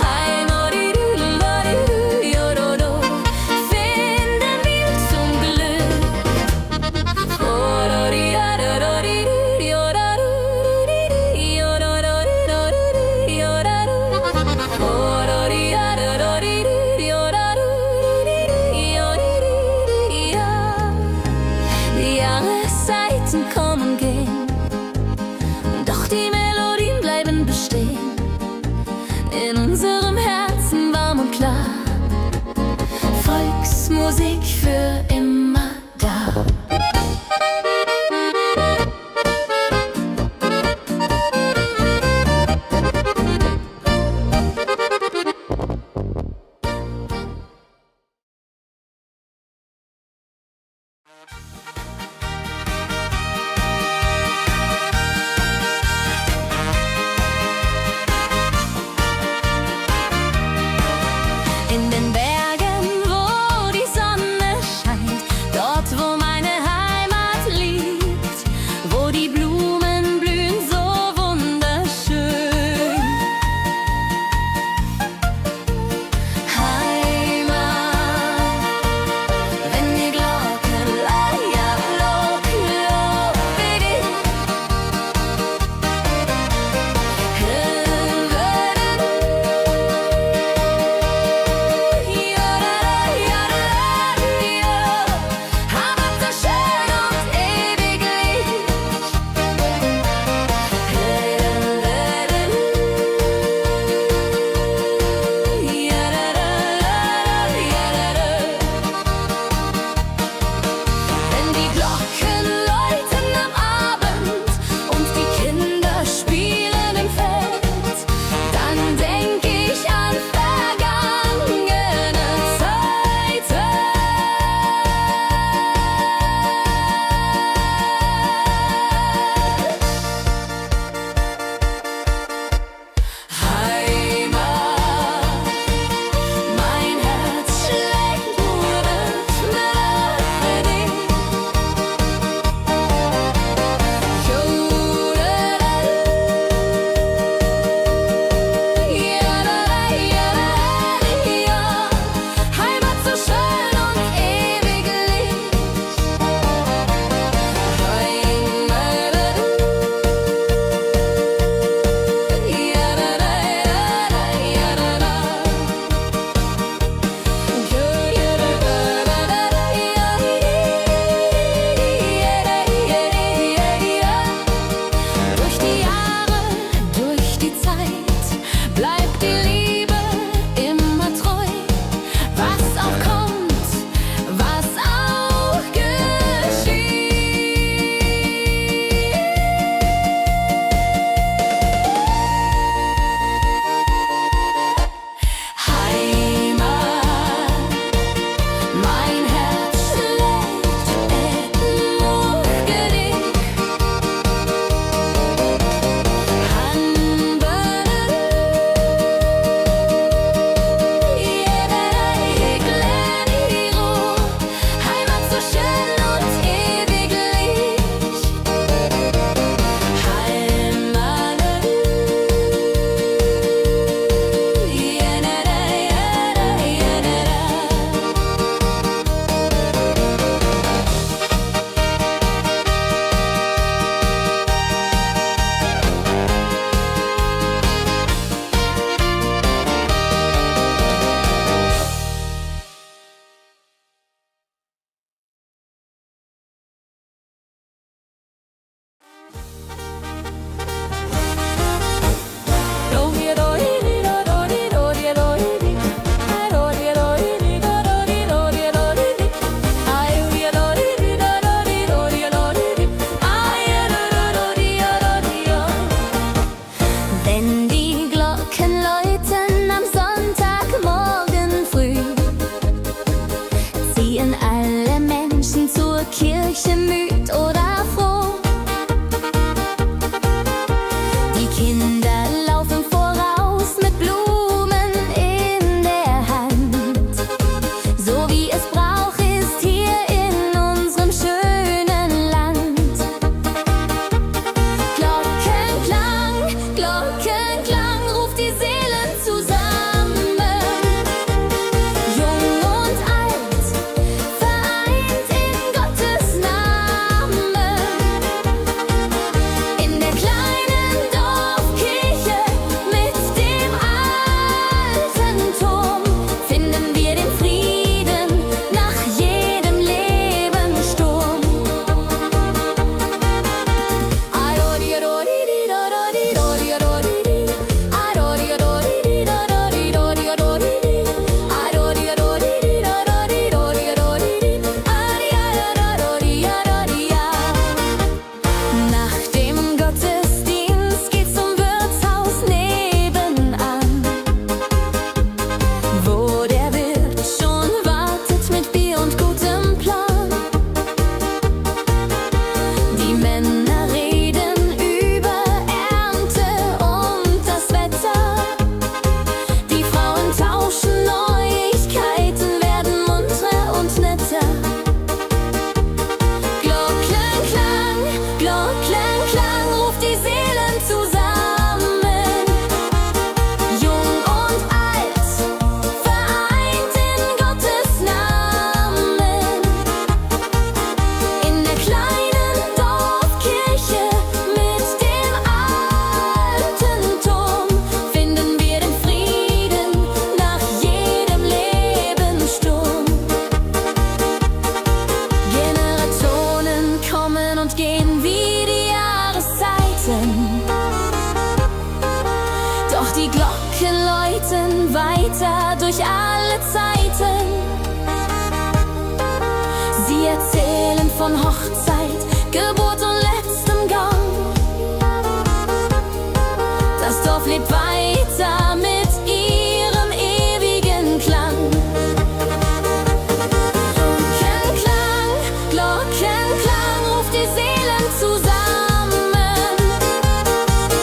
Speaker 2: Hi, mo du du lo di du, yo do do. Finden wir zum Glück. Oh, do di da do di du, yo do do di di, yo do do di do, yo do do. Oh, do di da do di du, yo do do di di, yo di di, ja. Die Jahreszeiten kommen und gehen, doch die Melodien bleiben bestehen. In unserem Herzen warm und klar, Volksmusik für immer da. In den Bergen, wo die Sonne scheint, ziehen alle Menschen zur Kirche, müd oder froh. Die Kinder laufen voraus mit Blumen in der Hand. So wie es Brauch ist hier in unserem schönen Land. Glockenklang, Glockenklang ruft die Seelen zusammen. Jung und alt, vereint in Gottes Namen. In der kleinen Dorfkirche mit dem alten Turm finden wir den Frieden nach jedem Lebenssturm. Nach dem Gottesdienst geht's zum Wirtshaus nebenan, wo der Wirt schon wartet mit Bier und gutem Plan. Die Männer reden über Ernte und das Wetter. Die Frauen tauschen Neuigkeiten, werden munterer und netter. Glockenklang, Glockenklang ruft die Seelen zusammen. Jung und alt, vereint in Gottes Namen. In der kleinen Dorfkirche mit dem alten Turm finden wir den Frieden nach jedem Lebenssturm. Generationen kommen und gehen wie die Jahreszeiten, doch die Glocken läuten weiter durch alle Zeiten. Sie erzählen von Hochzeit, Geburt und letztem Gang. Das Dorf lebt weiter mit ihrem ewigen Klang. Glockenklang, Glockenklang ruft die Seelen zusammen.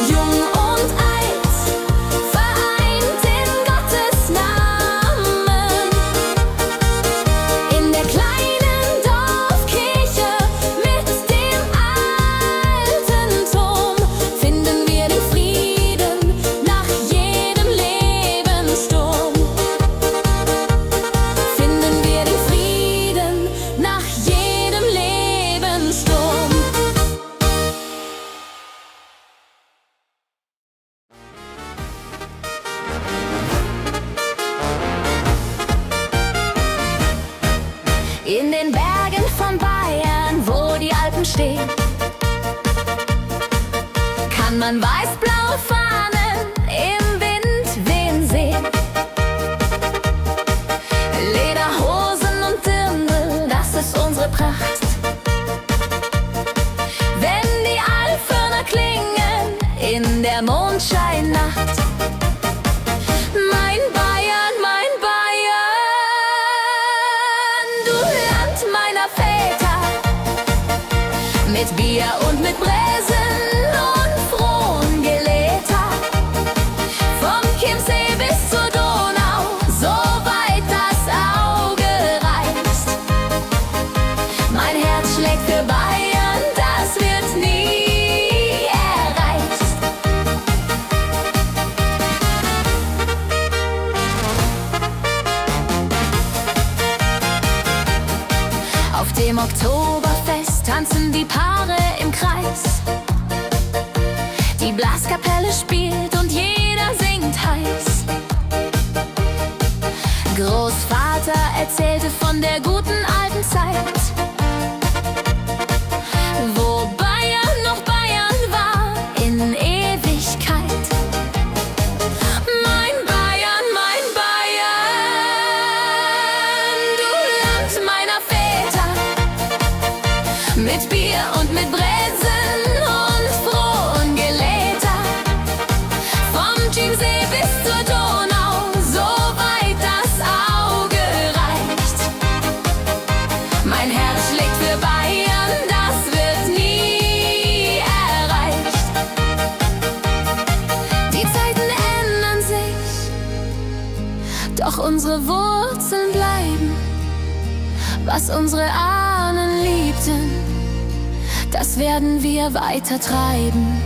Speaker 2: Jung und alt, vereint in Gottes Namen. In der kleinen Dorfkirche mit dem alten Turm finden wir den Frieden nach jedem Lebenssturm. Finden wir den Frieden nach jedem Lebenssturm. In den Bergen von Bayern, wo die Alpen stehen, kann man weiß-blaue Fahnen im Wind wehen sehen. Lederhosen und Dirndl, das ist unsere Pracht. Wenn die Alphörner klingen in der Mondscheinnacht. Mein Bayern, du Land meiner Väter, mit Bier und mit Bräsen und Frohngeläter. Vom Chiemsee bis zur Donau, so weit das Auge reicht. Mein Herz schlägt für Bayern, das wird nie erreicht. Auf dem Oktoberfest tanzen die Paare im Kreis. Die Blaskapelle spielt und jeder singt heiß. Großvater erzählte von der guten alten Zeit, wo Bayern noch Bayern war in Ewigkeit. Mein Bayern, du Land meiner Väter, mit Bier und mit Bräsen und Frohngeläter. Vom Chiemsee bis zur Donau, so weit das Auge reicht. Mein Herz schlägt für Bayern, das wird nie erreicht. Die Zeiten ändern sich, doch unsere Wurzeln bleiben. Was unsere Ahnen liebten, das werden wir weiter treiben.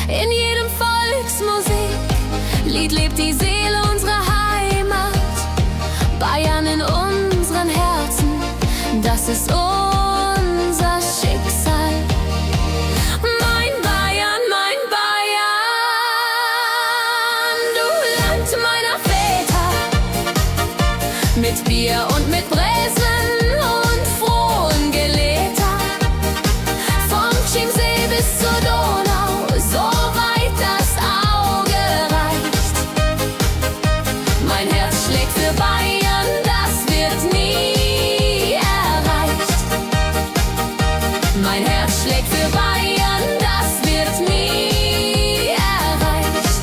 Speaker 2: In jedem Volksmusiklied lebt die Seele unserer Heimat. Bayern in unseren Herzen, das ist unser Schicksal. Mein Bayern, du Land meiner Väter, mit Bier und mit Breseln und frohen Geläter, vom Chiemsee bis zur Donau, so weit das Auge reicht. Mein Herz schlägt für Bayern, das wird nie erreicht. Mein Herz schlägt für Bayern, das wird nie erreicht.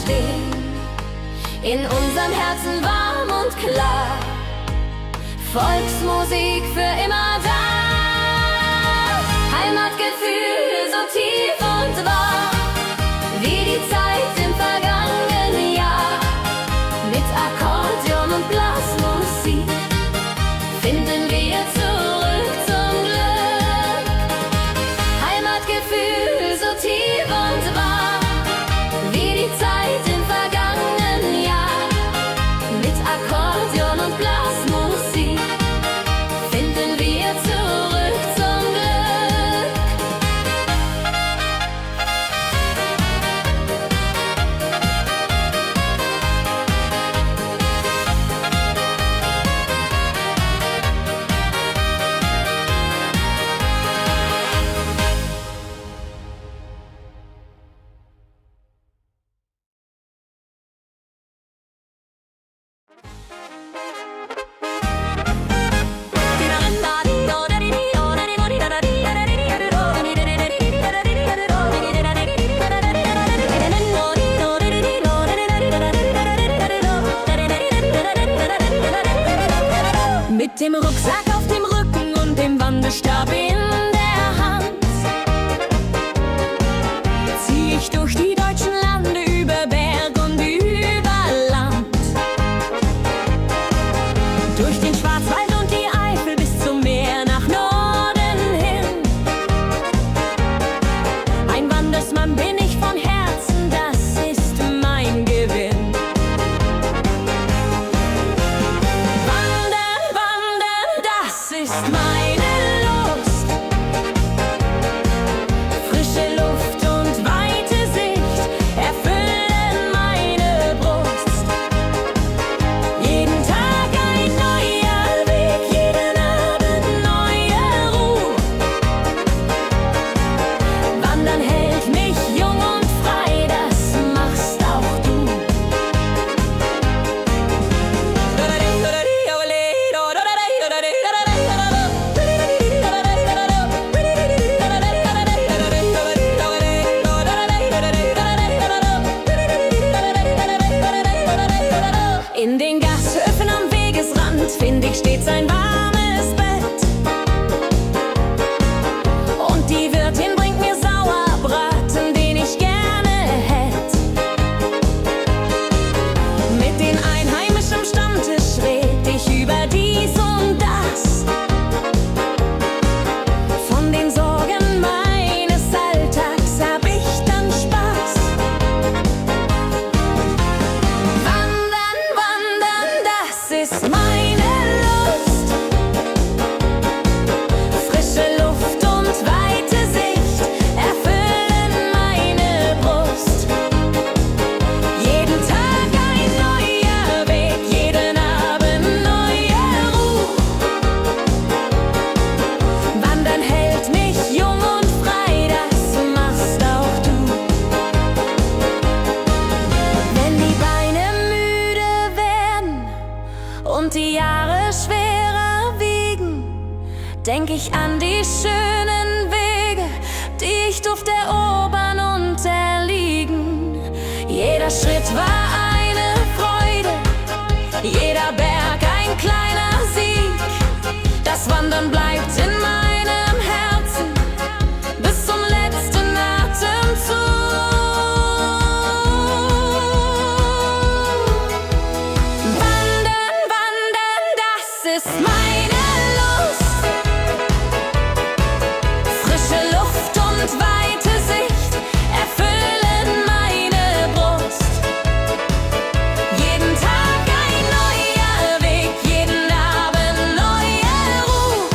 Speaker 1: stehen, in unserem Herzen warm und klar. Volksmusik für immer da. Heimatgefühl so tief und wahr, wie die Zeit im vergangenen Jahr. Mit Akkordeon und Blasmusik finden wir zurück zum Glück. Heimatgefühl so tief und wahr, wie die Zeit im vergangenen Jahr. Mit Akkordeon und Blasmusik finden wir zurück zum Glück.
Speaker 2: Mit dem Rucksack auf dem Rücken und dem Wandelstab in der Hand zieh ich durch die deutschen Lande, über Berg und über Land, durch den Schwarzwald und die Eifel bis zum Meer nach Norden hin. Ein Wandersmann bin ich von Herzen, das ist mein Gewinn. Das ist meine Lust. Frische Luft und weite Sicht erfüllen meine Brust. Jeden Tag ein neuer Weg, jeden Abend neue Ruhe. Wandern hält mich jung und frei, das machst auch du. In den Gasthöfen am Wegesrand find ich stets ein warmes Bett. Und die Wirtin bringt mir Sauerbraten, den ich gerne hätt. Mit den Einheimischen am Stammtisch red ich über dies und das. Von den Sorgen meines Alltags hab ich dann Spaß. Wandern, das ist meine Lust. Frische Luft und weite Sicht erfüllen meine Brust. Jeden Tag ein neuer Weg, jeden Abend neue Ruhe. Wandern hält mich jung und frei, das machst auch du. Wenn die Beine müde werden und die Jahre schwerer wiegen, denk ich an die schönen Wege, die ich durfte erobern und erliegen. Jeder Schritt war eine Freude, jeder Berg ein kleiner Sieg. Das Wandern bleibt in meinem Herzen bis zum letzten Atemzug. Wandern, das ist meine Lust. Frische Luft und weite Sicht erfüllen meine Brust. Jeden Tag ein neuer Weg, jeden Abend neue Ruhe.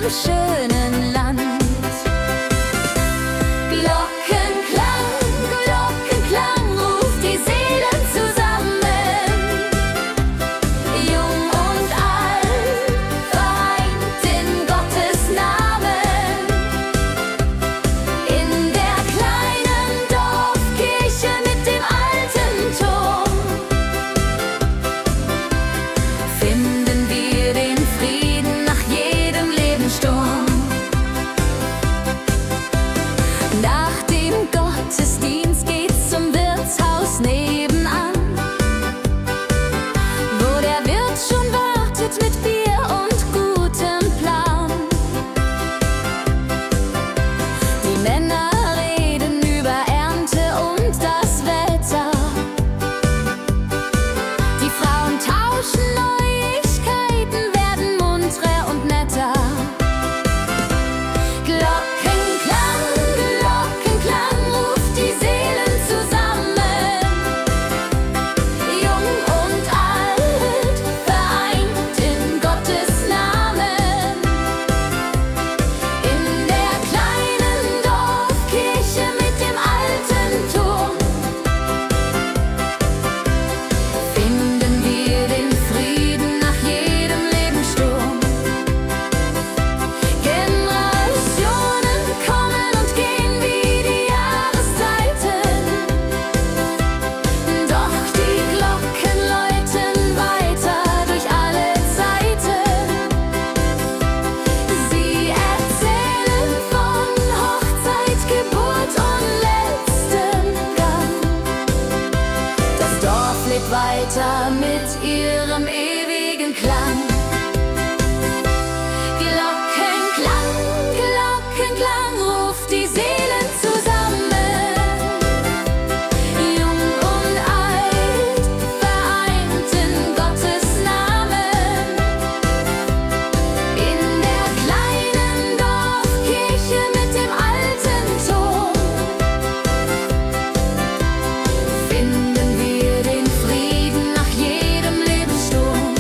Speaker 2: schönen Land. Glockenklang, Glockenklang ruft die Seelen zusammen. Jung und alt, vereint in Gottes Namen. In der kleinen Dorfkirche mit dem alten Turm finden wir den Frieden nach jedem Lebenssturm. Nach dem Gottesdienst geht's zum Wirtshaus nebenan, wo der Wirt schon wartet mit Bier und gutem Plan. Die Männer reden über Ernte und das Wetter. Die Frauen tauschen Neuigkeiten, werden munterer und netter. Glockenklang, Glockenklang ruft die Seelen zusammen. Jung und alt, vereint in Gottes Namen. In der kleinen Dorfkirche mit dem alten Turm finden wir den Frieden nach jedem Lebenssturm. Generationen kommen und gehen wie die Jahreszeiten, doch die Glocken läuten weiter durch alle Zeiten. Sie erzählen von Hochzeit, Geburt und letzten Gang. Das Dorf lebt weiter mit ihrem ewigen Klang. Glockenklang, Glockenklang ruft die Seelen zusammen. Jung und alt, vereint in Gottes Namen. In der kleinen Dorfkirche mit dem alten Turm finden wir den Frieden nach jedem Lebenssturm.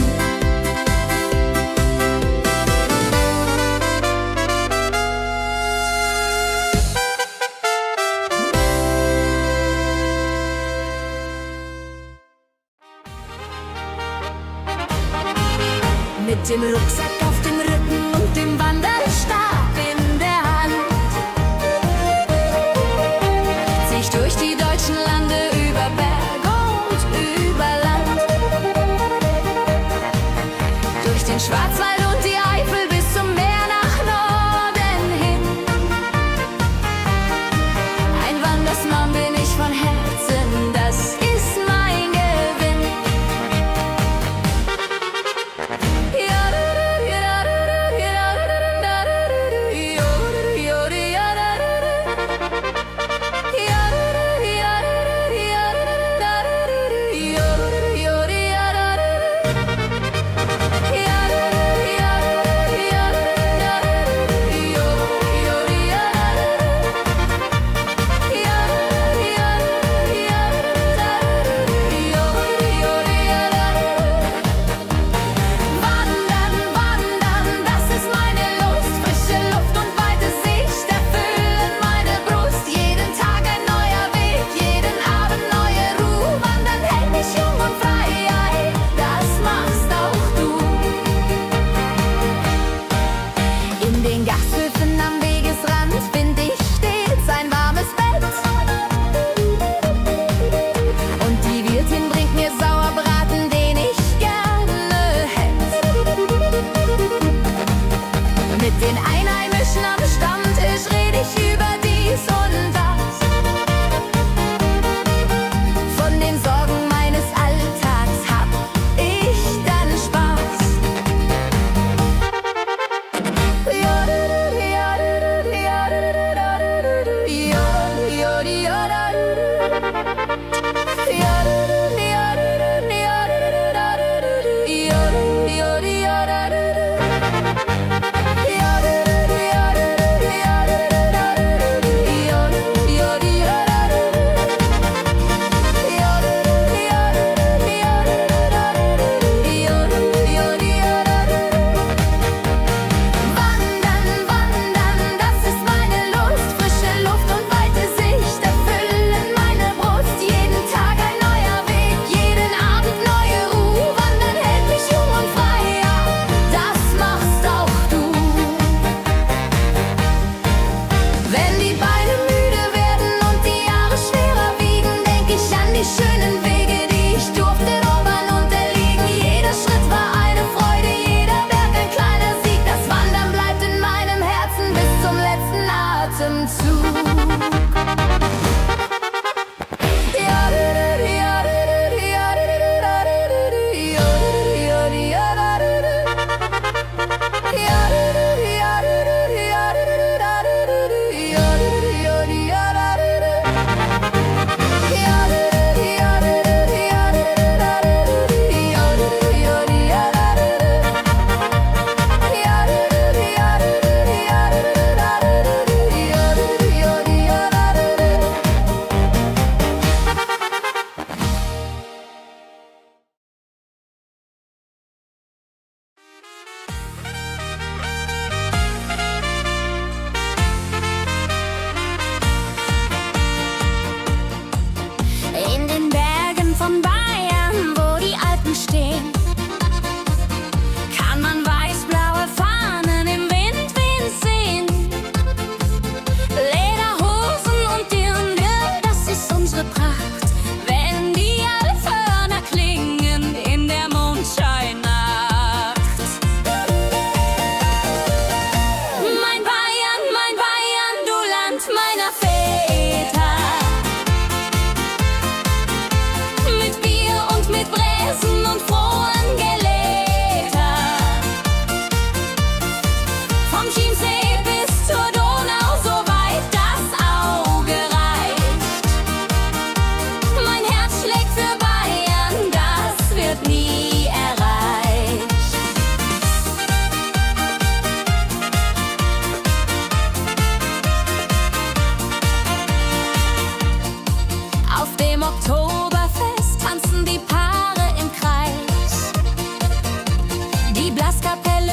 Speaker 2: Mit dem Rucksack auf dem Rücken und dem Wanderstab in der Hand zieh ich durch die deutschen Lande, über Berg und über Land, durch den Schwarzwald und die Eifel bis zum Meer nach Norden hin. Ein Wandersmann bin ich von Herzen, das ist mein Gewinn.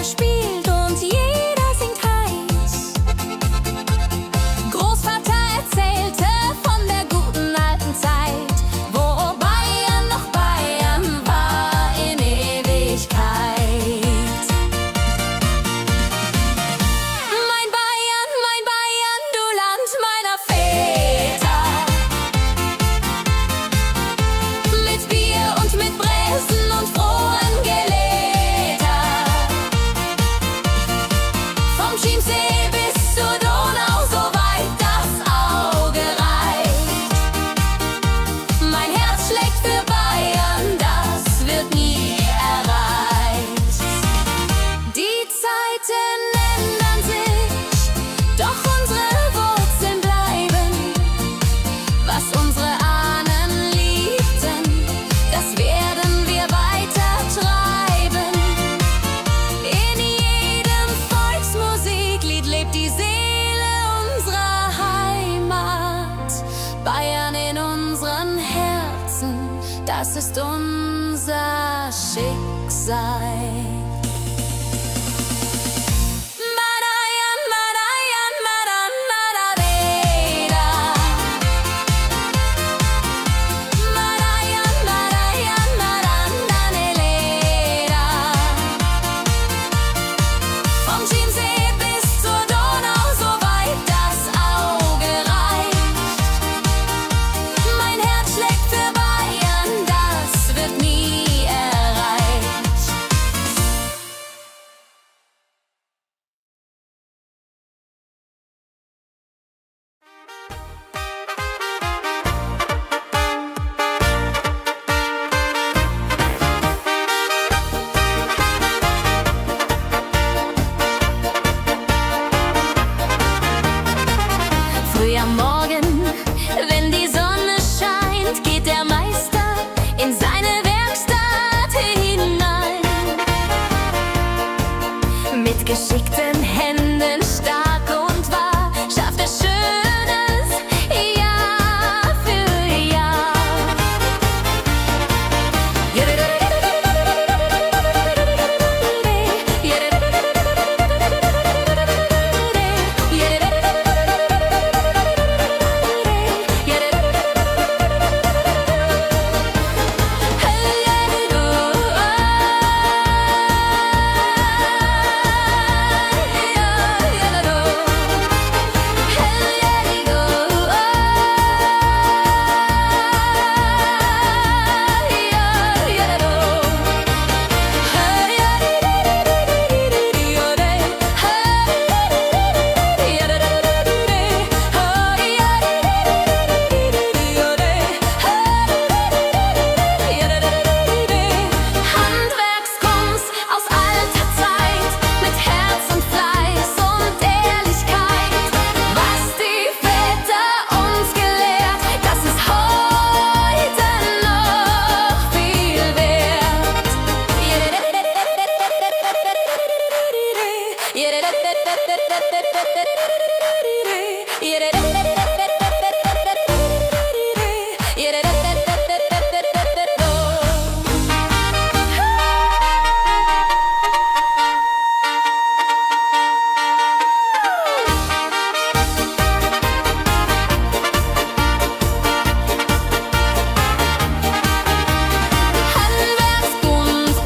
Speaker 2: jeder spielt und jeder singt heiß. Großvater erzählte von der guten alten Zeit, wo Bayern noch Bayern war in Ewigkeit. Mein Bayern, du Land meiner Väter. Mit Bier und mit Bräsen und frohen Gelächter. Vom Chiemsee bis zur Donau, so weit das Auge reicht. Mein Herz schlägt für Bayern, das wird nie erreicht. Die Zeiten ändern sich, doch unsere Wurzeln bleiben. Was unsere Ahnen liebten, das werden wir weiter treiben. In jedem Volksmusiklied lebt die Seele unserer Heimat. Bayern in unseren Herzen, das ist unser Schicksal. Madayan, Madayan, Madan, Madadeda. Madayan, Madayan, Madan, Daneleda. Vom Chiemsee bis zur Donau, so weit das Auge reicht. Mein Herz schlägt für Bayern, das wird nie erreicht. Früh am Morgen, wenn die Sonne scheint, geht der Meister in seine Werkstatt hinein. Mit geschickten Händen, stark und wahr, schafft er Schönes Jahr für Jahr. Handwerkskunst aus alter Zeit, mit Herz und Fleiß und Ehrlichkeit. Was die Väter uns gelehrt, das ist heute noch viel wert. Handwerkskunst,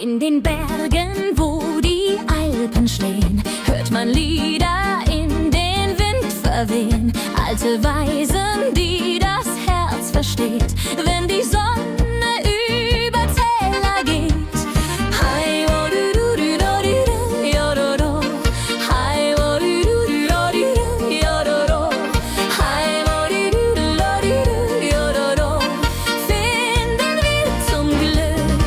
Speaker 2: In den Bergen, wo die Alpen stehen, hört man Lieder in verwehen. Alte Weisen, die das Herz versteht, wenn die Sonne über Täler geht. Hi, wo du du du do di du, yo do do. Hi, wo du du du do di du, yo do do. Hi, wo du du du do di du, yo do do. Finden wir zum Glück.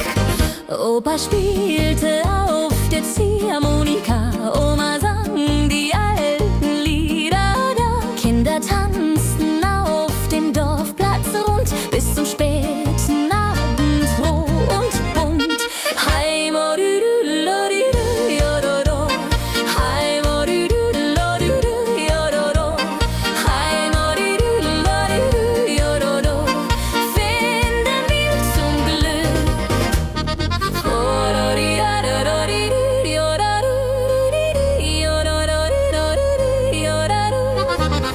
Speaker 2: Opa spielte auf der Ziehharmonika, Oma sang die alten Lieder da. Kinder tanzten auf dem Dorfplatz rund bis zum späten Abend, froh und bunt. Hi, mo du du lo di du, yo do do. Hi, mo du du lo di du, yo do do. Hi, mo du du lo di du, yo do do. Finden wir zum Glück. Oh, do di da do do di du, yo da du di di, yo do do di do di, yo da du.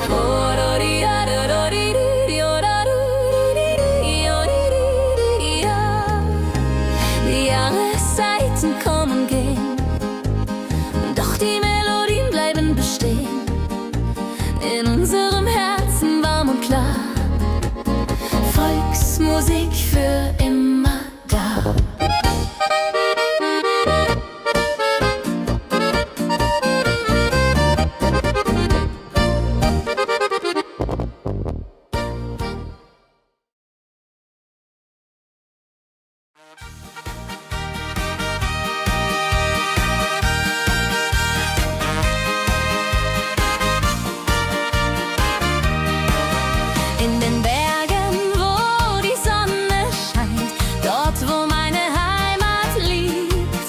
Speaker 2: Oh, do di da do do di du, yo da du di di, yo di di, ja. Die Jahreszeiten kommen und gehen, doch die Melodien bleiben bestehen. In unserem Herzen warm und klar, Volksmusik für immer da. In den Bergen, wo die Sonne scheint, dort, wo meine Heimat liegt,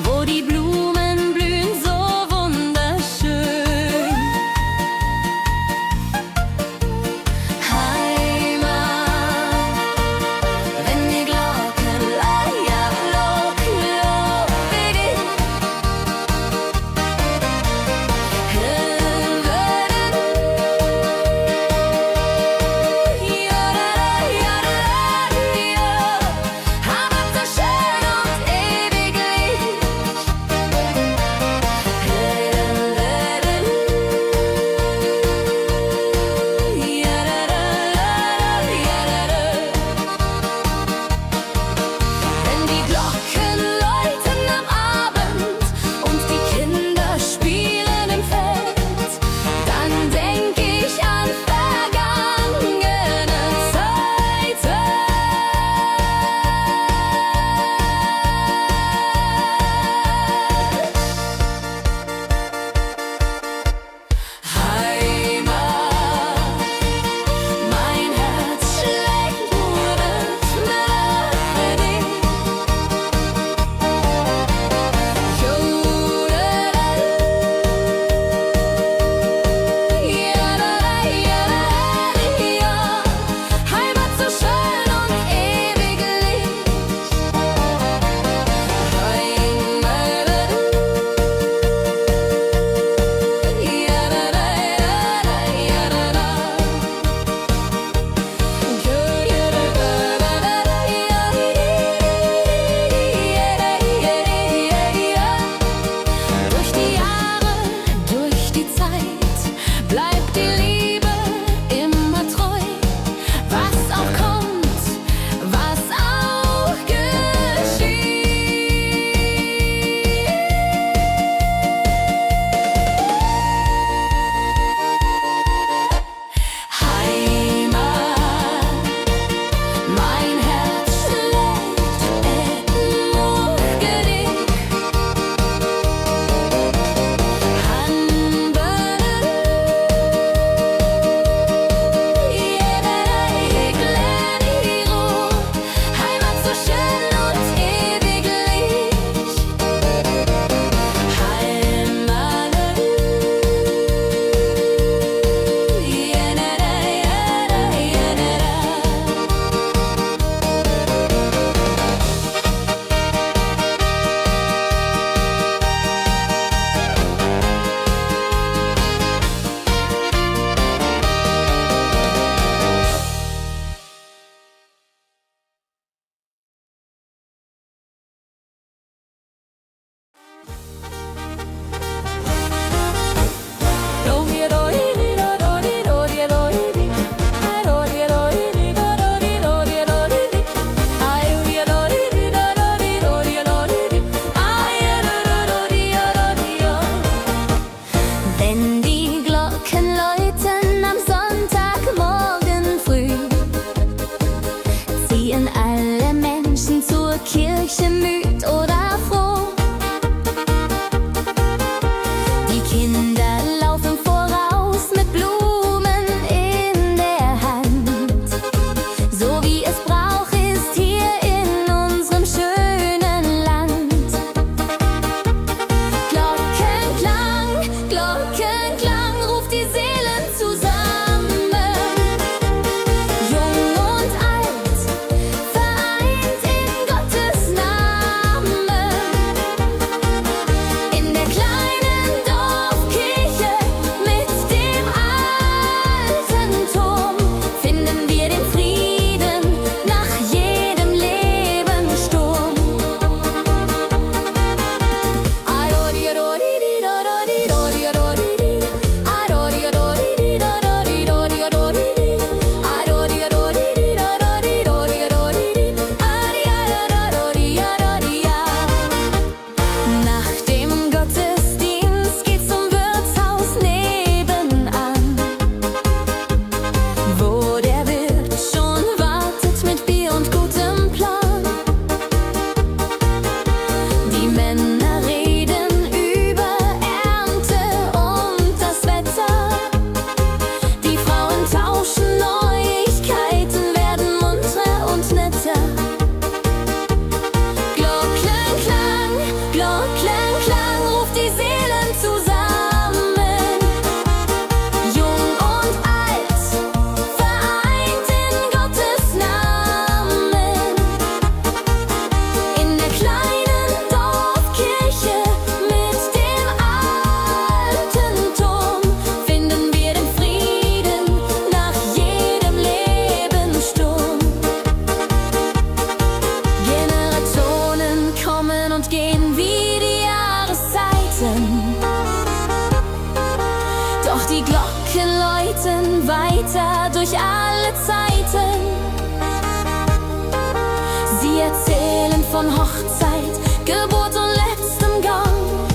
Speaker 2: wo die Blumen blühen so wunderschön. Heimat, wenn die Glocken leier flog, lobe dich. Heimat so schön und ewiglich. Wenn die Glocken läuten am Abend und die Kinder spielen im Feld, dann denk ich an vergangene Zeiten. Heimat, mein Herz schlägt nur für dich. Heimat so schön und ewiglich. Durch die Jahre, durch die Zeit bleibt die Liebe immer treu. Was auch kommt, was auch geschieht. Heimat, mein Herz schlägt nur für dich. Heimat, Die Glocken läuten weiter durch alle Zeiten. Sie erzählen von Hochzeit, Geburt und letztem Gang.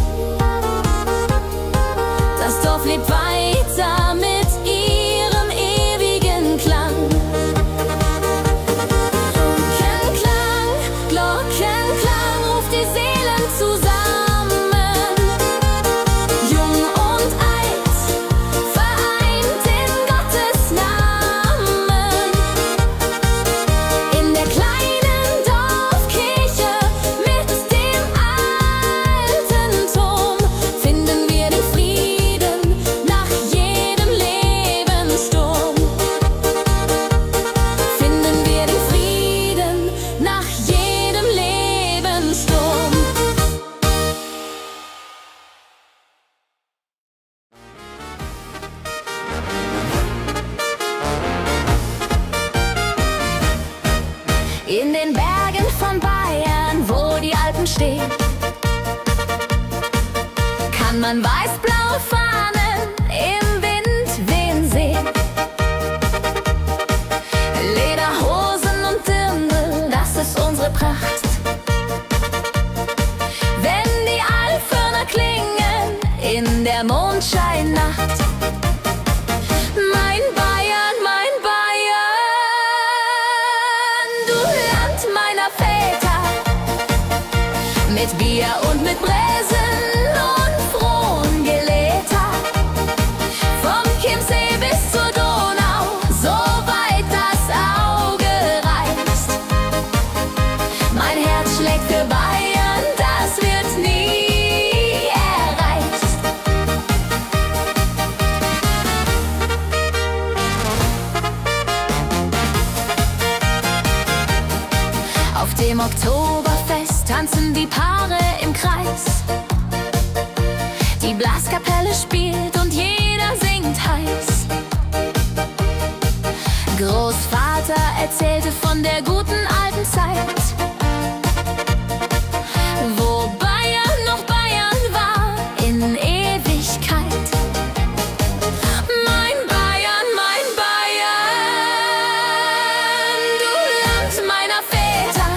Speaker 2: Das Dorf lebt weiter mit ihrem ewigen Klang. Glockenklang, Glockenklang ruft die Seelen zusammen. Jung und alt, vereint in Gottes Namen. In der kleinen Dorfkirche mit dem alten Turm finden wir den Frieden nach jedem Lebenssturm. Finden wir den Frieden nach jedem Lebenssturm. In den Bergen von Bayern, wo die Alpen stehen, kann man weiß-blaue Fahnen im Wind wehen sehen. Lederhosen und Dirndl, das ist unsere Pracht. Wenn die Alphörner klingen in der Mondscheinnacht. Mein Bayern, du Land meiner Väter, mit Bier und mit Bräsen und frohen Geläter. Vom Chiemsee bis zur Donau, so weit das Auge reicht. Mein Herz schlägt für Bayern, das wird nie erreicht. Auf dem Oktoberfest tanzen die Paare im Kreis. Die Blaskapelle spielt und jeder singt heiß. Großvater erzählte von der guten alten Zeit, wo Bayern noch Bayern war in Ewigkeit. Mein Bayern, du Land meiner Väter,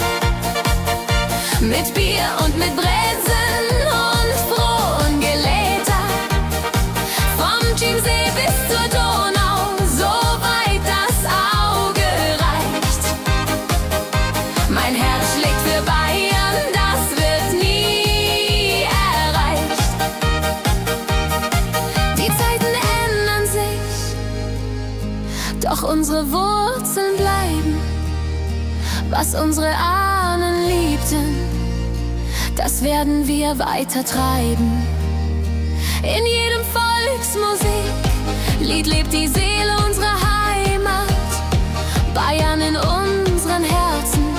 Speaker 2: mit Bier und mit Bräsen und frohen Geläter. Vom Chiemsee bis zur Donau, so weit das Auge reicht. Mein Herz schlägt für Bayern, das wird nie erreicht. Die Zeiten ändern sich, doch unsere Wurzeln bleiben. Was unsere Ahnen liebten, das werden wir weiter treiben. In jedem Volksmusiklied lebt die Seele unserer Heimat. Bayern in unseren Herzen,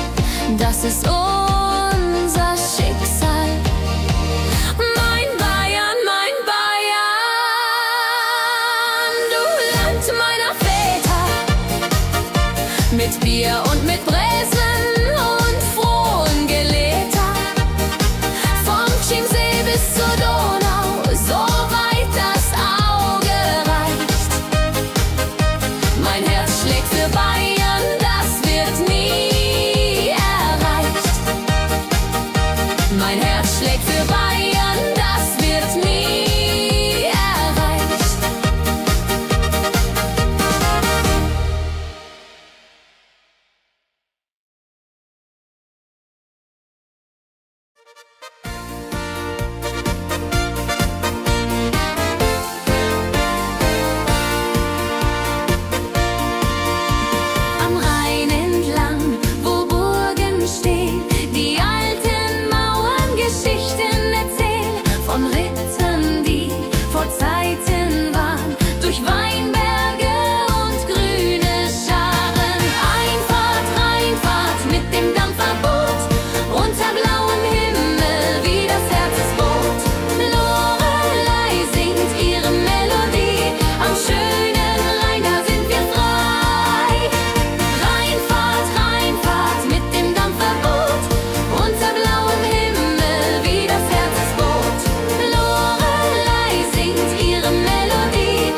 Speaker 2: das ist unser Schicksal. Mein Bayern, du Land meiner Väter, mit Bier und mit Bräsen und frohen Geläter. Vom Chiemsee bis zur Donau, so weit das Auge reicht. Mein Herz schlägt für Bayern, das wird nie erreicht. Mein Herz schlägt für Bayern, das wird nie erreicht. Am Rhein entlang, wo Burgen stehen, die alten Mauern Geschichten erzählen von Rittern, die vor Zeiten waren, durch Weinberge und grüne Scharen. Einfahrt, Rheinfahrt mit dem Dampferboot, unter blauem Himmel wie das Herzensboot. Lorelei singt ihre Melodie, am schönen Rhein, da sind wir frei. Rheinfahrt, Rheinfahrt mit dem Dampferboot, unter blauem Himmel wie das Herzensboot. Lorelei singt ihre Melodie,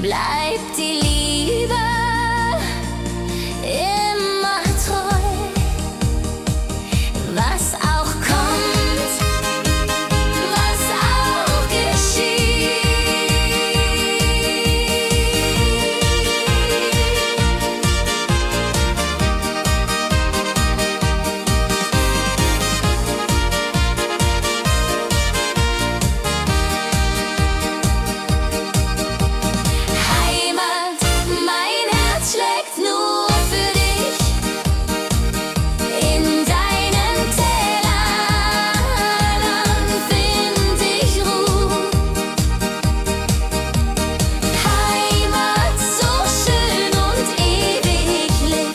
Speaker 2: bleibt die Liebe immer treu, was auch kommt, was auch geschieht. Heimat, mein Herz schlägt nur für dich. In deinen Tälern find ich Ruhe. Heimat, so schön und ewiglich.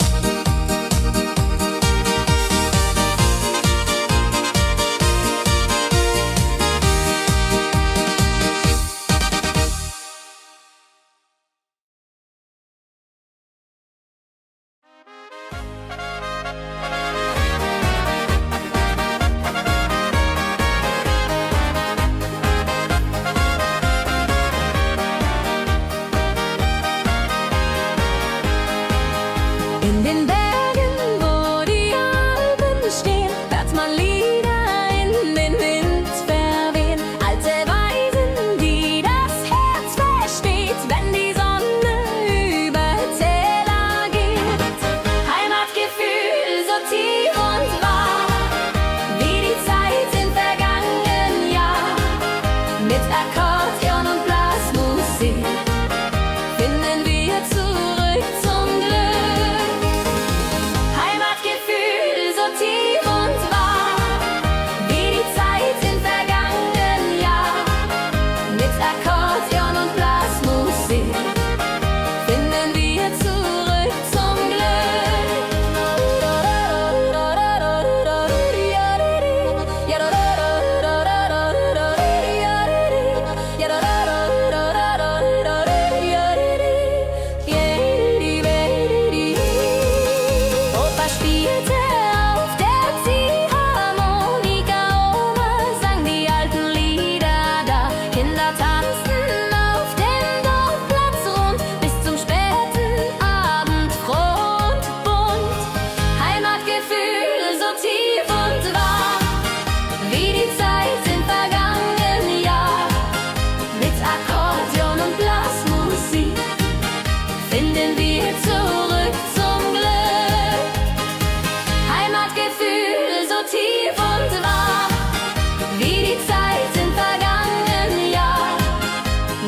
Speaker 2: In den Bergen, wo die Alpen stehen, hört man Lieder in den Wind verwehen. Alte Weisen, die das Herz versteht, wenn die Sonne über Täler geht. Heimatgefühl so tief und wahr, wie die Zeit im vergangenen Jahr. Mit Akkordeon und Blasmusik finden wir zurück zum Glück. Heimatgefühl so tief und wahr, wie die Zeit im vergangenen Jahr. Mit Akkordeon und Blasmusik finden wir zurück zum Glück. Opa spielte auf der Ziehharmonika, Oma sang die alten Lieder da. Kinder tanzten auf dem Dorfplatz rund bis zum späten Abend, froh und bunt. Heimatgefühl so tief und wahr, wie die Zeit im vergangenen Jahr. Mit Akkordeon und Blasmusik finden wir zurück zum Glück. Heimatgefühl so tief und wahr, wie die Zeit im vergangenen Jahr.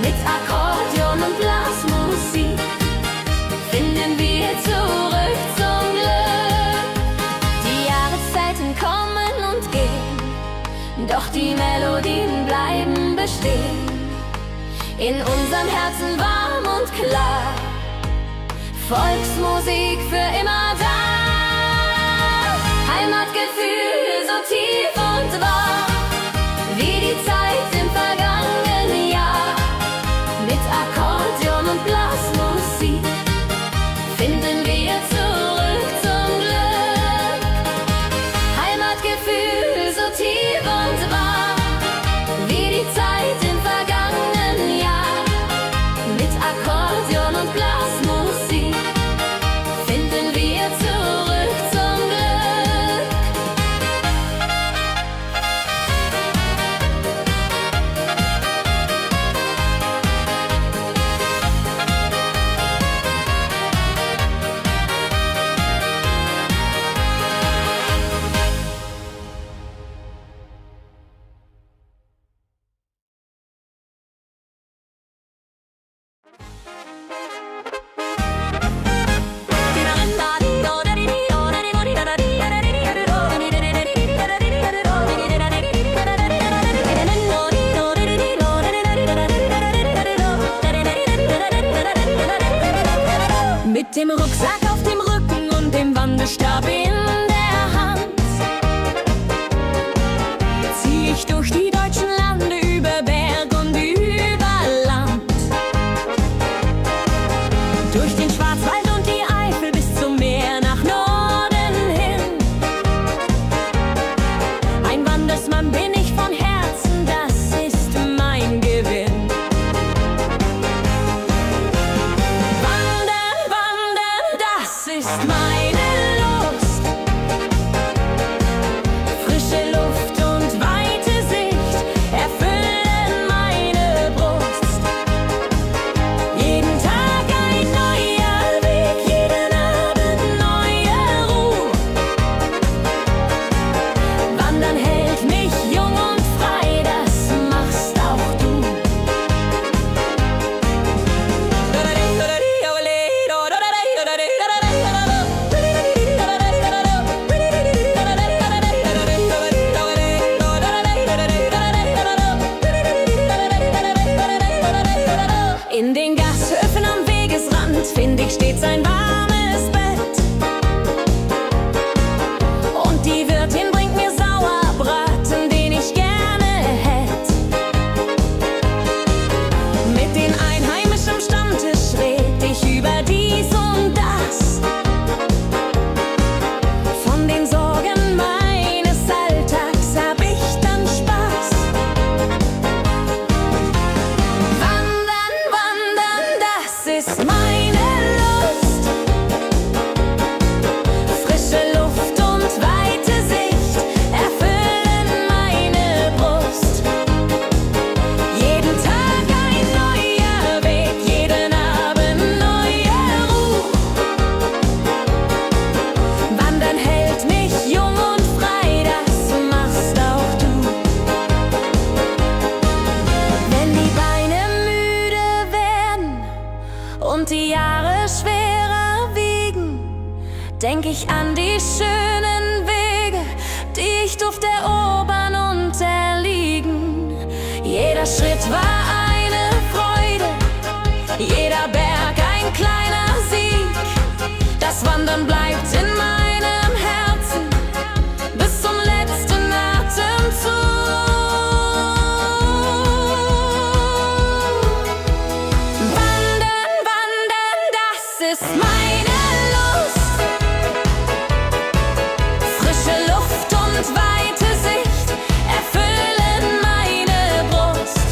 Speaker 2: Mit Akkordeon und Blasmusik finden wir zurück zum Glück. Die Jahreszeiten kommen und gehen, doch die Melodien bleiben bestehen. In unserem Herzen warm und klar, Volksmusik für immer da. Heimatgefühl so tief und wahr, wie die Zeit im vergangenen Jahr. Mit Akkordeon und Blasmusik finden wir zurück zum Glück. Heimatgefühl so tief und wahr, wie die Zeit im vergangenen Jahr. Mit Akkordeon und Blasmusik finden wir zurück zum Glück. Mit dem Rucksack auf dem Rücken und dem Wanderstab in der Hand zieh ich durch die deutschen Lande, über Berg und über Land. Durch den Schwarzwald und die Eifel bis zum Meer nach Norden hin. Ein Wandersmann bin ich von Herzen, das ist mein Gewinn. In den Gasthöfen am Wegesrand find ich stets ein warmes Bett. Und die Wirtin bringt mir Sauerbraten, den ich gerne hätt. Mit den Einheimischen am Stammtisch red ich über dies und das. Von den Sorgen meines Alltags hab ich dann Spaß. Wandern, wandern, das ist meine Lust. Frische Luft und weite Sicht erfüllen meine Brust. Jeden Tag ein neuer Weg, jeden Abend neue Ruhe. Wandern hält mich jung und frei, das machst auch du. Wenn die Beine müde werden und die Jahre schwerer wiegen, denk ich an die schönen Wege, die ich durfte erobern und erliegen. Jeder Schritt war eine Freude, jeder Berg ein kleiner Sieg. Das Wandern bleibt in meinem Herzen bis zum letzten Atemzug. Wandern, wandern, das ist meine Lust. Frische Luft und weite Sicht erfüllen meine Brust.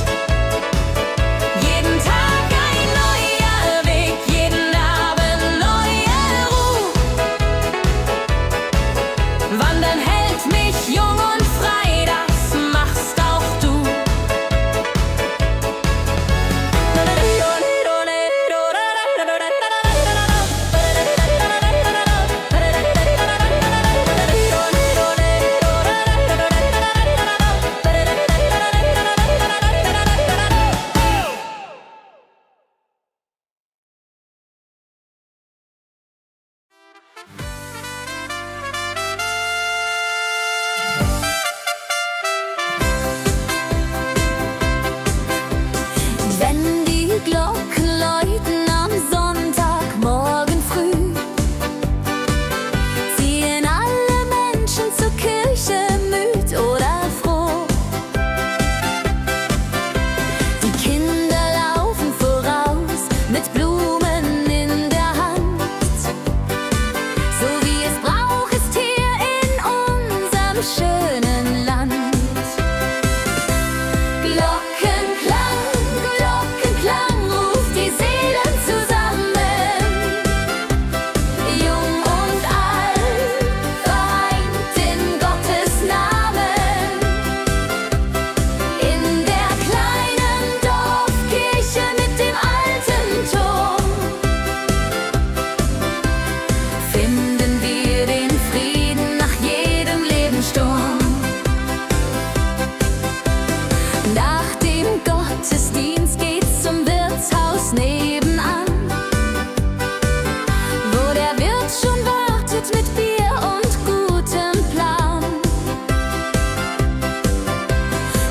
Speaker 2: Jeden Tag ein neuer Weg, jeden Abend neue Ruhe. Wandern hält mich jung und frei, das machst auch du. Wenn die Glocken läuten am Sonntagmorgen früh, ziehen alle Menschen zur Kirche, müd oder froh. Die Kinder laufen voraus mit Blumen in der Hand. So wie es braucht ist hier in unserem schönen Land. Glockenklang, Glockenklang ruft die Seelen zusammen. Jung und alt, vereint in Gottes Namen. In der kleinen Dorfkirche mit dem alten Turm finden wir den Frieden nach jedem Lebenssturm. Nach dem Gottesdienst geht's zum Wirtshaus nebenan, wo der Wirt schon wartet mit Bier und gutem Plan.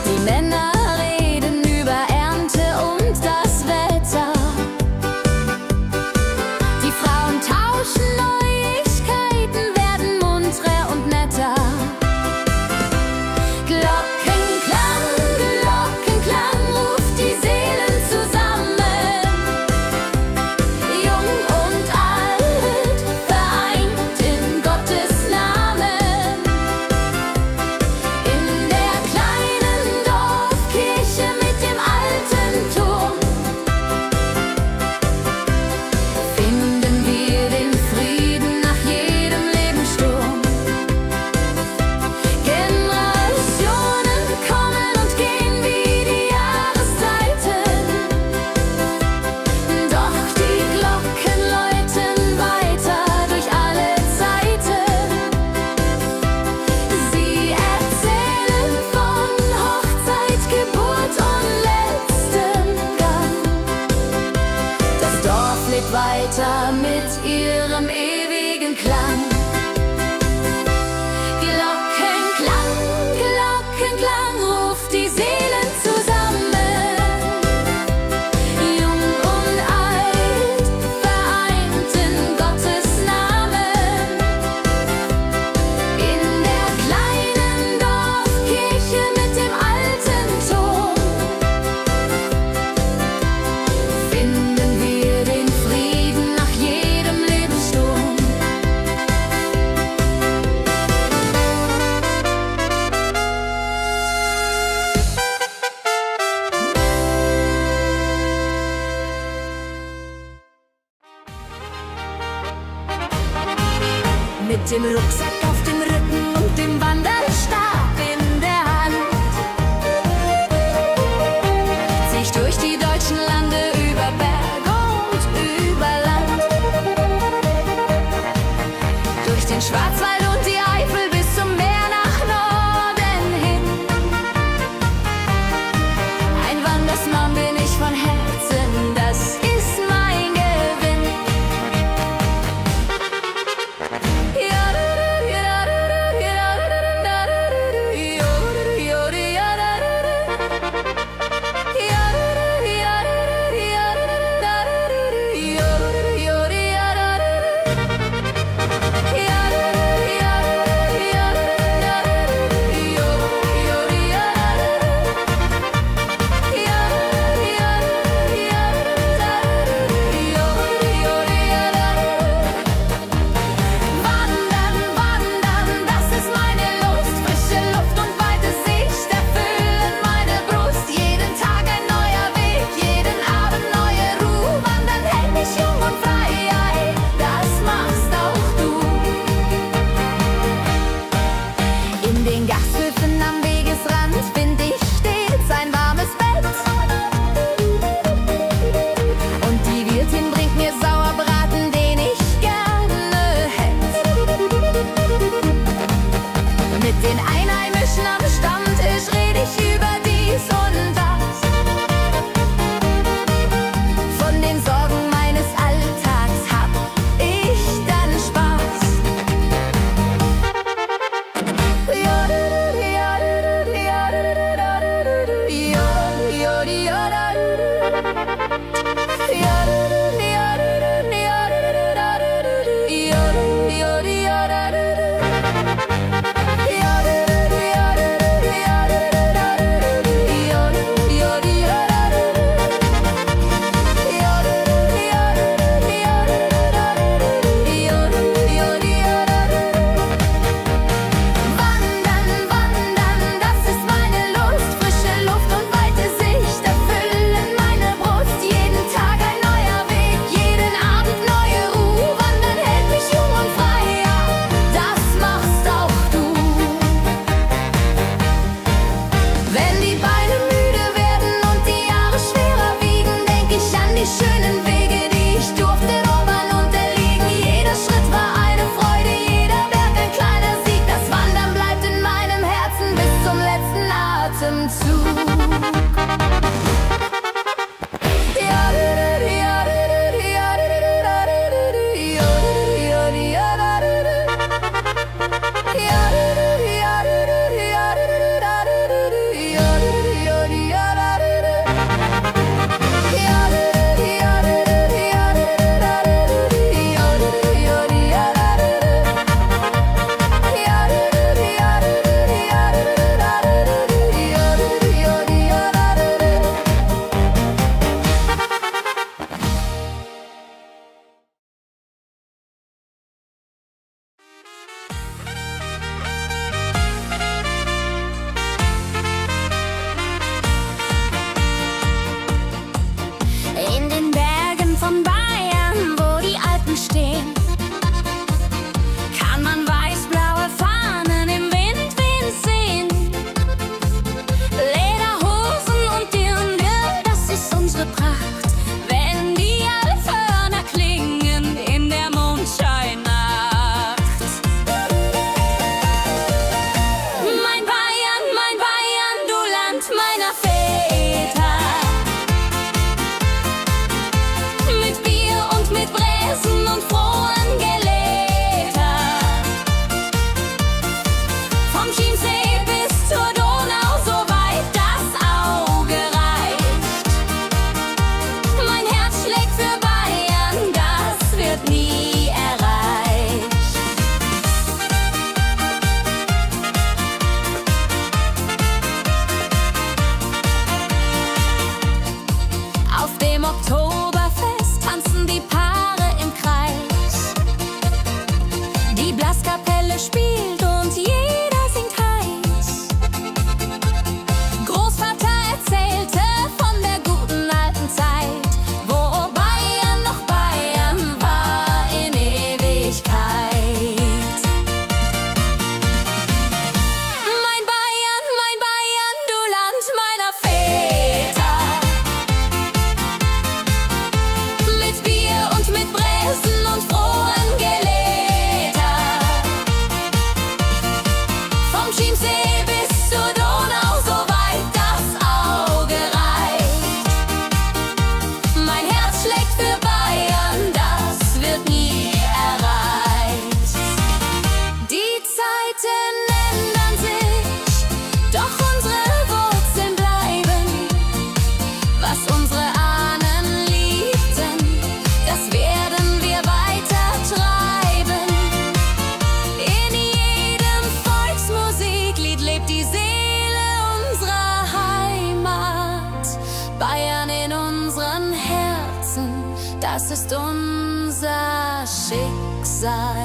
Speaker 2: Die Männer reden über Ernte und das Wetter. Die Frauen tauschen Neuigkeiten, werden munterer und netter. Glockenklang, Glockenklang ruft die Seelen zusammen. Jung und alt, vereint in Gottes Namen. In der kleinen Dorfkirche mit dem alten Turm finden wir den Frieden nach jedem Lebenssturm. Generationen kommen und gehen wie die Jahreszeiten, doch die Glocken läuten weiter durch alle Zeiten. Sie erzählen von Hochzeit, Geburt und letztem Gang. Das Dorf lebt weiter mit ihrem ewigen Klang. Glockenklang, Glockenklang ruft die Seelen zusammen. Jung und Mit dem Rucksack auf dem Rücken und dem Wanderstab in der Hand zieh ich durch die deutschen Lande, über Berg und über Land, durch den Schwarzwald und die Eifel bis zum Meer nach Norden hin. Ein Wandersmann bin ich von Herzen, das ist mein Gewinn. Ja, ja, ja. das ist unser Schicksal.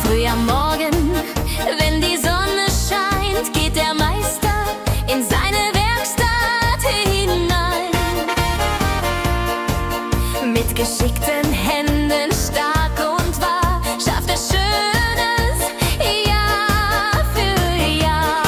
Speaker 1: Früh am Morgen, wenn die Sonne scheint, geht der Meister in seine Werkstatt hinein. Mit geschickten Händen, stark und wahr, schafft er Schönes Jahr für Jahr.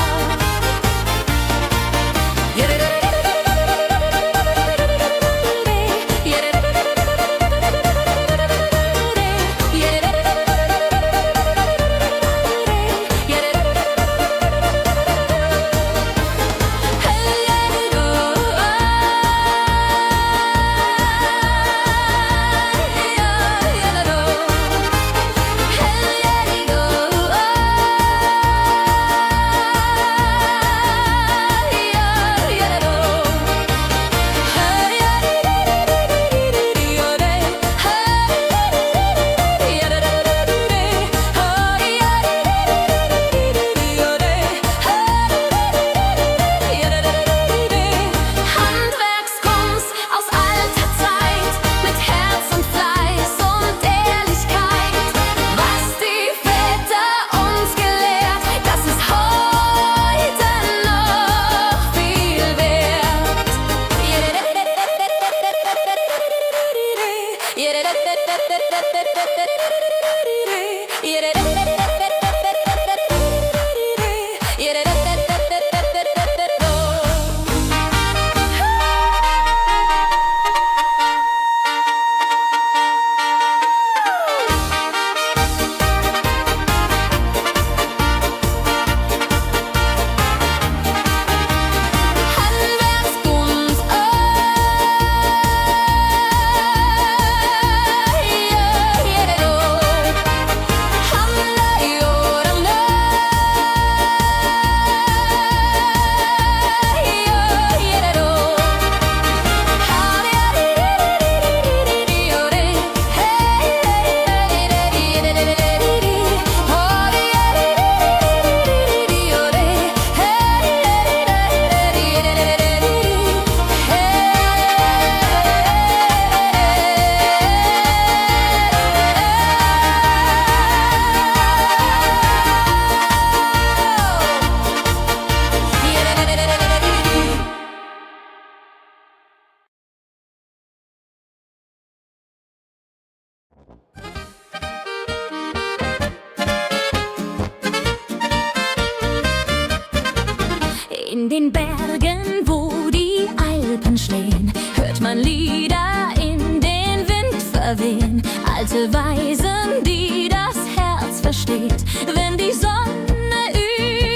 Speaker 2: In den Bergen, wo die Alpen stehen, hört man Lieder in den Wind verwehen. Alte Weisen, die das Herz versteht, wenn die Sonne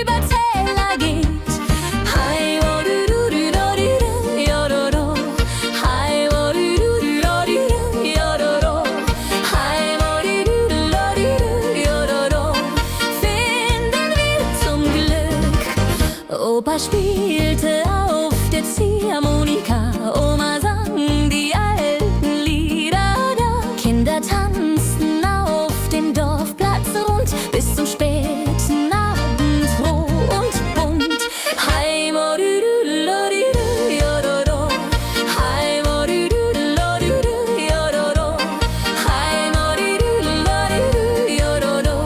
Speaker 2: über Täler geht. Hi, wo du du du do du du, yo do do. Hi, wo du du du do du du, yo do do. Hi, wo du du du do du du, yo do do. Finden wir zum Glück. Opa spielte auf der Ziehharmonika, Oma sang die alten Lieder da. Kinder tanzten auf dem Dorfplatz rund bis zum späten Abend, froh und bunt. Hi, mo du du lo du du, yo do do. Hi, mo du du lo du du, yo do do. Hi, mo du du lo du du, yo do do.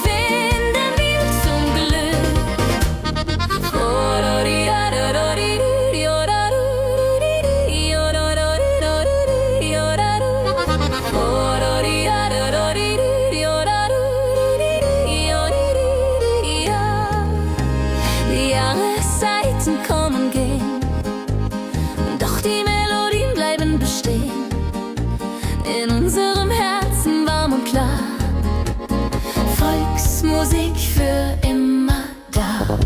Speaker 2: Finden wir zum Glück. Oh, do di da do do di du, yo da du di di, Straßen kommen, gehen. Doch die Melodien bleiben bestehen. In unserem Herzen warm und klar. Volksmusik für immer da.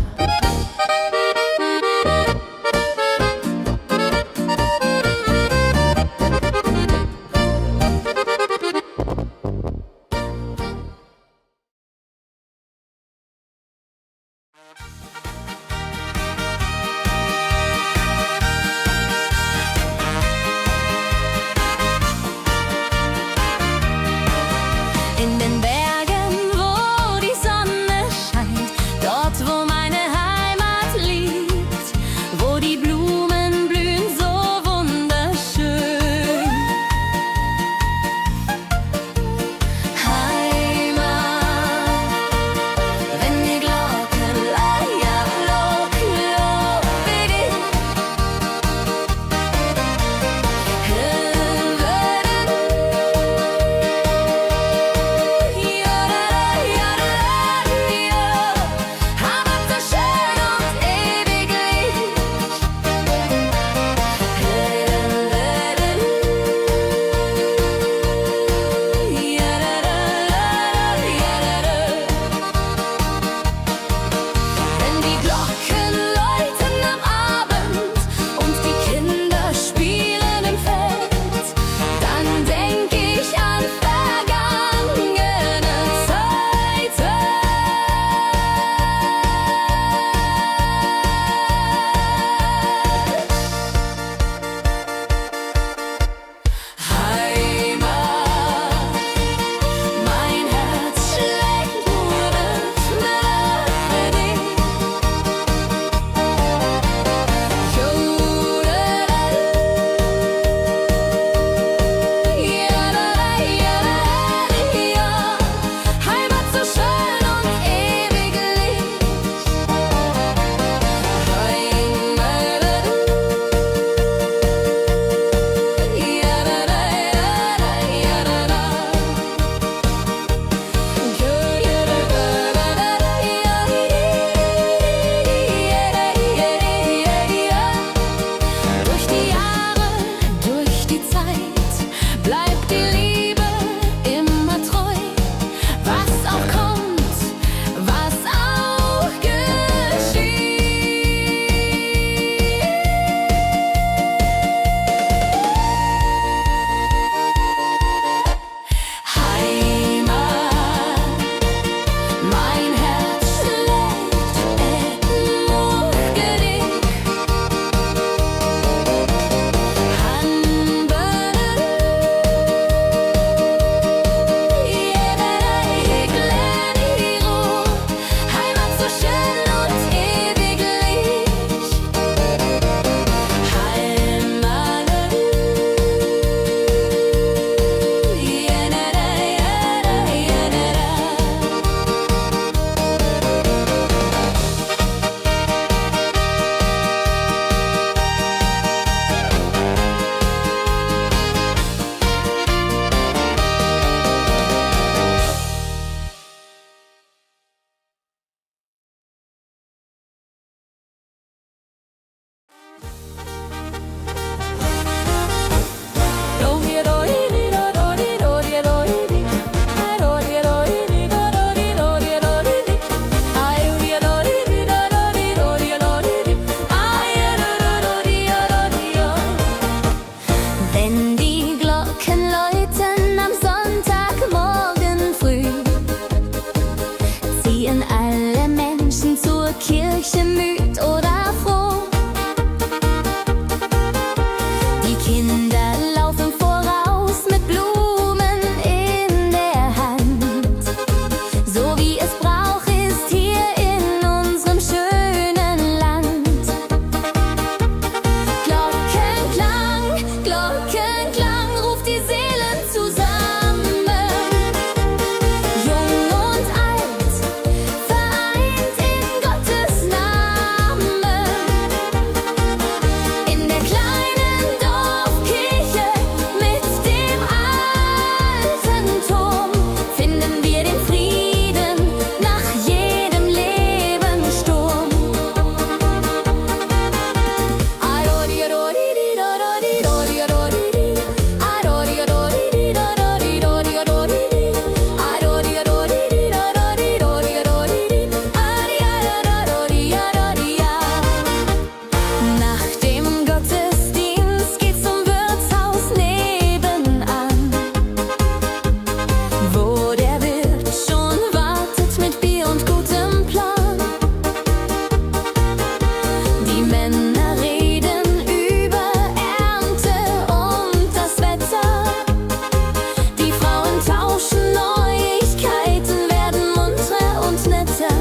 Speaker 2: Männer reden über Ernte und das Wetter. Die Frauen tauschen Neuigkeiten, werden munterer und netter.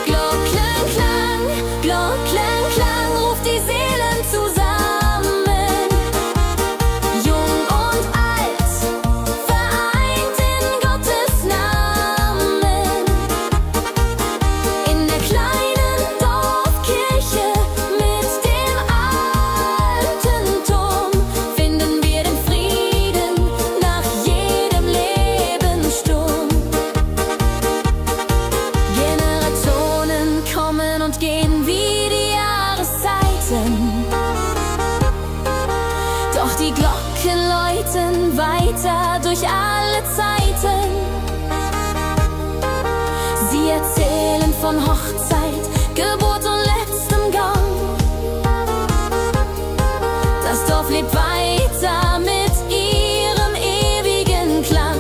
Speaker 2: Glockenklang, Glockenklang ruft die Seelen zusammen. Jung und alt, vereint in Gottes Namen. In der kleinen Dorfkirche mit dem alten Turm finden wir den Frieden nach jedem Lebenssturm. Generationen kommen und gehen wie die Jahreszeiten. Doch die Glocken läuten weiter durch alle Zeiten. Sie erzählen von Hochzeit, Geburt und letztem Gang. Das Dorf lebt weiter mit ihrem ewigen Klang.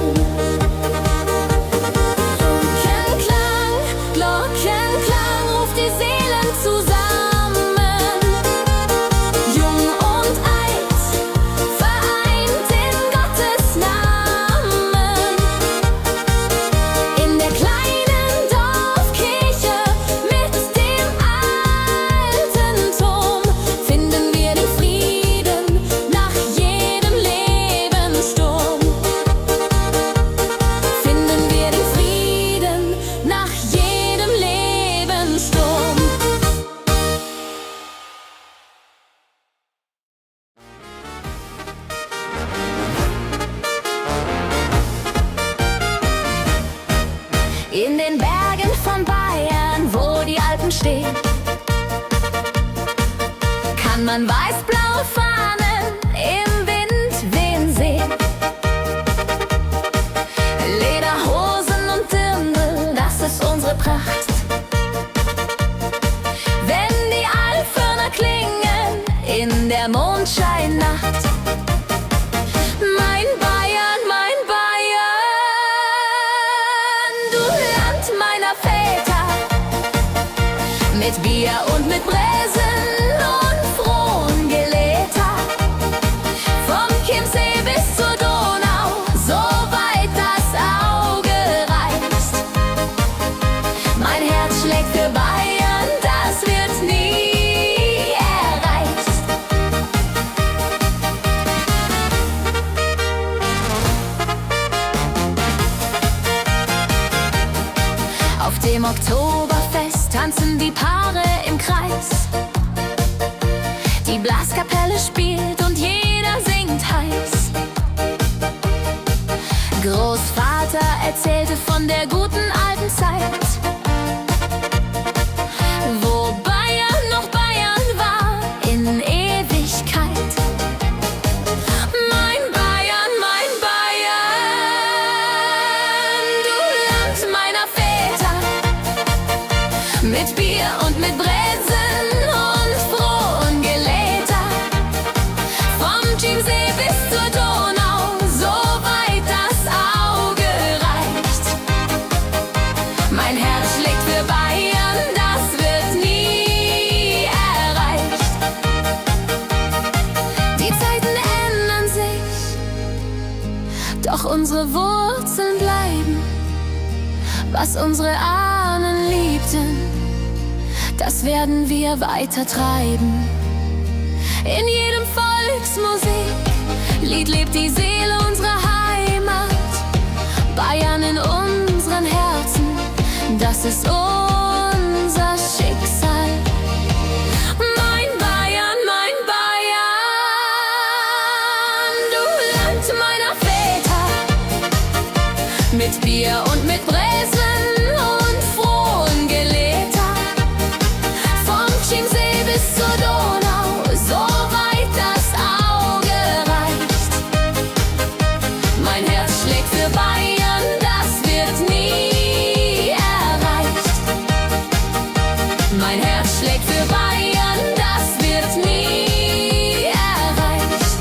Speaker 2: Glockenklang, Glockenklang ruft die Seelen zusammen. Jung und alt, vereint in Gottes Namen. In der kleinen Dorfkirche mit dem alten Turm finden wir den Frieden nach jedem Lebenssturm. Finden wir den Frieden nach jedem Lebenssturm. In den Bergen von Bayern, wo die Alpen stehen, kann man weiß-blaue Fahnen im Wind wehen sehen. Lederhosen und Dirndl, das ist unsere Pracht. Wenn die Alphörner klingen in der Mondscheinnacht. Mein Bayern, du Land meiner Väter, mit Bier und mit Bräsen und Frohngeläter. Vom Chiemsee bis zur Donau, so weit das Auge reicht. Mein Herz schlägt für Bayern, das wird nie erreicht. Auf dem Oktoberfest tanzen die Paare im Kreis. Die Blaskapelle spielt und jeder singt heiß. Großvater erzählte von der guten alten Zeit, wo Bayern noch Bayern war in Ewigkeit. Mein Bayern, du Land meiner Väter, mit Bier und mit Brezen und Frohngeläter. Vom Chiemsee bis zur Donau, so weit das Auge reicht. Mein Herz schlägt für Bayern, das wird nie erreicht. Die Zeiten ändern sich, doch unsere Wurzeln bleiben. Was unsere Ahnen liebten, das werden wir weiter treiben. In jedem Volksmusiklied lebt die Seele unserer Heimat. Bayern in unseren Herzen, das ist unser Schicksal. Mein Bayern, du Land meiner Väter, mit Bier und mit Brezen und Frohngeläter. Vom Chiemsee bis zur Donau, so weit das Auge reicht. Mein Herz schlägt für Bayern, das wird nie erreicht. Mein Herz schlägt für Bayern, das wird nie erreicht.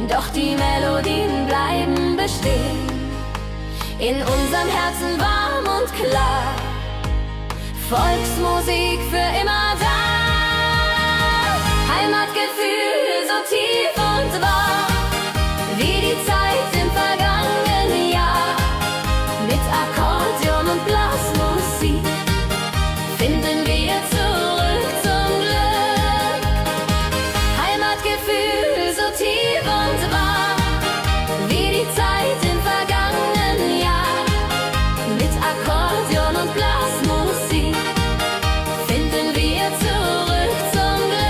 Speaker 1: doch die Melodien bleiben bestehen. In unserem Herzen warm und klar, Volksmusik für immer da. Heimatgefühl so tief und wahr, wie die Zeit im vergangenen Jahr. Mit Akkordeon und Blasmusik finden wir zurück zum Glück. Heimatgefühl so tief und wahr, wie die Zeit im vergangenen Jahr. Mit Akkordeon und Blasmusik finden wir zurück zum Glück.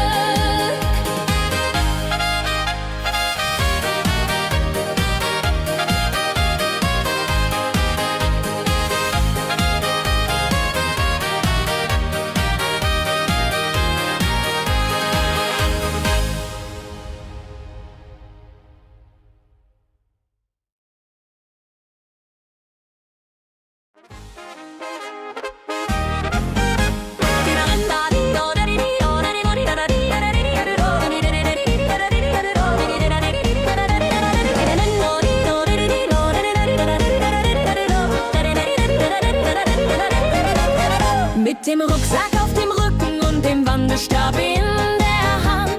Speaker 2: Mit dem Rucksack auf dem Rücken und dem Wandelstab in der Hand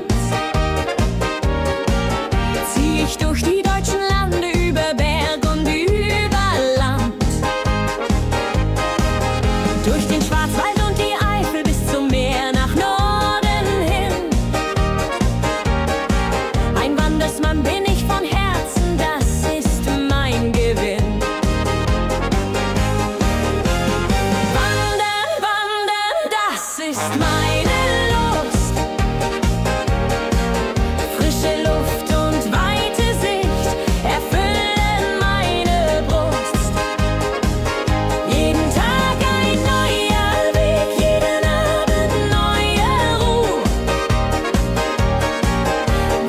Speaker 2: zieh ich durch die deutschen Lande, über Berg und über Land, durch den Schwarzwald und die Eifel bis zum Meer nach Norden hin. Ein Wandersmann bin ich von Herzen, das ist mein Gewinn. Das ist meine Lust. Frische Luft und weite Sicht erfüllen meine Brust. Jeden Tag ein neuer Weg, jeden Abend neue Ruhe.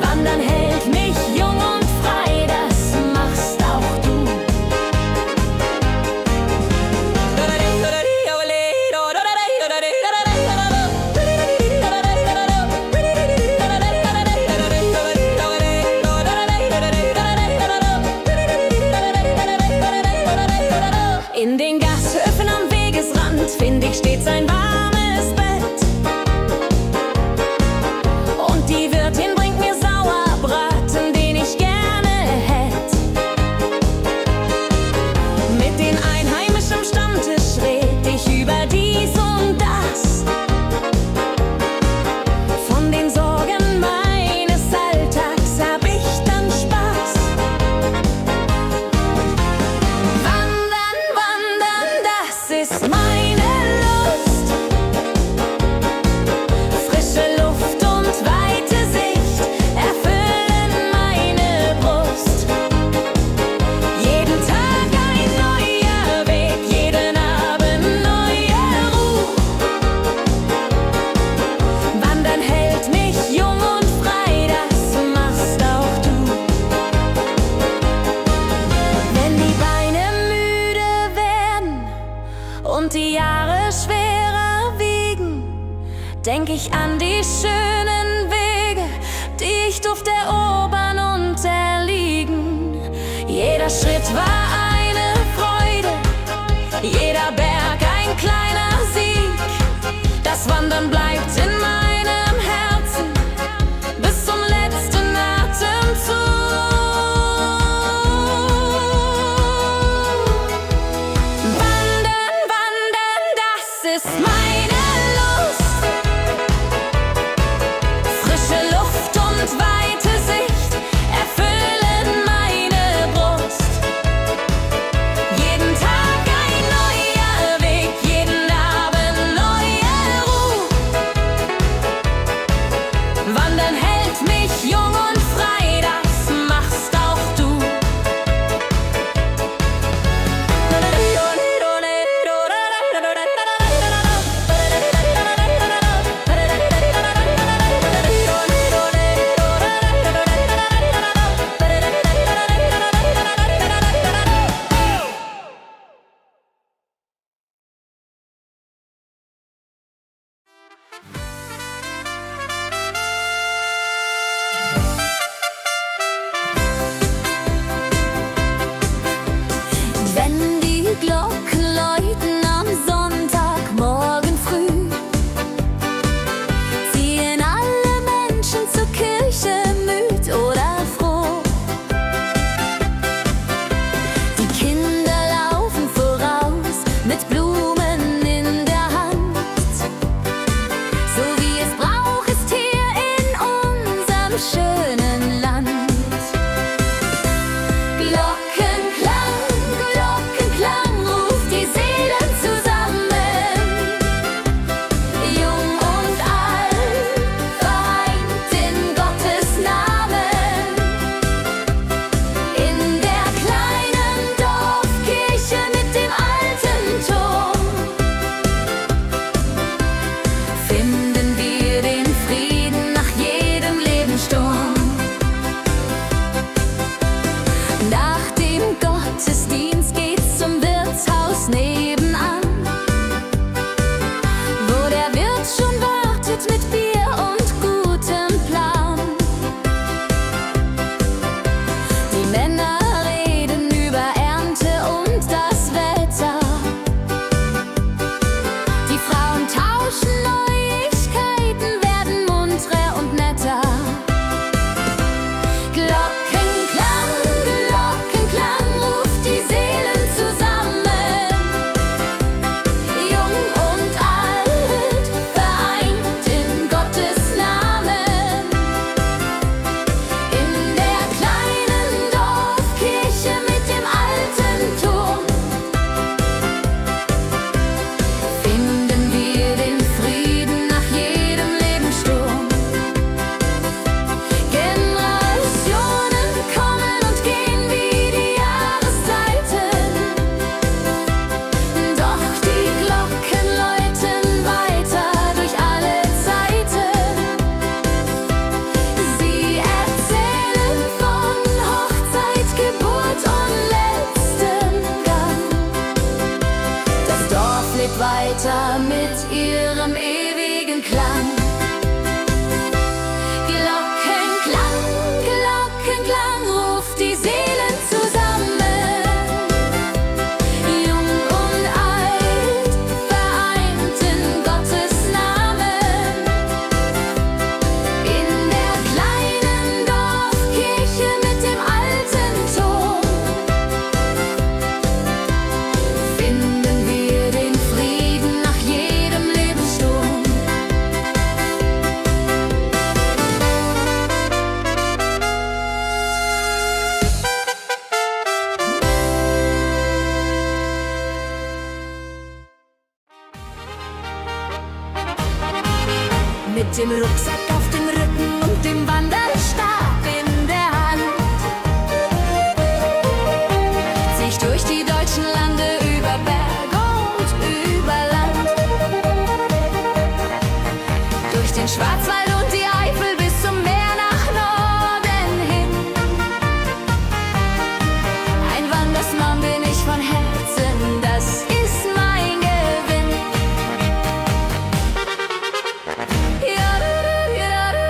Speaker 2: Wandern hält mich jung und frei, das machst auch du. In den Gashöfen am Wegesrand find ich stets ein warmes Bett. Und die Wirtin bringt mir Sauerbraten, den ich gerne hätt. Mit den Einheimischen am Stammtisch red ich über dies und das. Von den Sorgen meines Alltags hab ich dann Spaß. Das ist meine Lust. Frische Luft und weite Sicht erfüllen meine Brust. Jeden Tag ein neuer Weg, jeden Abend neue Ruhe. Wandern hält mich jung und frei, das machst auch du. Wenn die Beine müde werden und die Jahre schwerer wiegen, denk ich an die schönen Wege, die ich durfte erobern und erliegen. Jeder Schritt war eine Freude, jeder Berg ein kleiner Sieg. Das Wandern bleibt in meinem Herzen bis zum letzten Atemzug. Das ist meine Lust. Frische Luft und weite Sicht erfüllen meine Brust. mit dem Rucksack auf dem Rücken und dem Wanderstab in der Hand. Zieh ich durch die deutschen Lande, über Berg und über Land, durch den Schwarzwald und die Eifel bis zum Meer nach Norden hin. Ein Wandersmann bin ich von Herzen, das ist mein Gewinn. Ja, ja, ja.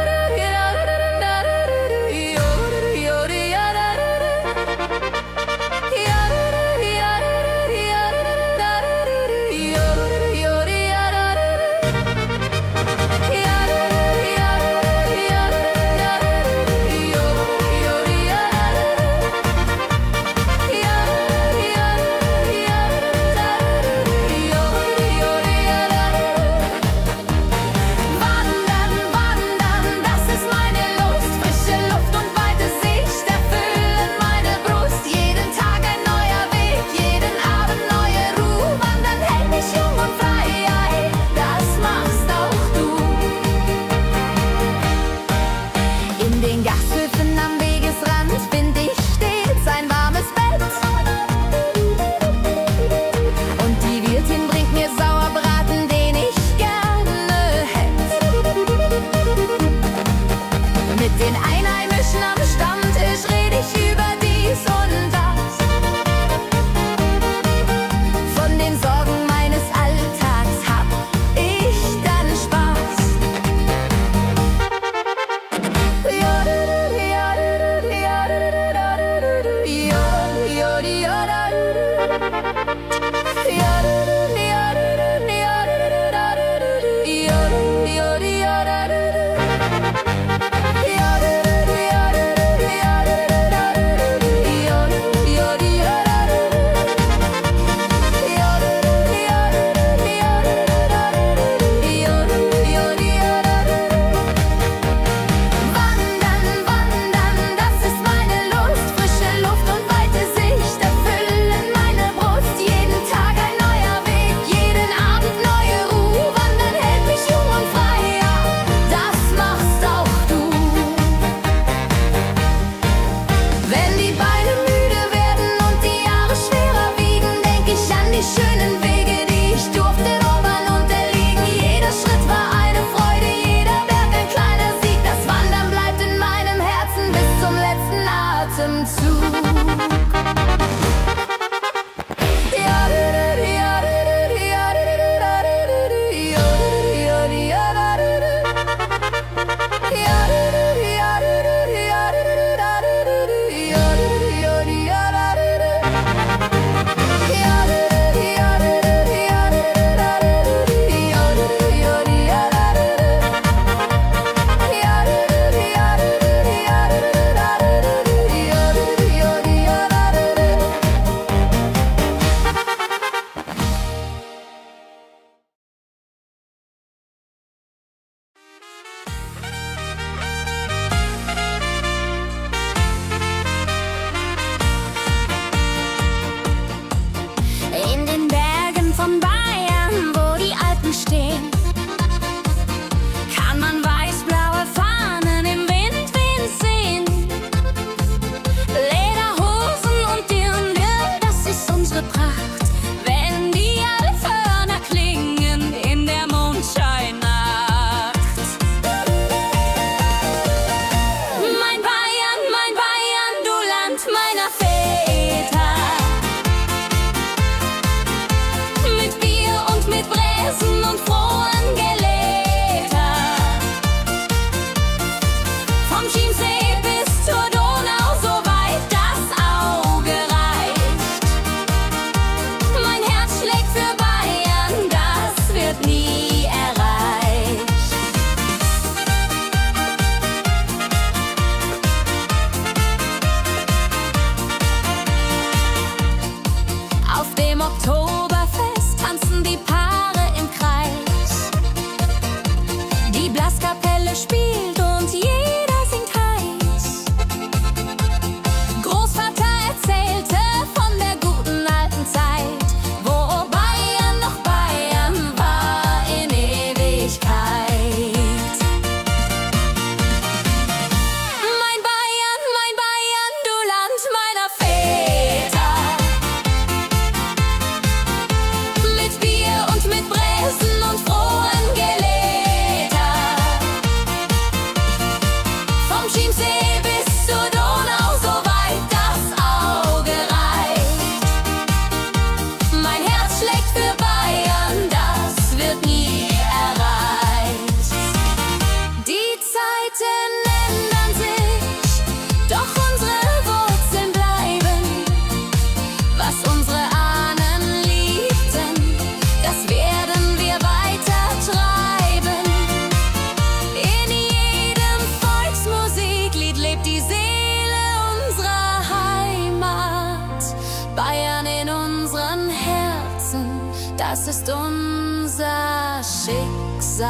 Speaker 2: das ist unser Schicksal.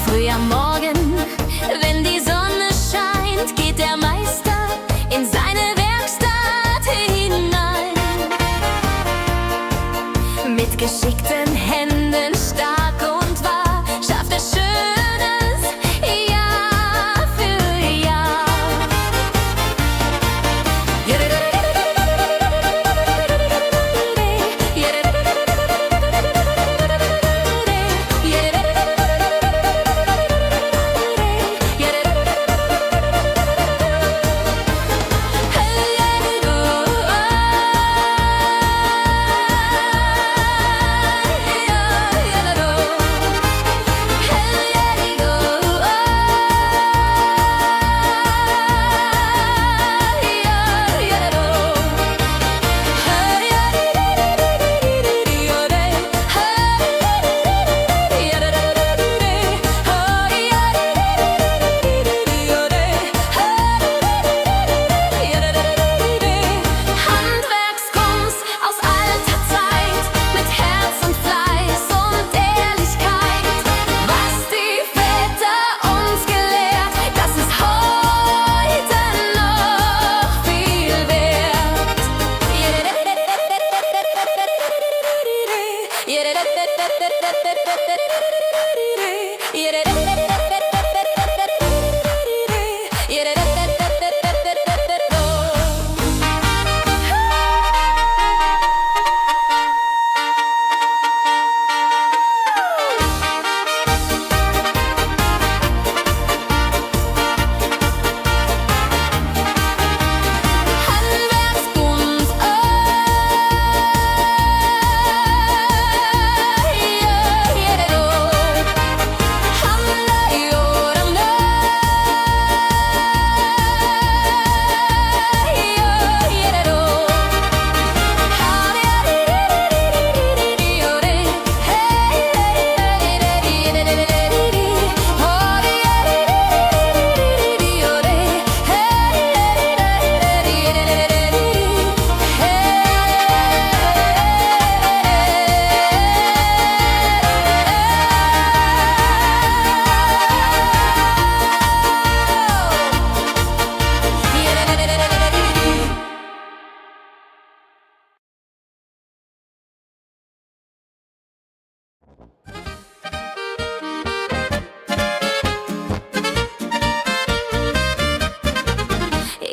Speaker 2: Früh am Morgen, wenn die Sonne scheint, geht der Meister in seine Werkstatt hinein. Mit geschickten Händen, stark und wahr, schafft er Schönes Jahr für Jahr.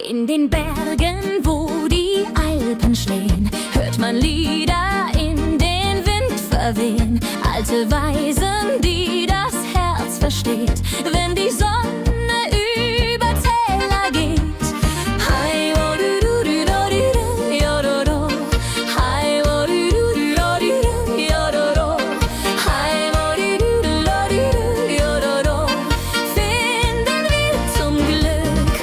Speaker 2: In den Bergen, wo die Alpen stehen, hört man Lieder in den Wind verwehen. Alte Weisen, die das Herz versteht, wenn die Sonne über Täler geht. Hi, wo du du du do du du, yo do do. Hi, wo du du du do du du, yo do do. Hi, wo du du du do du du, yo do do. Finden wir zum Glück.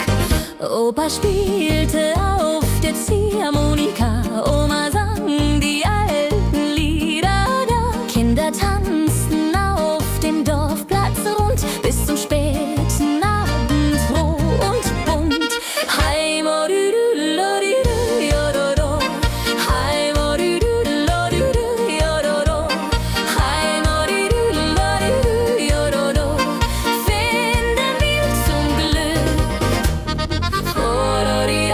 Speaker 2: Opa spielte auf der Ziehharmonika, Oma sang die alten Lieder da. Kinder tanzten auf dem Dorfplatz rund bis zum späten Abend, froh und bunt. Hi, mo du du lo du du, yo do do. Hi, mo du du lo du du, yo do do. Hi, mo du du lo du du, yo do do. Finden wir zum Glück. Oh, do, di,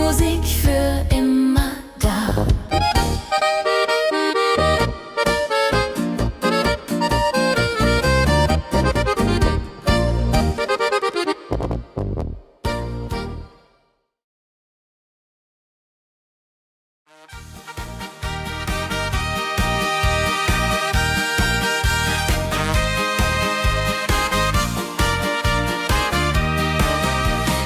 Speaker 1: Musik für immer da.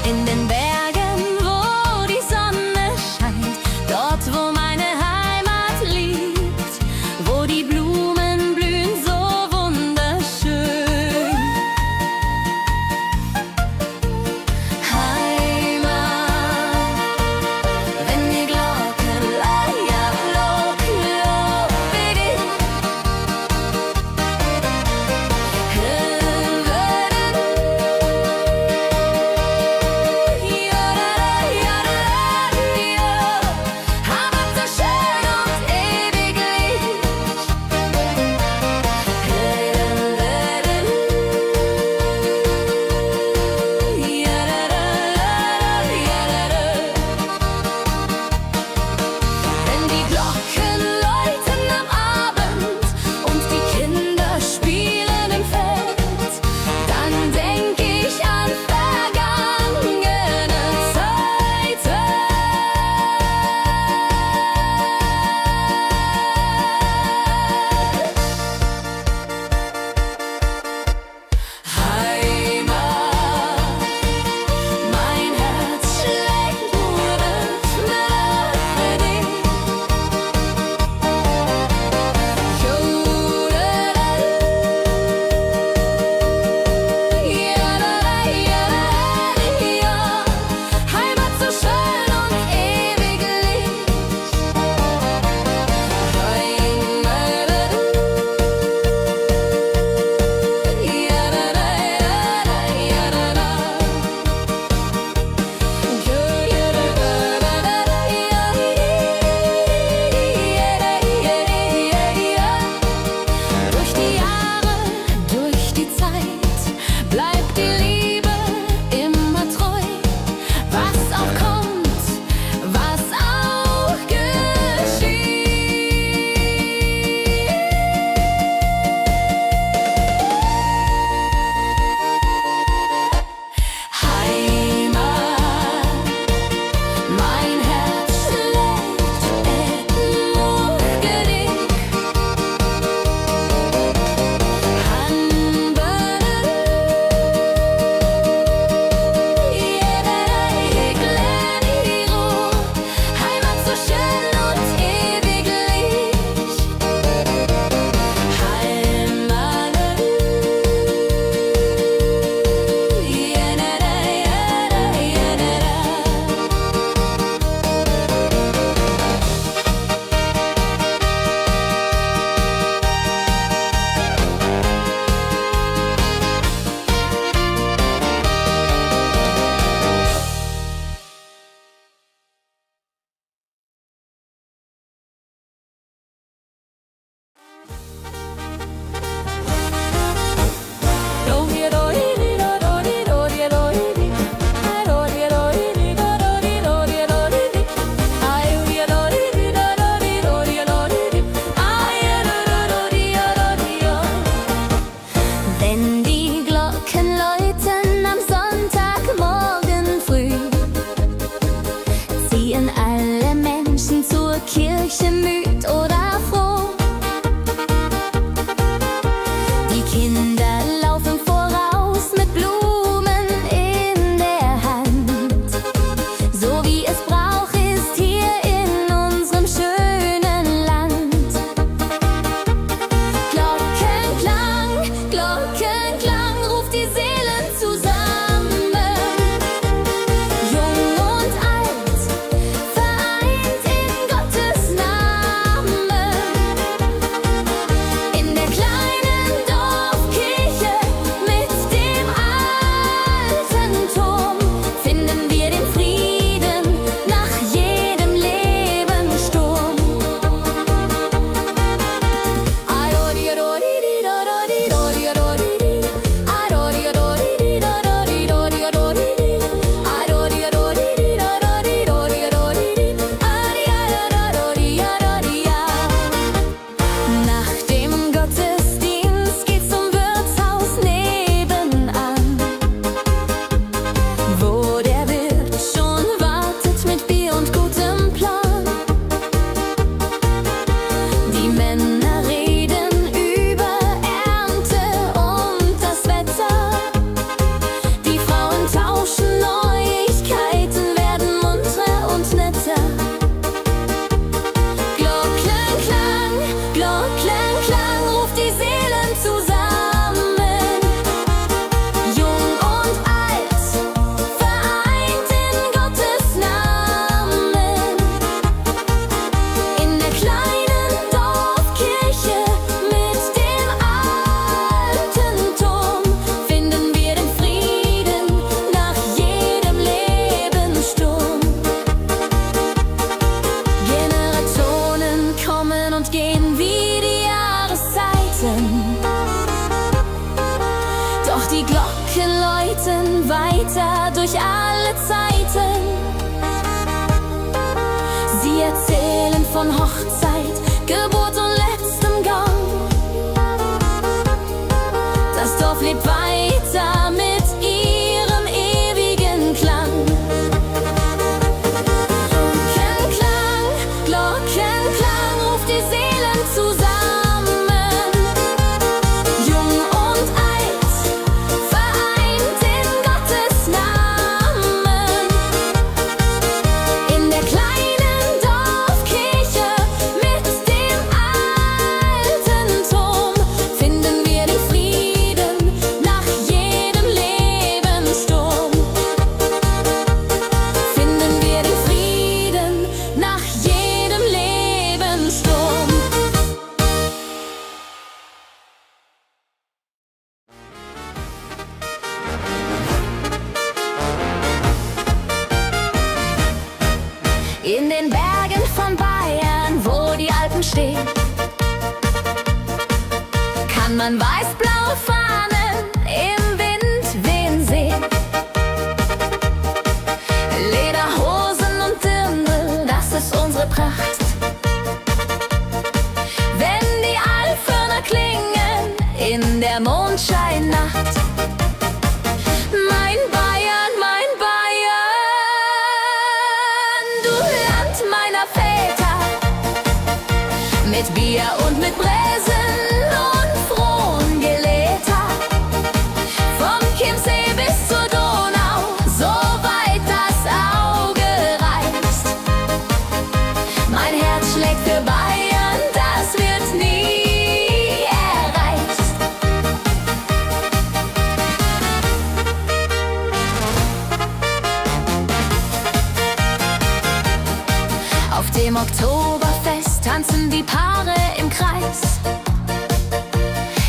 Speaker 2: In den Bergen, wo die Sonne scheint, von Hochzeit, Geburt und letztem Gang. Das Dorf lebt weiter mit ihrem ewigen Klang. Glockenklang, Glockenklang ruft die Seelen zusammen. Jung und alt, vereint in Gottes Namen. In der kleinen Dorfkirche mit dem alten Turm finden wir den Frieden nach jedem Lebenssturm. Finden wir den Frieden nach jedem Lebenssturm. In den Bergen von Bayern, wo die Alpen stehen, kann man weiß-blaue Fahnen im Wind wehen sehen. Lederhosen und Dirndl, das ist unsere Pracht. Wenn die Alphörner klingen in der Mondscheinnacht. Mein Bayern, du Land meiner Väter, mit Bier und mit Bräsen und Frohngeläter. Vom Chiemsee bis zur Donau, so weit das Auge reicht. Mein Herz schlägt für Bayern, das wird nie erreicht. Auf dem Oktoberfest tanzen die Paare im Kreis.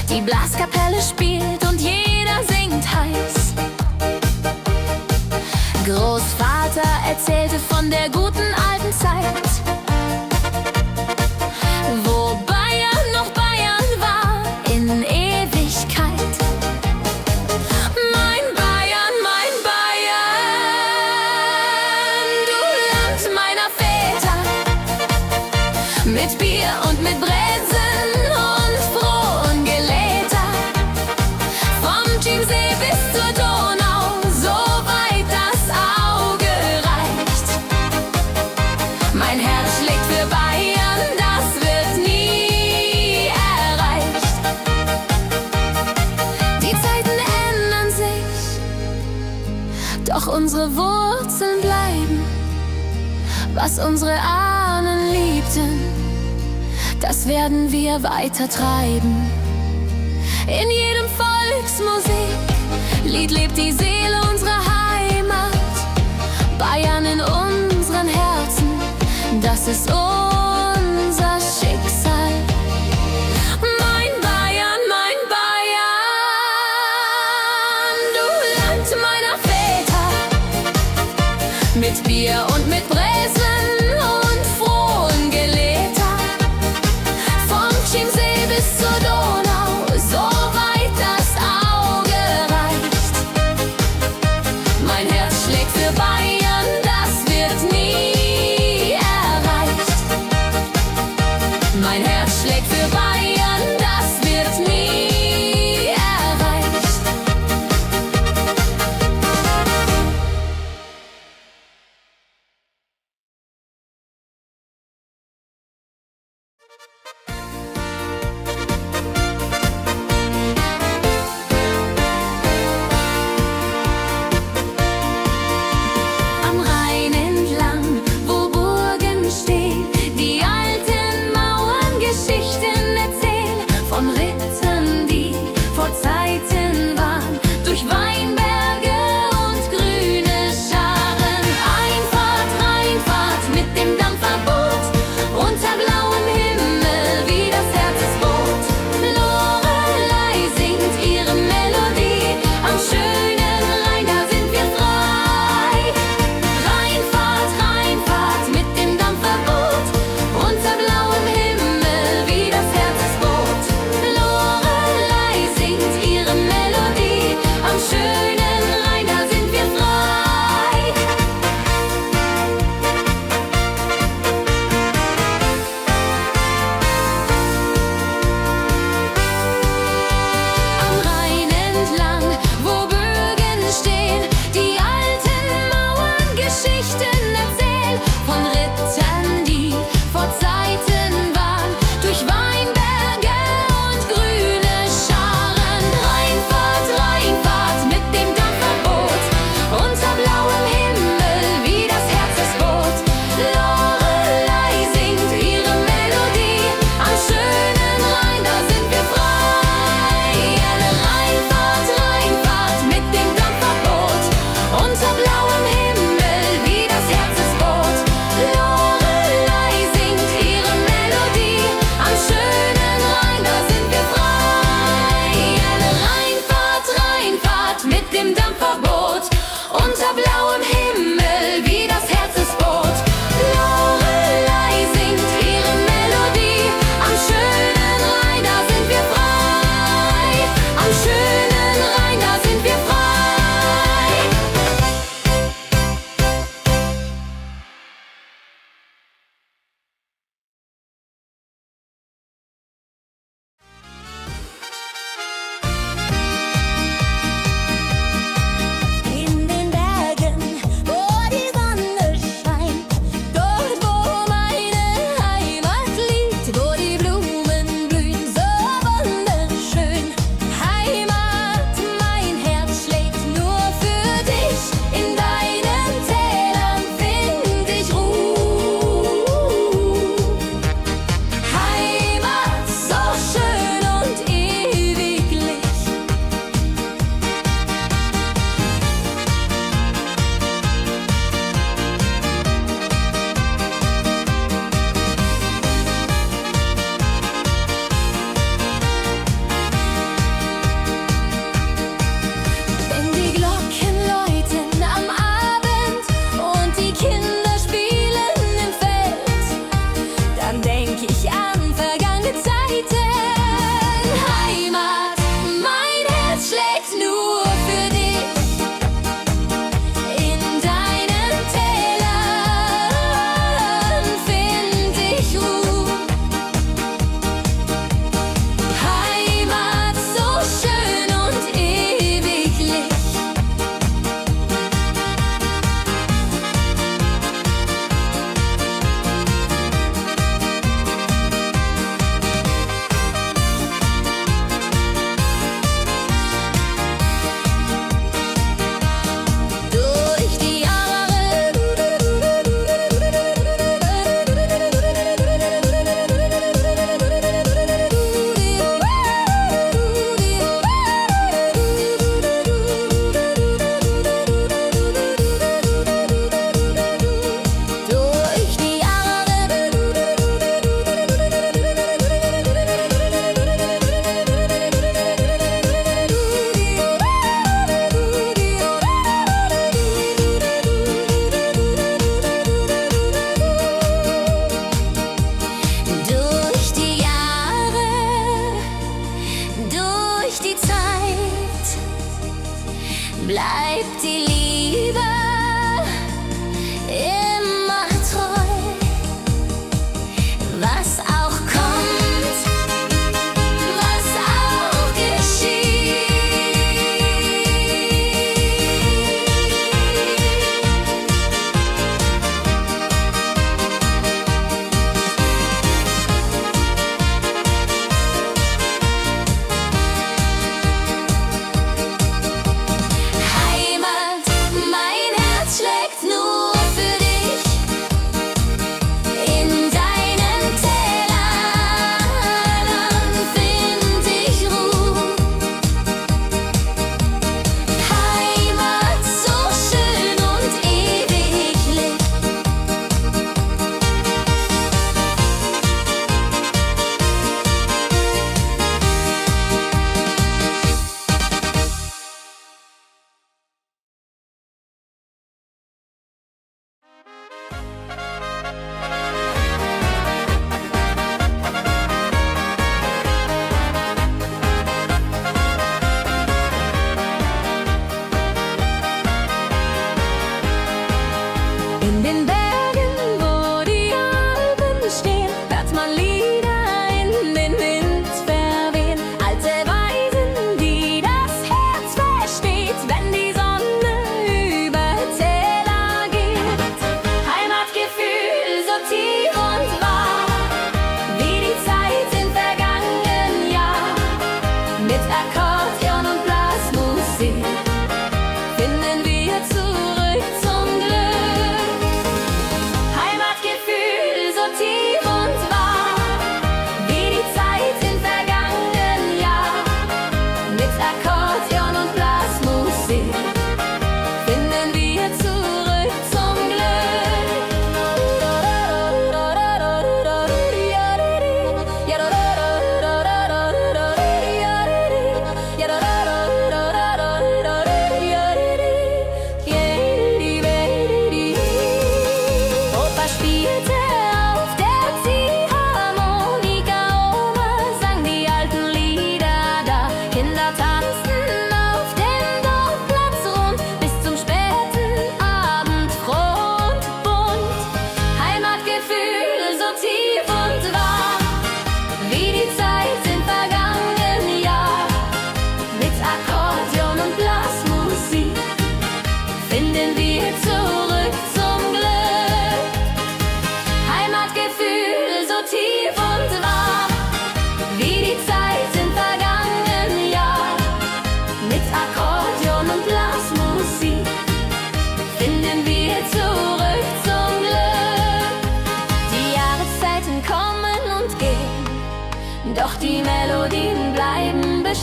Speaker 2: Die Blaskapelle spielt und jeder singt heiß. Großvater erzählte von der guten alten Zeit, wo Bayern noch Bayern war in Ewigkeit. Mein Bayern, du Land meiner Väter, mit Bier und mit Brezen und Frohngeläter. Vom Chiemsee bis zur Donau, so weit das Auge reicht. Mein Herz schlägt für Bayern, das wird nie erreicht. Die Zeiten ändern sich, doch unsere Wurzeln bleiben. Was unsere Ahnen liebten, das werden wir weiter treiben. In jedem Volksmusik Lied lebt die Seele unserer Heimat. Bayern in unseren Herzen, das ist unser Schicksal. Mein Bayern, du Land meiner Väter, mit Bier und mit Brezen und Frohngeläter. Vom Chiemsee bis zur Donau, so weit das Auge reicht. Mein Herz schlägt für Bayern, das wird nie erreicht. Mein Herz schlägt für Bayern, das wird nie erreicht. Am Rhein entlang, wo Burgen stehen, die alten Mauern Geschichten erzählen von Rittern, die vor Zeiten waren, durch Weinberge und grüne Scharen. Einfahrt, Rheinfahrt mit dem Dampferboot, unter blauem Himmel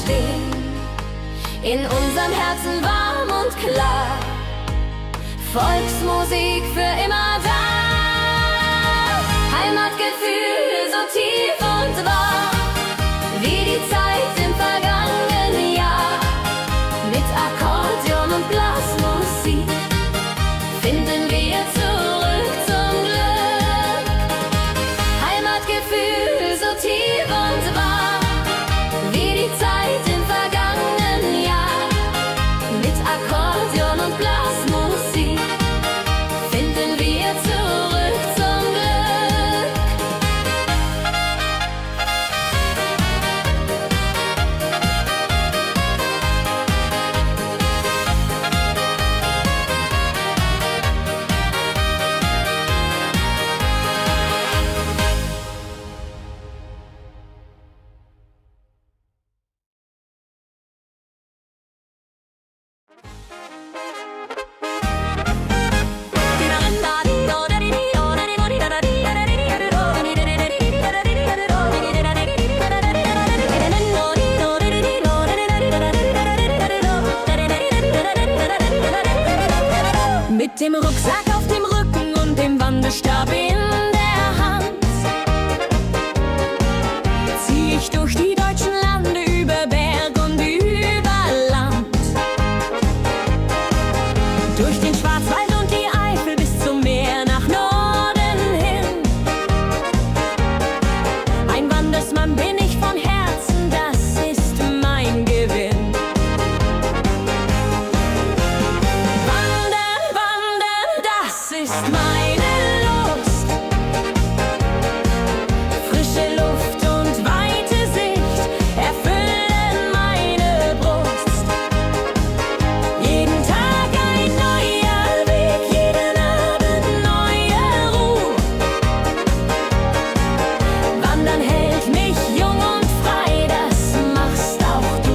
Speaker 1: stehen, in unserem Herzen warm und klar. Volksmusik für immer da. Heimatgefühl so tief und wahr, wie die Zeit im vergangenen Jahr. Mit Akkordeon und Blasmusik finden wir zurück zum Glück. Heimatgefühl so tief und wahr, wie die Zeit im vergangenen Jahr. Mit Akkordeon und Blasmusik finden wir zurück zum Glück.
Speaker 2: Mit dem Rucksack auf dem Rücken und dem Wandelstab in der Hand zieh ich durch die deutschen Lande, über Berg und über Land, durch den Schwarzwald und die Eifel bis zum Meer nach Norden hin. Ein Wandersmann bin ich von Herzen, das ist mein Gewinn. Das ist meine Lust. Frische Luft und weite Sicht erfüllen meine Brust. Jeden Tag ein neuer Weg, jeden Abend neue Ruhe. Wandern hält mich jung und frei, das machst auch du.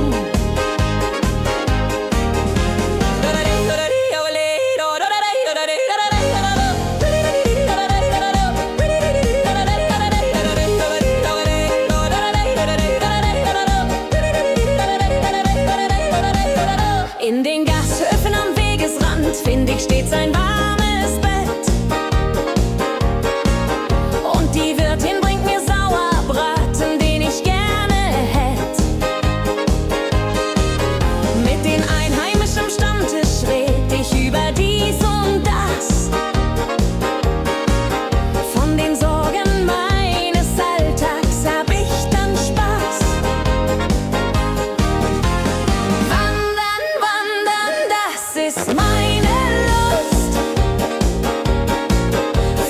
Speaker 2: In den Gasthöfen am Wegesrand find ich stets ein warmes Bett. Und die Wirtin bringt mir Sauerbraten, den ich gerne hätt. Mit den Einheimischen am Stammtisch red ich über dies und das. Von den Sorgen meines Alltags hab ich dann Spaß. Das ist meine Lust.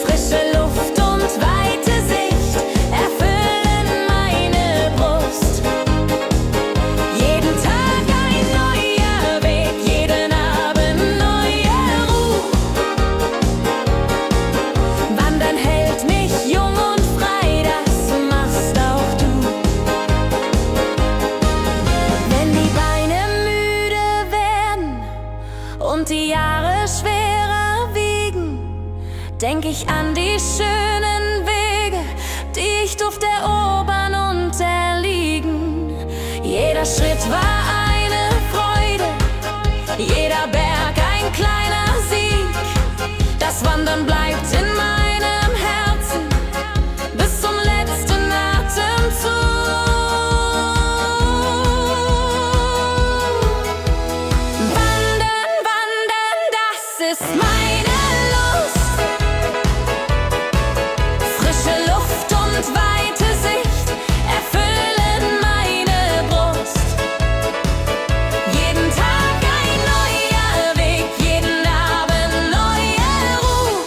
Speaker 2: Frische Luft und weite Sicht erfüllen meine Brust. Jeden Tag ein neuer Weg, jeden Abend neue Ruhe. Wandern hält mich jung und frei, das machst auch du. Wenn die Beine müde werden und die Jahre schwerer wiegen, denk ich an die schönen Wege, die ich durfte erobern und erliegen. Jeder Schritt war eine Freude, jeder Berg ein kleiner Sieg. Das Wandern bleibt in meinem Herzen bis zum letzten Atemzug. Das ist meine Lust. Frische Luft und weite Sicht erfüllen meine Brust. Jeden Tag ein neuer Weg, jeden Abend neue Ruhe.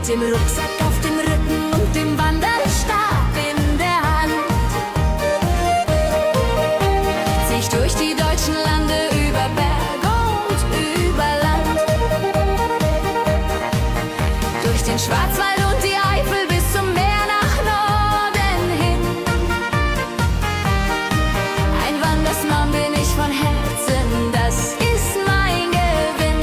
Speaker 2: dem Rucksack auf dem Rücken und dem Wanderstab in der Hand. Zieh ich durch die deutschen Lande über Berg und über Land, durch den Schwarzwald und die Eifel bis zum Meer nach Norden hin. Ein Wandersmann bin ich von Herzen, das ist mein Gewinn.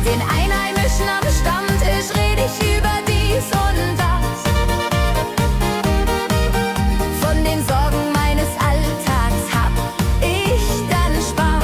Speaker 2: Den Einheimischen am Stammtisch red ich über dies und das. Von den Sorgen meines Alltags hab ich dann Spaß.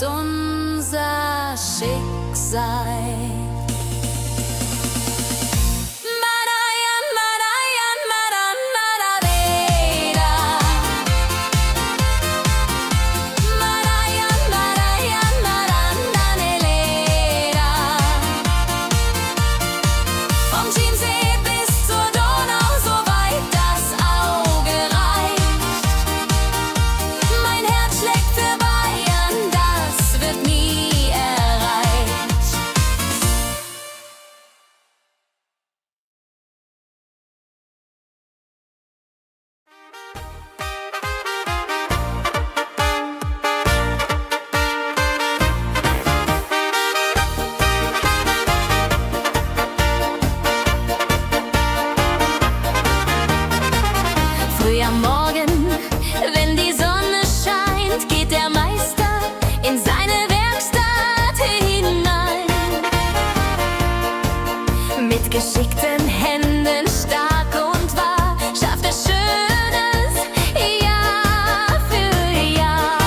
Speaker 1: ist unser Schicksal.
Speaker 2: Früh am Morgen, wenn die Sonne scheint, geht der Meister in seine Werkstatt hinein. Mit geschickten Händen, stark und wahr, schafft er Schönes Jahr für Jahr.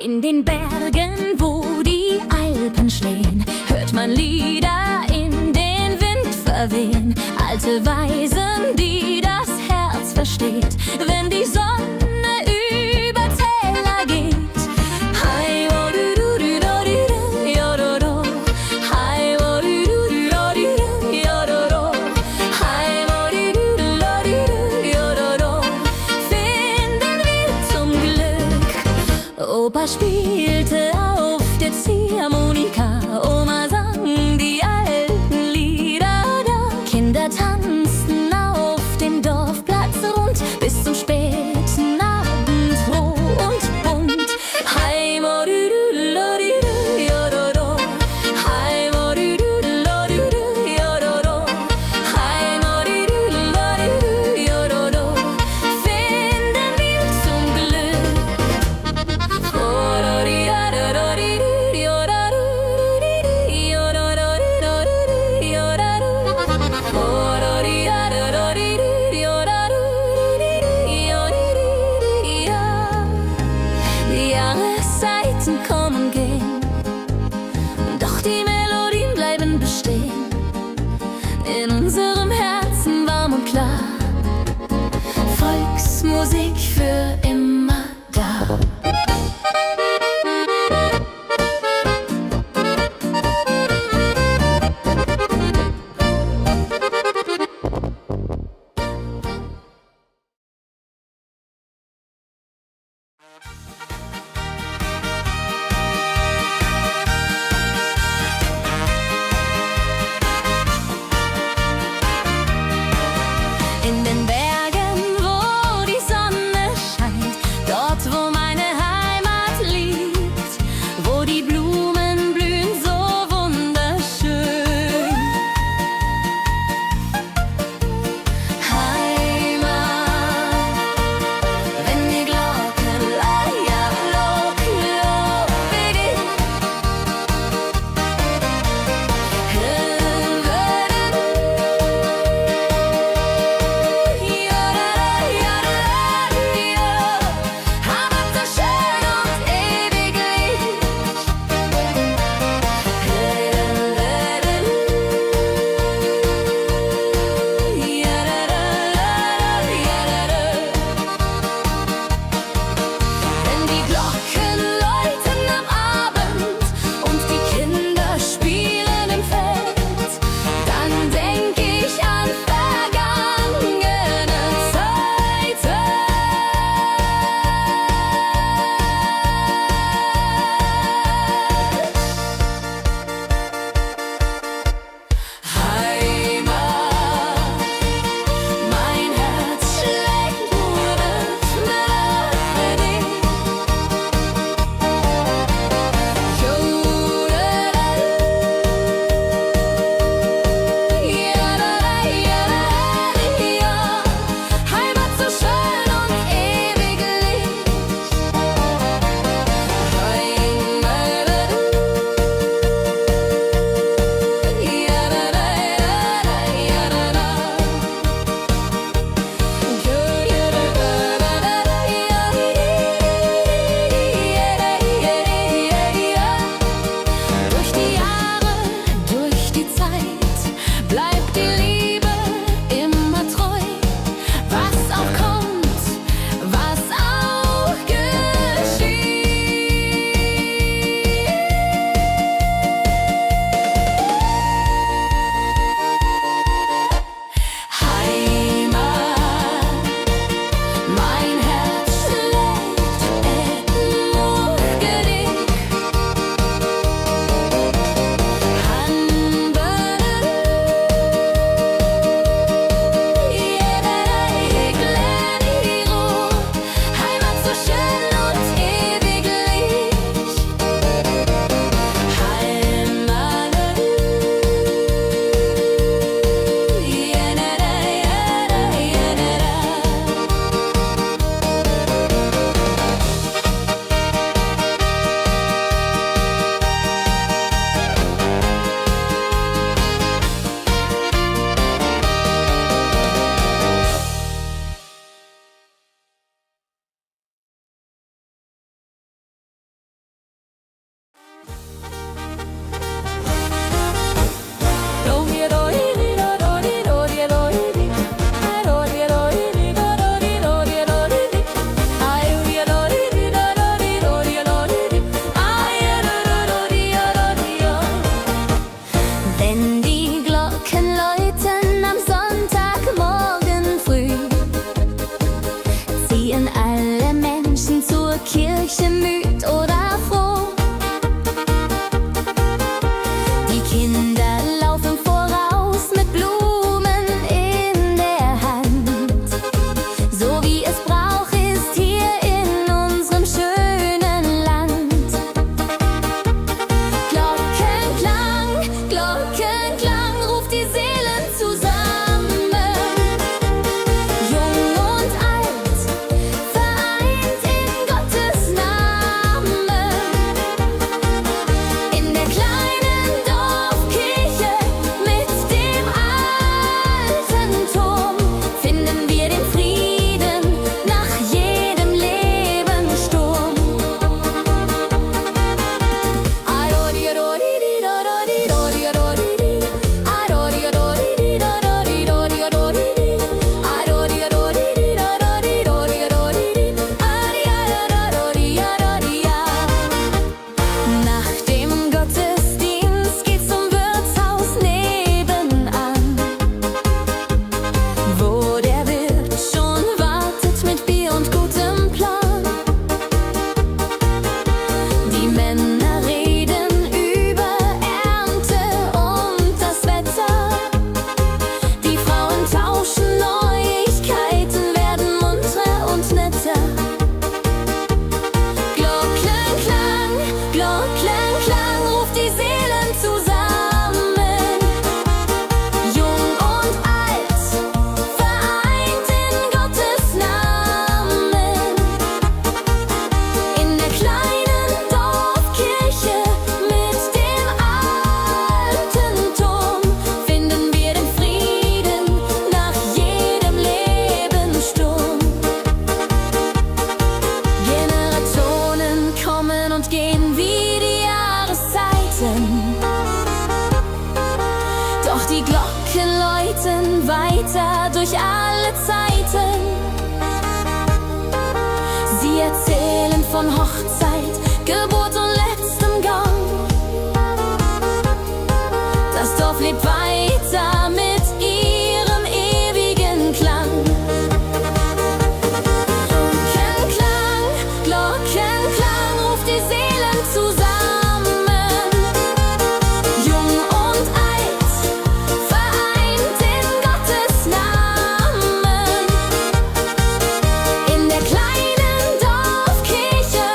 Speaker 2: In den Bergen, wo die Alpen stehen, hört man Lieder in den Wind verwehen. Alte Weisen, die das Herz versteht, wenn die Sonne über Täler geht. Hi, wo du du du do du du, yo do do. Hi, wo du du du do du du, yo do do. Hi, wo du du du do du du, yo do do. Finden wir zum Glück. Opa spielte auf der Ziehharmonika, Oma sang die alten Lieder da. Kinder tanzten Zeit bleibt die Liebe immer treu. Was auch kommt, was auch geschieht. Heimat, mein Herz schlägt nur für dich. Heimat so schön und ewig Licht. Heimat, wenn die Glocken läuten am Sonntagmorgen früh, ziehen alle Menschen zur Kirche müd oder froh. Die Kinder laufen voraus mit Blumen in der Hand. So wie es Brauch ist hier in unserem schönen Land. Glockenklang ruft die Seelen zusammen. Jung und alt, vereint in Gottes Namen. In der kleinen Dorfkirche mit dem alten Turm finden wir den Frieden nach jedem Lebenssturm. Nach dem Gottesdienst geht's zum Wirtshaus nebenan, wo der Wirt schon wartet mit Bier und gutem Plan. Die Männer reden über Ernte und das Wetter. Die Frauen tauschen Neuigkeiten, werden munterer und netter. Glockenklang ruft die Seelen zusammen. Jung und alt, vereint in Gottes Namen. In der kleinen Dorfkirche mit dem alten Turm finden wir den Frieden nach jedem Lebenssturm. Generationen kommen und gehen wie die Jahreszeiten. Doch die Glocken läuten weiter durch alle Zeiten. Sie erzählen von Hochzeit, Geburt und letztem Gang. Das Dorf lebt weiter mit ihrem ewigen Klang. Glockenklang ruft die Seelen zusammen. Jung und alt, vereint in Gottes Namen. In der kleinen Dorfkirche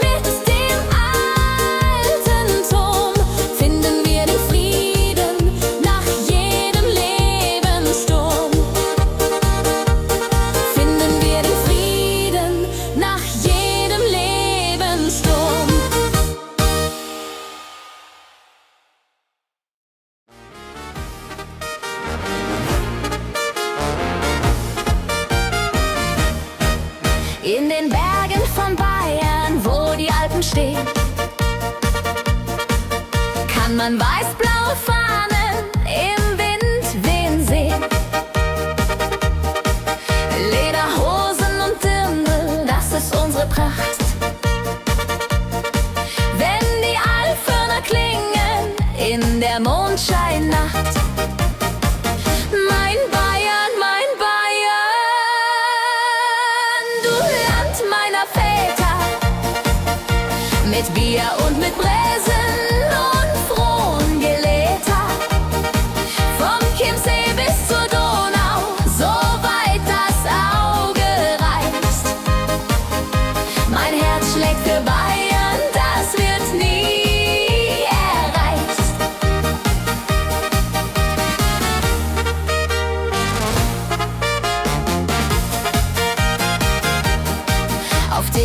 Speaker 2: mit dem alten Turm finden wir den Frieden nach jedem Lebenssturm. Finden wir den Frieden nach jedem Lebenssturm. In den Bergen von Bayern, wo die Alpen stehen, kann man weiß-blaue Fahnen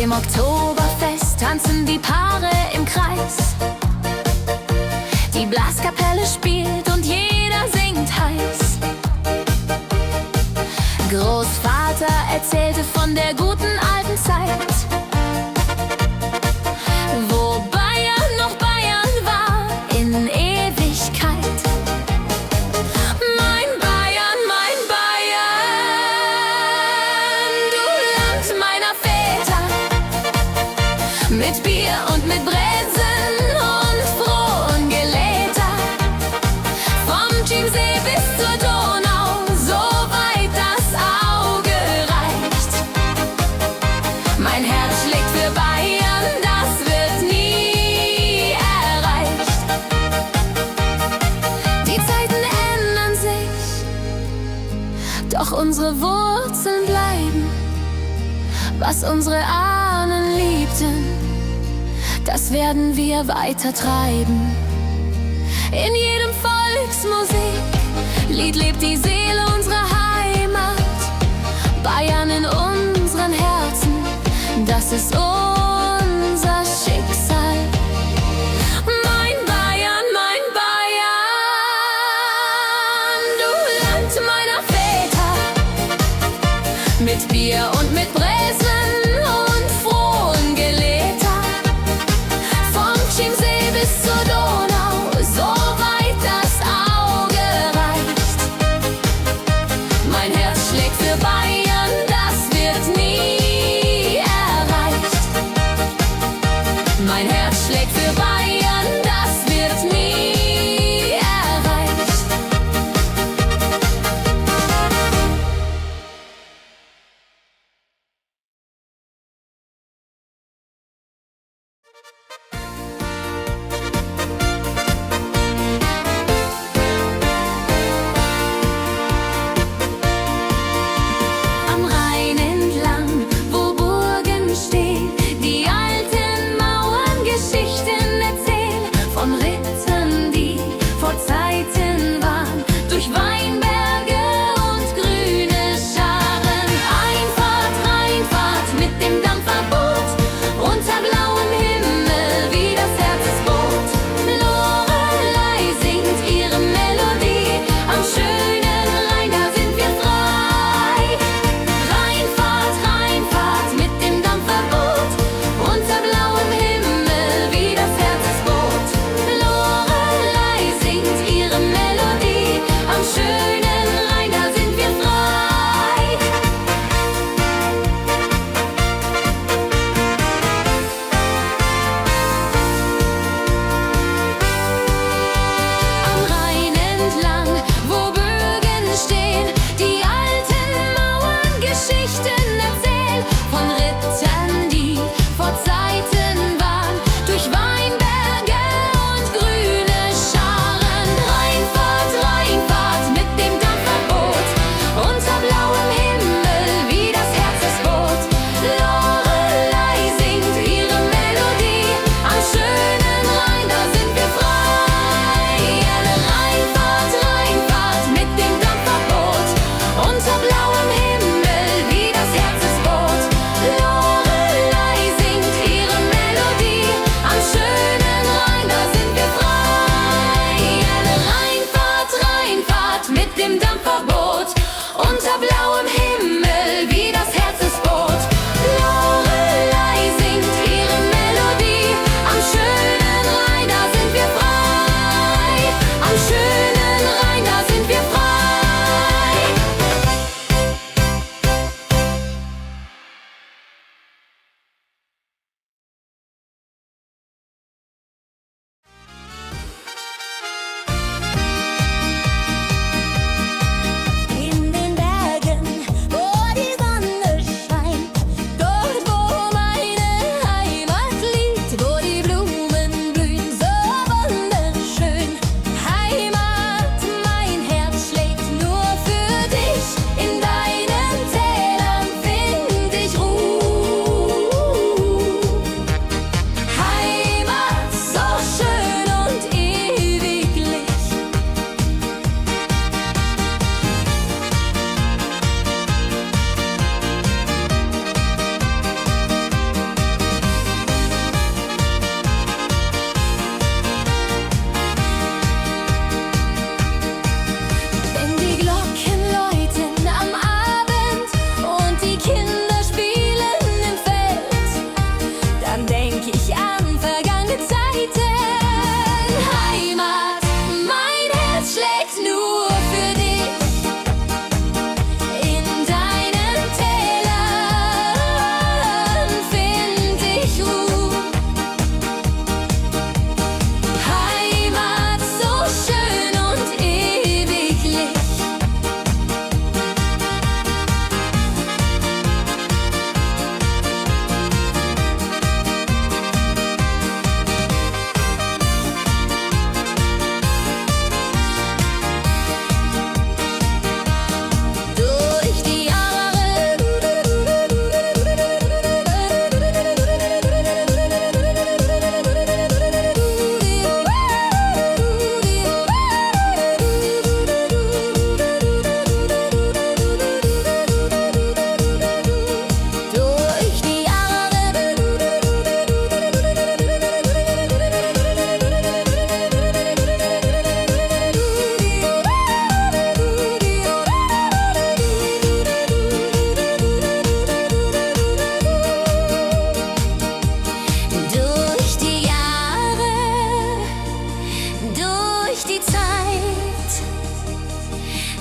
Speaker 2: Im Oktoberfest tanzen die Paare im Kreis. Die Blaskapelle spielt und jeder singt heiß. Großvater erzählte von der guten alten Zeit, wo Bayern noch Bayern war in Ewigkeit. Mein Bayern, du Land meiner Väter, mit Bier und mit Brezen und frohen Gelächter, vom Chiemsee bis zur Donau, so weit das Auge reicht. Mein Herz schlägt für Bayern, das wird nie erreicht. Die Zeiten ändern sich, doch unsere Wurzeln bleiben. Was unsere Ahnen liebten, das werden wir weiter treiben. In jedem Volksmusiklied lebt die Seele unserer Heimat. Bayern in unseren Herzen, das ist unser Schicksal. Mein Bayern, du Land meiner Väter, mit Bier und mit Brezen und frohen Gelächter, vom Chiemsee bis zur Donau, so weit das Auge reicht. Mein Herz schlägt für Bayern, das wird nie erreicht. Mein Herz schlägt für Bayern, das wird nie erreicht.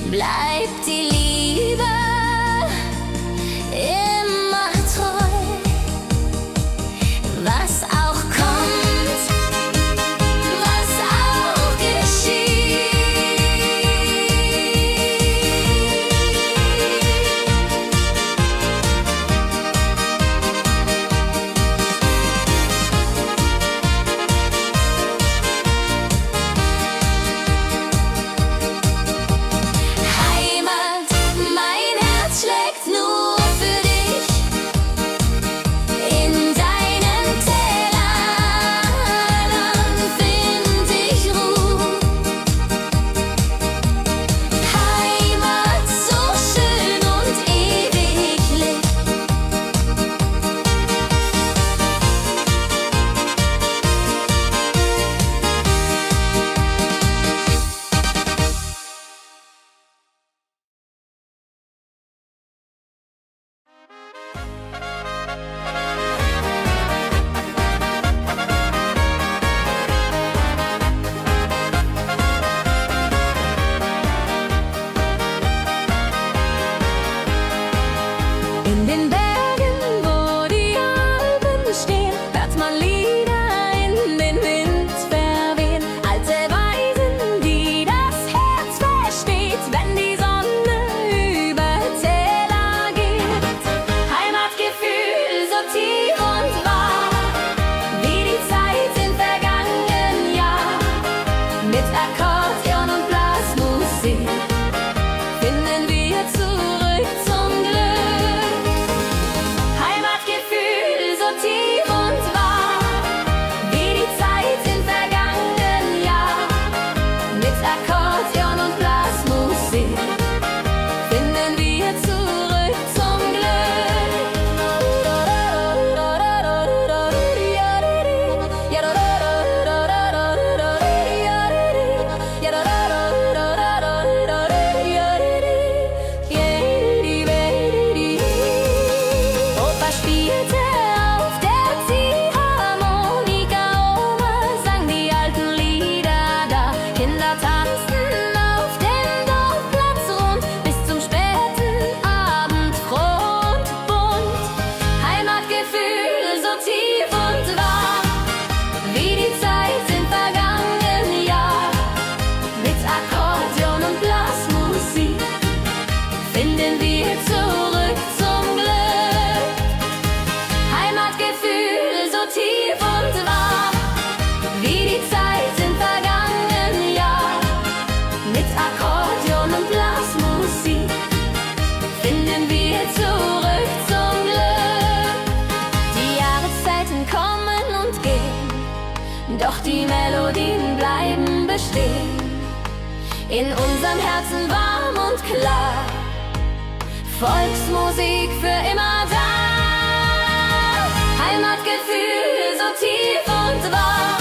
Speaker 2: bleibt die Liebe immer treu. Was auch kommt, was auch geschieht. Heimat, mein Herz schlägt nur für dich. In deinen Tälern find ich Ruhe. Heimat, so schön und ewiglich. In den Bergen, wo die Alpen stehen, hört man Lieder in den Wind verwehen. Alte Weisen, die das Herz versteht, wenn die Sonne über Täler geht. Heimatgefühl so tief und wahr, wie die Zeit im vergangenen Jahr. Mit Akkordeon und Blasmusik finden wir zurück zum Glück. Heimatgefühl so tief und wahr, wie die Zeit im vergangenen Jahr. Mit Akkordeon und Blasmusik finden wir zurück zum Glück. Opa spielte auf der Ziehharmonika, Oma sang die alten Lieder da. Kinder tanzten auf dem Dorfplatz rund bis zum späten Abend, froh und bunt. Heimatgefühl so tief und wahr, wie die Zeit im vergangenen Jahr. Mit Akkordeon und Blasmusik finden wir zurück zum Glück. Heimatgefühl so tief und wahr, wie die Zeit im vergangenen Jahr. Mit Akkordeon und Blasmusik finden wir zurück zum Glück. Die Jahreszeiten kommen und gehen, doch die Melodien bleiben bestehen. In unserem Herzen warm und klar, Volksmusik für immer da. Heimatgefühl so tief und wahr,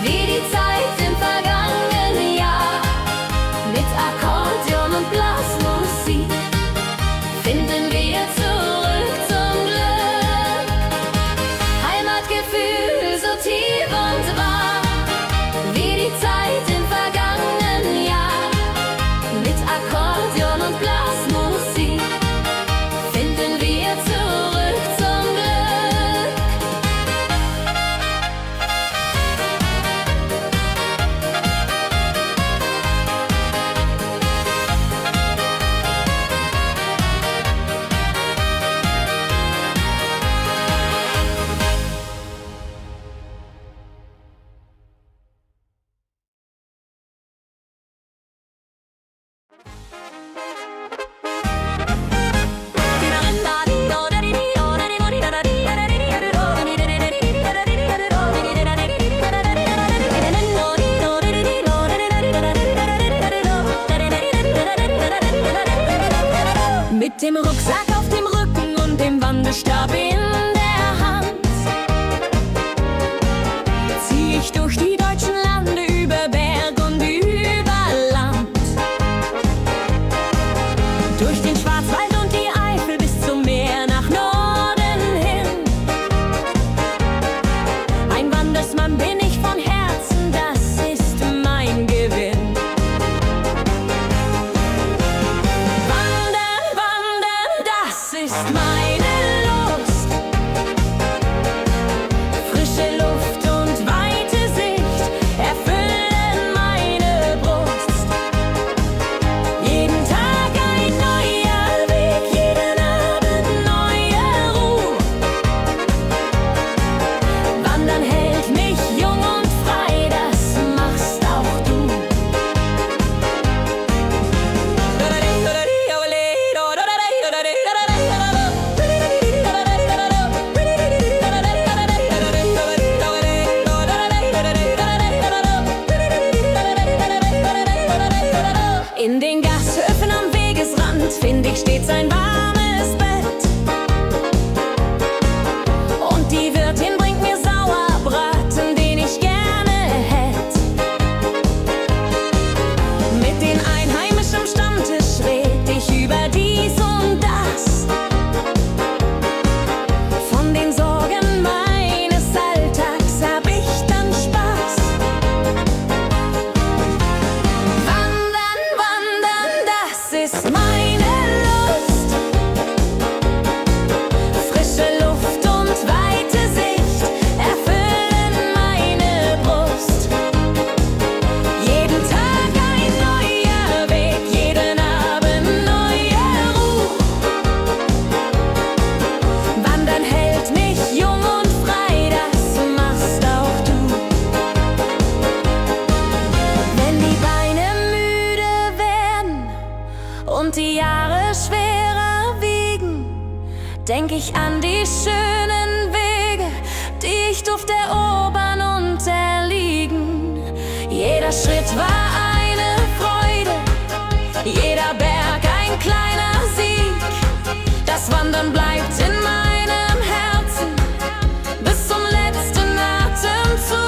Speaker 2: wie die Zeit im vergangenen Jahr. Mit Akkordeon und Blasmusik finden wir zurück zum Glück. Heimatgefühl so tief und wahr, wie die Zeit im vergangenen Jahr. Mit Akkordeon und Blasmusik finden wir zurück zum Glück. Mit dem Rucksack auf dem Rücken und dem Wanderstab in der Hand zieh ich durch die deutschen Lande, über Berg und über Land. Durch den Schwarzwald und die Eifel bis zum Meer nach Norden hin. Ein Wandersmann bin ich von Herzen, das ist mein Gewinn. den Gashöfen am Wegesrand find ich stets ein warmes Bett. Und die Wirtin bringt mir Sauerbraten, den ich gerne hätt. Mit den Einheimischen am Stammtisch red ich über dies und das. Von den Sorgen meines Alltags hab ich dann Spaß. Wandern, wandern, das ist meine Lust. Frische Luft und weite Sicht erfüllen meine Brust. Jeden Tag ein neuer Weg, jeden Abend neue Ruhe. Wandern hält mich jung und frei, das machst auch du. Wenn die Beine müde werden und die Jahre schwerer wiegen, denk ich an die schönen Wege, die ich durfte erobern und erliegen. Jeder Schritt war eine Freude, jeder Berg ein kleiner Sieg. Das Wandern bleibt in meinem Herzen bis zum letzten Atemzug.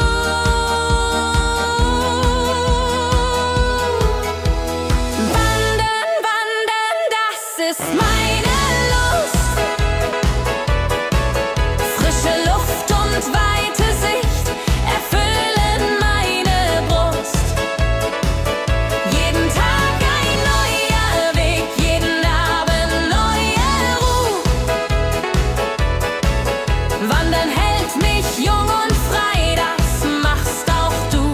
Speaker 2: Wandern, wandern, das ist meine Lust. Frische Luft und weite Sicht erfüllen meine Brust. Jeden Tag ein neuer Weg, jeden Abend neue Ruhe. Wandern hält mich jung und frei, das machst auch du.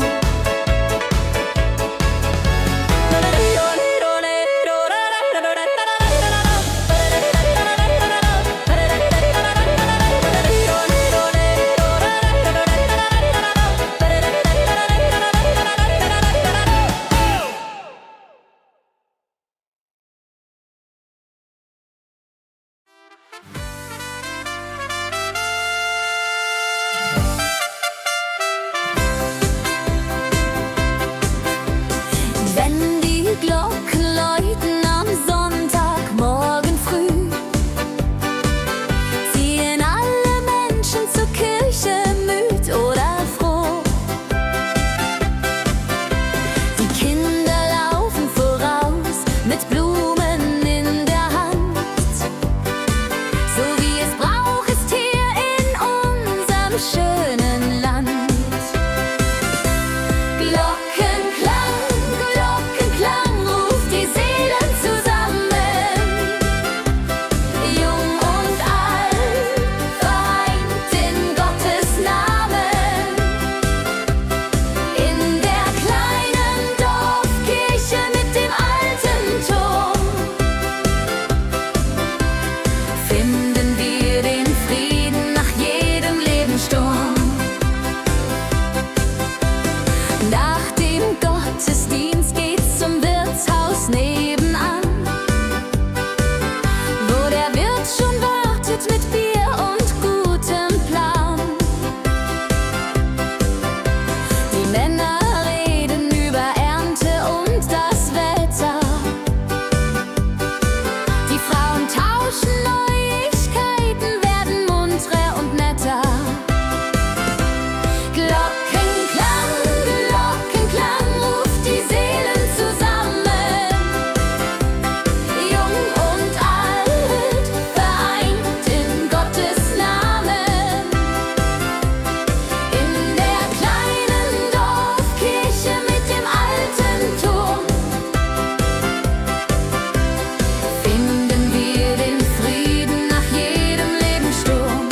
Speaker 2: Wenn die Glocken läuten am Sonntagmorgen früh, ziehen alle Menschen zur Kirche, müd oder froh. Die Kinder laufen voraus mit Blumen in der Hand. So wie es braucht ist hier in unserem schönen Land. Glockenklang, Glockenklang ruft die Seelen zusammen. Jung und alt, vereint in Gottes Namen. In der kleinen Dorfkirche mit dem alten Turm finden wir den Frieden nach jedem Lebenssturm. Nach dem Gottesdienst geht's zum Wirtshaus nebenan, wo der Wirt schon wartet mit Bier und gutem Plan. Die Männer reden über Ernte und das Wetter. Die Frauen tauschen Neuigkeiten, werden muntrer und netter. Glockenklang, Glockenklang ruft die Seelen zusammen. Jung und alt, vereint in Gottes Namen. In der kleinen Dorfkirche mit dem alten Turm finden wir den Frieden nach jedem Lebenssturm.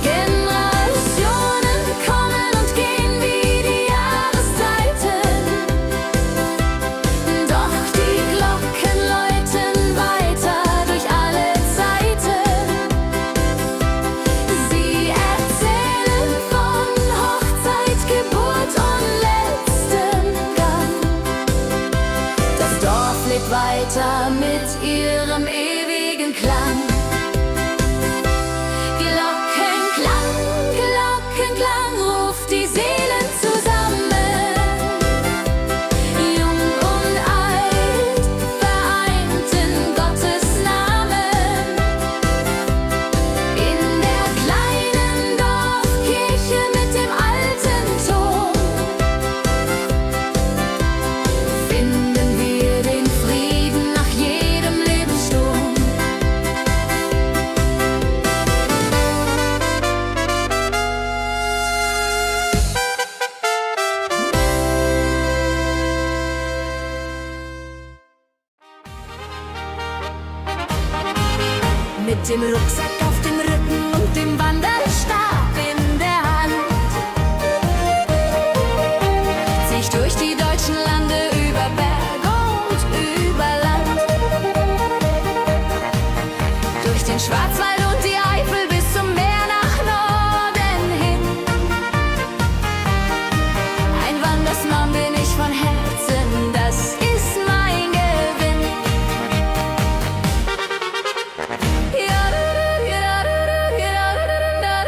Speaker 2: Generationen kommen und gehen wie die Jahreszeiten, doch die Glocken läuten weiter durch alle Zeiten. Sie erzählen von Hochzeit, Geburt und letztem Gang. Das Dorf lebt weiter mit ihrem ewigen Klang. Glockenklang, Glockenklang ruft die Seelen zusammen. Jung und mit dem Rucksack auf dem Rücken und dem Wanderstab in der Hand. Zieh ich durch die deutschen Lande, über Berg und über Land, durch den Schwarzwald und die Eifel bis zum Meer nach Norden hin. Ein Wandersmann bin ich von Herzen, das ist mein Gewinn. Ja, ja, ja, ja, ja, ja, ja, ja, ja, ja, ja, ja, ja, ja, ja, ja, ja,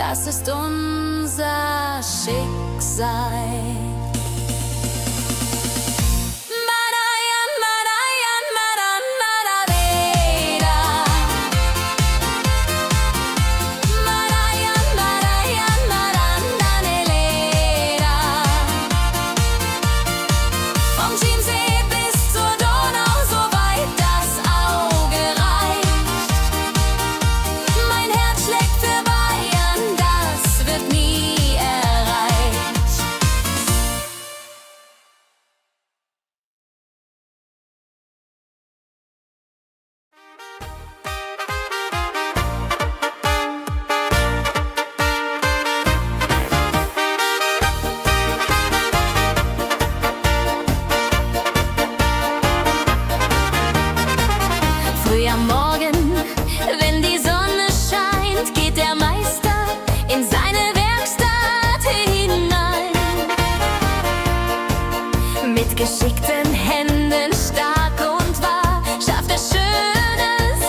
Speaker 2: das ist unser Schicksal. Mit geschickten Händen, stark und wahr, schafft er Schönes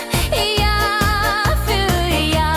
Speaker 2: Jahr für Jahr.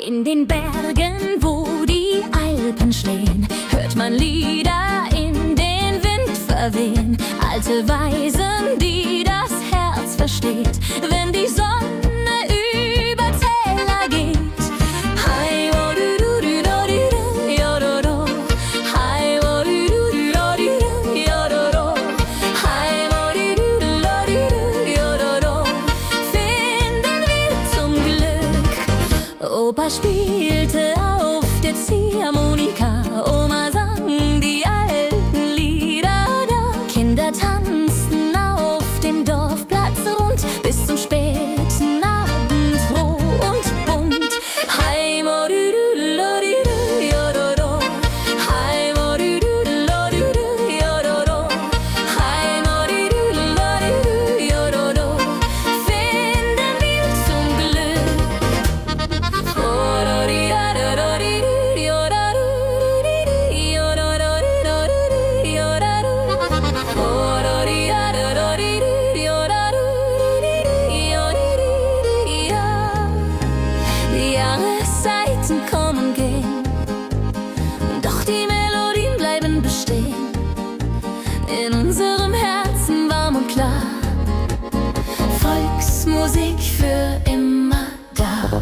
Speaker 2: In den Bergen, wo die Alpen stehen, hört man Lieder in den Wind verwehen. Alte Weisen, die das Herz versteht, wenn die Sonne über Täler geht. Hi, wo du du du do du du, yo do do. Hi, wo du du du do du du, yo do do. Hi, wo du du du do du du, yo do do. Finden wir zum Glück. Opa spielte auf der Ziehharmonika, Oma sang die alten Lieder da. Kinder tanzten auf dem Dorfplatz rund bis zum späten Abend, froh und bunt. Hi, mo du du lo di du, yo do do. Hi, mo du du lo di du, yo do do. Hi, mo du du lo di du, yo do do. Finden wir zum Glück. Oh, do di da do do di du, yo da du di di, yo do do di do di, yo da du. Oh, do di da do do di du, yo da du di di, yo di di, ja. Die Jahreszeit Zeiten kommen gehen, doch die Melodien bleiben bestehen. In unserem Herzen warm und klar, Volksmusik für immer da.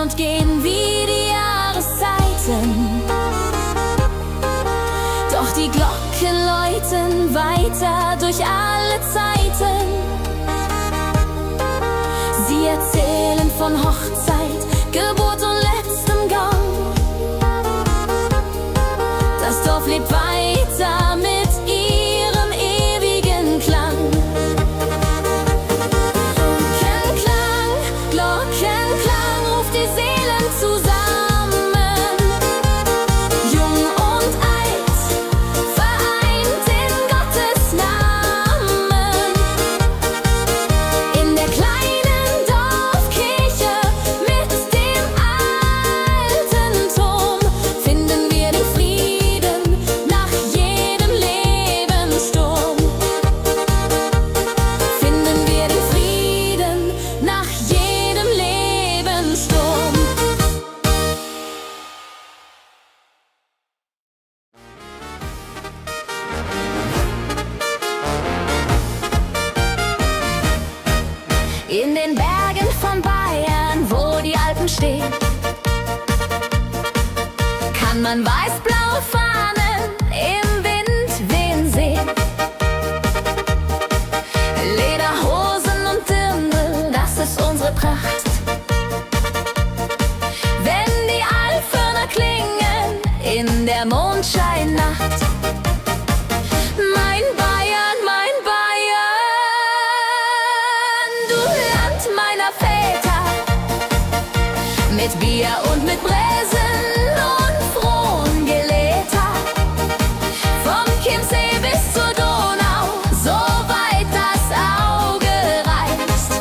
Speaker 2: und gehen wie die Jahreszeiten. Doch die Glocken läuten weiter durch alle Zeiten. Sie erzählen von Hochzeit, Geburt und letztem Gang. Das Dorf lebt weiter mit ihrem ewigen Klang. Glockenklang, Glockenklang ruft die Seelen zusammen. Jung und alt, vereint in Gottes Namen. In der kleinen Dorfkirche mit dem alten Turm finden wir den Frieden nach jedem Lebenssturm. Finden wir den Frieden nach jedem Lebenssturm. In den Bergen von Bayern, wo die Alpen stehen, kann man weiß-blaue Fahnen im Wind wehen sehen. Lederhosen und Dirndl, das ist unsere Pracht. Wenn die Alphörner klingen in der Mondscheinnacht. Mein Bayern, du Land meiner Väter, mit Bier und mit Bräsen und frohen Geläter. Vom Chiemsee bis zur Donau, so weit das Auge reicht.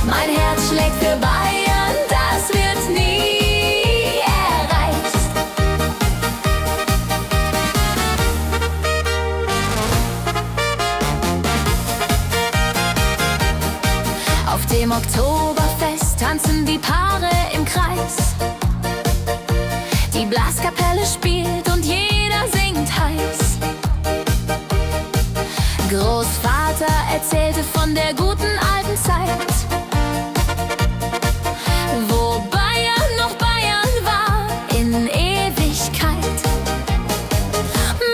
Speaker 2: Mein Herz schlägt für Bayern, das wird nie erreicht. Auf dem Oktoberfest tanzen die Paare im Kreis. Die Blaskapelle spielt und jeder singt heiß. Großvater erzählte von der guten alten Zeit, wo Bayern noch Bayern war in Ewigkeit.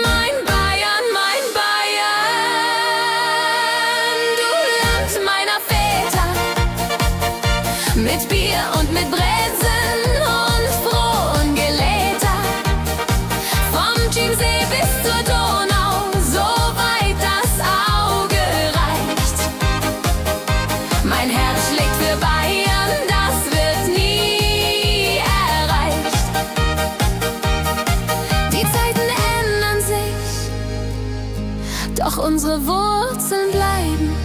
Speaker 2: Mein Bayern, du Land meiner Väter, mit Bier und mit Bräsen und frohen Geläter. Vom Chiemsee bis zur Donau, so weit das Auge reicht. Mein Herz schlägt für Bayern, das wird nie erreicht. Die Zeiten ändern sich, doch unsere Wurzeln bleiben.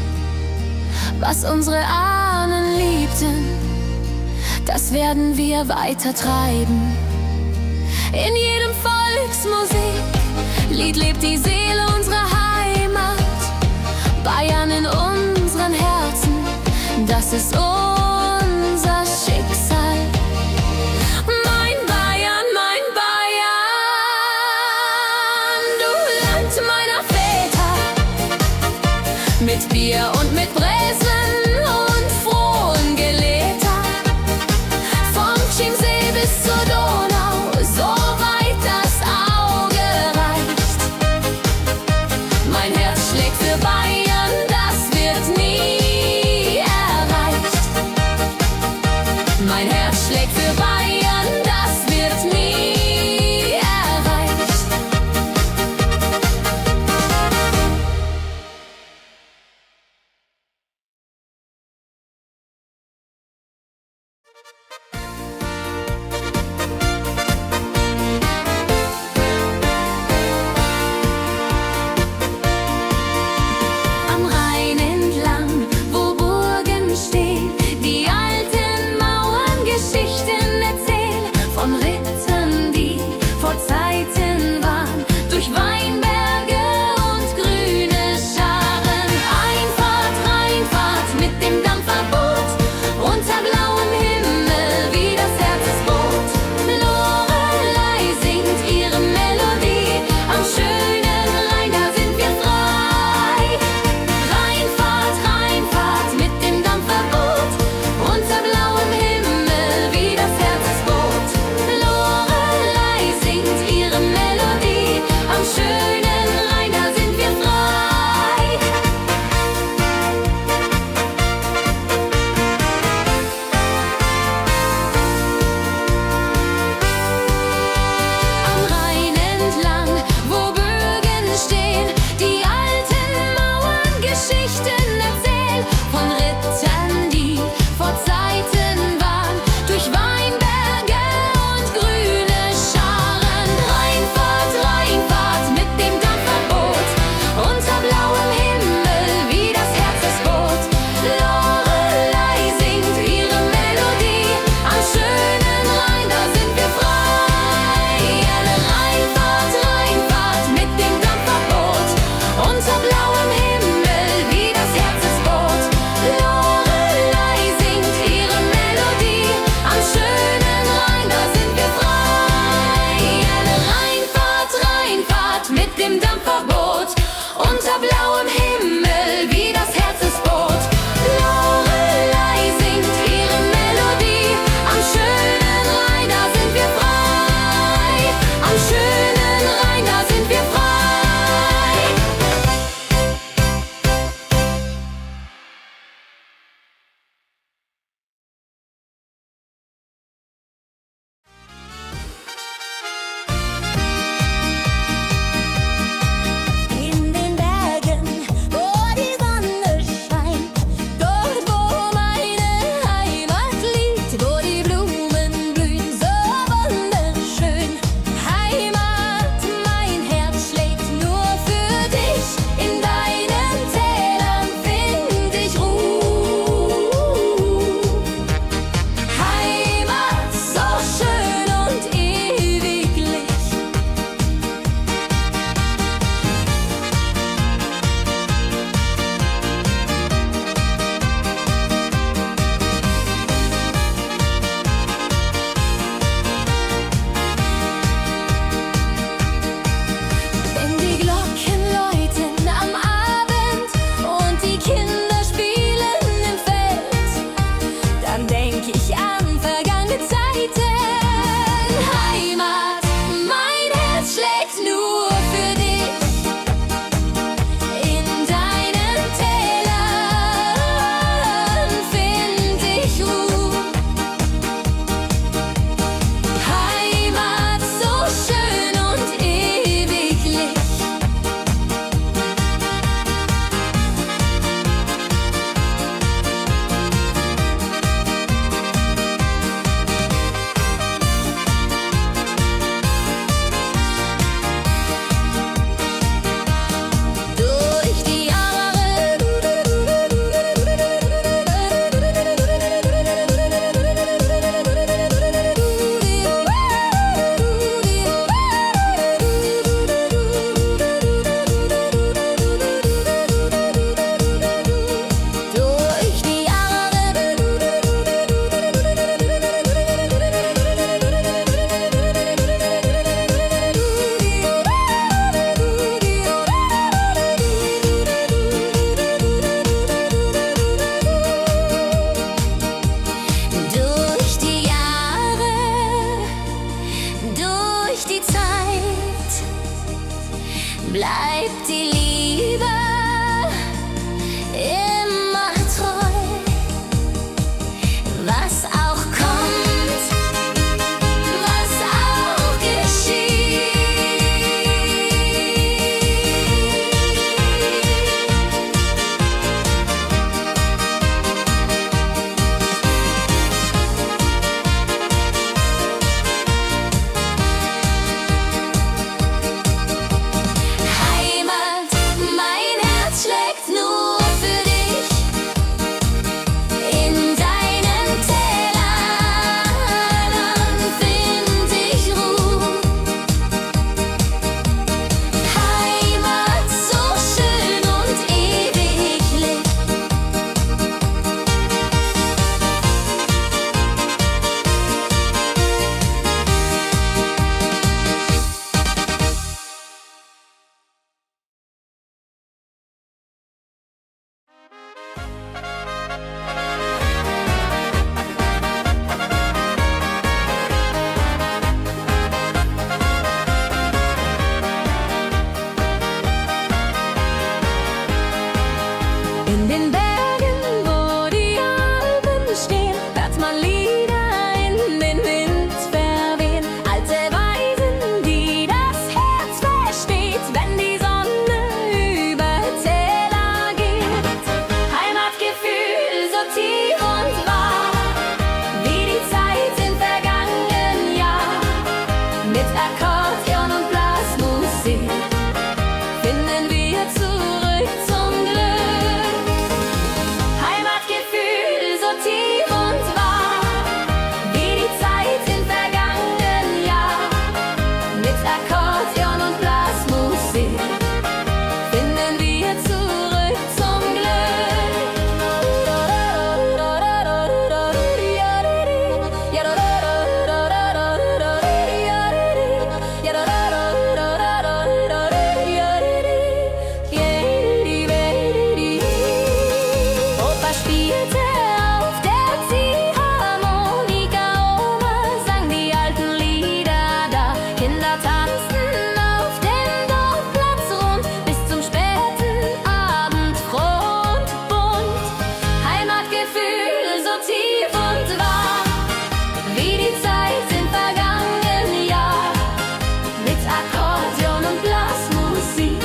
Speaker 2: Was unsere Ahnen liebten, das werden wir weiter treiben. In jedem Volksmusiklied lebt die Seele unserer Heimat. Bayern in unseren Herzen, das ist unser Schicksal. Mein Bayern, du Land meiner Väter, mit Bier und mit Bräsen und frohen Geläter. Vom Chiemsee bis zur Donau, so weit das Auge reicht. Mein Herz schlägt für Bayern, das wird nie erreicht. Mein Herz schlägt für Bayern, das wird nie erreicht. Am Rhein entlang, wo Burgen stehen, die alten Mauern Geschichten erzählen.
Speaker 1: Heimat, mein Herz schlägt nur für dich. In deinen Tälern find ich Ruhe. Heimat, so schön und ewiglich. Durch die Jahre durch die Jahre, durch die Zeit bleibt die Liebe immer treu. Was auch kommt, was auch geschieht. Heimat, mein Herz schlägt nur für dich. In deinen Tälern find ich Ruhe. Heimat, so schön und ewiglich. In den Bergen, wo die Alpen stehen, hört man Lieder in den Wind verwehen. Alte Weisen, die das Herz versteht, wenn die Sonne über Täler geht. Heimatgefühl so tief und wahr, wie die Zeit im vergangenen Jahr. Mit Akkordeon und Blasmusik finden wir zurück zum Glück. Heimatgefühl so tief und wahr, wie die Zeit im vergangenen Jahr. Mit Akkordeon und Blasmusik finden wir zurück zum Glück. Opa spielte auf der Ziehharmonika, Oma sang die alten Lieder da. Kinder tanzten auf dem Dorfplatz rund, bis zum späten Abend froh und bunt. Heimatgefühl so tief und wahr, wie die Zeit im vergangenen Jahr. Mit Akkordeon und Blasmusik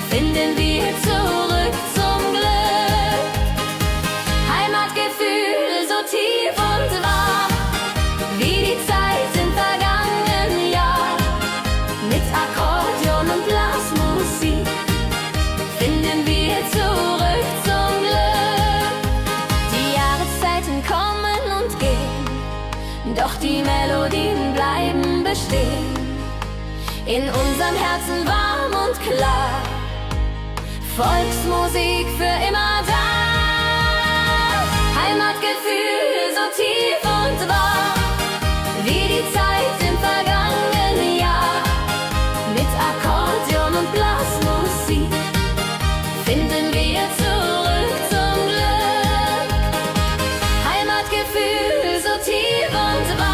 Speaker 1: finden wir zurück zum Glück. Heimatgefühl so tief und wahr, wie die Zeit im vergangenen Jahr. Mit Akkordeon und Blasmusik finden wir zurück zum Glück. Die Jahreszeiten kommen und gehen, doch die Melodien bleiben bestehen. In unserem Herzen warm und klar, Volksmusik für immer da. Heimatgefühl so tief und wahr, wie die Zeit im vergangenen Jahr. Mit Akkordeon und Blasmusik finden wir zurück zum Glück. Heimatgefühl so tief und wahr.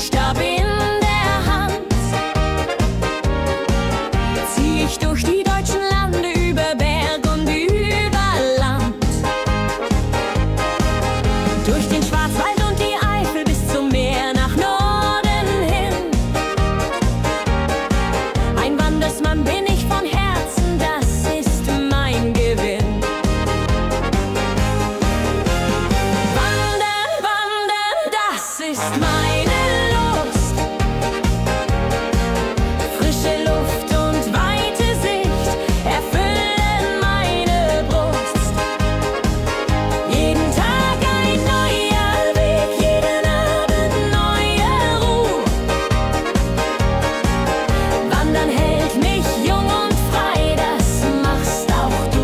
Speaker 2: Staffelstab in der Hand zieh ich durch die deutschen Lande, über Berg und über Land, durch den Schwarzwald und die Eifel bis zum Meer nach Norden hin. Ein Wandersmann bin ich von Herzen, das ist mein Gewinn. Wandern, wandern, das ist meine Lust. Frische Luft und weite Sicht erfüllen meine Brust. Jeden Tag ein neuer Weg, jeden Abend neue Ruhe. Wandern hält mich jung und frei, das machst auch du.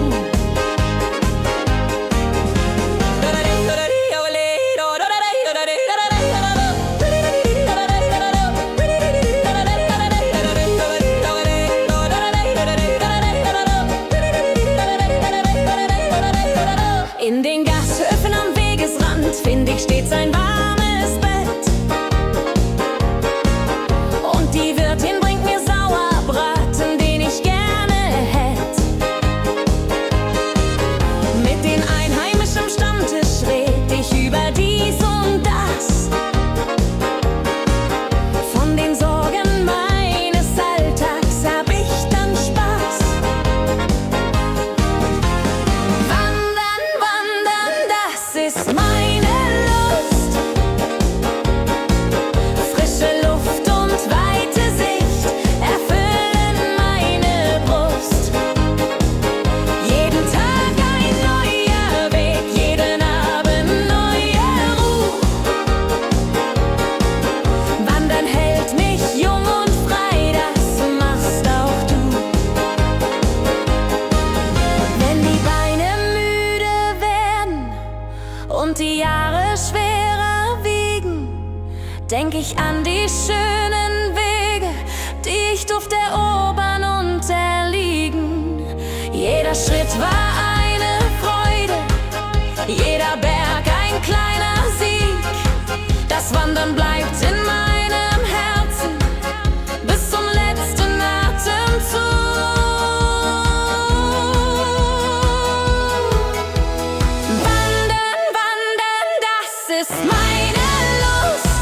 Speaker 2: In den Gasthöfen am Wegesrand find ich stets ein warmes Bett. Und die Wirtin bringt mir Sauerbraten, den ich gerne hätt. Mit den Einheimischen am Stammtisch red ich über dies und das. Von den Sorgen meines Alltags hab ich dann Spaß. Wandern, wandern, das ist meine Lust. Frische Luft und weite Sicht erfüllen meine Brust. Jeden Tag ein neuer Weg, jeden Abend neue Ruhe. Wandern hält mich jung und frei, das machst auch du. Wenn die Beine müde werden und die Jahre schwerer wiegen, denk ich an die schönen Wege, die ich durfte erobern und erliegen. Jeder Schritt war eine Freude, jeder Berg ein kleiner Sieg. Das Wandern bleibt in meinem Herzen bis zum letzten Atemzug. Wandern, wandern, das ist meine Lust.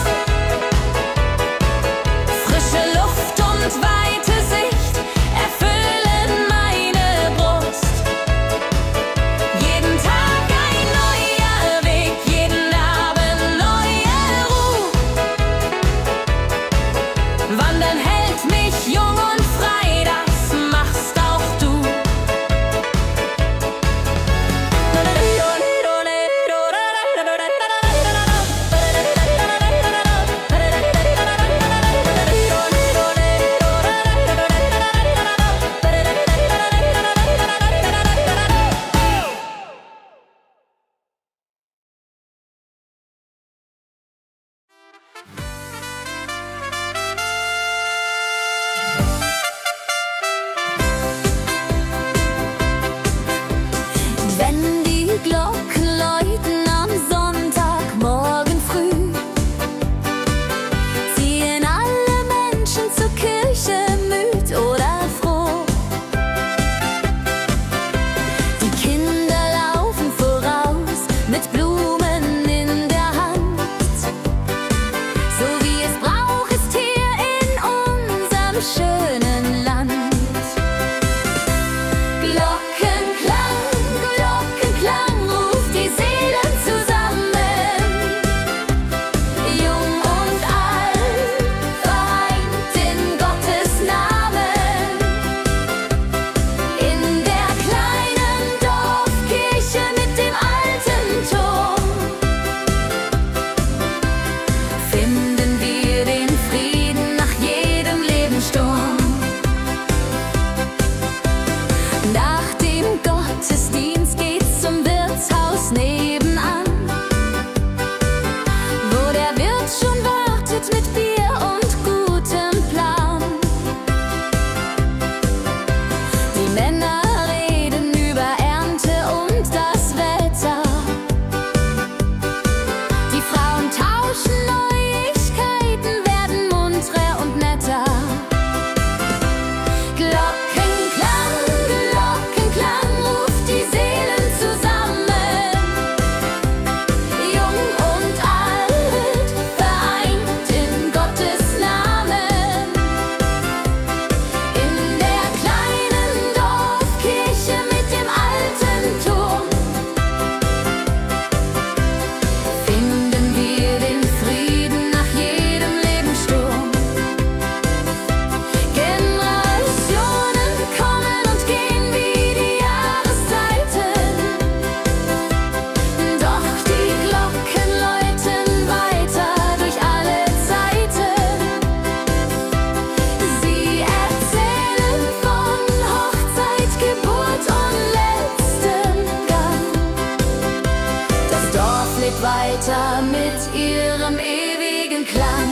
Speaker 1: Götter mit ihrem ewigen Klang.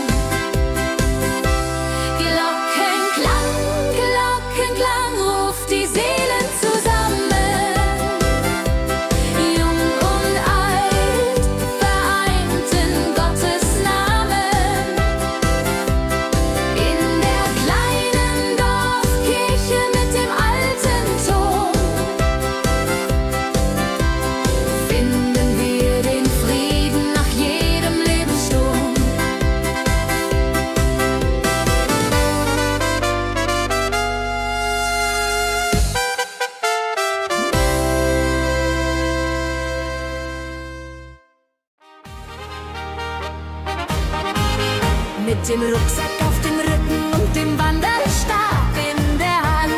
Speaker 1: Glockenklang, Glockenklang ruft die Seelen zusammen. Jung und alt vereint in Gottes Namen. In der kleinen Dorfkirche mit dem alten Ton finden wir den Frieden nach jedem Lebenssturm. Mit dem Rucksack auf dem Rücken und dem Wanderstab in der Hand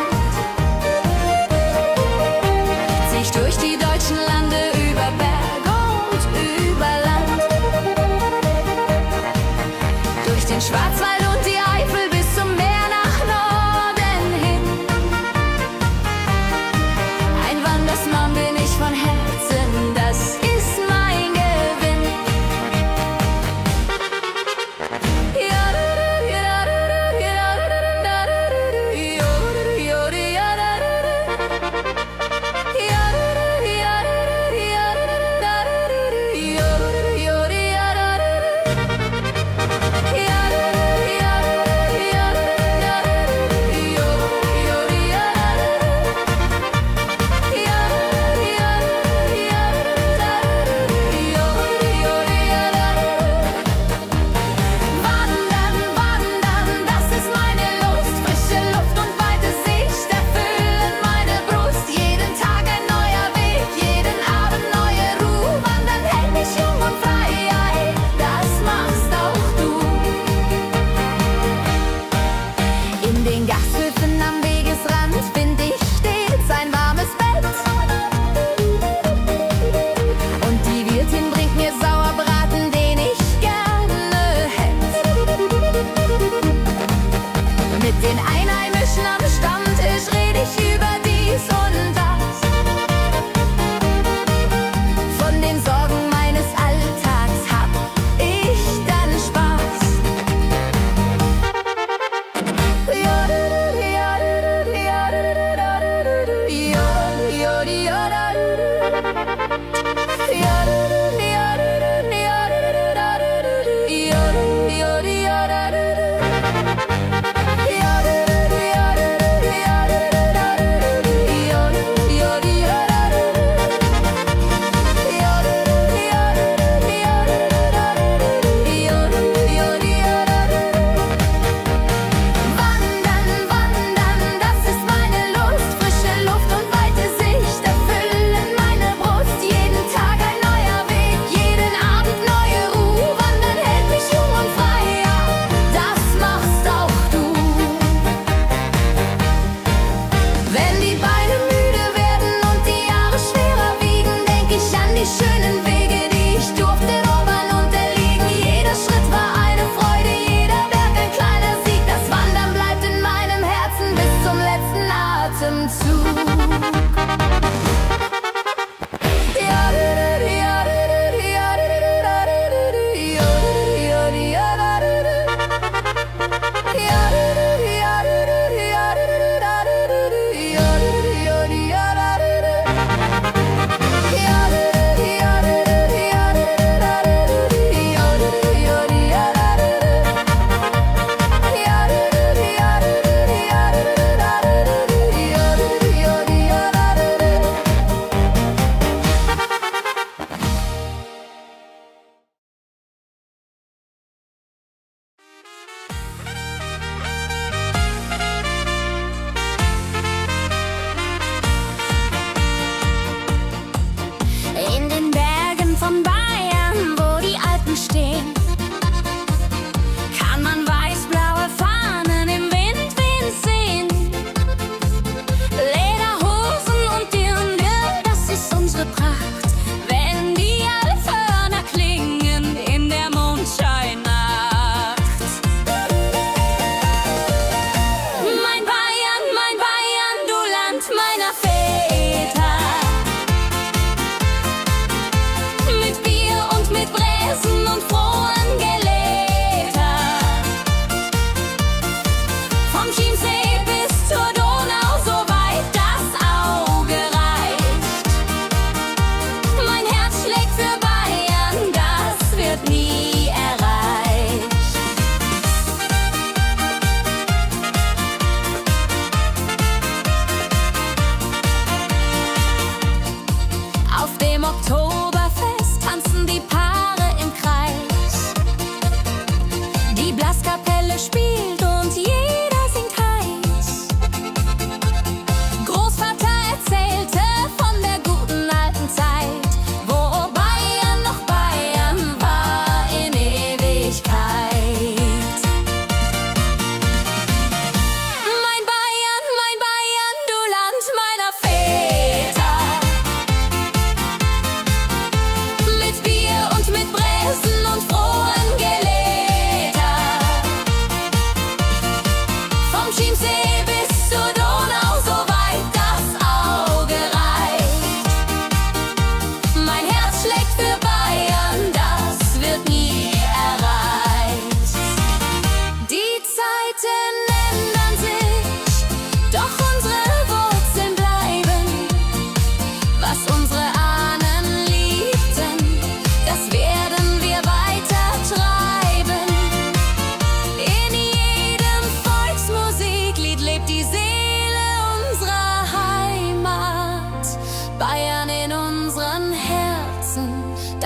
Speaker 1: zieh ich durch die deutschen Lande, über Berg und über Land, durch den Schwarzwald und die Eifel bis zum Meer nach Norden hin. Ein Wandersmann bin ich von Herzen, das ist mein Gewinn. Ja, ja,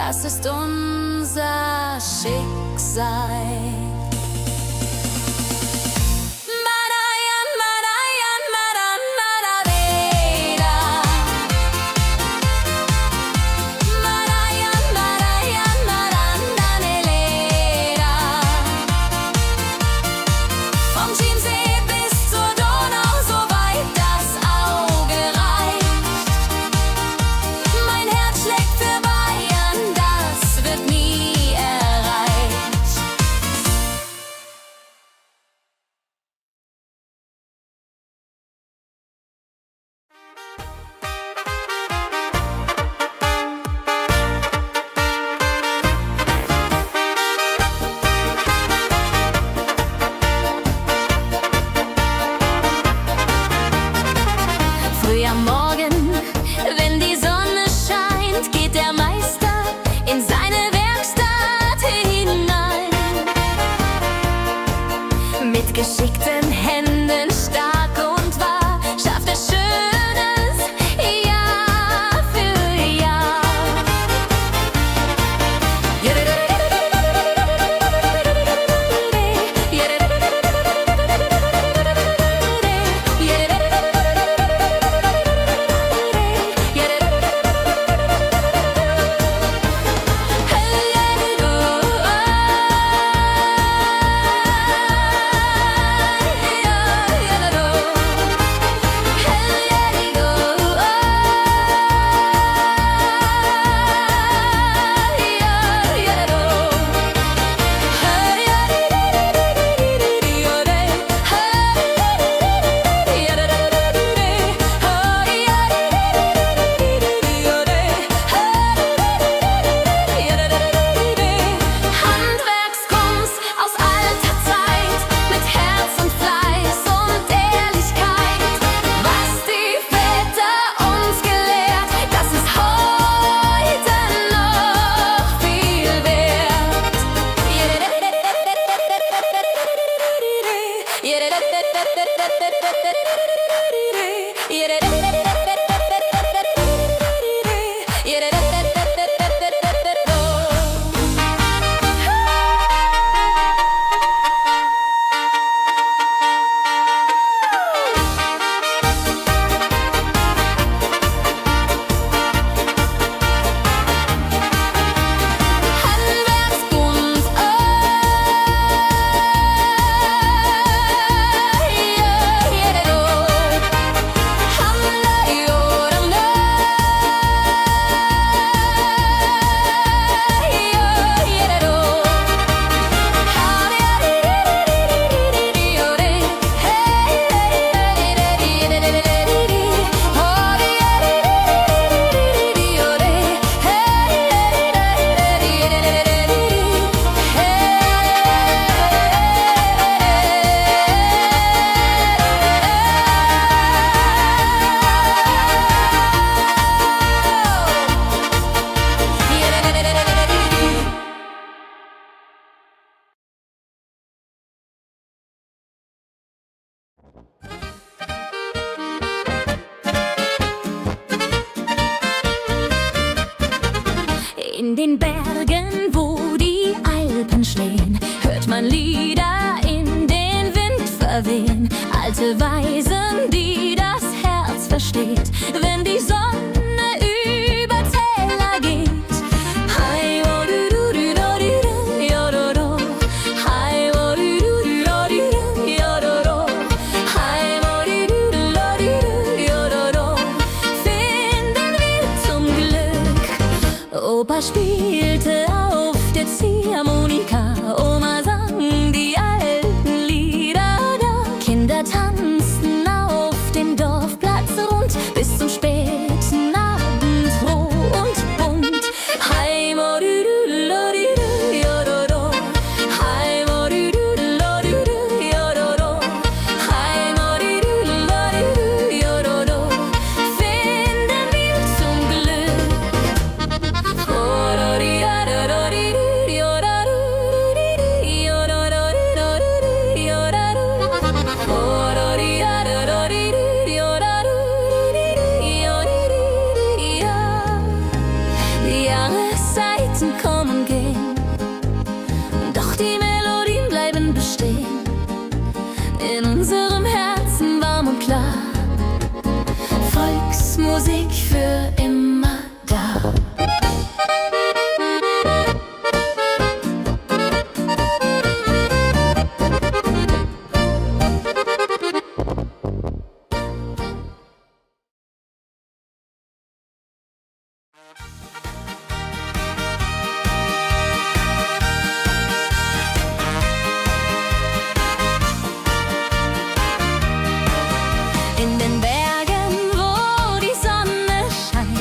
Speaker 1: das ist unser Schicksal.
Speaker 2: Früh am Morgen, wenn die Sonne scheint, geht der Meister in seine Werkstatt hinein. Mit geschickten Händen, stark und wahr, schafft er Schönes Jahr für Jahr. In den Bergen, wo die Alpen stehen, hört man Lieder in den Wind verwehen. Alte Weisen, die das Herz versteht, wenn die Sonne über Täler geht. Hi, wo du du du do du du, yo do do. Hi, wo du du du do du du, yo do do. Hi, wo du du du do du du, yo do do. Finden wir zum Glück. Opa spielte auf der Ziehharmonika, Oma sang die alten Lieder da. Kinder tanzten auf dem Dorfplatz rund bis zum späten Abend, froh und bunt. Hi, mo du du lo du du, yo do do. Hi, mo du du lo du du, yo do do. Hi, mo du du lo du du, yo do do. Finden wir zum Glück. Oh, do di da do do di du, yo da du di di, yo do do do di, yo da du. Oh, do di da do do di du, yo da du di di.
Speaker 1: Musik für immer da.
Speaker 2: In den Bergen, wo die Sonne scheint,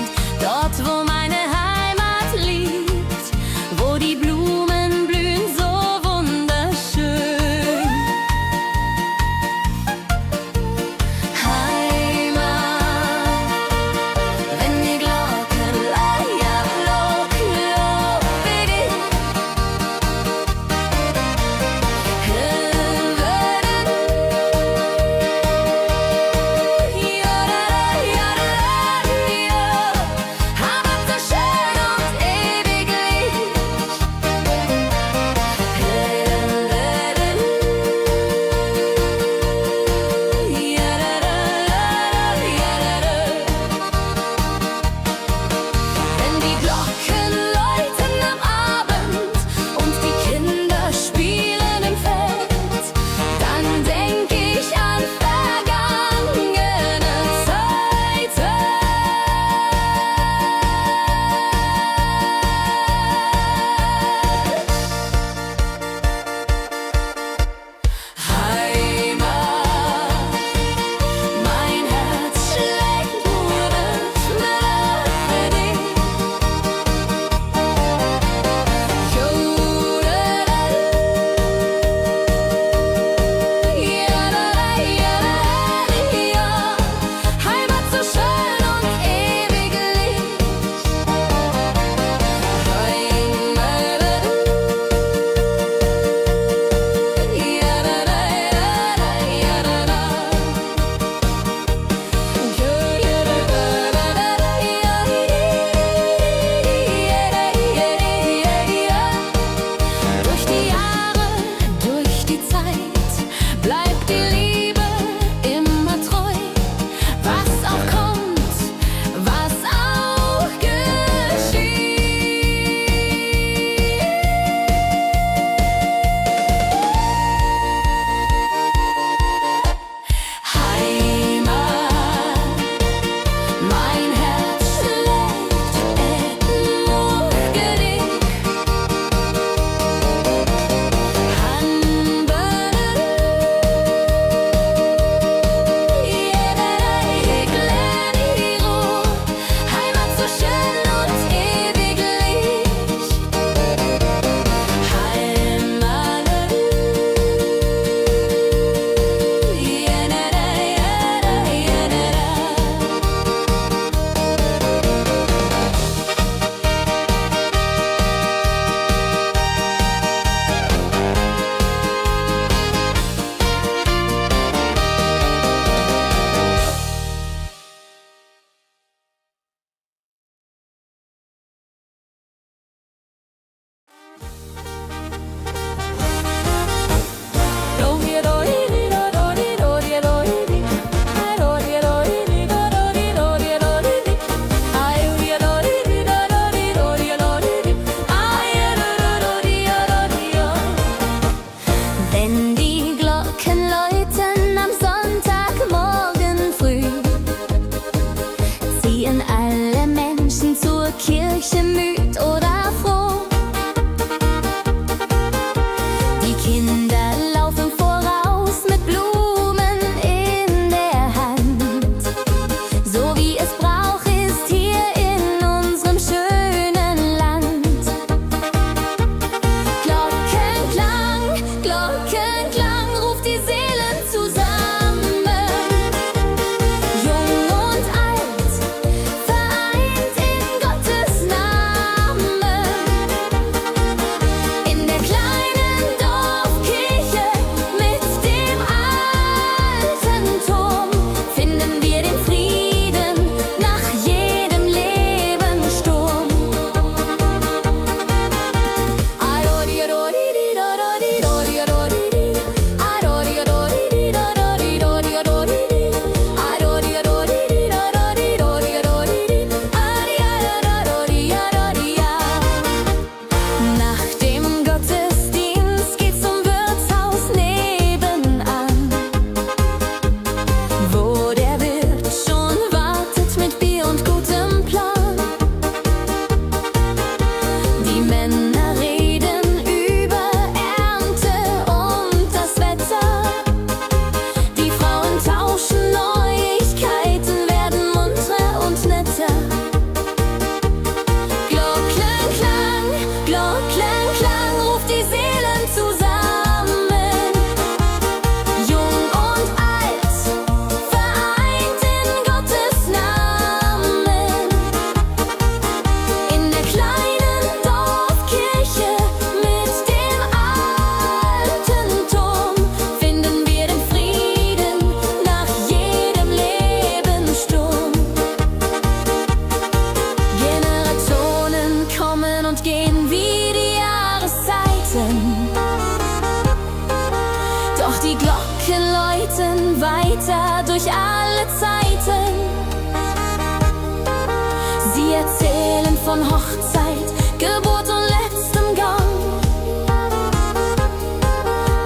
Speaker 2: erzählen von Hochzeit, Geburt und letztem Gang.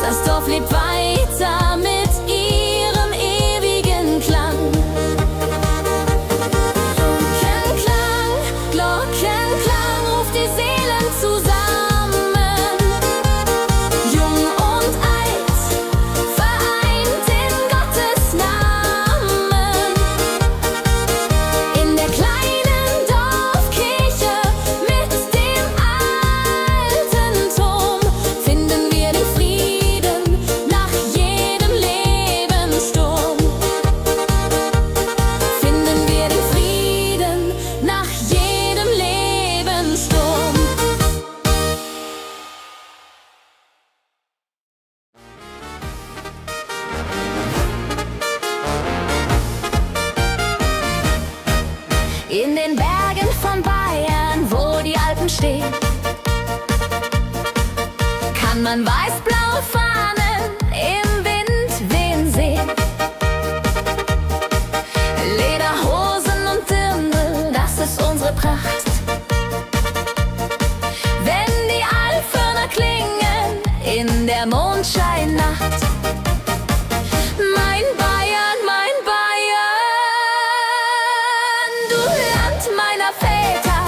Speaker 2: Das Dorf lebt weiter mit ihrem ewigen Klang. Glockenklang ruft die Seelen zusammen. Jung und alt, vereint in Gottes Namen. In der kleinen Dorfkirche mit dem alten Turm finden wir den Frieden nach jedem Lebenssturm. Finden wir den Frieden nach jedem Lebenssturm. In den Bergen von Bayern, wo die Alpen stehen, kann man weiß-blaue Fahnen im Wind wehen sehen. Lederhosen und Dirndl, das ist unsere Pracht. Wenn die Alphörner klingen in der Mondscheinnacht. Mein Bayern, du Land meiner Väter,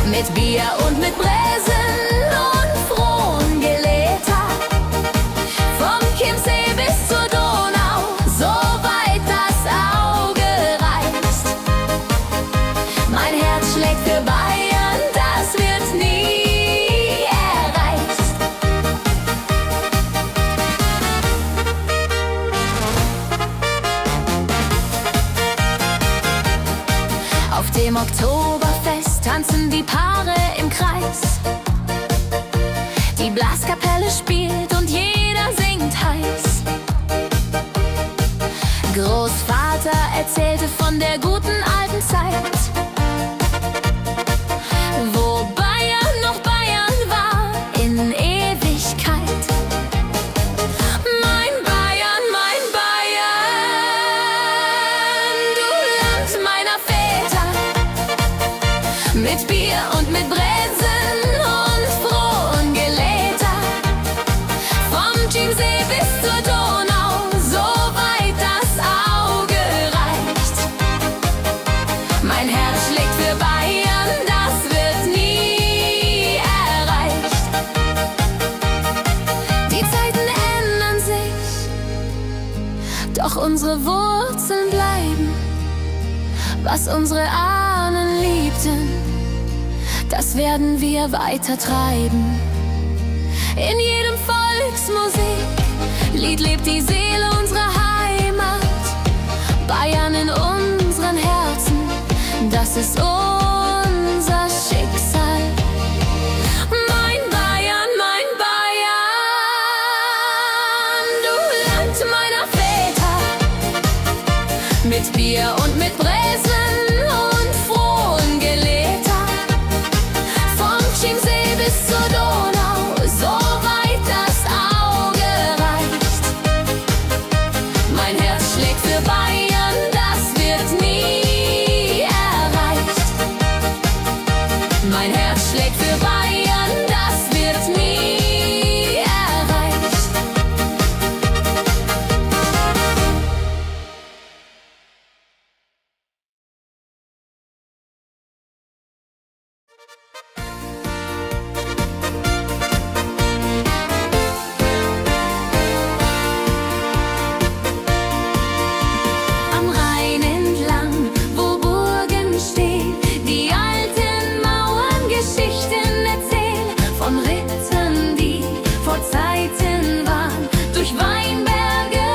Speaker 2: mit Bier und mit Bräsen und frohen Geläter. Vom Chiemsee bis zur Donau, so weit das Auge reicht. Mein Herz schlägt für Bayern, das wird nie erreicht. Auf dem Oktoberfest tanzen die Paare im Kreis. Die Blaskapelle spielt und jeder singt heiß. Großvater erzählte von der guten alten Zeit, wo Bayern noch Bayern war in Ewigkeit. Mein Bayern, du Land meiner Väter, mit Bier und mit Bräsen und frohen Geläter. Vom Chiemsee bis zur Donau, so weit das Auge reicht. Mein Herz schlägt für Bayern, das wird nie erreicht. Die Zeiten ändern sich, doch unsere Wurzeln bleiben. Was unsere Ahnen liebten, das werden wir weiter treiben. In jedem Volksmusiklied lebt die Seele unserer Heimat. Bayern in unseren Herzen, das ist unser Schicksal. Mein Bayern, du Land meiner Väter, mit Bier und mit Bräsen und frohen Geläter. Vom Chiemsee bis zur Donau, so weit das Auge reicht. Mein Herz schlägt für Bayern, das wird nie erreicht. Mein Herz schlägt für Bayern, das wird nie erreicht. Am Rhein entlang, wo Burgen stehen, die alten Mauern Geschichten erzählen von Rittern, die vor Zeiten waren, durch Weinberge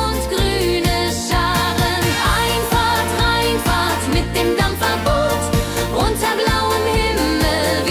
Speaker 2: und grüne Scharen. Einfahrt, Rheinfahrt mit dem Dampferboot, unter blauem Himmel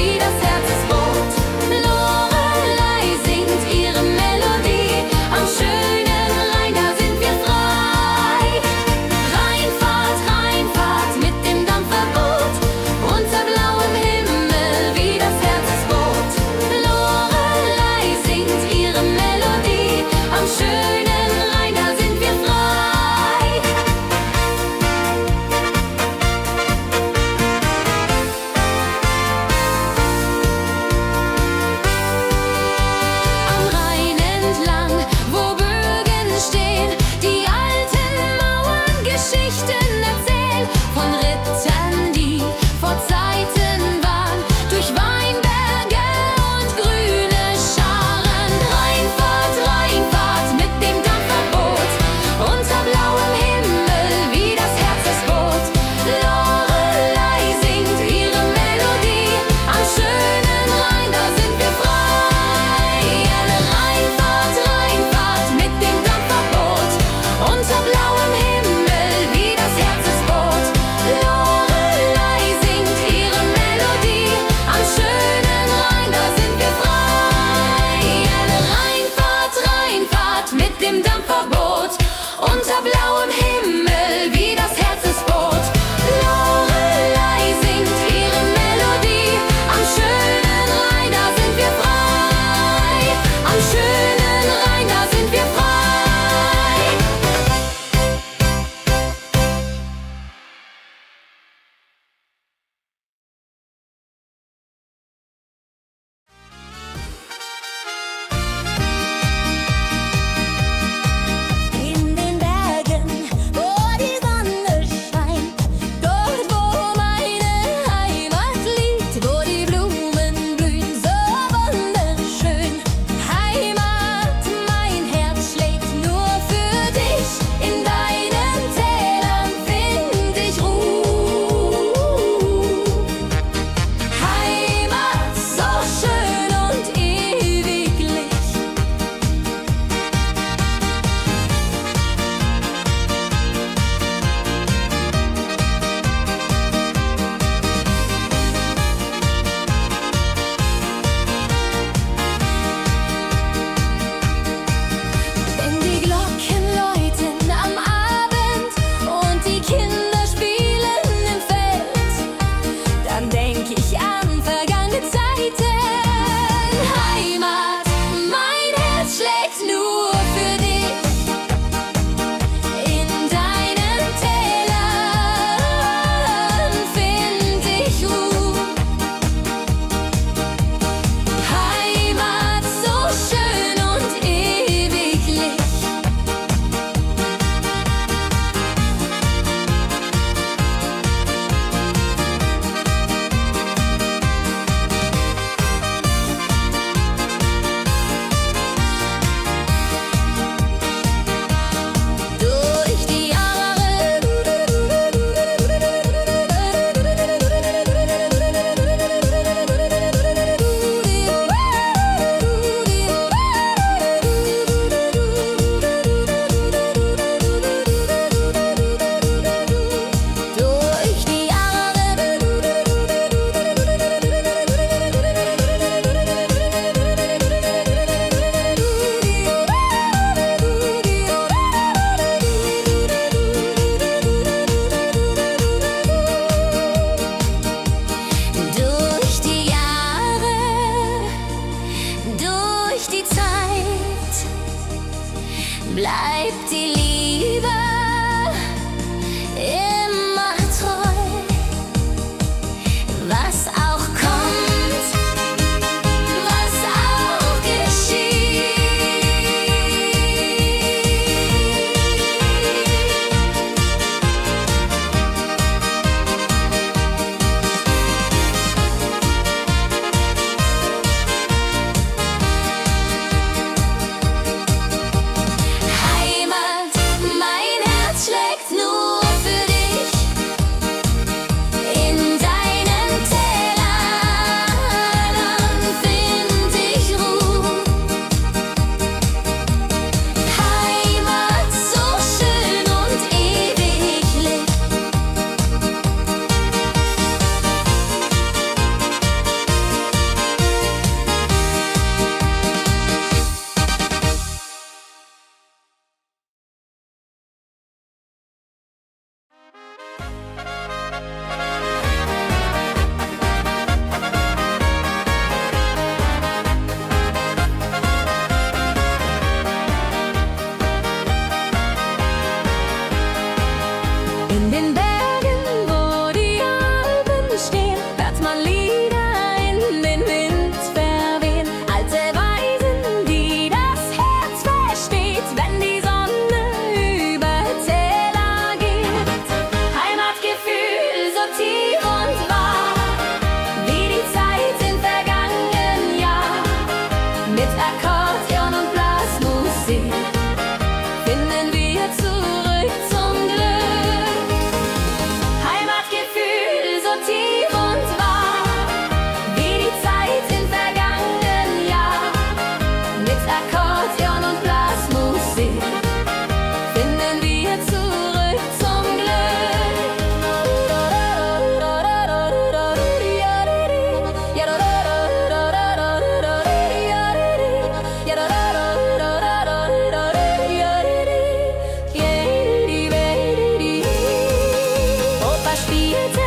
Speaker 1: Opa spielte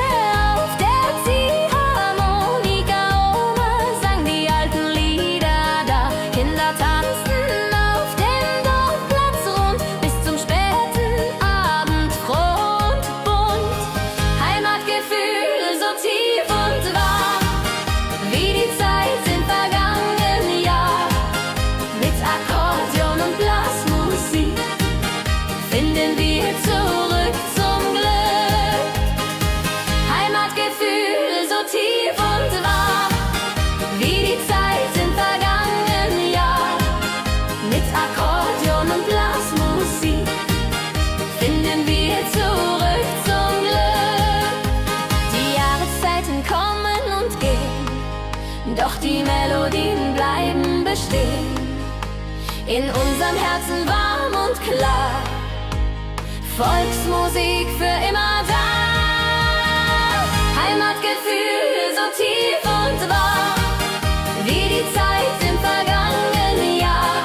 Speaker 1: auf der Ziehharmonika, Oma sang die alten Lieder da. Kinder tanzten auf dem Dorfplatz rund bis zum späten Abend, froh und bunt. Heimatgefühl so tief und wahr, wie die Zeit im vergangenen Jahr. Mit Akkordeon und Blasmusik finden wir zurück zum Glück. Heimatgefühl so tief und wahr, wie die Zeit im vergangenen Jahr. Mit Akkordeon und Blasmusik finden wir zurück zum Glück. Die Jahreszeiten kommen und gehen, doch die Melodien bleiben bestehen. In unserem Herzen warm und klar, Volksmusik für immer da. Heimatgefühl so tief und wahr, wie die Zeit im vergangenen Jahr.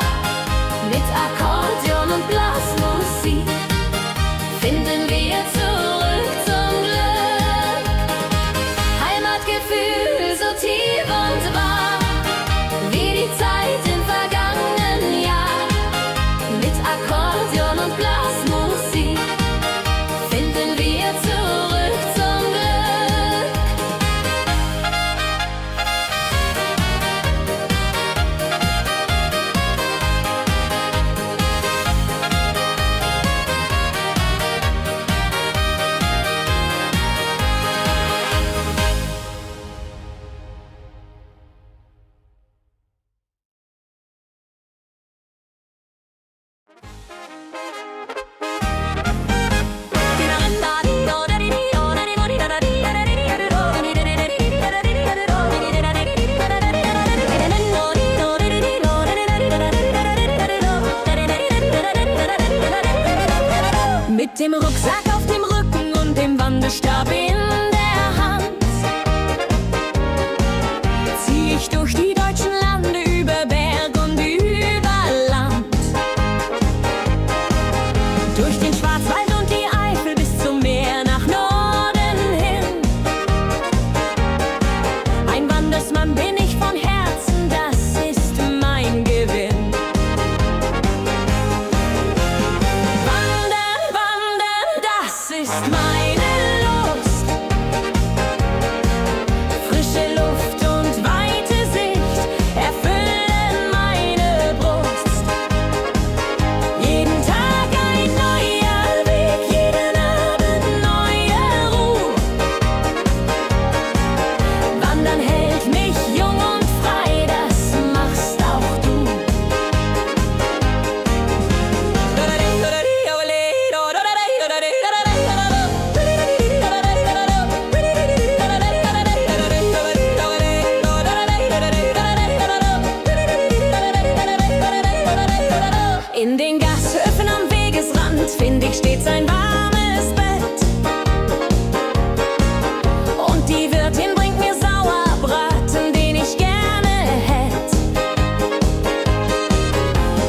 Speaker 1: Mit Akkordeon und Blasmusik finden wir zurück zum Glück. Heimatgefühl so tief und wahr, wie die Zeit im vergangenen Jahr. Mit Akkordeon und Blasmusik finden wir zurück zum Glück. Mit dem Rucksack auf dem Rücken und dem Wandelstab in der Hand zieh ich durch die deutschen Lande, über Berg und über Land. Durch den Schwarzwald und die Eifel bis zum Meer nach Norden hin. Ein Wandersmann bin ich von Herzen, das ist mein Gewinn. Wandern, wandern, das ist meine Lust. Frische Luft und weite Sicht erfüllen meine Brust. Jeden Tag ein neuer Weg, jeden Abend neue Ruhe. Wandern hält mich jung und frei, das machst auch du. In den Gasthöfen am Wegesrand find ich stets ein warmes Bett. Und die Wirtin bringt mir Sauerbraten, den ich gerne hätt.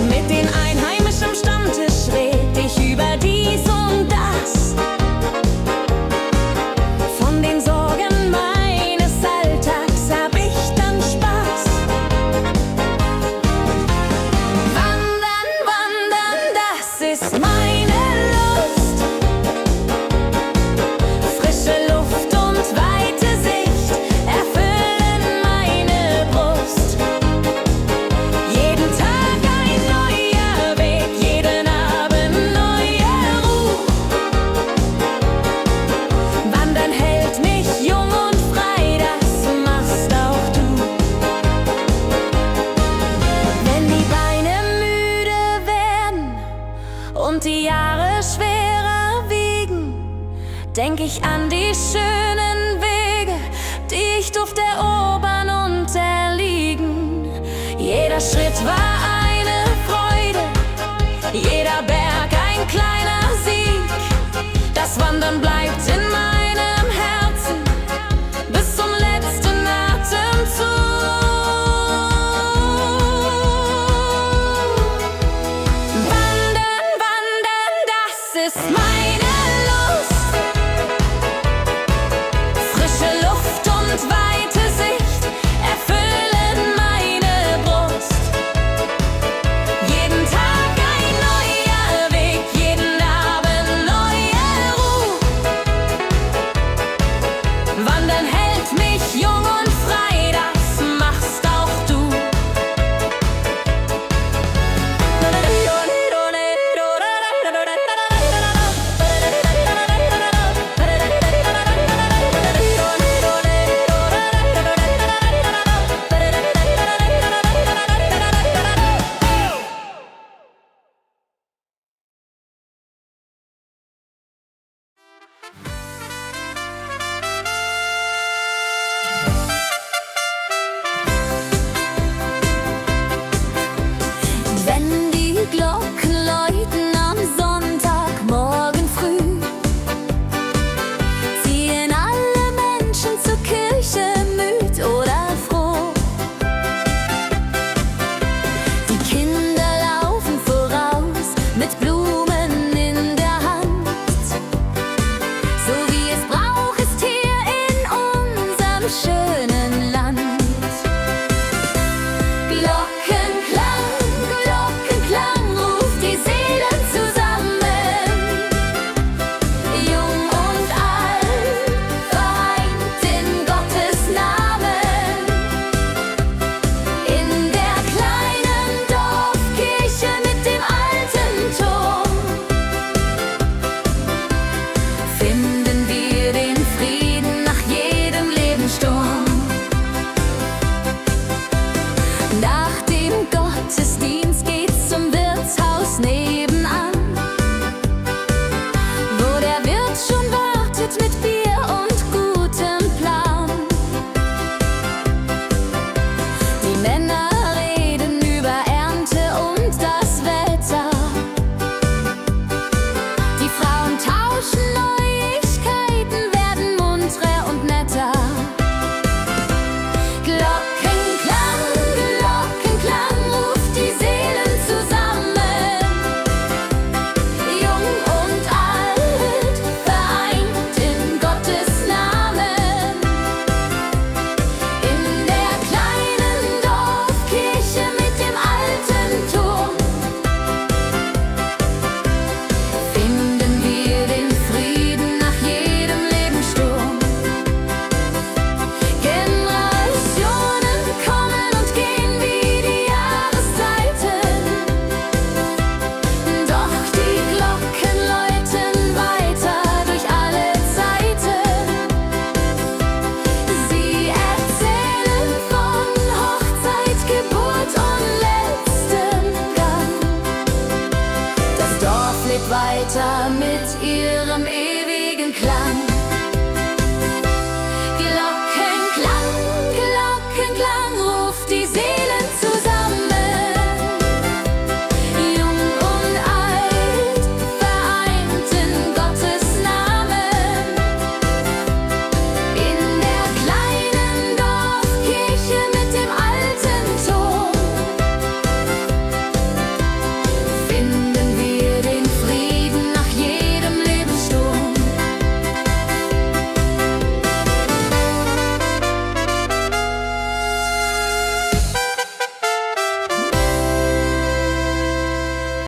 Speaker 1: Mit den Einheimischen am Stammtisch red ich über dies und das. Von den Sorgen meines Alltags hab ich dann Spaß. Wandern, wandern, das ist meine Lust. Frische Luft und weite Sicht erfüllen meine Brust. Jeden Tag ein neuer Weg, jeden Abend neue Ruhe. Wandern hält mich jung und frei, das machst auch du. Wenn die Beine müde werden und die Jahre schwerer wiegen, denk ich an die schönen Wege, die ich durfte erobern und erliegen. Jeder Schritt war eine Freude, jeder Berg ein kleiner Sieg. Das Wandern bleibt